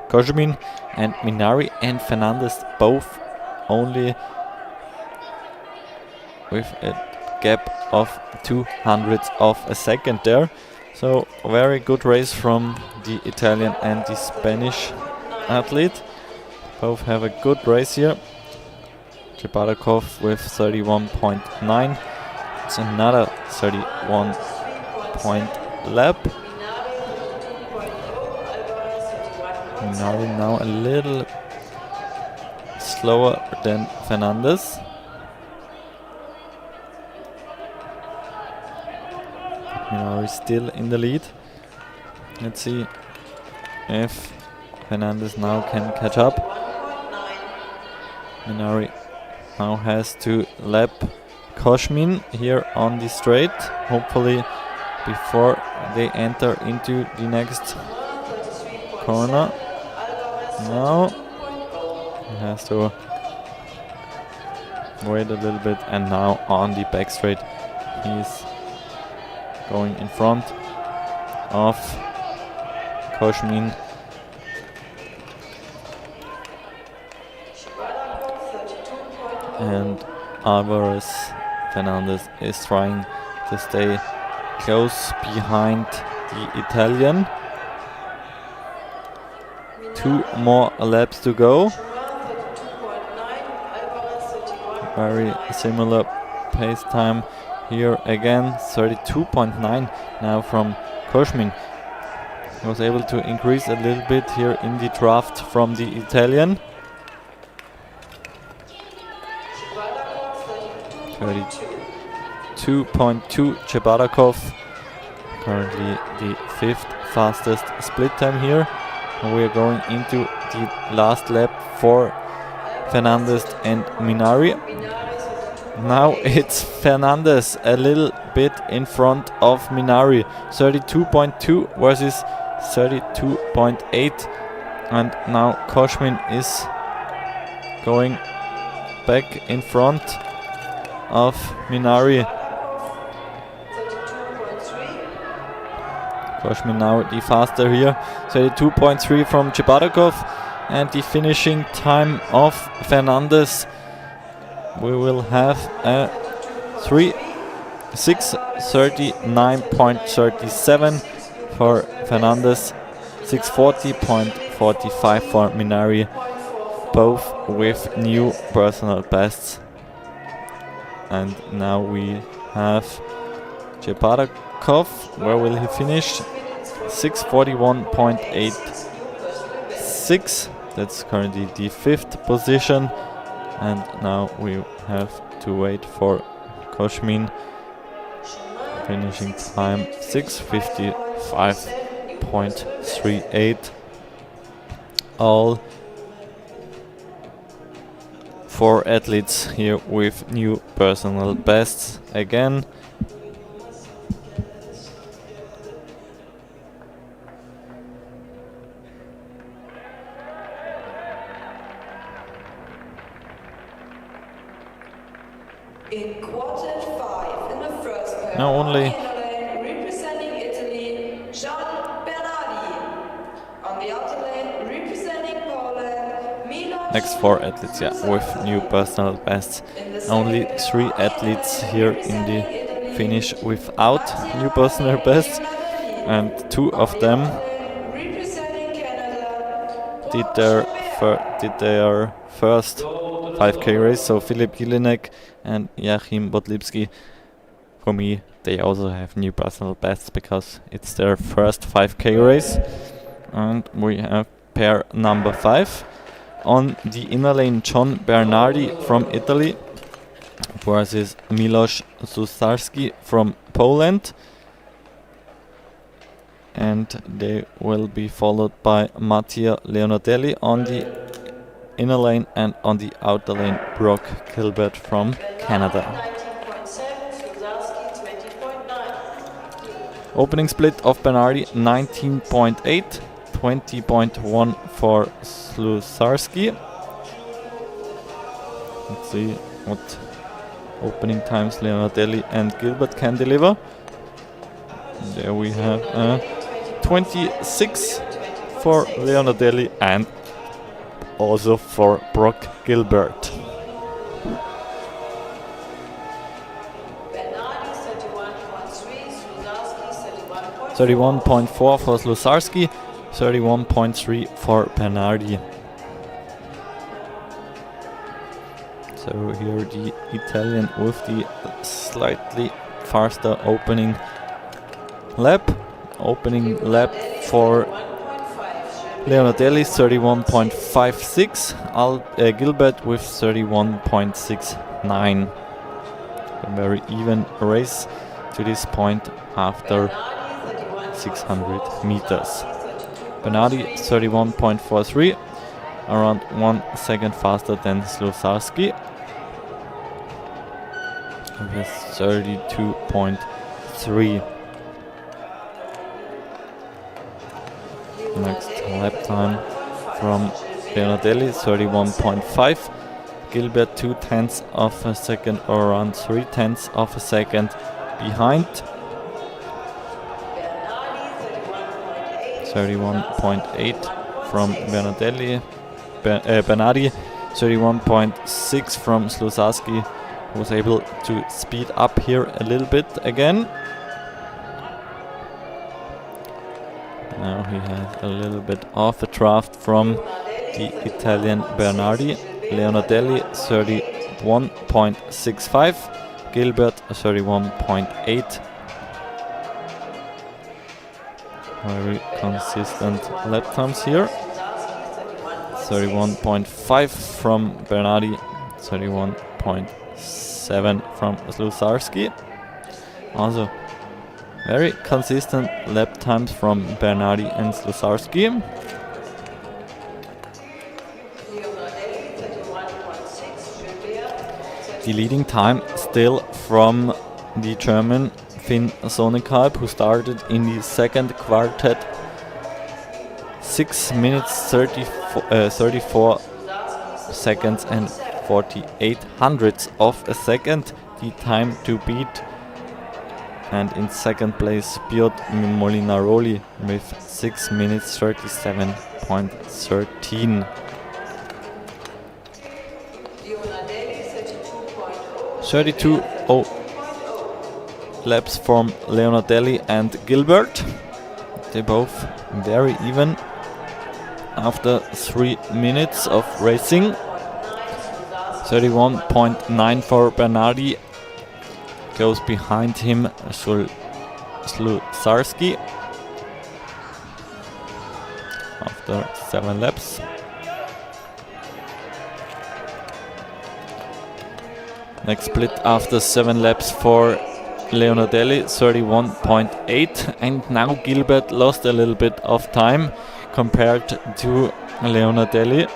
Goshmin, and Minari and Fernandez both only with a gap of 200ths of a second there. So very good race from the Italian and the Spanish athlete. Both have a good race here. Chebarakov with 31.9. It's another 31 point lap. Minari now a little slower than Fernandez. Minari still in the lead. Let's see if Fernandez now can catch up. Minari now has to lap Goshmin here on the straight, hopefully before they enter into the next corner. Now he has to wait a little bit, and now on the back straight he's going in front of Goshmin. And Alvarez Fernandez is trying to stay close behind the Italian. 2 more laps to go. Very similar pace time here again. 32.9 now from Goshmin. He was able to increase a little bit here in the draft from the Italian. 32.2 Chebarakov, currently the 5th fastest split time here. And we are going into the last lap for Fernandez and Minari. Now it's Fernandez a little bit in front of Minari, 32.2 versus 32.8, and now Goshmin is going back in front of Minari. Goshmin now the faster here, 32.3 from Chebarakov, and the finishing time of Fernandez. We will have a 6:39.37 for Fernandez, 6:40.45 for Minari, both with new personal bests. And now we have Jeparakov, where will he finish? 6:41.86. That's currently the 5th position. And now we have to wait for Koshmin. Finishing time 6:55.38. All 4 athletes here with new personal bests again. In quarter 5, in the first pair, Now only representing Italy, John Bernardi. On the outer lane, representing Poland, Milos. next 4 athletes, yeah, with new personal bests. Only 3 athletes here in the finish without new personal bests, and 2 of them Representing Canada, did their first 5K race. So Filip Jelinek and Joachim Bodlipski, for me, they also have new personal bests because it's their first 5K race. And we have pair number 5. On the inner lane, John Bernardi from Italy versus Milos Susarski from Poland. And they will be followed by Mattia Leonardelli on the inner lane, and on the outer lane, Brock Gilbert from Canada. 19.7, Sluzarski 20.9. Opening split of Bernardi 19.8, 20.1 for Sluzarski. Let's see what opening times Leonardelli and Gilbert can deliver. There we have 26 for Leonardelli and also for Brock Gilbert. Bernardi 31.3, Sluzarski 31.4. 31.4 for Sluzarski, 31.3 for Bernardi. So here the Italian with the slightly faster opening lap. Opening lap for Leonardelli 31.56, Gilbert with 31.69. A very even race to this point after 600 meters. Bernardi 31.43, around 1 second faster than Sluzarski, with 32.3. Next lap time from Leonardelli 31.5, Gilbert 0.2 of a second, or around 0.3 of a second behind. 31.8 from Bernardi, 31.6 from Sluzarski, who was able to speed up here a little bit again. Now he has a little bit of a draft from the Italian Bernardi. Leonardelli 31.65, Gilbert 31.8. Very consistent lap times here. 31.5 from Bernardi, 31.7 from Sluzarski. Also very consistent lap times from Bernardi and Sluzarski. The leading time still from the German Finn Sonnenkalb, who started in the second quartet, 6 minutes 34 seconds and 48 hundredths of a second, the time to beat. And in second place, Piotr Molinaroli with 6 minutes 37.13. 32.0 laps from Leonardelli and Gilbert. They both very even after 3 minutes of racing. 31.9 for Bernardi, goes behind him Sluzarski after 7 laps. Next split after 7 laps for Leonardelli, 31.8, and now Gilbert lost a little bit of time compared to Leonardelli.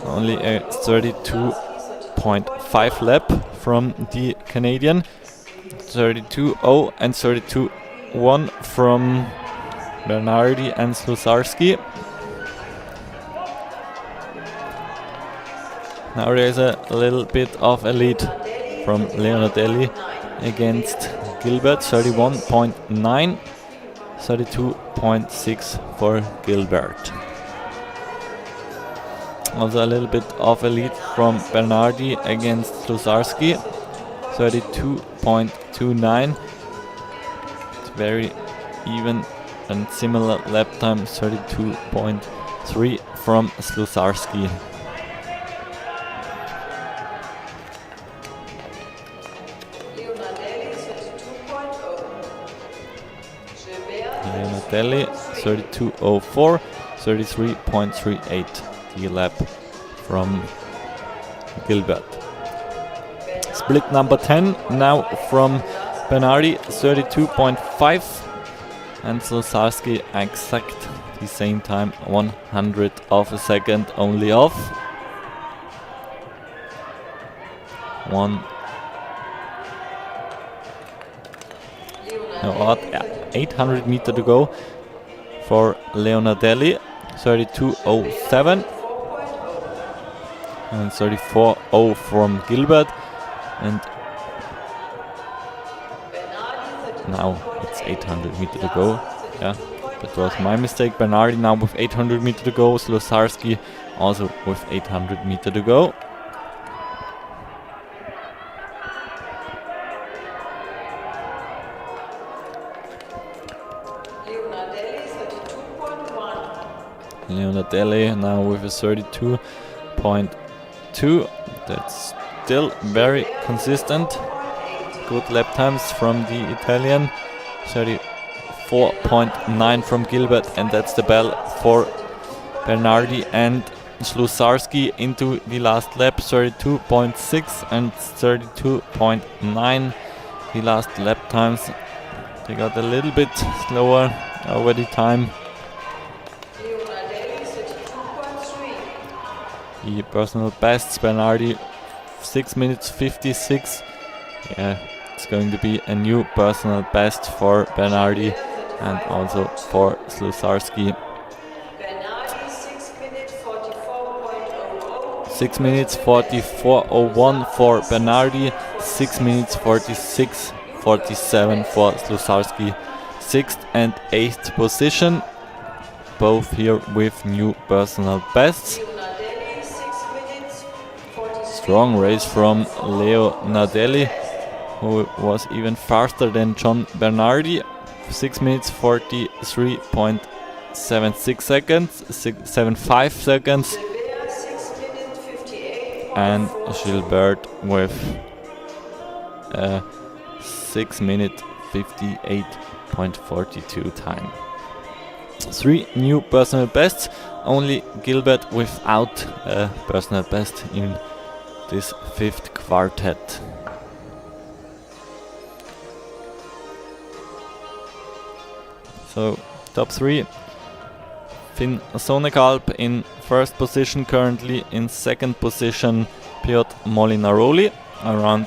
Only a 32.5 lap from the Canadian, 32.0 and 32.1 from Bernardi and Sluzarski. Now there is a little bit of a lead from Leonardelli against Gilbert, 31.9, 32.6 for Gilbert. Also a little bit of a lead from Bernardi against Sluzarski, 32.29. It's very even and similar lap time, 32.3 from Sluzarski. Leonardelli 32.04, 33.38 the lap from Gilbert. Split number 10 now from Bernardi, 32.5, and Sluzarski exact the same time, 100 of a second only off. 800 meter to go for Leonardelli, 32.07 and 34.0 from Gilbert, and now it's 800 meter to go. Yeah, that was my mistake. Bernardi now with 800 meter to go, Sluzarski also with 800 meter to go. Leonardelli now with a 32.2. That's still very consistent. Good lap times from the Italian. 34.9 from Gilbert, and that's the bell for Bernardi and Sluzarski into the last lap. 32.6 and 32.9 the last lap times. They got a little bit slower over the time. The personal bests, Bernardi 6 minutes 56. Yeah, it's going to be a new personal best for Bernardi and also for Sluzarski. 6 minutes 44.01 for Bernardi, 6 minutes 46.47 for Sluzarski. 6th and 8th position, both here with new personal bests. Strong race from Leonardelli, who was even faster than John Bernardi. 6 minutes 43.76 seconds, 75 seconds, and Gilbert with 6 minute 58.42 time. 3 new personal bests, only Gilbert without a personal best in this 5th quartet. So top 3, Finn Sonekalp in 1st position, currently in 2nd position Piotr Molinaroli, around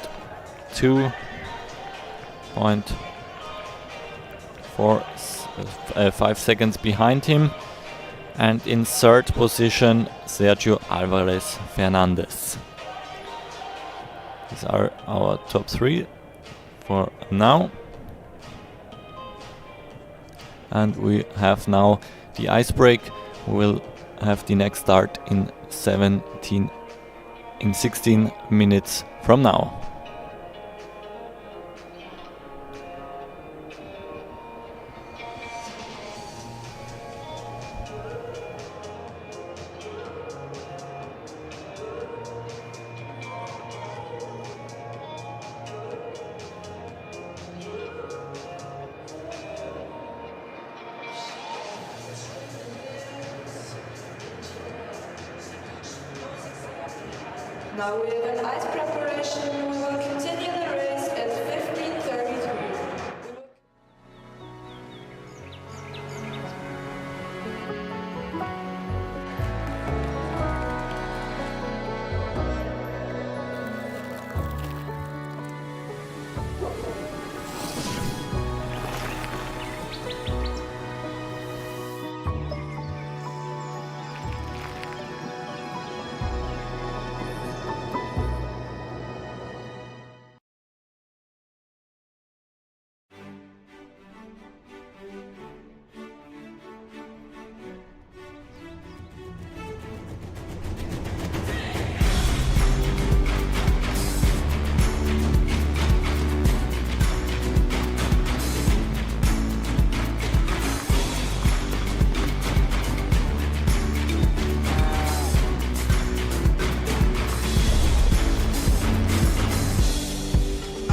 2.5 seconds behind him, and in 3rd position Sergio Alvarez Fernandez. These are our top 3 for now. And we have now the ice break. We'll have the next start in 16 minutes from now. Now we have an ice preparation. We will continue the race at 15:33.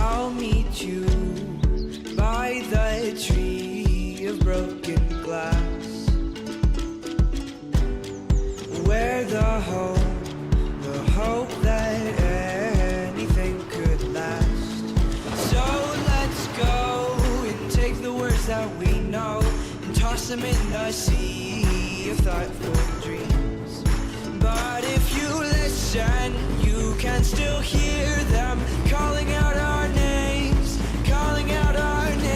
I'll meet you by the tree of broken glass, where the hope that anything could last. So let's go and take the words that we know and toss them in the sea of thoughtful dreams. But if you listen, you can still hear them calling out our names, calling out our names.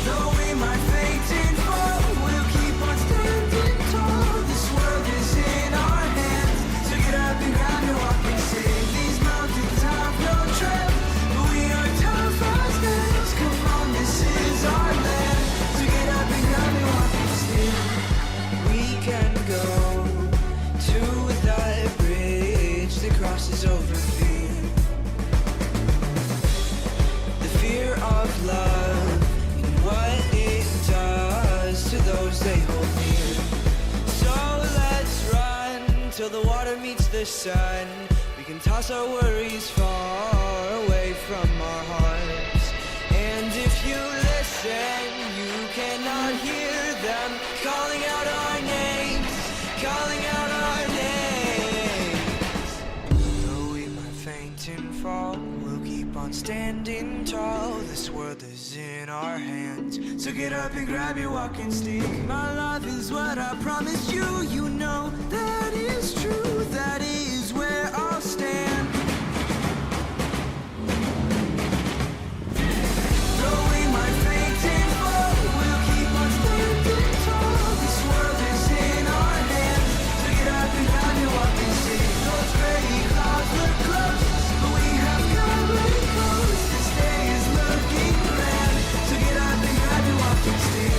Though we might faint and fall, we'll keep on standing tall. This world is in our hands, so get up and grab your walking stick. These mountains have no trail, but we are tough as nails. Come on, this is our land, so get up and grab your walking stick. We can go to the bridge that crosses over fear. The fear of love and what it does to those they hold near. So let's run till the water meets the sun. We can toss our worries far away from our hearts. And if you listen, you cannot hear them calling out our names, calling out our names. Though we might faint and fall, we'll keep on standing tall. This world is in our hands, so get up and grab your walking stick. My love is what I promised you. You know that is true. That is where I'll stand. Though we might faint and fall, we'll keep on standing tall. This world is in our hands, so get up and grab your walking stick. Those gray clouds look close, but we have covered coast. This day is looking grand, so get up and grab your walking stick.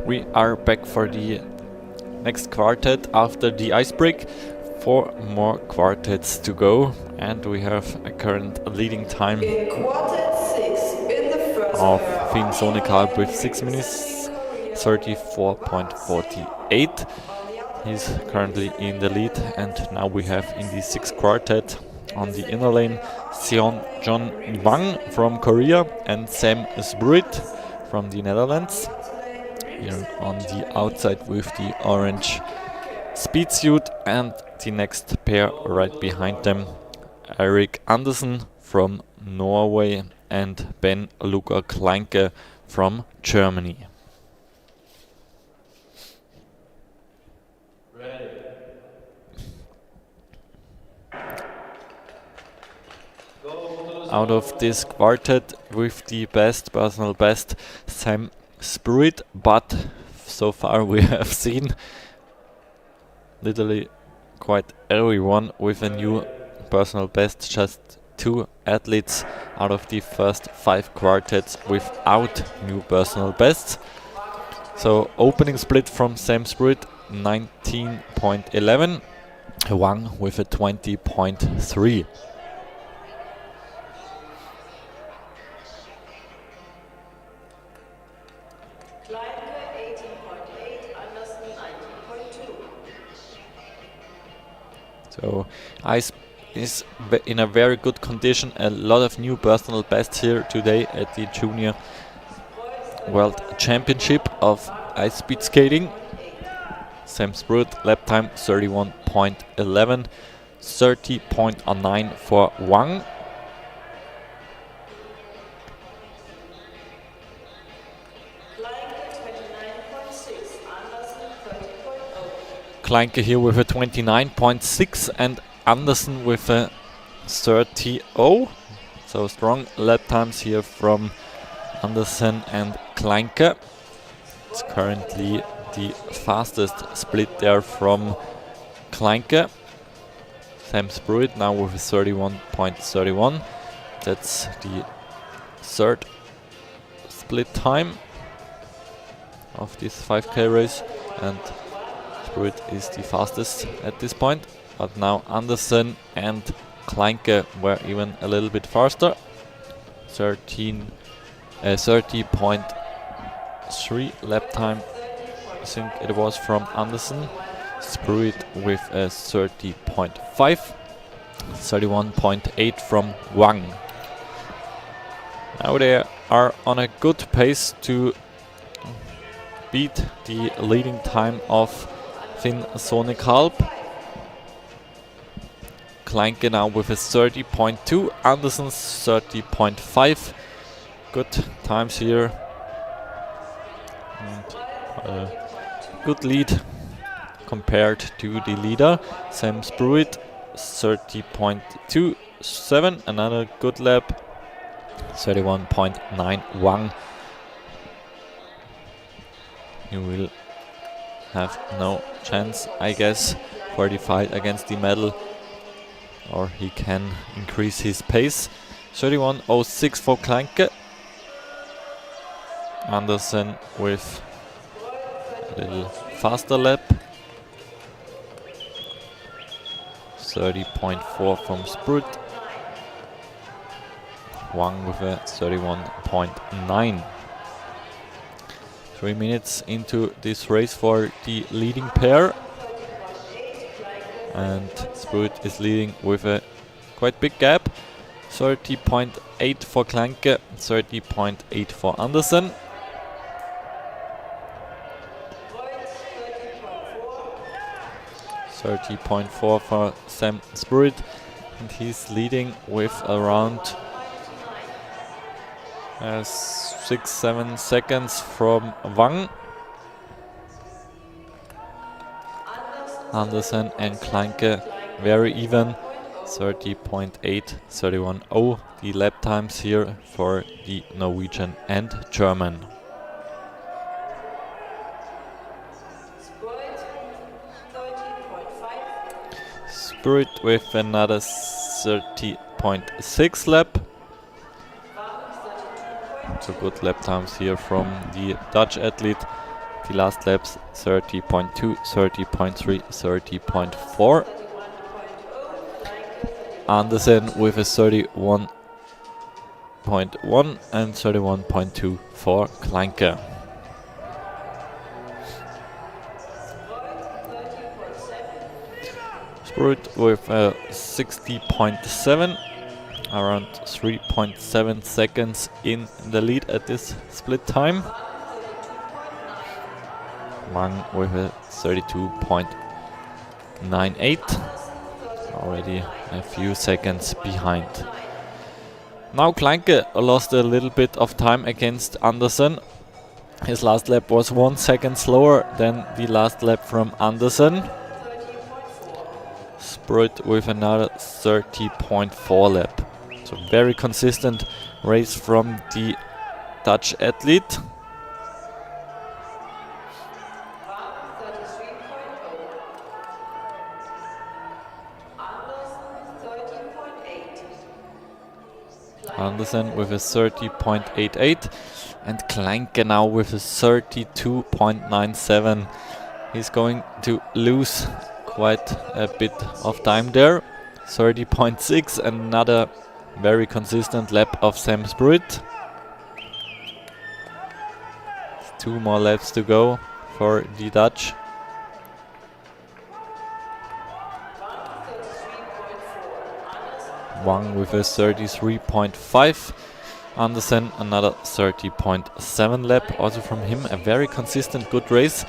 We are back for the next quartet after the ice break. 4 more quartets to go, and we have a current leading time In quartet 6, in the first of pair, Finn on the Sonekalp inner with lane, 6 minutes representing Korea, 34.48. He's currently in the lead, and now we have in the 6th quartet on the inner lane Seon John Wang from Korea and Sam Spruit from the Netherlands. Here on the outside with the orange speed suit, and the next pair right behind them, Erik Andersen from Norway and Ben Luca Kleinke from Germany. Out of this quartet with the best, personal best, Sam Spruit, but so far we have seen literally quite everyone with a new personal best. Just 2 athletes out of the first 5 quartets without new personal bests. So opening split from Sam Spruit 19.11, Wang with a 20.3. So ice is in a very good condition. A lot of new personal bests here today at the Junior World Championship of ice speed skating. Sam Spruit lap time 31.11, 30.09 for Wang. Kleinke here with a 29.6 and Andersen with a 30.0. So strong lap times here from Andersen and Kleinke. It's currently the fastest split there from Kleinke. Sam Spruit now with a 31.31. That's the 3rd split time of this 5K race, and Spruit is the fastest at this point. But now Andersen and Kleinke were even a little bit faster. 30.3 lap time, I think it was from Andersen. Spruit with a 30.5, 31.8 from Wang. Now they are on a good pace to beat the leading time of Finn Sonekalp. Kleinke now with a 30.2, Andersen's 30.5. Good times here. And good lead compared to the leader. Sam Spruit 30.27, another good lap. 31.9 Wang. He will have no chance, I guess, for the fight against the medal, or he can increase his pace. 31.06 for Kleinke. Andersen with a little faster lap. 30.4 from Spruit. Wang with a 31.9. 3 minutes into this race for the leading pair, and Spruit is leading with a quite big gap. 30.8 for Kleinke, 30.8 for Andersen. .4 for Sam Spruit, and he's leading with around 6-7 seconds from Wang. Andersen and Kleinke very even, 30.8, 31.0 the lap times here for the Norwegian and German. Spruit with another 30.6 lap. So good lap times here from the Dutch athlete. the last laps 30.2, 30.3, 30.4. Andersen with a 31.1 and 31.2 for Kleinke. Sprut with a 60.7, around 3.7 seconds in the lead at this split time. Wang with a 32.98, already a few seconds behind. Now Kleinke lost a little bit of time against Andersen. His last lap was 1 second slower than the last lap from Andersen. Sprut with another 30.4 lap. So very consistent race from the Dutch athlete. Andersen with a 30.88 and Kleinke now with a 32.97. He's going to lose quite a bit of time there. 30.6, another very consistent lap of Sam Sprut. 2 more laps to go for the Dutch. Wang with a 33.5. Andersen another 30.7 lap, also from him a very consistent good race.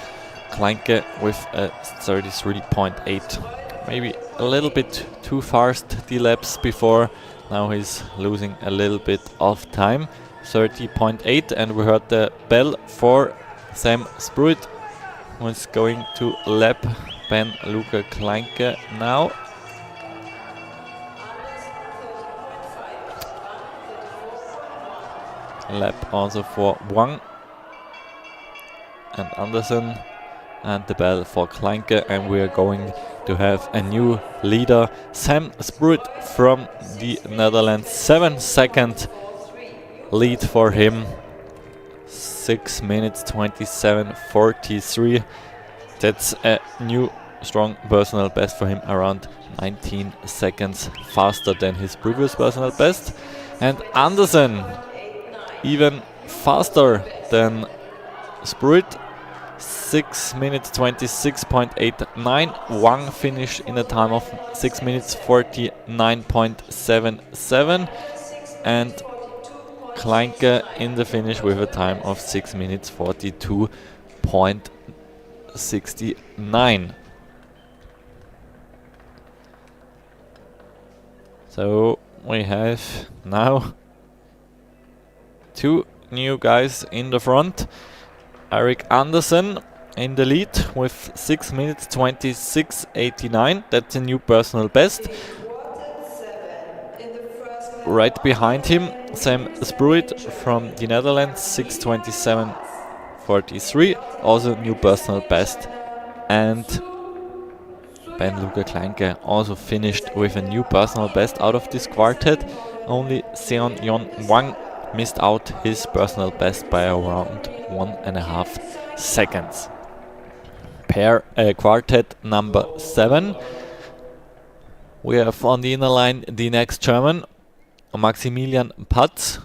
Kleinke with a 33.8. Maybe a little bit too fast the laps before. Now he's losing a little bit of time. 30.8, and we heard the bell for Sam Sprut, who is going to lap Ben-Luca Kleinke now. Lap also for Wang and Andersen, and the bell for Kleinke, and we are going to have a new leader, Sam Sprut from the Netherlands. 7-second lead for him. 6 minutes 27.43. That's a new strong personal best for him, around 19 seconds faster than his previous personal best. And Andersen even faster than Sprut. 6 minutes 26.89. Wang finished in a time of 6 minutes 49.77, and Kleinke in the finish with a time of 6 minutes 42.69. So we have now 2 new guys in the front. Erik Andersen in the lead with 6 minutes 26.89. That's a new personal best. Right behind him, Sam Sprut from the Netherlands, 6:27.43, also new personal best. And Ben-Luca Kleinke also finished with a new personal best out of this quartet. Only Seon-Yeon Wang missed out his personal best by around 1.5 seconds. Quartet number 7. We have on the inner line the next German, Maximilian Patz,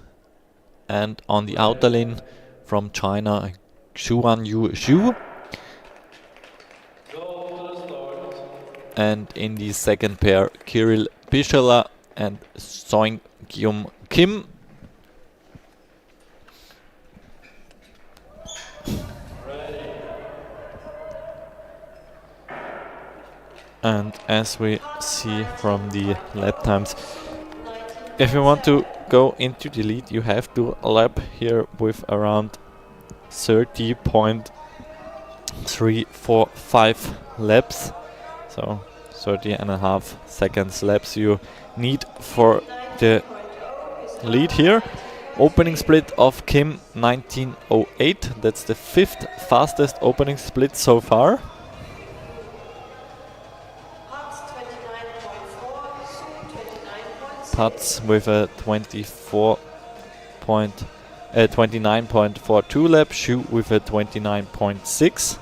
and on the outer lane from China, Xuanyu Xu. And in the second pair, Kirill Bishala and Song Kyum Kim. And as we see from the lap times, if you want to go into the lead, you have to lap here with around 30.345 laps. So 30.5 seconds laps you need for the lead here. Opening split of Kim 19:08. That's the 5th fastest opening split so far. Patz with a 24.4 29.42 lap, Shu with a 29.6.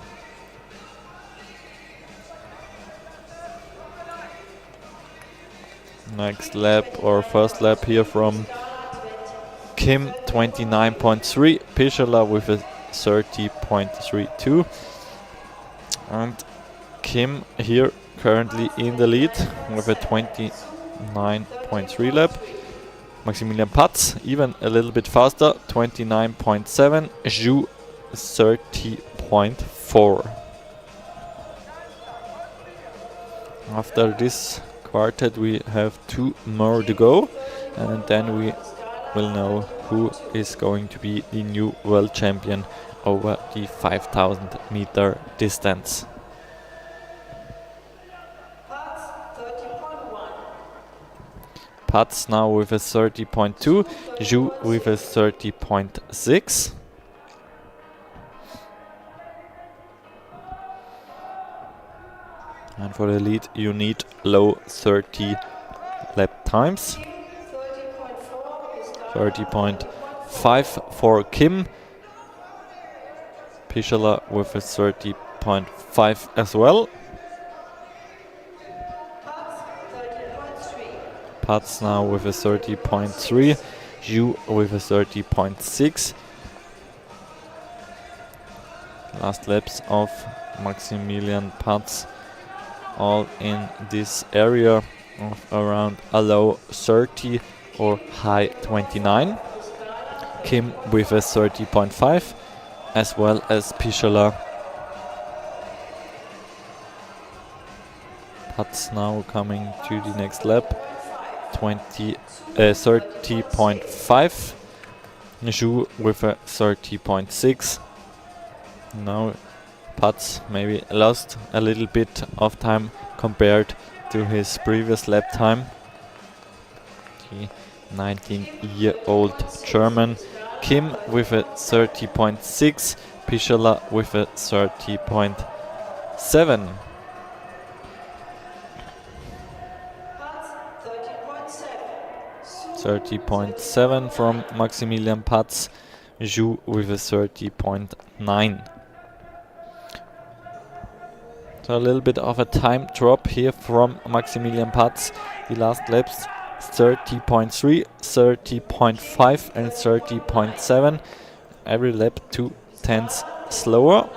Next lap or first lap here from Kim 29.3, Pischala with a 30.32, and Kim here currently in the lead with a 29.3 lap. Maximilian Patz even a little bit faster, 29.7, Zhu 30.4. After this quartet we have 2 more to go, and then we will know who is going to be the new world champion over the 5000 meter distance. Patz now with a 30.2, Zhu with a 30.6. And for the lead you need low 30 lap times. 30.5 for Kim. Pischala with a 30.5 as well. Patz now with a 30.3, Zhu with a 30.6. Last laps of Maximilian Patz, all in this area of around a low 30 or high 29. Kim with a 30.5, as well as Pischala. Patz now coming to the next lap, 30.5. Zhu with a 30.6. Now Patz maybe lost a little bit of time compared to his previous lap time. The 19-year-old German. Kim with a 30.6, Pischala with a 30.7. 30.7 from Maximilian Patz, Zhu with a 30.9. So a little bit of a time drop here from Maximilian Patz. The last laps 30.3, 30.5 and 30.7. Every lap 2/10 slower.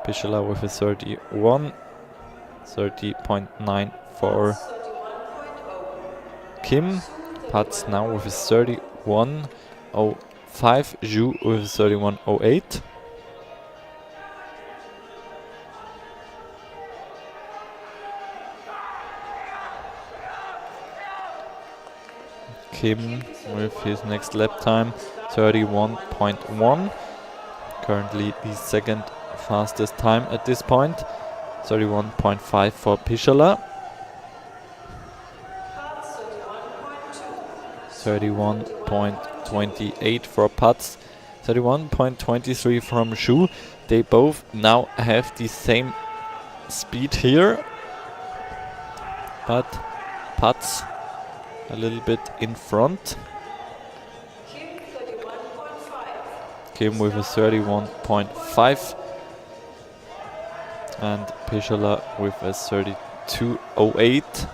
Pischala with a 31, 30.9 for Kim. Patz now with a 31.05, Zhu with a 31.08. Kim with his next lap time 31.1, currently the second fastest time at this point. 31.5 for Pischala, 31.28 for Patz, 31.23 from Zhu. They both now have the same speed here, but Patz a little bit in front. Kim with a 31.5 and Pischala with a 32.08.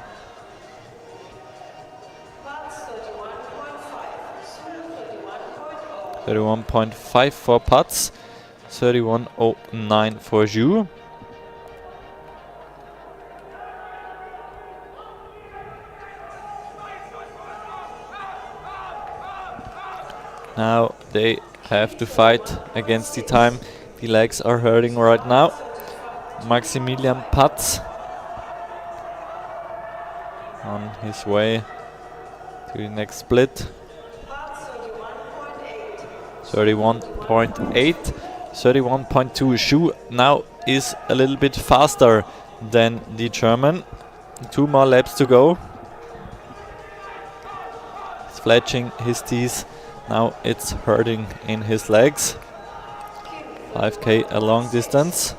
.5 for Patz, 31.09 for Zhu. Now they have to fight against the time. The legs are hurting right now. Maximilian Patz on his way to the next split. 31.8, 31.2. Zhu now is a little bit faster than the German. 2 more laps to go. He's fletching his teeth. Now it's hurting in his legs. 5k a long distance.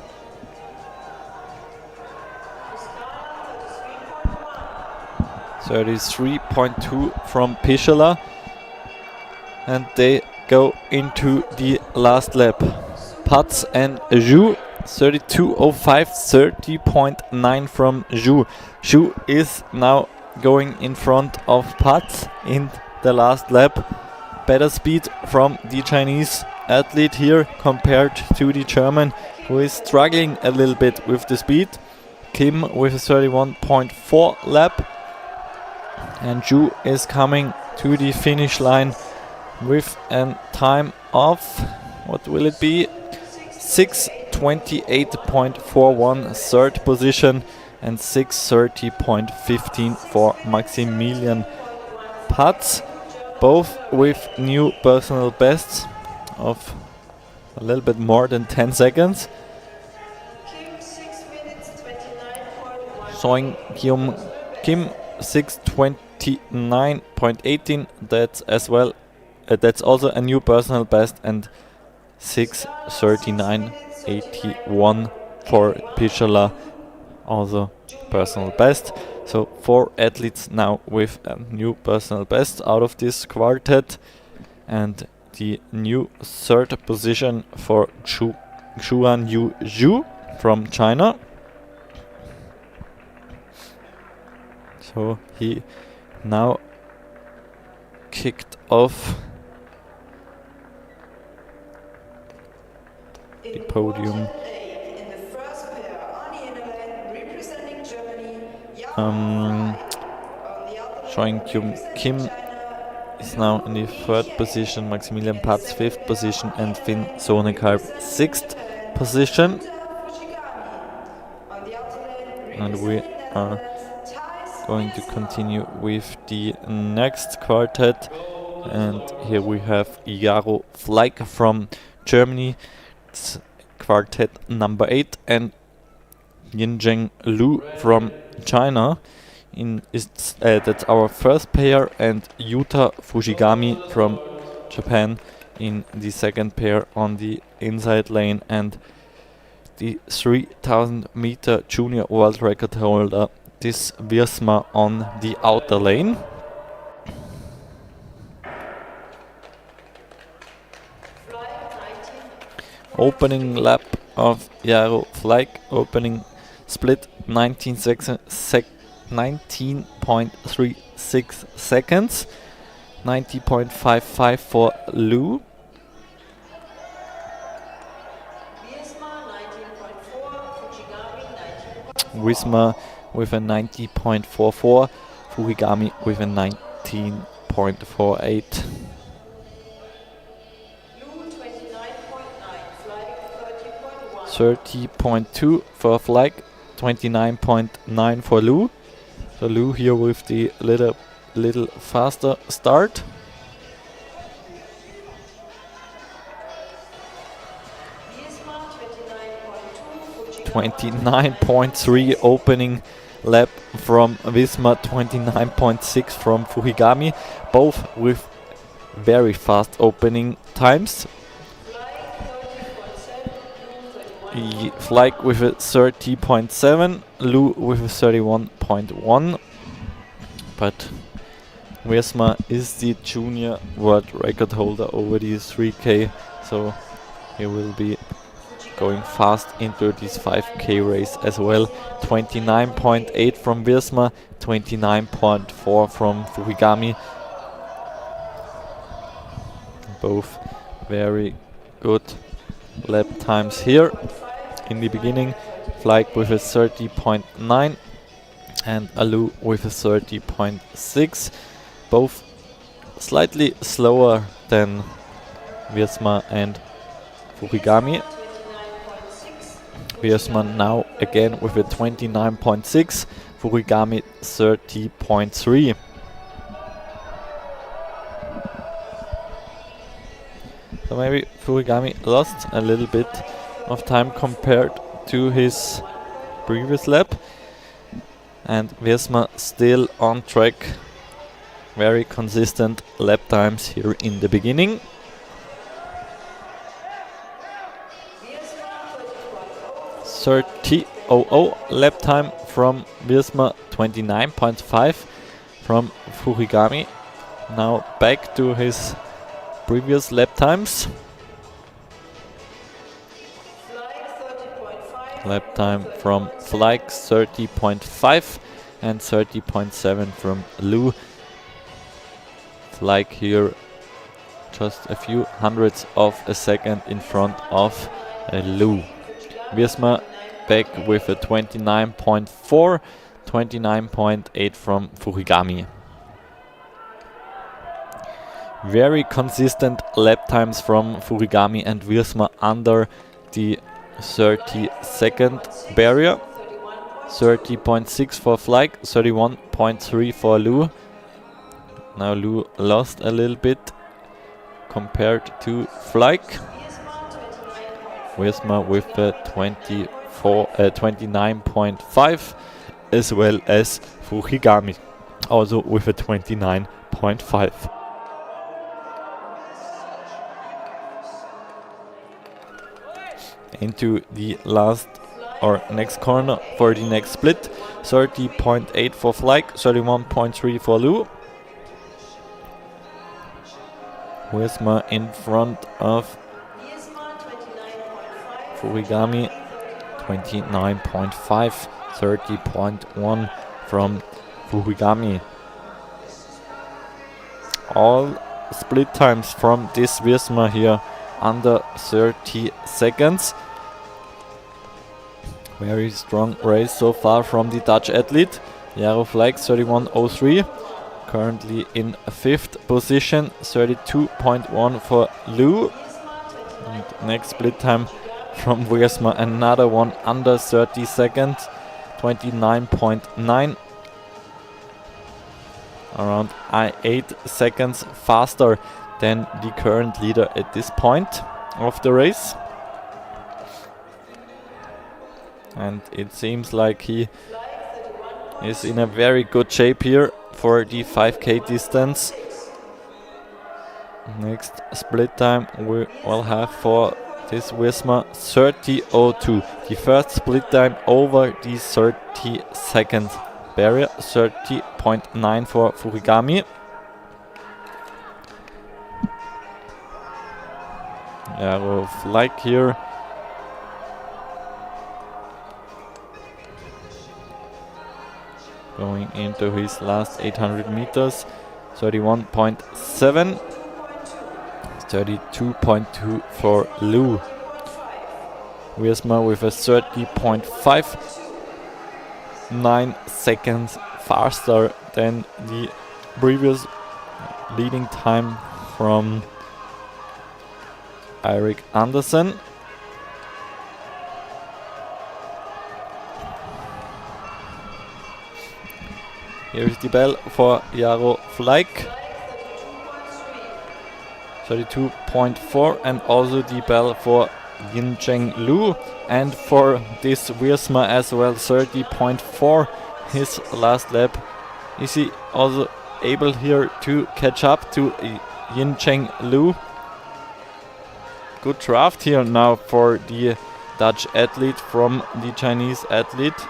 .33.2 from Pischala. and they go into the last lap. Putz and Zhu, 32.05, 30.9 from Zhu. Zhu is now going in front of Putz in the last lap. Better speed from the Chinese athlete here compared to the German, who is struggling a little bit with the speed. Kim with a 31.4 lap, and Zhu is coming to the finish line with a time of, what will it be, 6:28.41 third position and 6:30.15 for Maximilian Putz, both with new personal bests of a little bit more than 10 seconds. Showing Kim 6:29.18. That's as well. That's also a new personal best, and 6:39.81 for Pichola, also personal best. So 4 athletes now with a new personal best out of this quartet, and the new third position for Xuanyu Zhu from China. So he now kicked off the podium. Showing Kim is now in the 3rd position, Maximilian Putz 5th position, and Finn Sonekalp 6th position. And we are going to continue with the next quartet, and here we have Jaro Fleig from Germany. It's quartet number 8, and Yinzheng Lu from China. That's our first pair, and Yuta Fujigami from Japan in the second pair on the inside lane, and the 3000 meter junior world record holder this Wiersma on the outer lane. Opening lap of Jaro Fleig, opening split 19.36 seconds, 90.55 for Lu. Wisma with a 90.44, Fujigami with a 19.48. 30.2 for Fleig, 29.9 for Lu. So Lu here with the little faster start. (29.3) opening lap from Wisma, 29.6 from Fujigami, both with very fast opening times. Fleig with a 30.7, Lu with a 31.1, but Wiersma is the junior world record holder over the 3K, so he will be going fast into this 5K race as well. 29.8 from Wiersma, 29.4 from Fujigami. Both very good lap times here. In the beginning, Fleig with a 30.9 and Lu with a 30.6. Both slightly slower than Wiersma and Fujigami. Wiersma now again with a 29.6, Fujigami 30.3. So maybe Fujigami lost a little bit of time compared to his previous lap, and Wiersma still on track. Very consistent lap times here in the beginning. (30.00) lap time from Wiersma, 29.5 from Fujigami. Now back to his previous lap times. Lap time from Fleig 30.5 and 30.7 from Lou. Fleig here just a few hundredths of a second in front of Lou. Wiersma back with a 29.4, 29.8 from Fujigami. Very consistent lap times from Fujigami and Wiersma under the 30-second barrier. 30.6 for Fleig, 31.3 for Lou. Now Lou lost a little bit compared to Fleig. Wiersma with a 29.5, as well as Fujigami also with a 29.5. Into the last or next corner for the next split. 30.8 for Fleig, 31.3 for Lou. Wiersma in front of Fujigami, 29.5, 30.1 from Fujigami. All split times from this Wiersma here under 30 seconds. Very strong race so far from the Dutch athlete. Jaro Fleig 31.03, currently in 5th position, 32.1 for Lou. And next split time from Wiersma, another one under 30 seconds, 29.9. Around 8 seconds faster than the current leader at this point of the race. And it seems like he is in a very good shape here for the 5k distance. Next split time we will have for this Wiersma 30.02. The first split time over the 30-second barrier. 30.9 for Fujigami. Jaro Fleig here. Going into his last 800 meters. 31.7. 32.2 for Lou. Wiersma with a 30.5. 9 seconds faster than the previous leading time from Eirik Andersen. Here is the bell for Jaro Fleig. 32.4, and also the bell for Yincheng Lu, and for this Wiersma as well 30.4 his last lap. Is he also able here to catch up to Yincheng Lu? Good draft here now for the Dutch athlete from the Chinese athlete.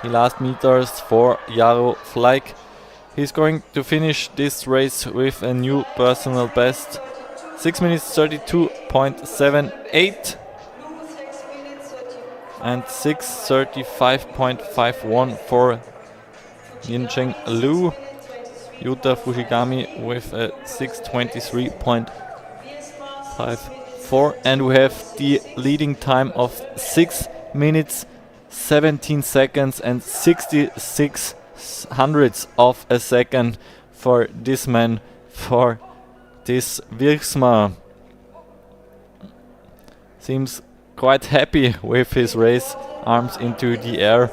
The last meters for Jaro Fleig. He's going to finish this race with a new personal best. 6 minutes 32.78 and 6:35.51 for Yincheng Lu. Yuta Fujigami with a 6:23.54, and we have the leading time of 6 minutes 17 seconds and 66 hundredths of a second for this man, for this Wiersma. Seems quite happy with his race, arms into the air.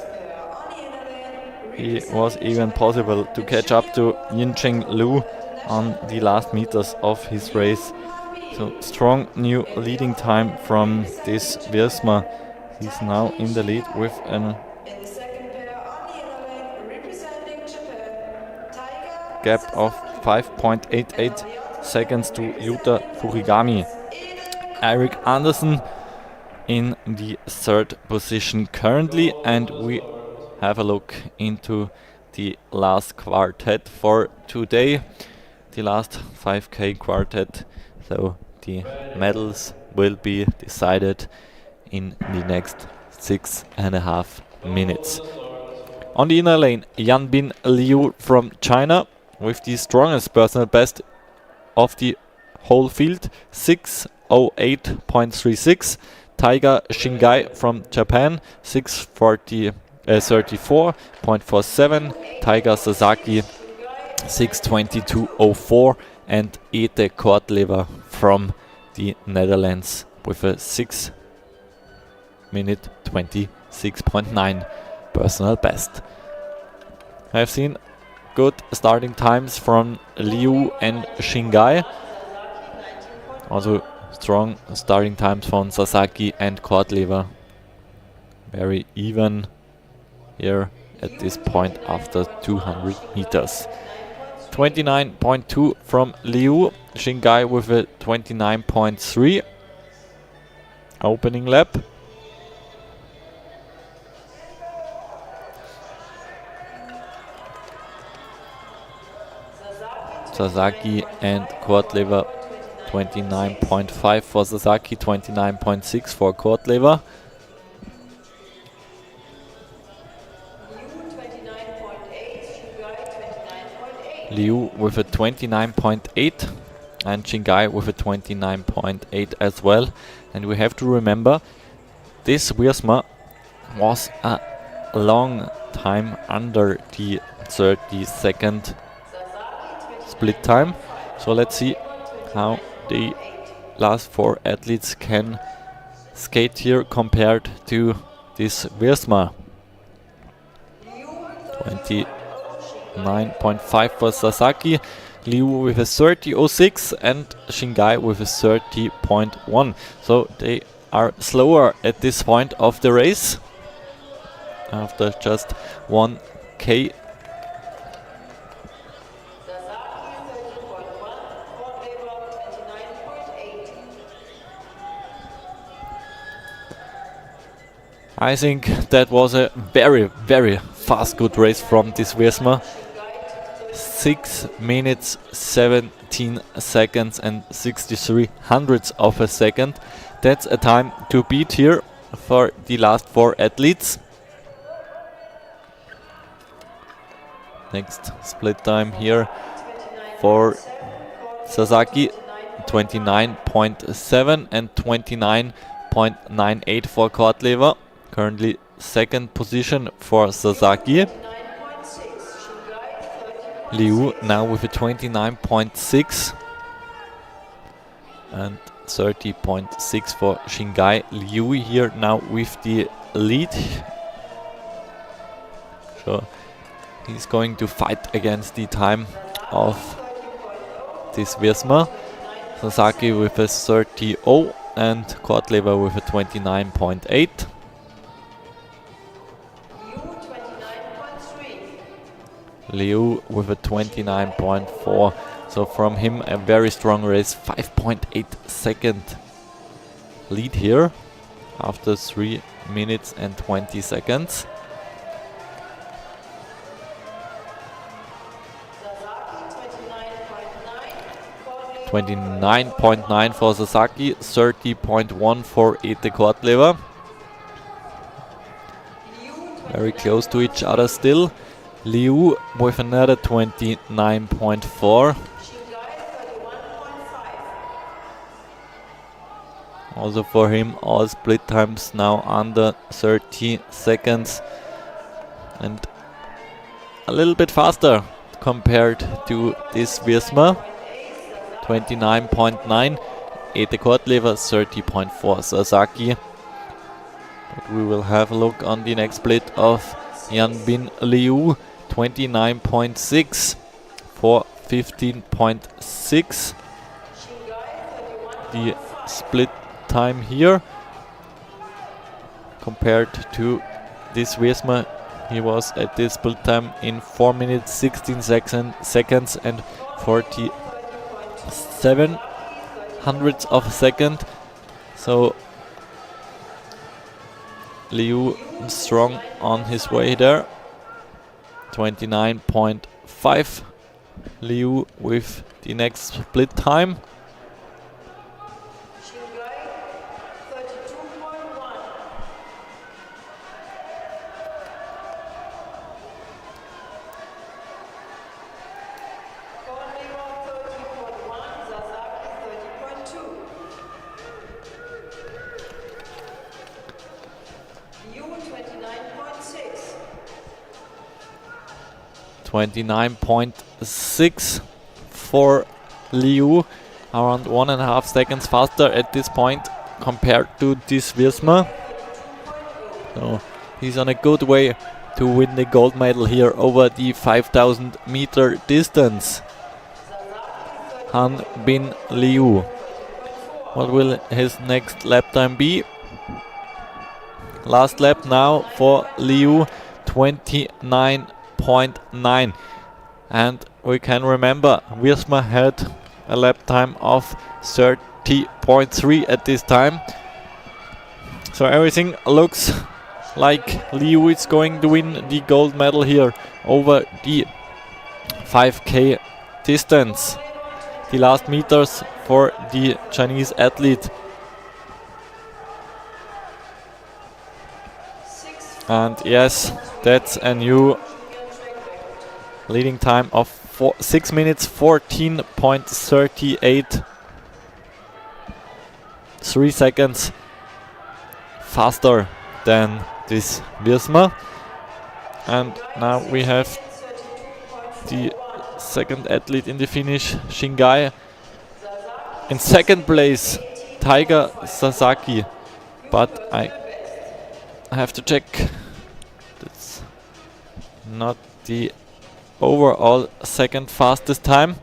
It was even possible to catch up to Yincheng Lu on the last meters of his race. So strong new leading time from this Wiersma. He's now in the lead with an gap of 5.88 seconds to Yuta Fujigami. Eirik Andersen in the 3rd position currently, and we have a look into the last quartet for today. the last 5K quartet, so the medals will be decided in the next 6.5 minutes. On the inner lane, Yanbin Liu from China with the strongest personal best of the whole field, 6:08.36. Taiga Shingai from Japan, 34.47. Taiga Sasaki, 6:22.04. And Ete Kortlever from the Netherlands with a 6-minute 26.9 personal best. I've seen good starting times from Liu and Shingai. Also strong starting times from Sasaki and Kortlever. Very even here at this point after 200 meters. 29.2 from Liu, Shingai with a 29.3 opening lap. Sasaki and Kortlever, 29.5 for Sasaki, 29.6 for Kortlever. Liu with a 29.8 and Shingai with a 29.8 as well. And we have to remember, this Wiersma was a long time under the 30-second split time. So let's see how the last 4 athletes can skate here compared to this Wiersma. 29.5 for Sasaki, Liu with a 30.06 and Shingai with a 30.1. So they are slower at this point of the race after just 1K. I think that was a very, very fast good race from this Wiersma. 6 minutes 17 seconds and 63 hundredths of a second. That's a time to beat here for the last 4 athletes. Next split time here for Sasaki, 29.7 and 29.98 for Kortlever. Currently second position for Sasaki. Liu now with a 29.6 and 30.6 for Shingai. Liu here now with the lead. So he's going to fight against the time of this Wiersma. Sasaki with a 30.0 and Kortlever with a 29.8. Liu with a 29.4. So from him a very strong race, 5.8 second lead here after 3 minutes and 20 seconds. .9 for Sasaki, 30.1 for Ete Kortlever. Very close to each other still. Liu with another 29.4. Also for him all split times now under 30 seconds and a little bit faster compared to this Wiersma. 29.9. Ete Kortlever 30.4 Sasaki. But we will have a look on the next split of Yanbin Liu, 29.6 for 15.6. The split time here compared to this Wiersma, he was at this split time in 4 minutes 16 seconds and 47 hundredths of a second. So Liu strong on his way there. 29.5 Liu with the next split time. Shingai 32.1. Kornleber 30.1, Sasaki 30.2. Liu 29.6. 29.6 for Liu, around 1.5 seconds faster at this point compared to this Wiersma. So he's on a good way to win the gold medal here over the 5000 meter distance. Han Bin Liu. What will his next lap time be? Last lap now for Liu, 29.9. And we can remember Wiersma had a lap time of 30.3 at this time. So everything looks like Liu is going to win the gold medal here over the 5K distance. The last meters for the Chinese athlete. And yes, that's a new leading time of 6 minutes 14.38. 3 seconds faster than this Wiersma. And now we have the second athlete in the finish, Shingai. In second place, Tiger Sasaki. But I have to check. That's not the overall second fastest time.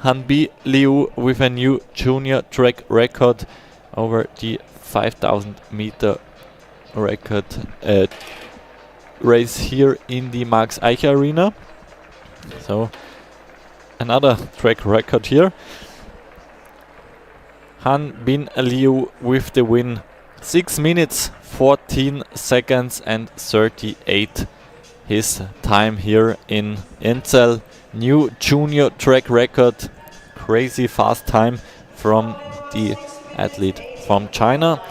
Hanbi Liu with a new junior track record over the 5000 meter record race here in the Max Eicher Arena. So another track record here. Han Bin Liu with the win. 6 minutes 14 seconds and 38 his time here in Inzell. New junior track record. Crazy fast time from the athlete from China.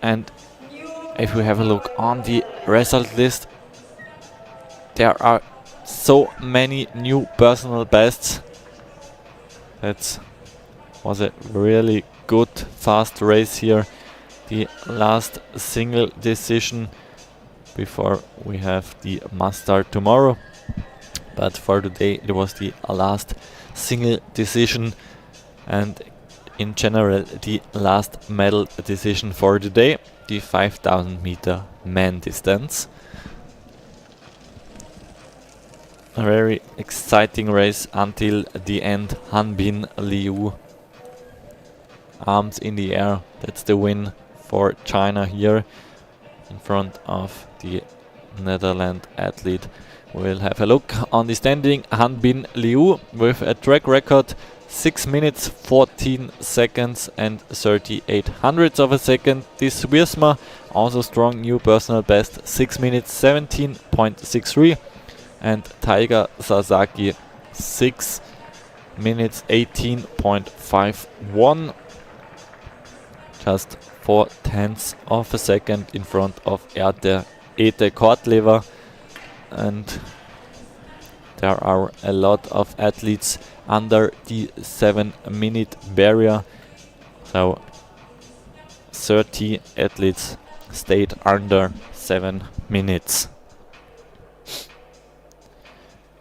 And if we have a look on the result list, there are so many new personal bests. That was a really good fast race here. The last single decision before we have the must start tomorrow. But for today it was the last single decision, and in general the last medal decision for today, the 5000 meter man distance. A very exciting race until the end. Han Bin Liu, arms in the air, that's the win for China here in front of the Netherlands athlete. We'll have a look on the standing. Han Bin Liu with a track record 6 minutes 14 seconds and 38 hundredths of a second. This Wiersma also strong new personal best, 6 minutes 17.63. And Tiger Sasaki 6 minutes 18.51. Just 4/10 of a second in front of Ete Kortlever. And there are a lot of athletes under the 7-minute barrier. So 30 athletes stayed under 7 minutes.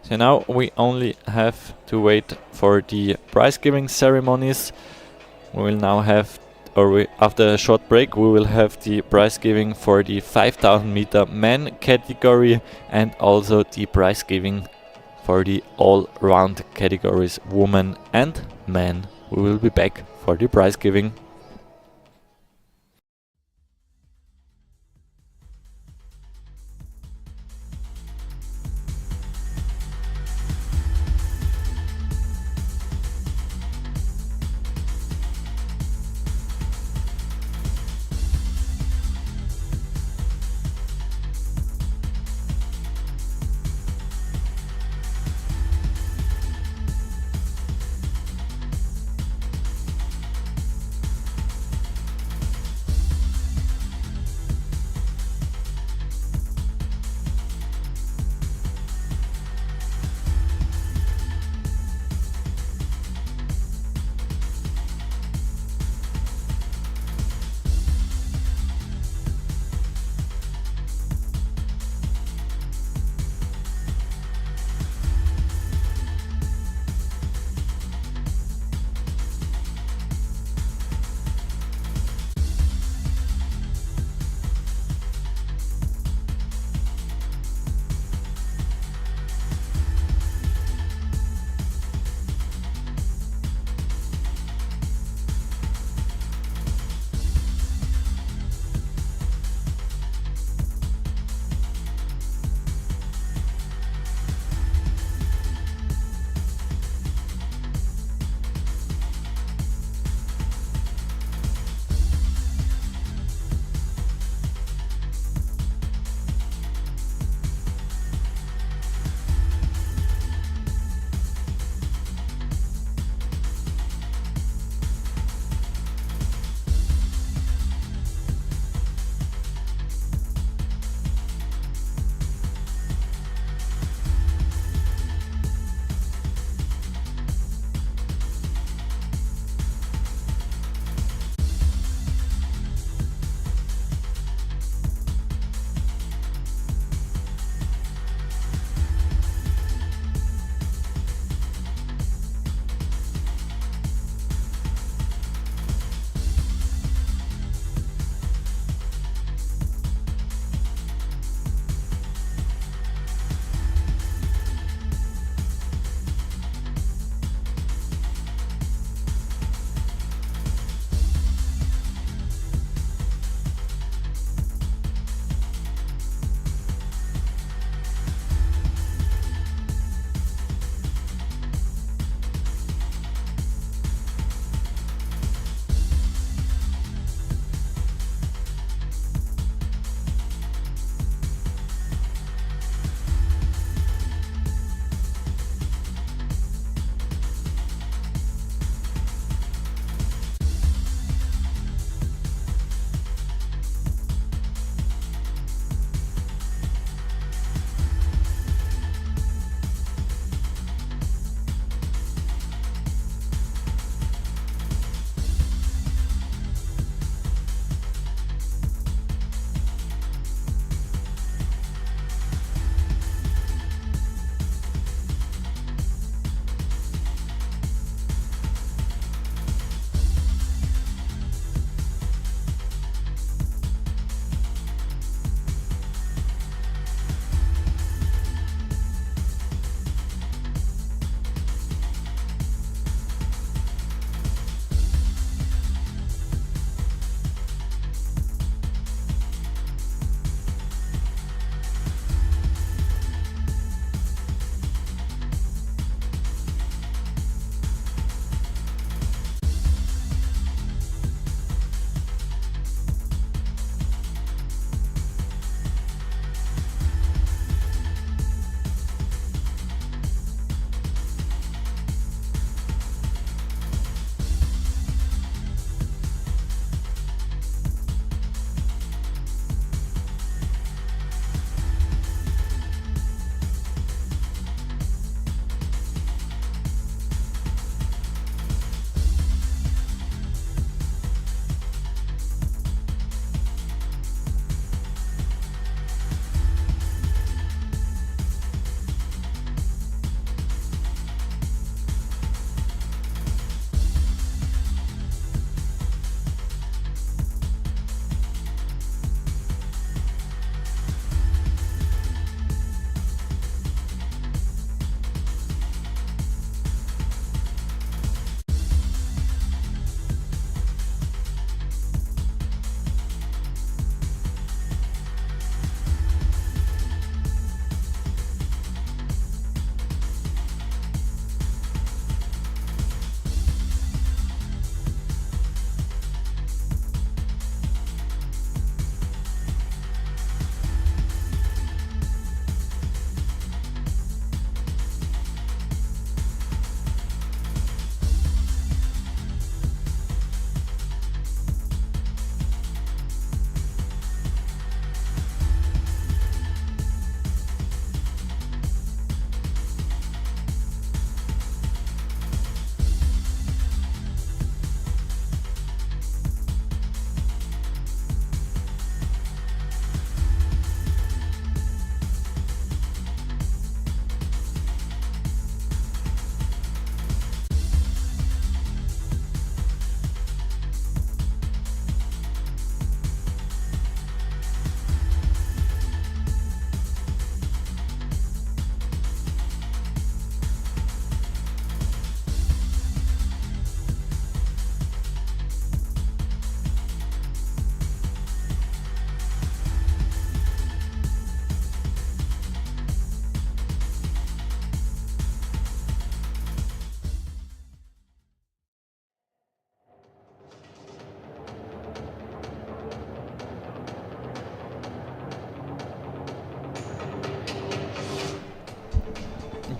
So now we only have to wait for the prize giving ceremonies. We will now have, after a short break, we will have the prize giving for the 5000 meter men category and also the prize giving for the all-round categories, women and men. We will be back for the prize giving.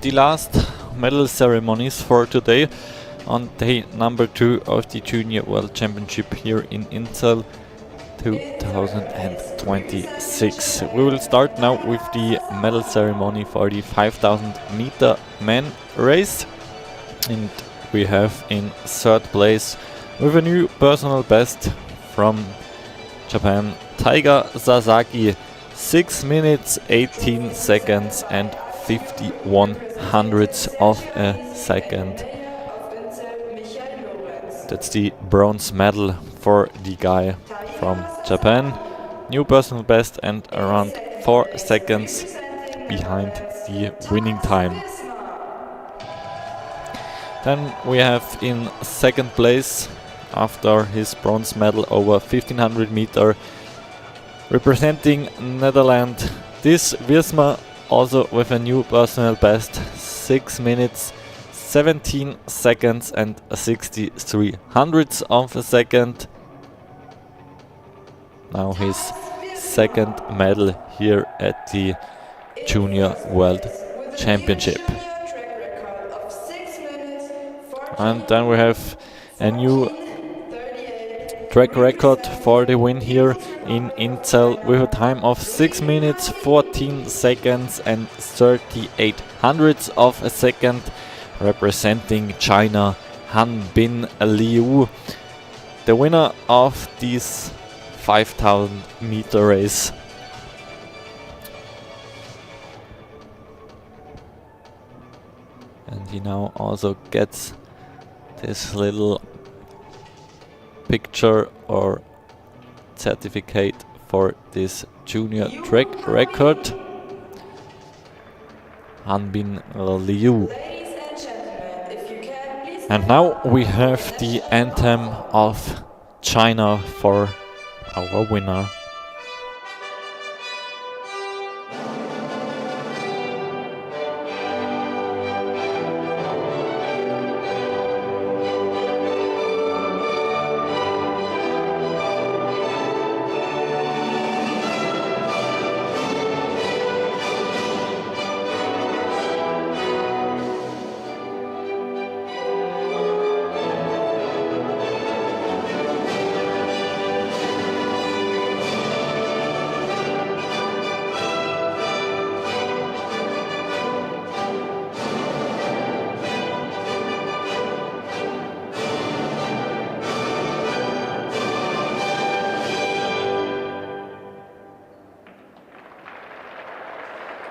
the last medal ceremonies for today on day number 2 of the Junior World Championship here in Inzell 2026. We will start now with the medal ceremony for the 5000 meter men race, and we have in third place with a new personal best from Japan, Taiga Sasaki, 6 minutes 18 seconds and 51 hundredths of a second. That's the bronze medal for the guy from Japan. New personal best and around 4 seconds behind the winning time. Then we have in second place, after his bronze medal over 1500 meter, representing Netherlands, this Wiersma, also with a new personal best, 6 minutes 17 seconds and 63 hundredths of a second. Now his second medal here at the Junior World Championship. And then we have a new track record for the win here in Inzell with a time of 6 minutes 14 seconds and 38 hundredths of a second, representing China, Han Bin Liu, the winner of this 5000 meter race. And he now also gets this little picture or certificate for this junior track record. Han Bin Liu. And now we have the anthem of China for our winner.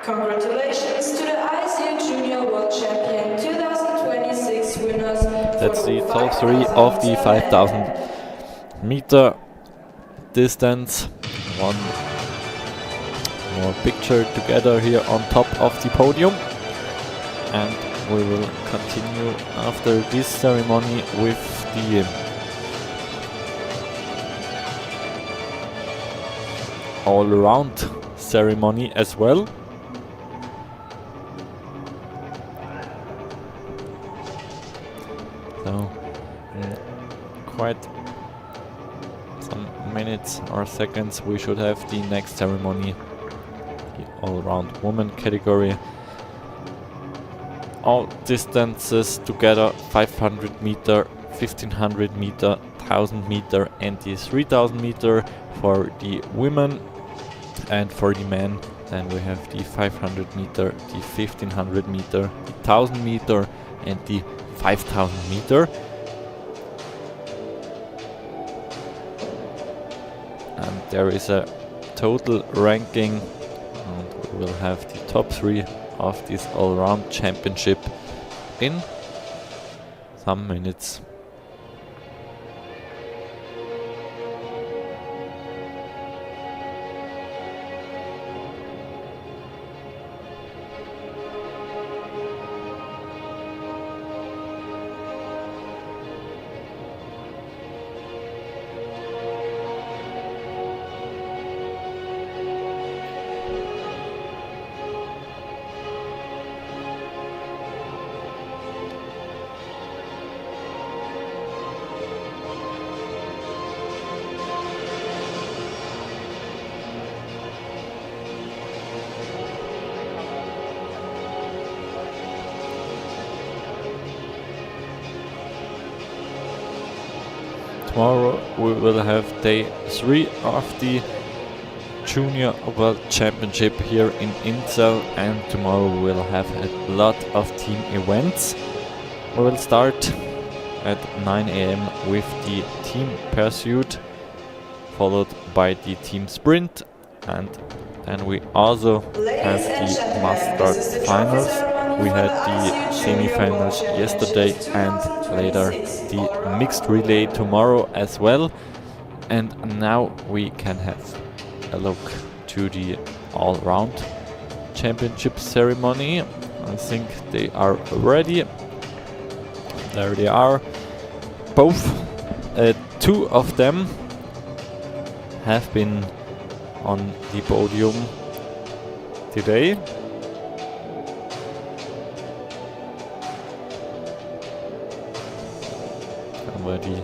Congratulations to the ISU Junior World Champion 2026 winners. That's the top 3 of the 5000 meter distance. One more picture together here on top of the podium. And we will continue after this ceremony with the all-round ceremony as well. So, in quite some minutes or seconds we should have the next ceremony, the all-round woman category. All distances together, 500 meter, 1500 meter, 1000 meter and the 3000 meter for the women. And for the men, then we have the 500 meter, the 1500 meter, the 1000 meter and the 5000 meter. And there is a total ranking, and we will have the top 3 of this all-round championship in some minutes. Tomorrow we will have day 3 of the Junior World Championship here in Inzell, and tomorrow we will have a lot of team events. We will start at 9 AM with the team pursuit, followed by the team sprint, and then we also have the must-start finals. We had the semi-finals yesterday and later the mixed relay tomorrow as well. And now we can have a look to the Allround Championship ceremony. I think they are ready. There they are. Both, two of them have been on the podium today. Over the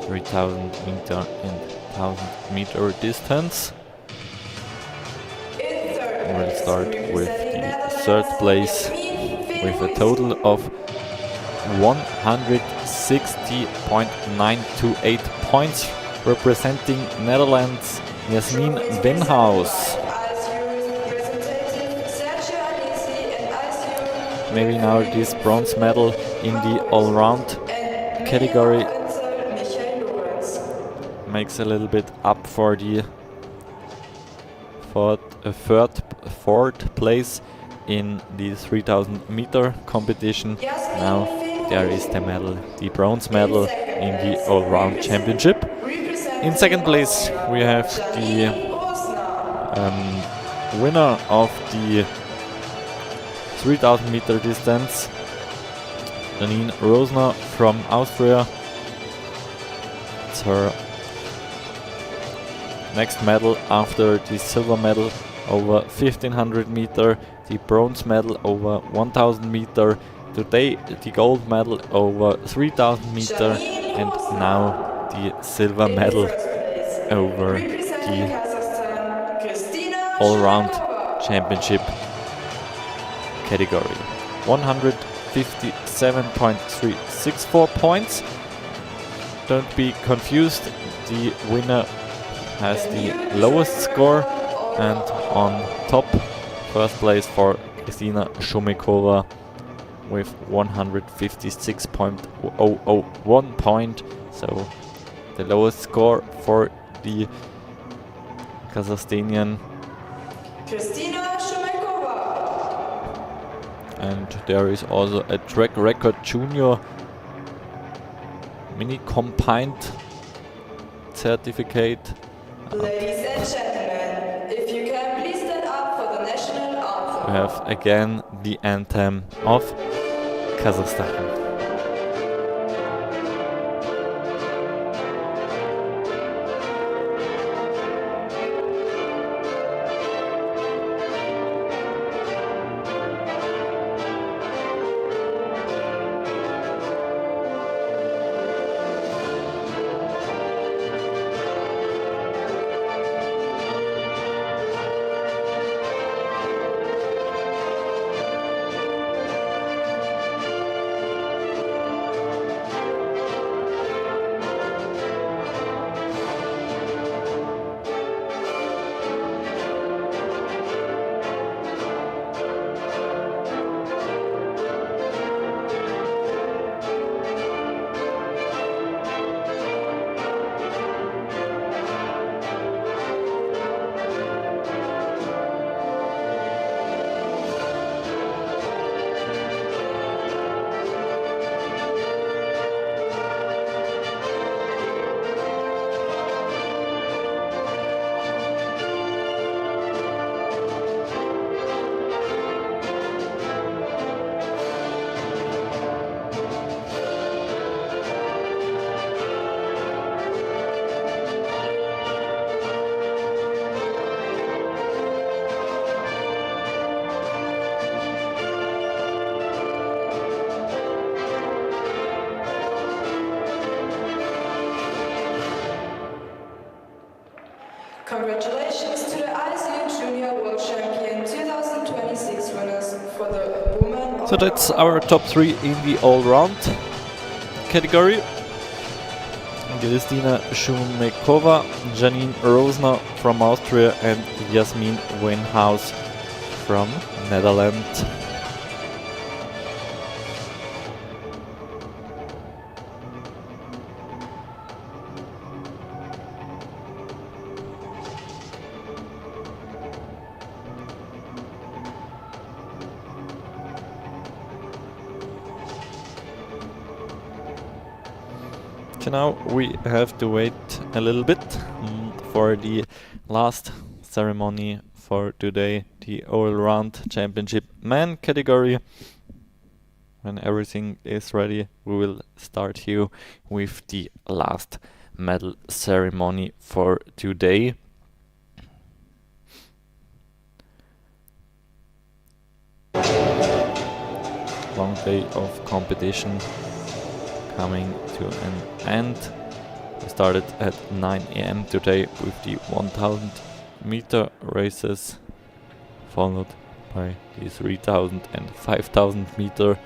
3000 meter and 1000 meter distance. We will start with the third place with a total of 160.928 points, representing Netherlands, Jasmin Benhaus. Maybe now this bronze medal in the all-round category makes a little bit up for the fourth place in the 3000 meter competition. Now there is the medal, the bronze medal in the all-round championship. In second place we have the winner of the 3000 meter distance, Janine Rosner from Austria. It's her next medal after the silver medal over 1500 meter, the bronze medal over 1000 meter, today the gold medal over 3000 meter, and now the silver medal over the all-round championship category. 157.364 points. Don't be confused, the winner has the lowest score, and on top, first place for Kristina Shumikova with 156.001 point. So the lowest score for the Kazakhstanian. Kristina Shumikova. And there is also a track record junior mini combined certificate. Ladies and gentlemen, if you can please stand up for the national anthem. We have again the anthem of Kazakhstan. Congratulations to the ISU Junior World Champion 2026 winners for the women. So that's our top 3 in the all-round category. Kristina Schumekova, Janine Rosner from Austria, and Jasmin Wenhaus from Netherlands. So now we have to wait a little bit for the last ceremony for today, the Allround Championship Man category. When everything is ready, we will start here with the last medal ceremony for today. Long day of competition coming to an end. We started at 9 AM today with the 1000 meter races, followed by the 3000 and 5000 meter,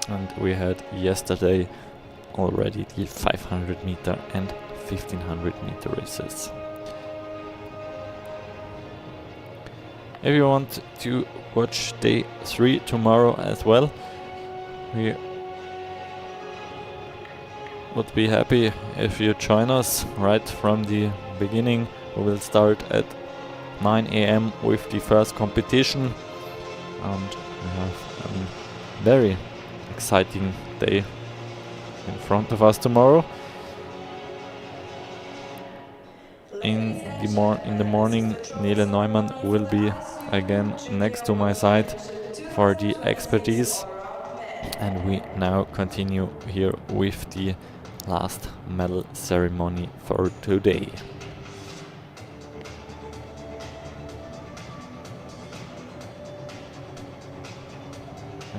and we had yesterday already the 500 meter and 1500 meter races. If you want to watch day 3 tomorrow as well, we would be happy if you join us right from the beginning. We will start at 9 AM with the first competition, and we have a very exciting day in front of us tomorrow. In the morning, Nele Neumann will be again next to my side for the expertise, and we now continue here with the last medal ceremony for today.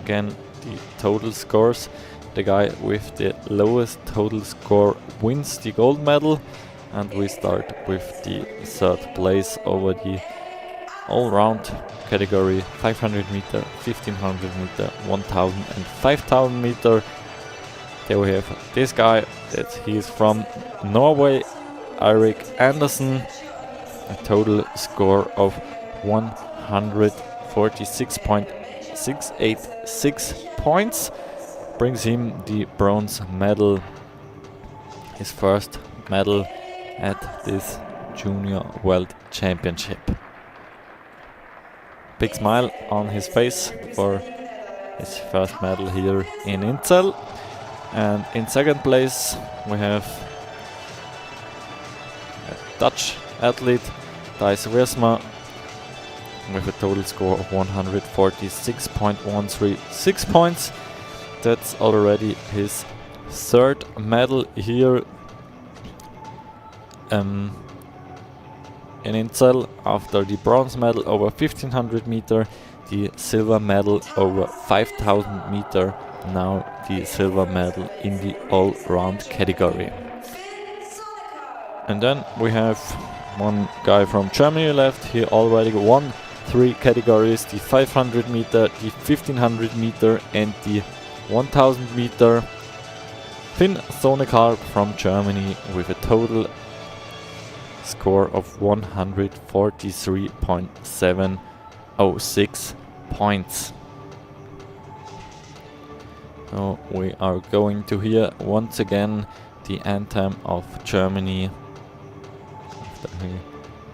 Again, the total scores. The guy with the lowest total score wins the gold medal, and we start with the third place over the all-round category: 500 meter, 1500 meter, 1000 and 5000 meter. There we have this guy, that he is from Norway, Eirik Andersen. A total score of 146.686 points brings him the bronze medal, his first medal at this Junior World Championship. Big smile on his face for his first medal here in Inzell. And in second place we have a Dutch athlete, Thijs Wiersma, with a total score of 146.136 points. That's already his third medal here in Inzell, after the bronze medal over 1500 meter, the silver medal over 5000 meter, now the silver medal in the all-round category. And then we have one guy from Germany left. He already won 3 categories: the 500 meter, the 1500 meter and the 1000 meter. Finn Sonnekarp from Germany with a total score of 143.706 points. So we are going to hear once again the anthem of Germany after he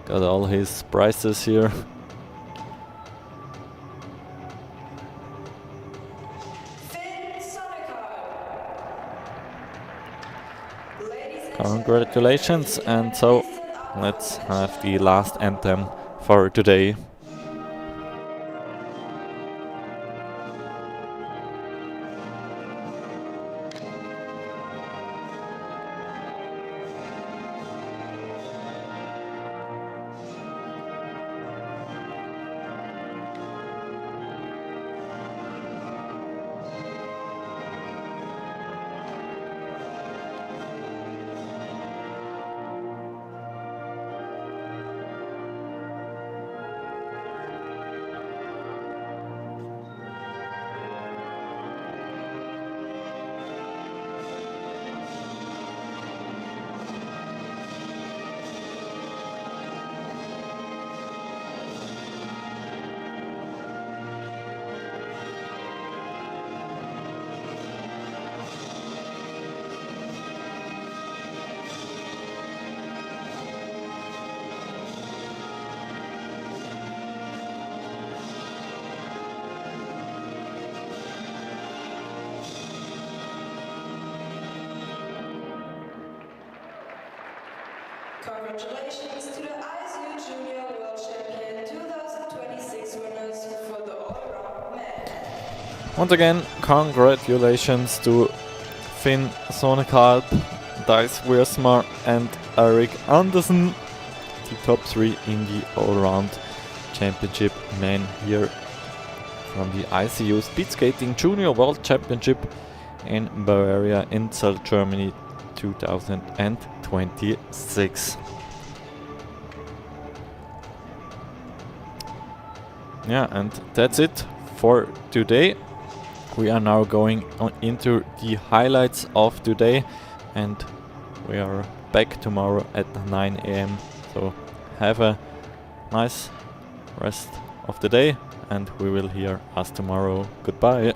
got all his prizes here. Congratulations, and so let's have the last anthem for today. Congratulations to the ISU Junior World Champion 2026 winners for the Allround men. Once again, congratulations to Finn Sonekalp, Dice Wiersma and Eric Andersen, the top 3 in the Allround Championship men here from the ICU Speed Skating Junior World Championship in Bavaria, Inzell, Germany 2026. Yeah, and that's it for today. We are now going on into the highlights of today, and we are back tomorrow at 9 AM. So have a nice rest of the day, and we will hear us tomorrow. Goodbye.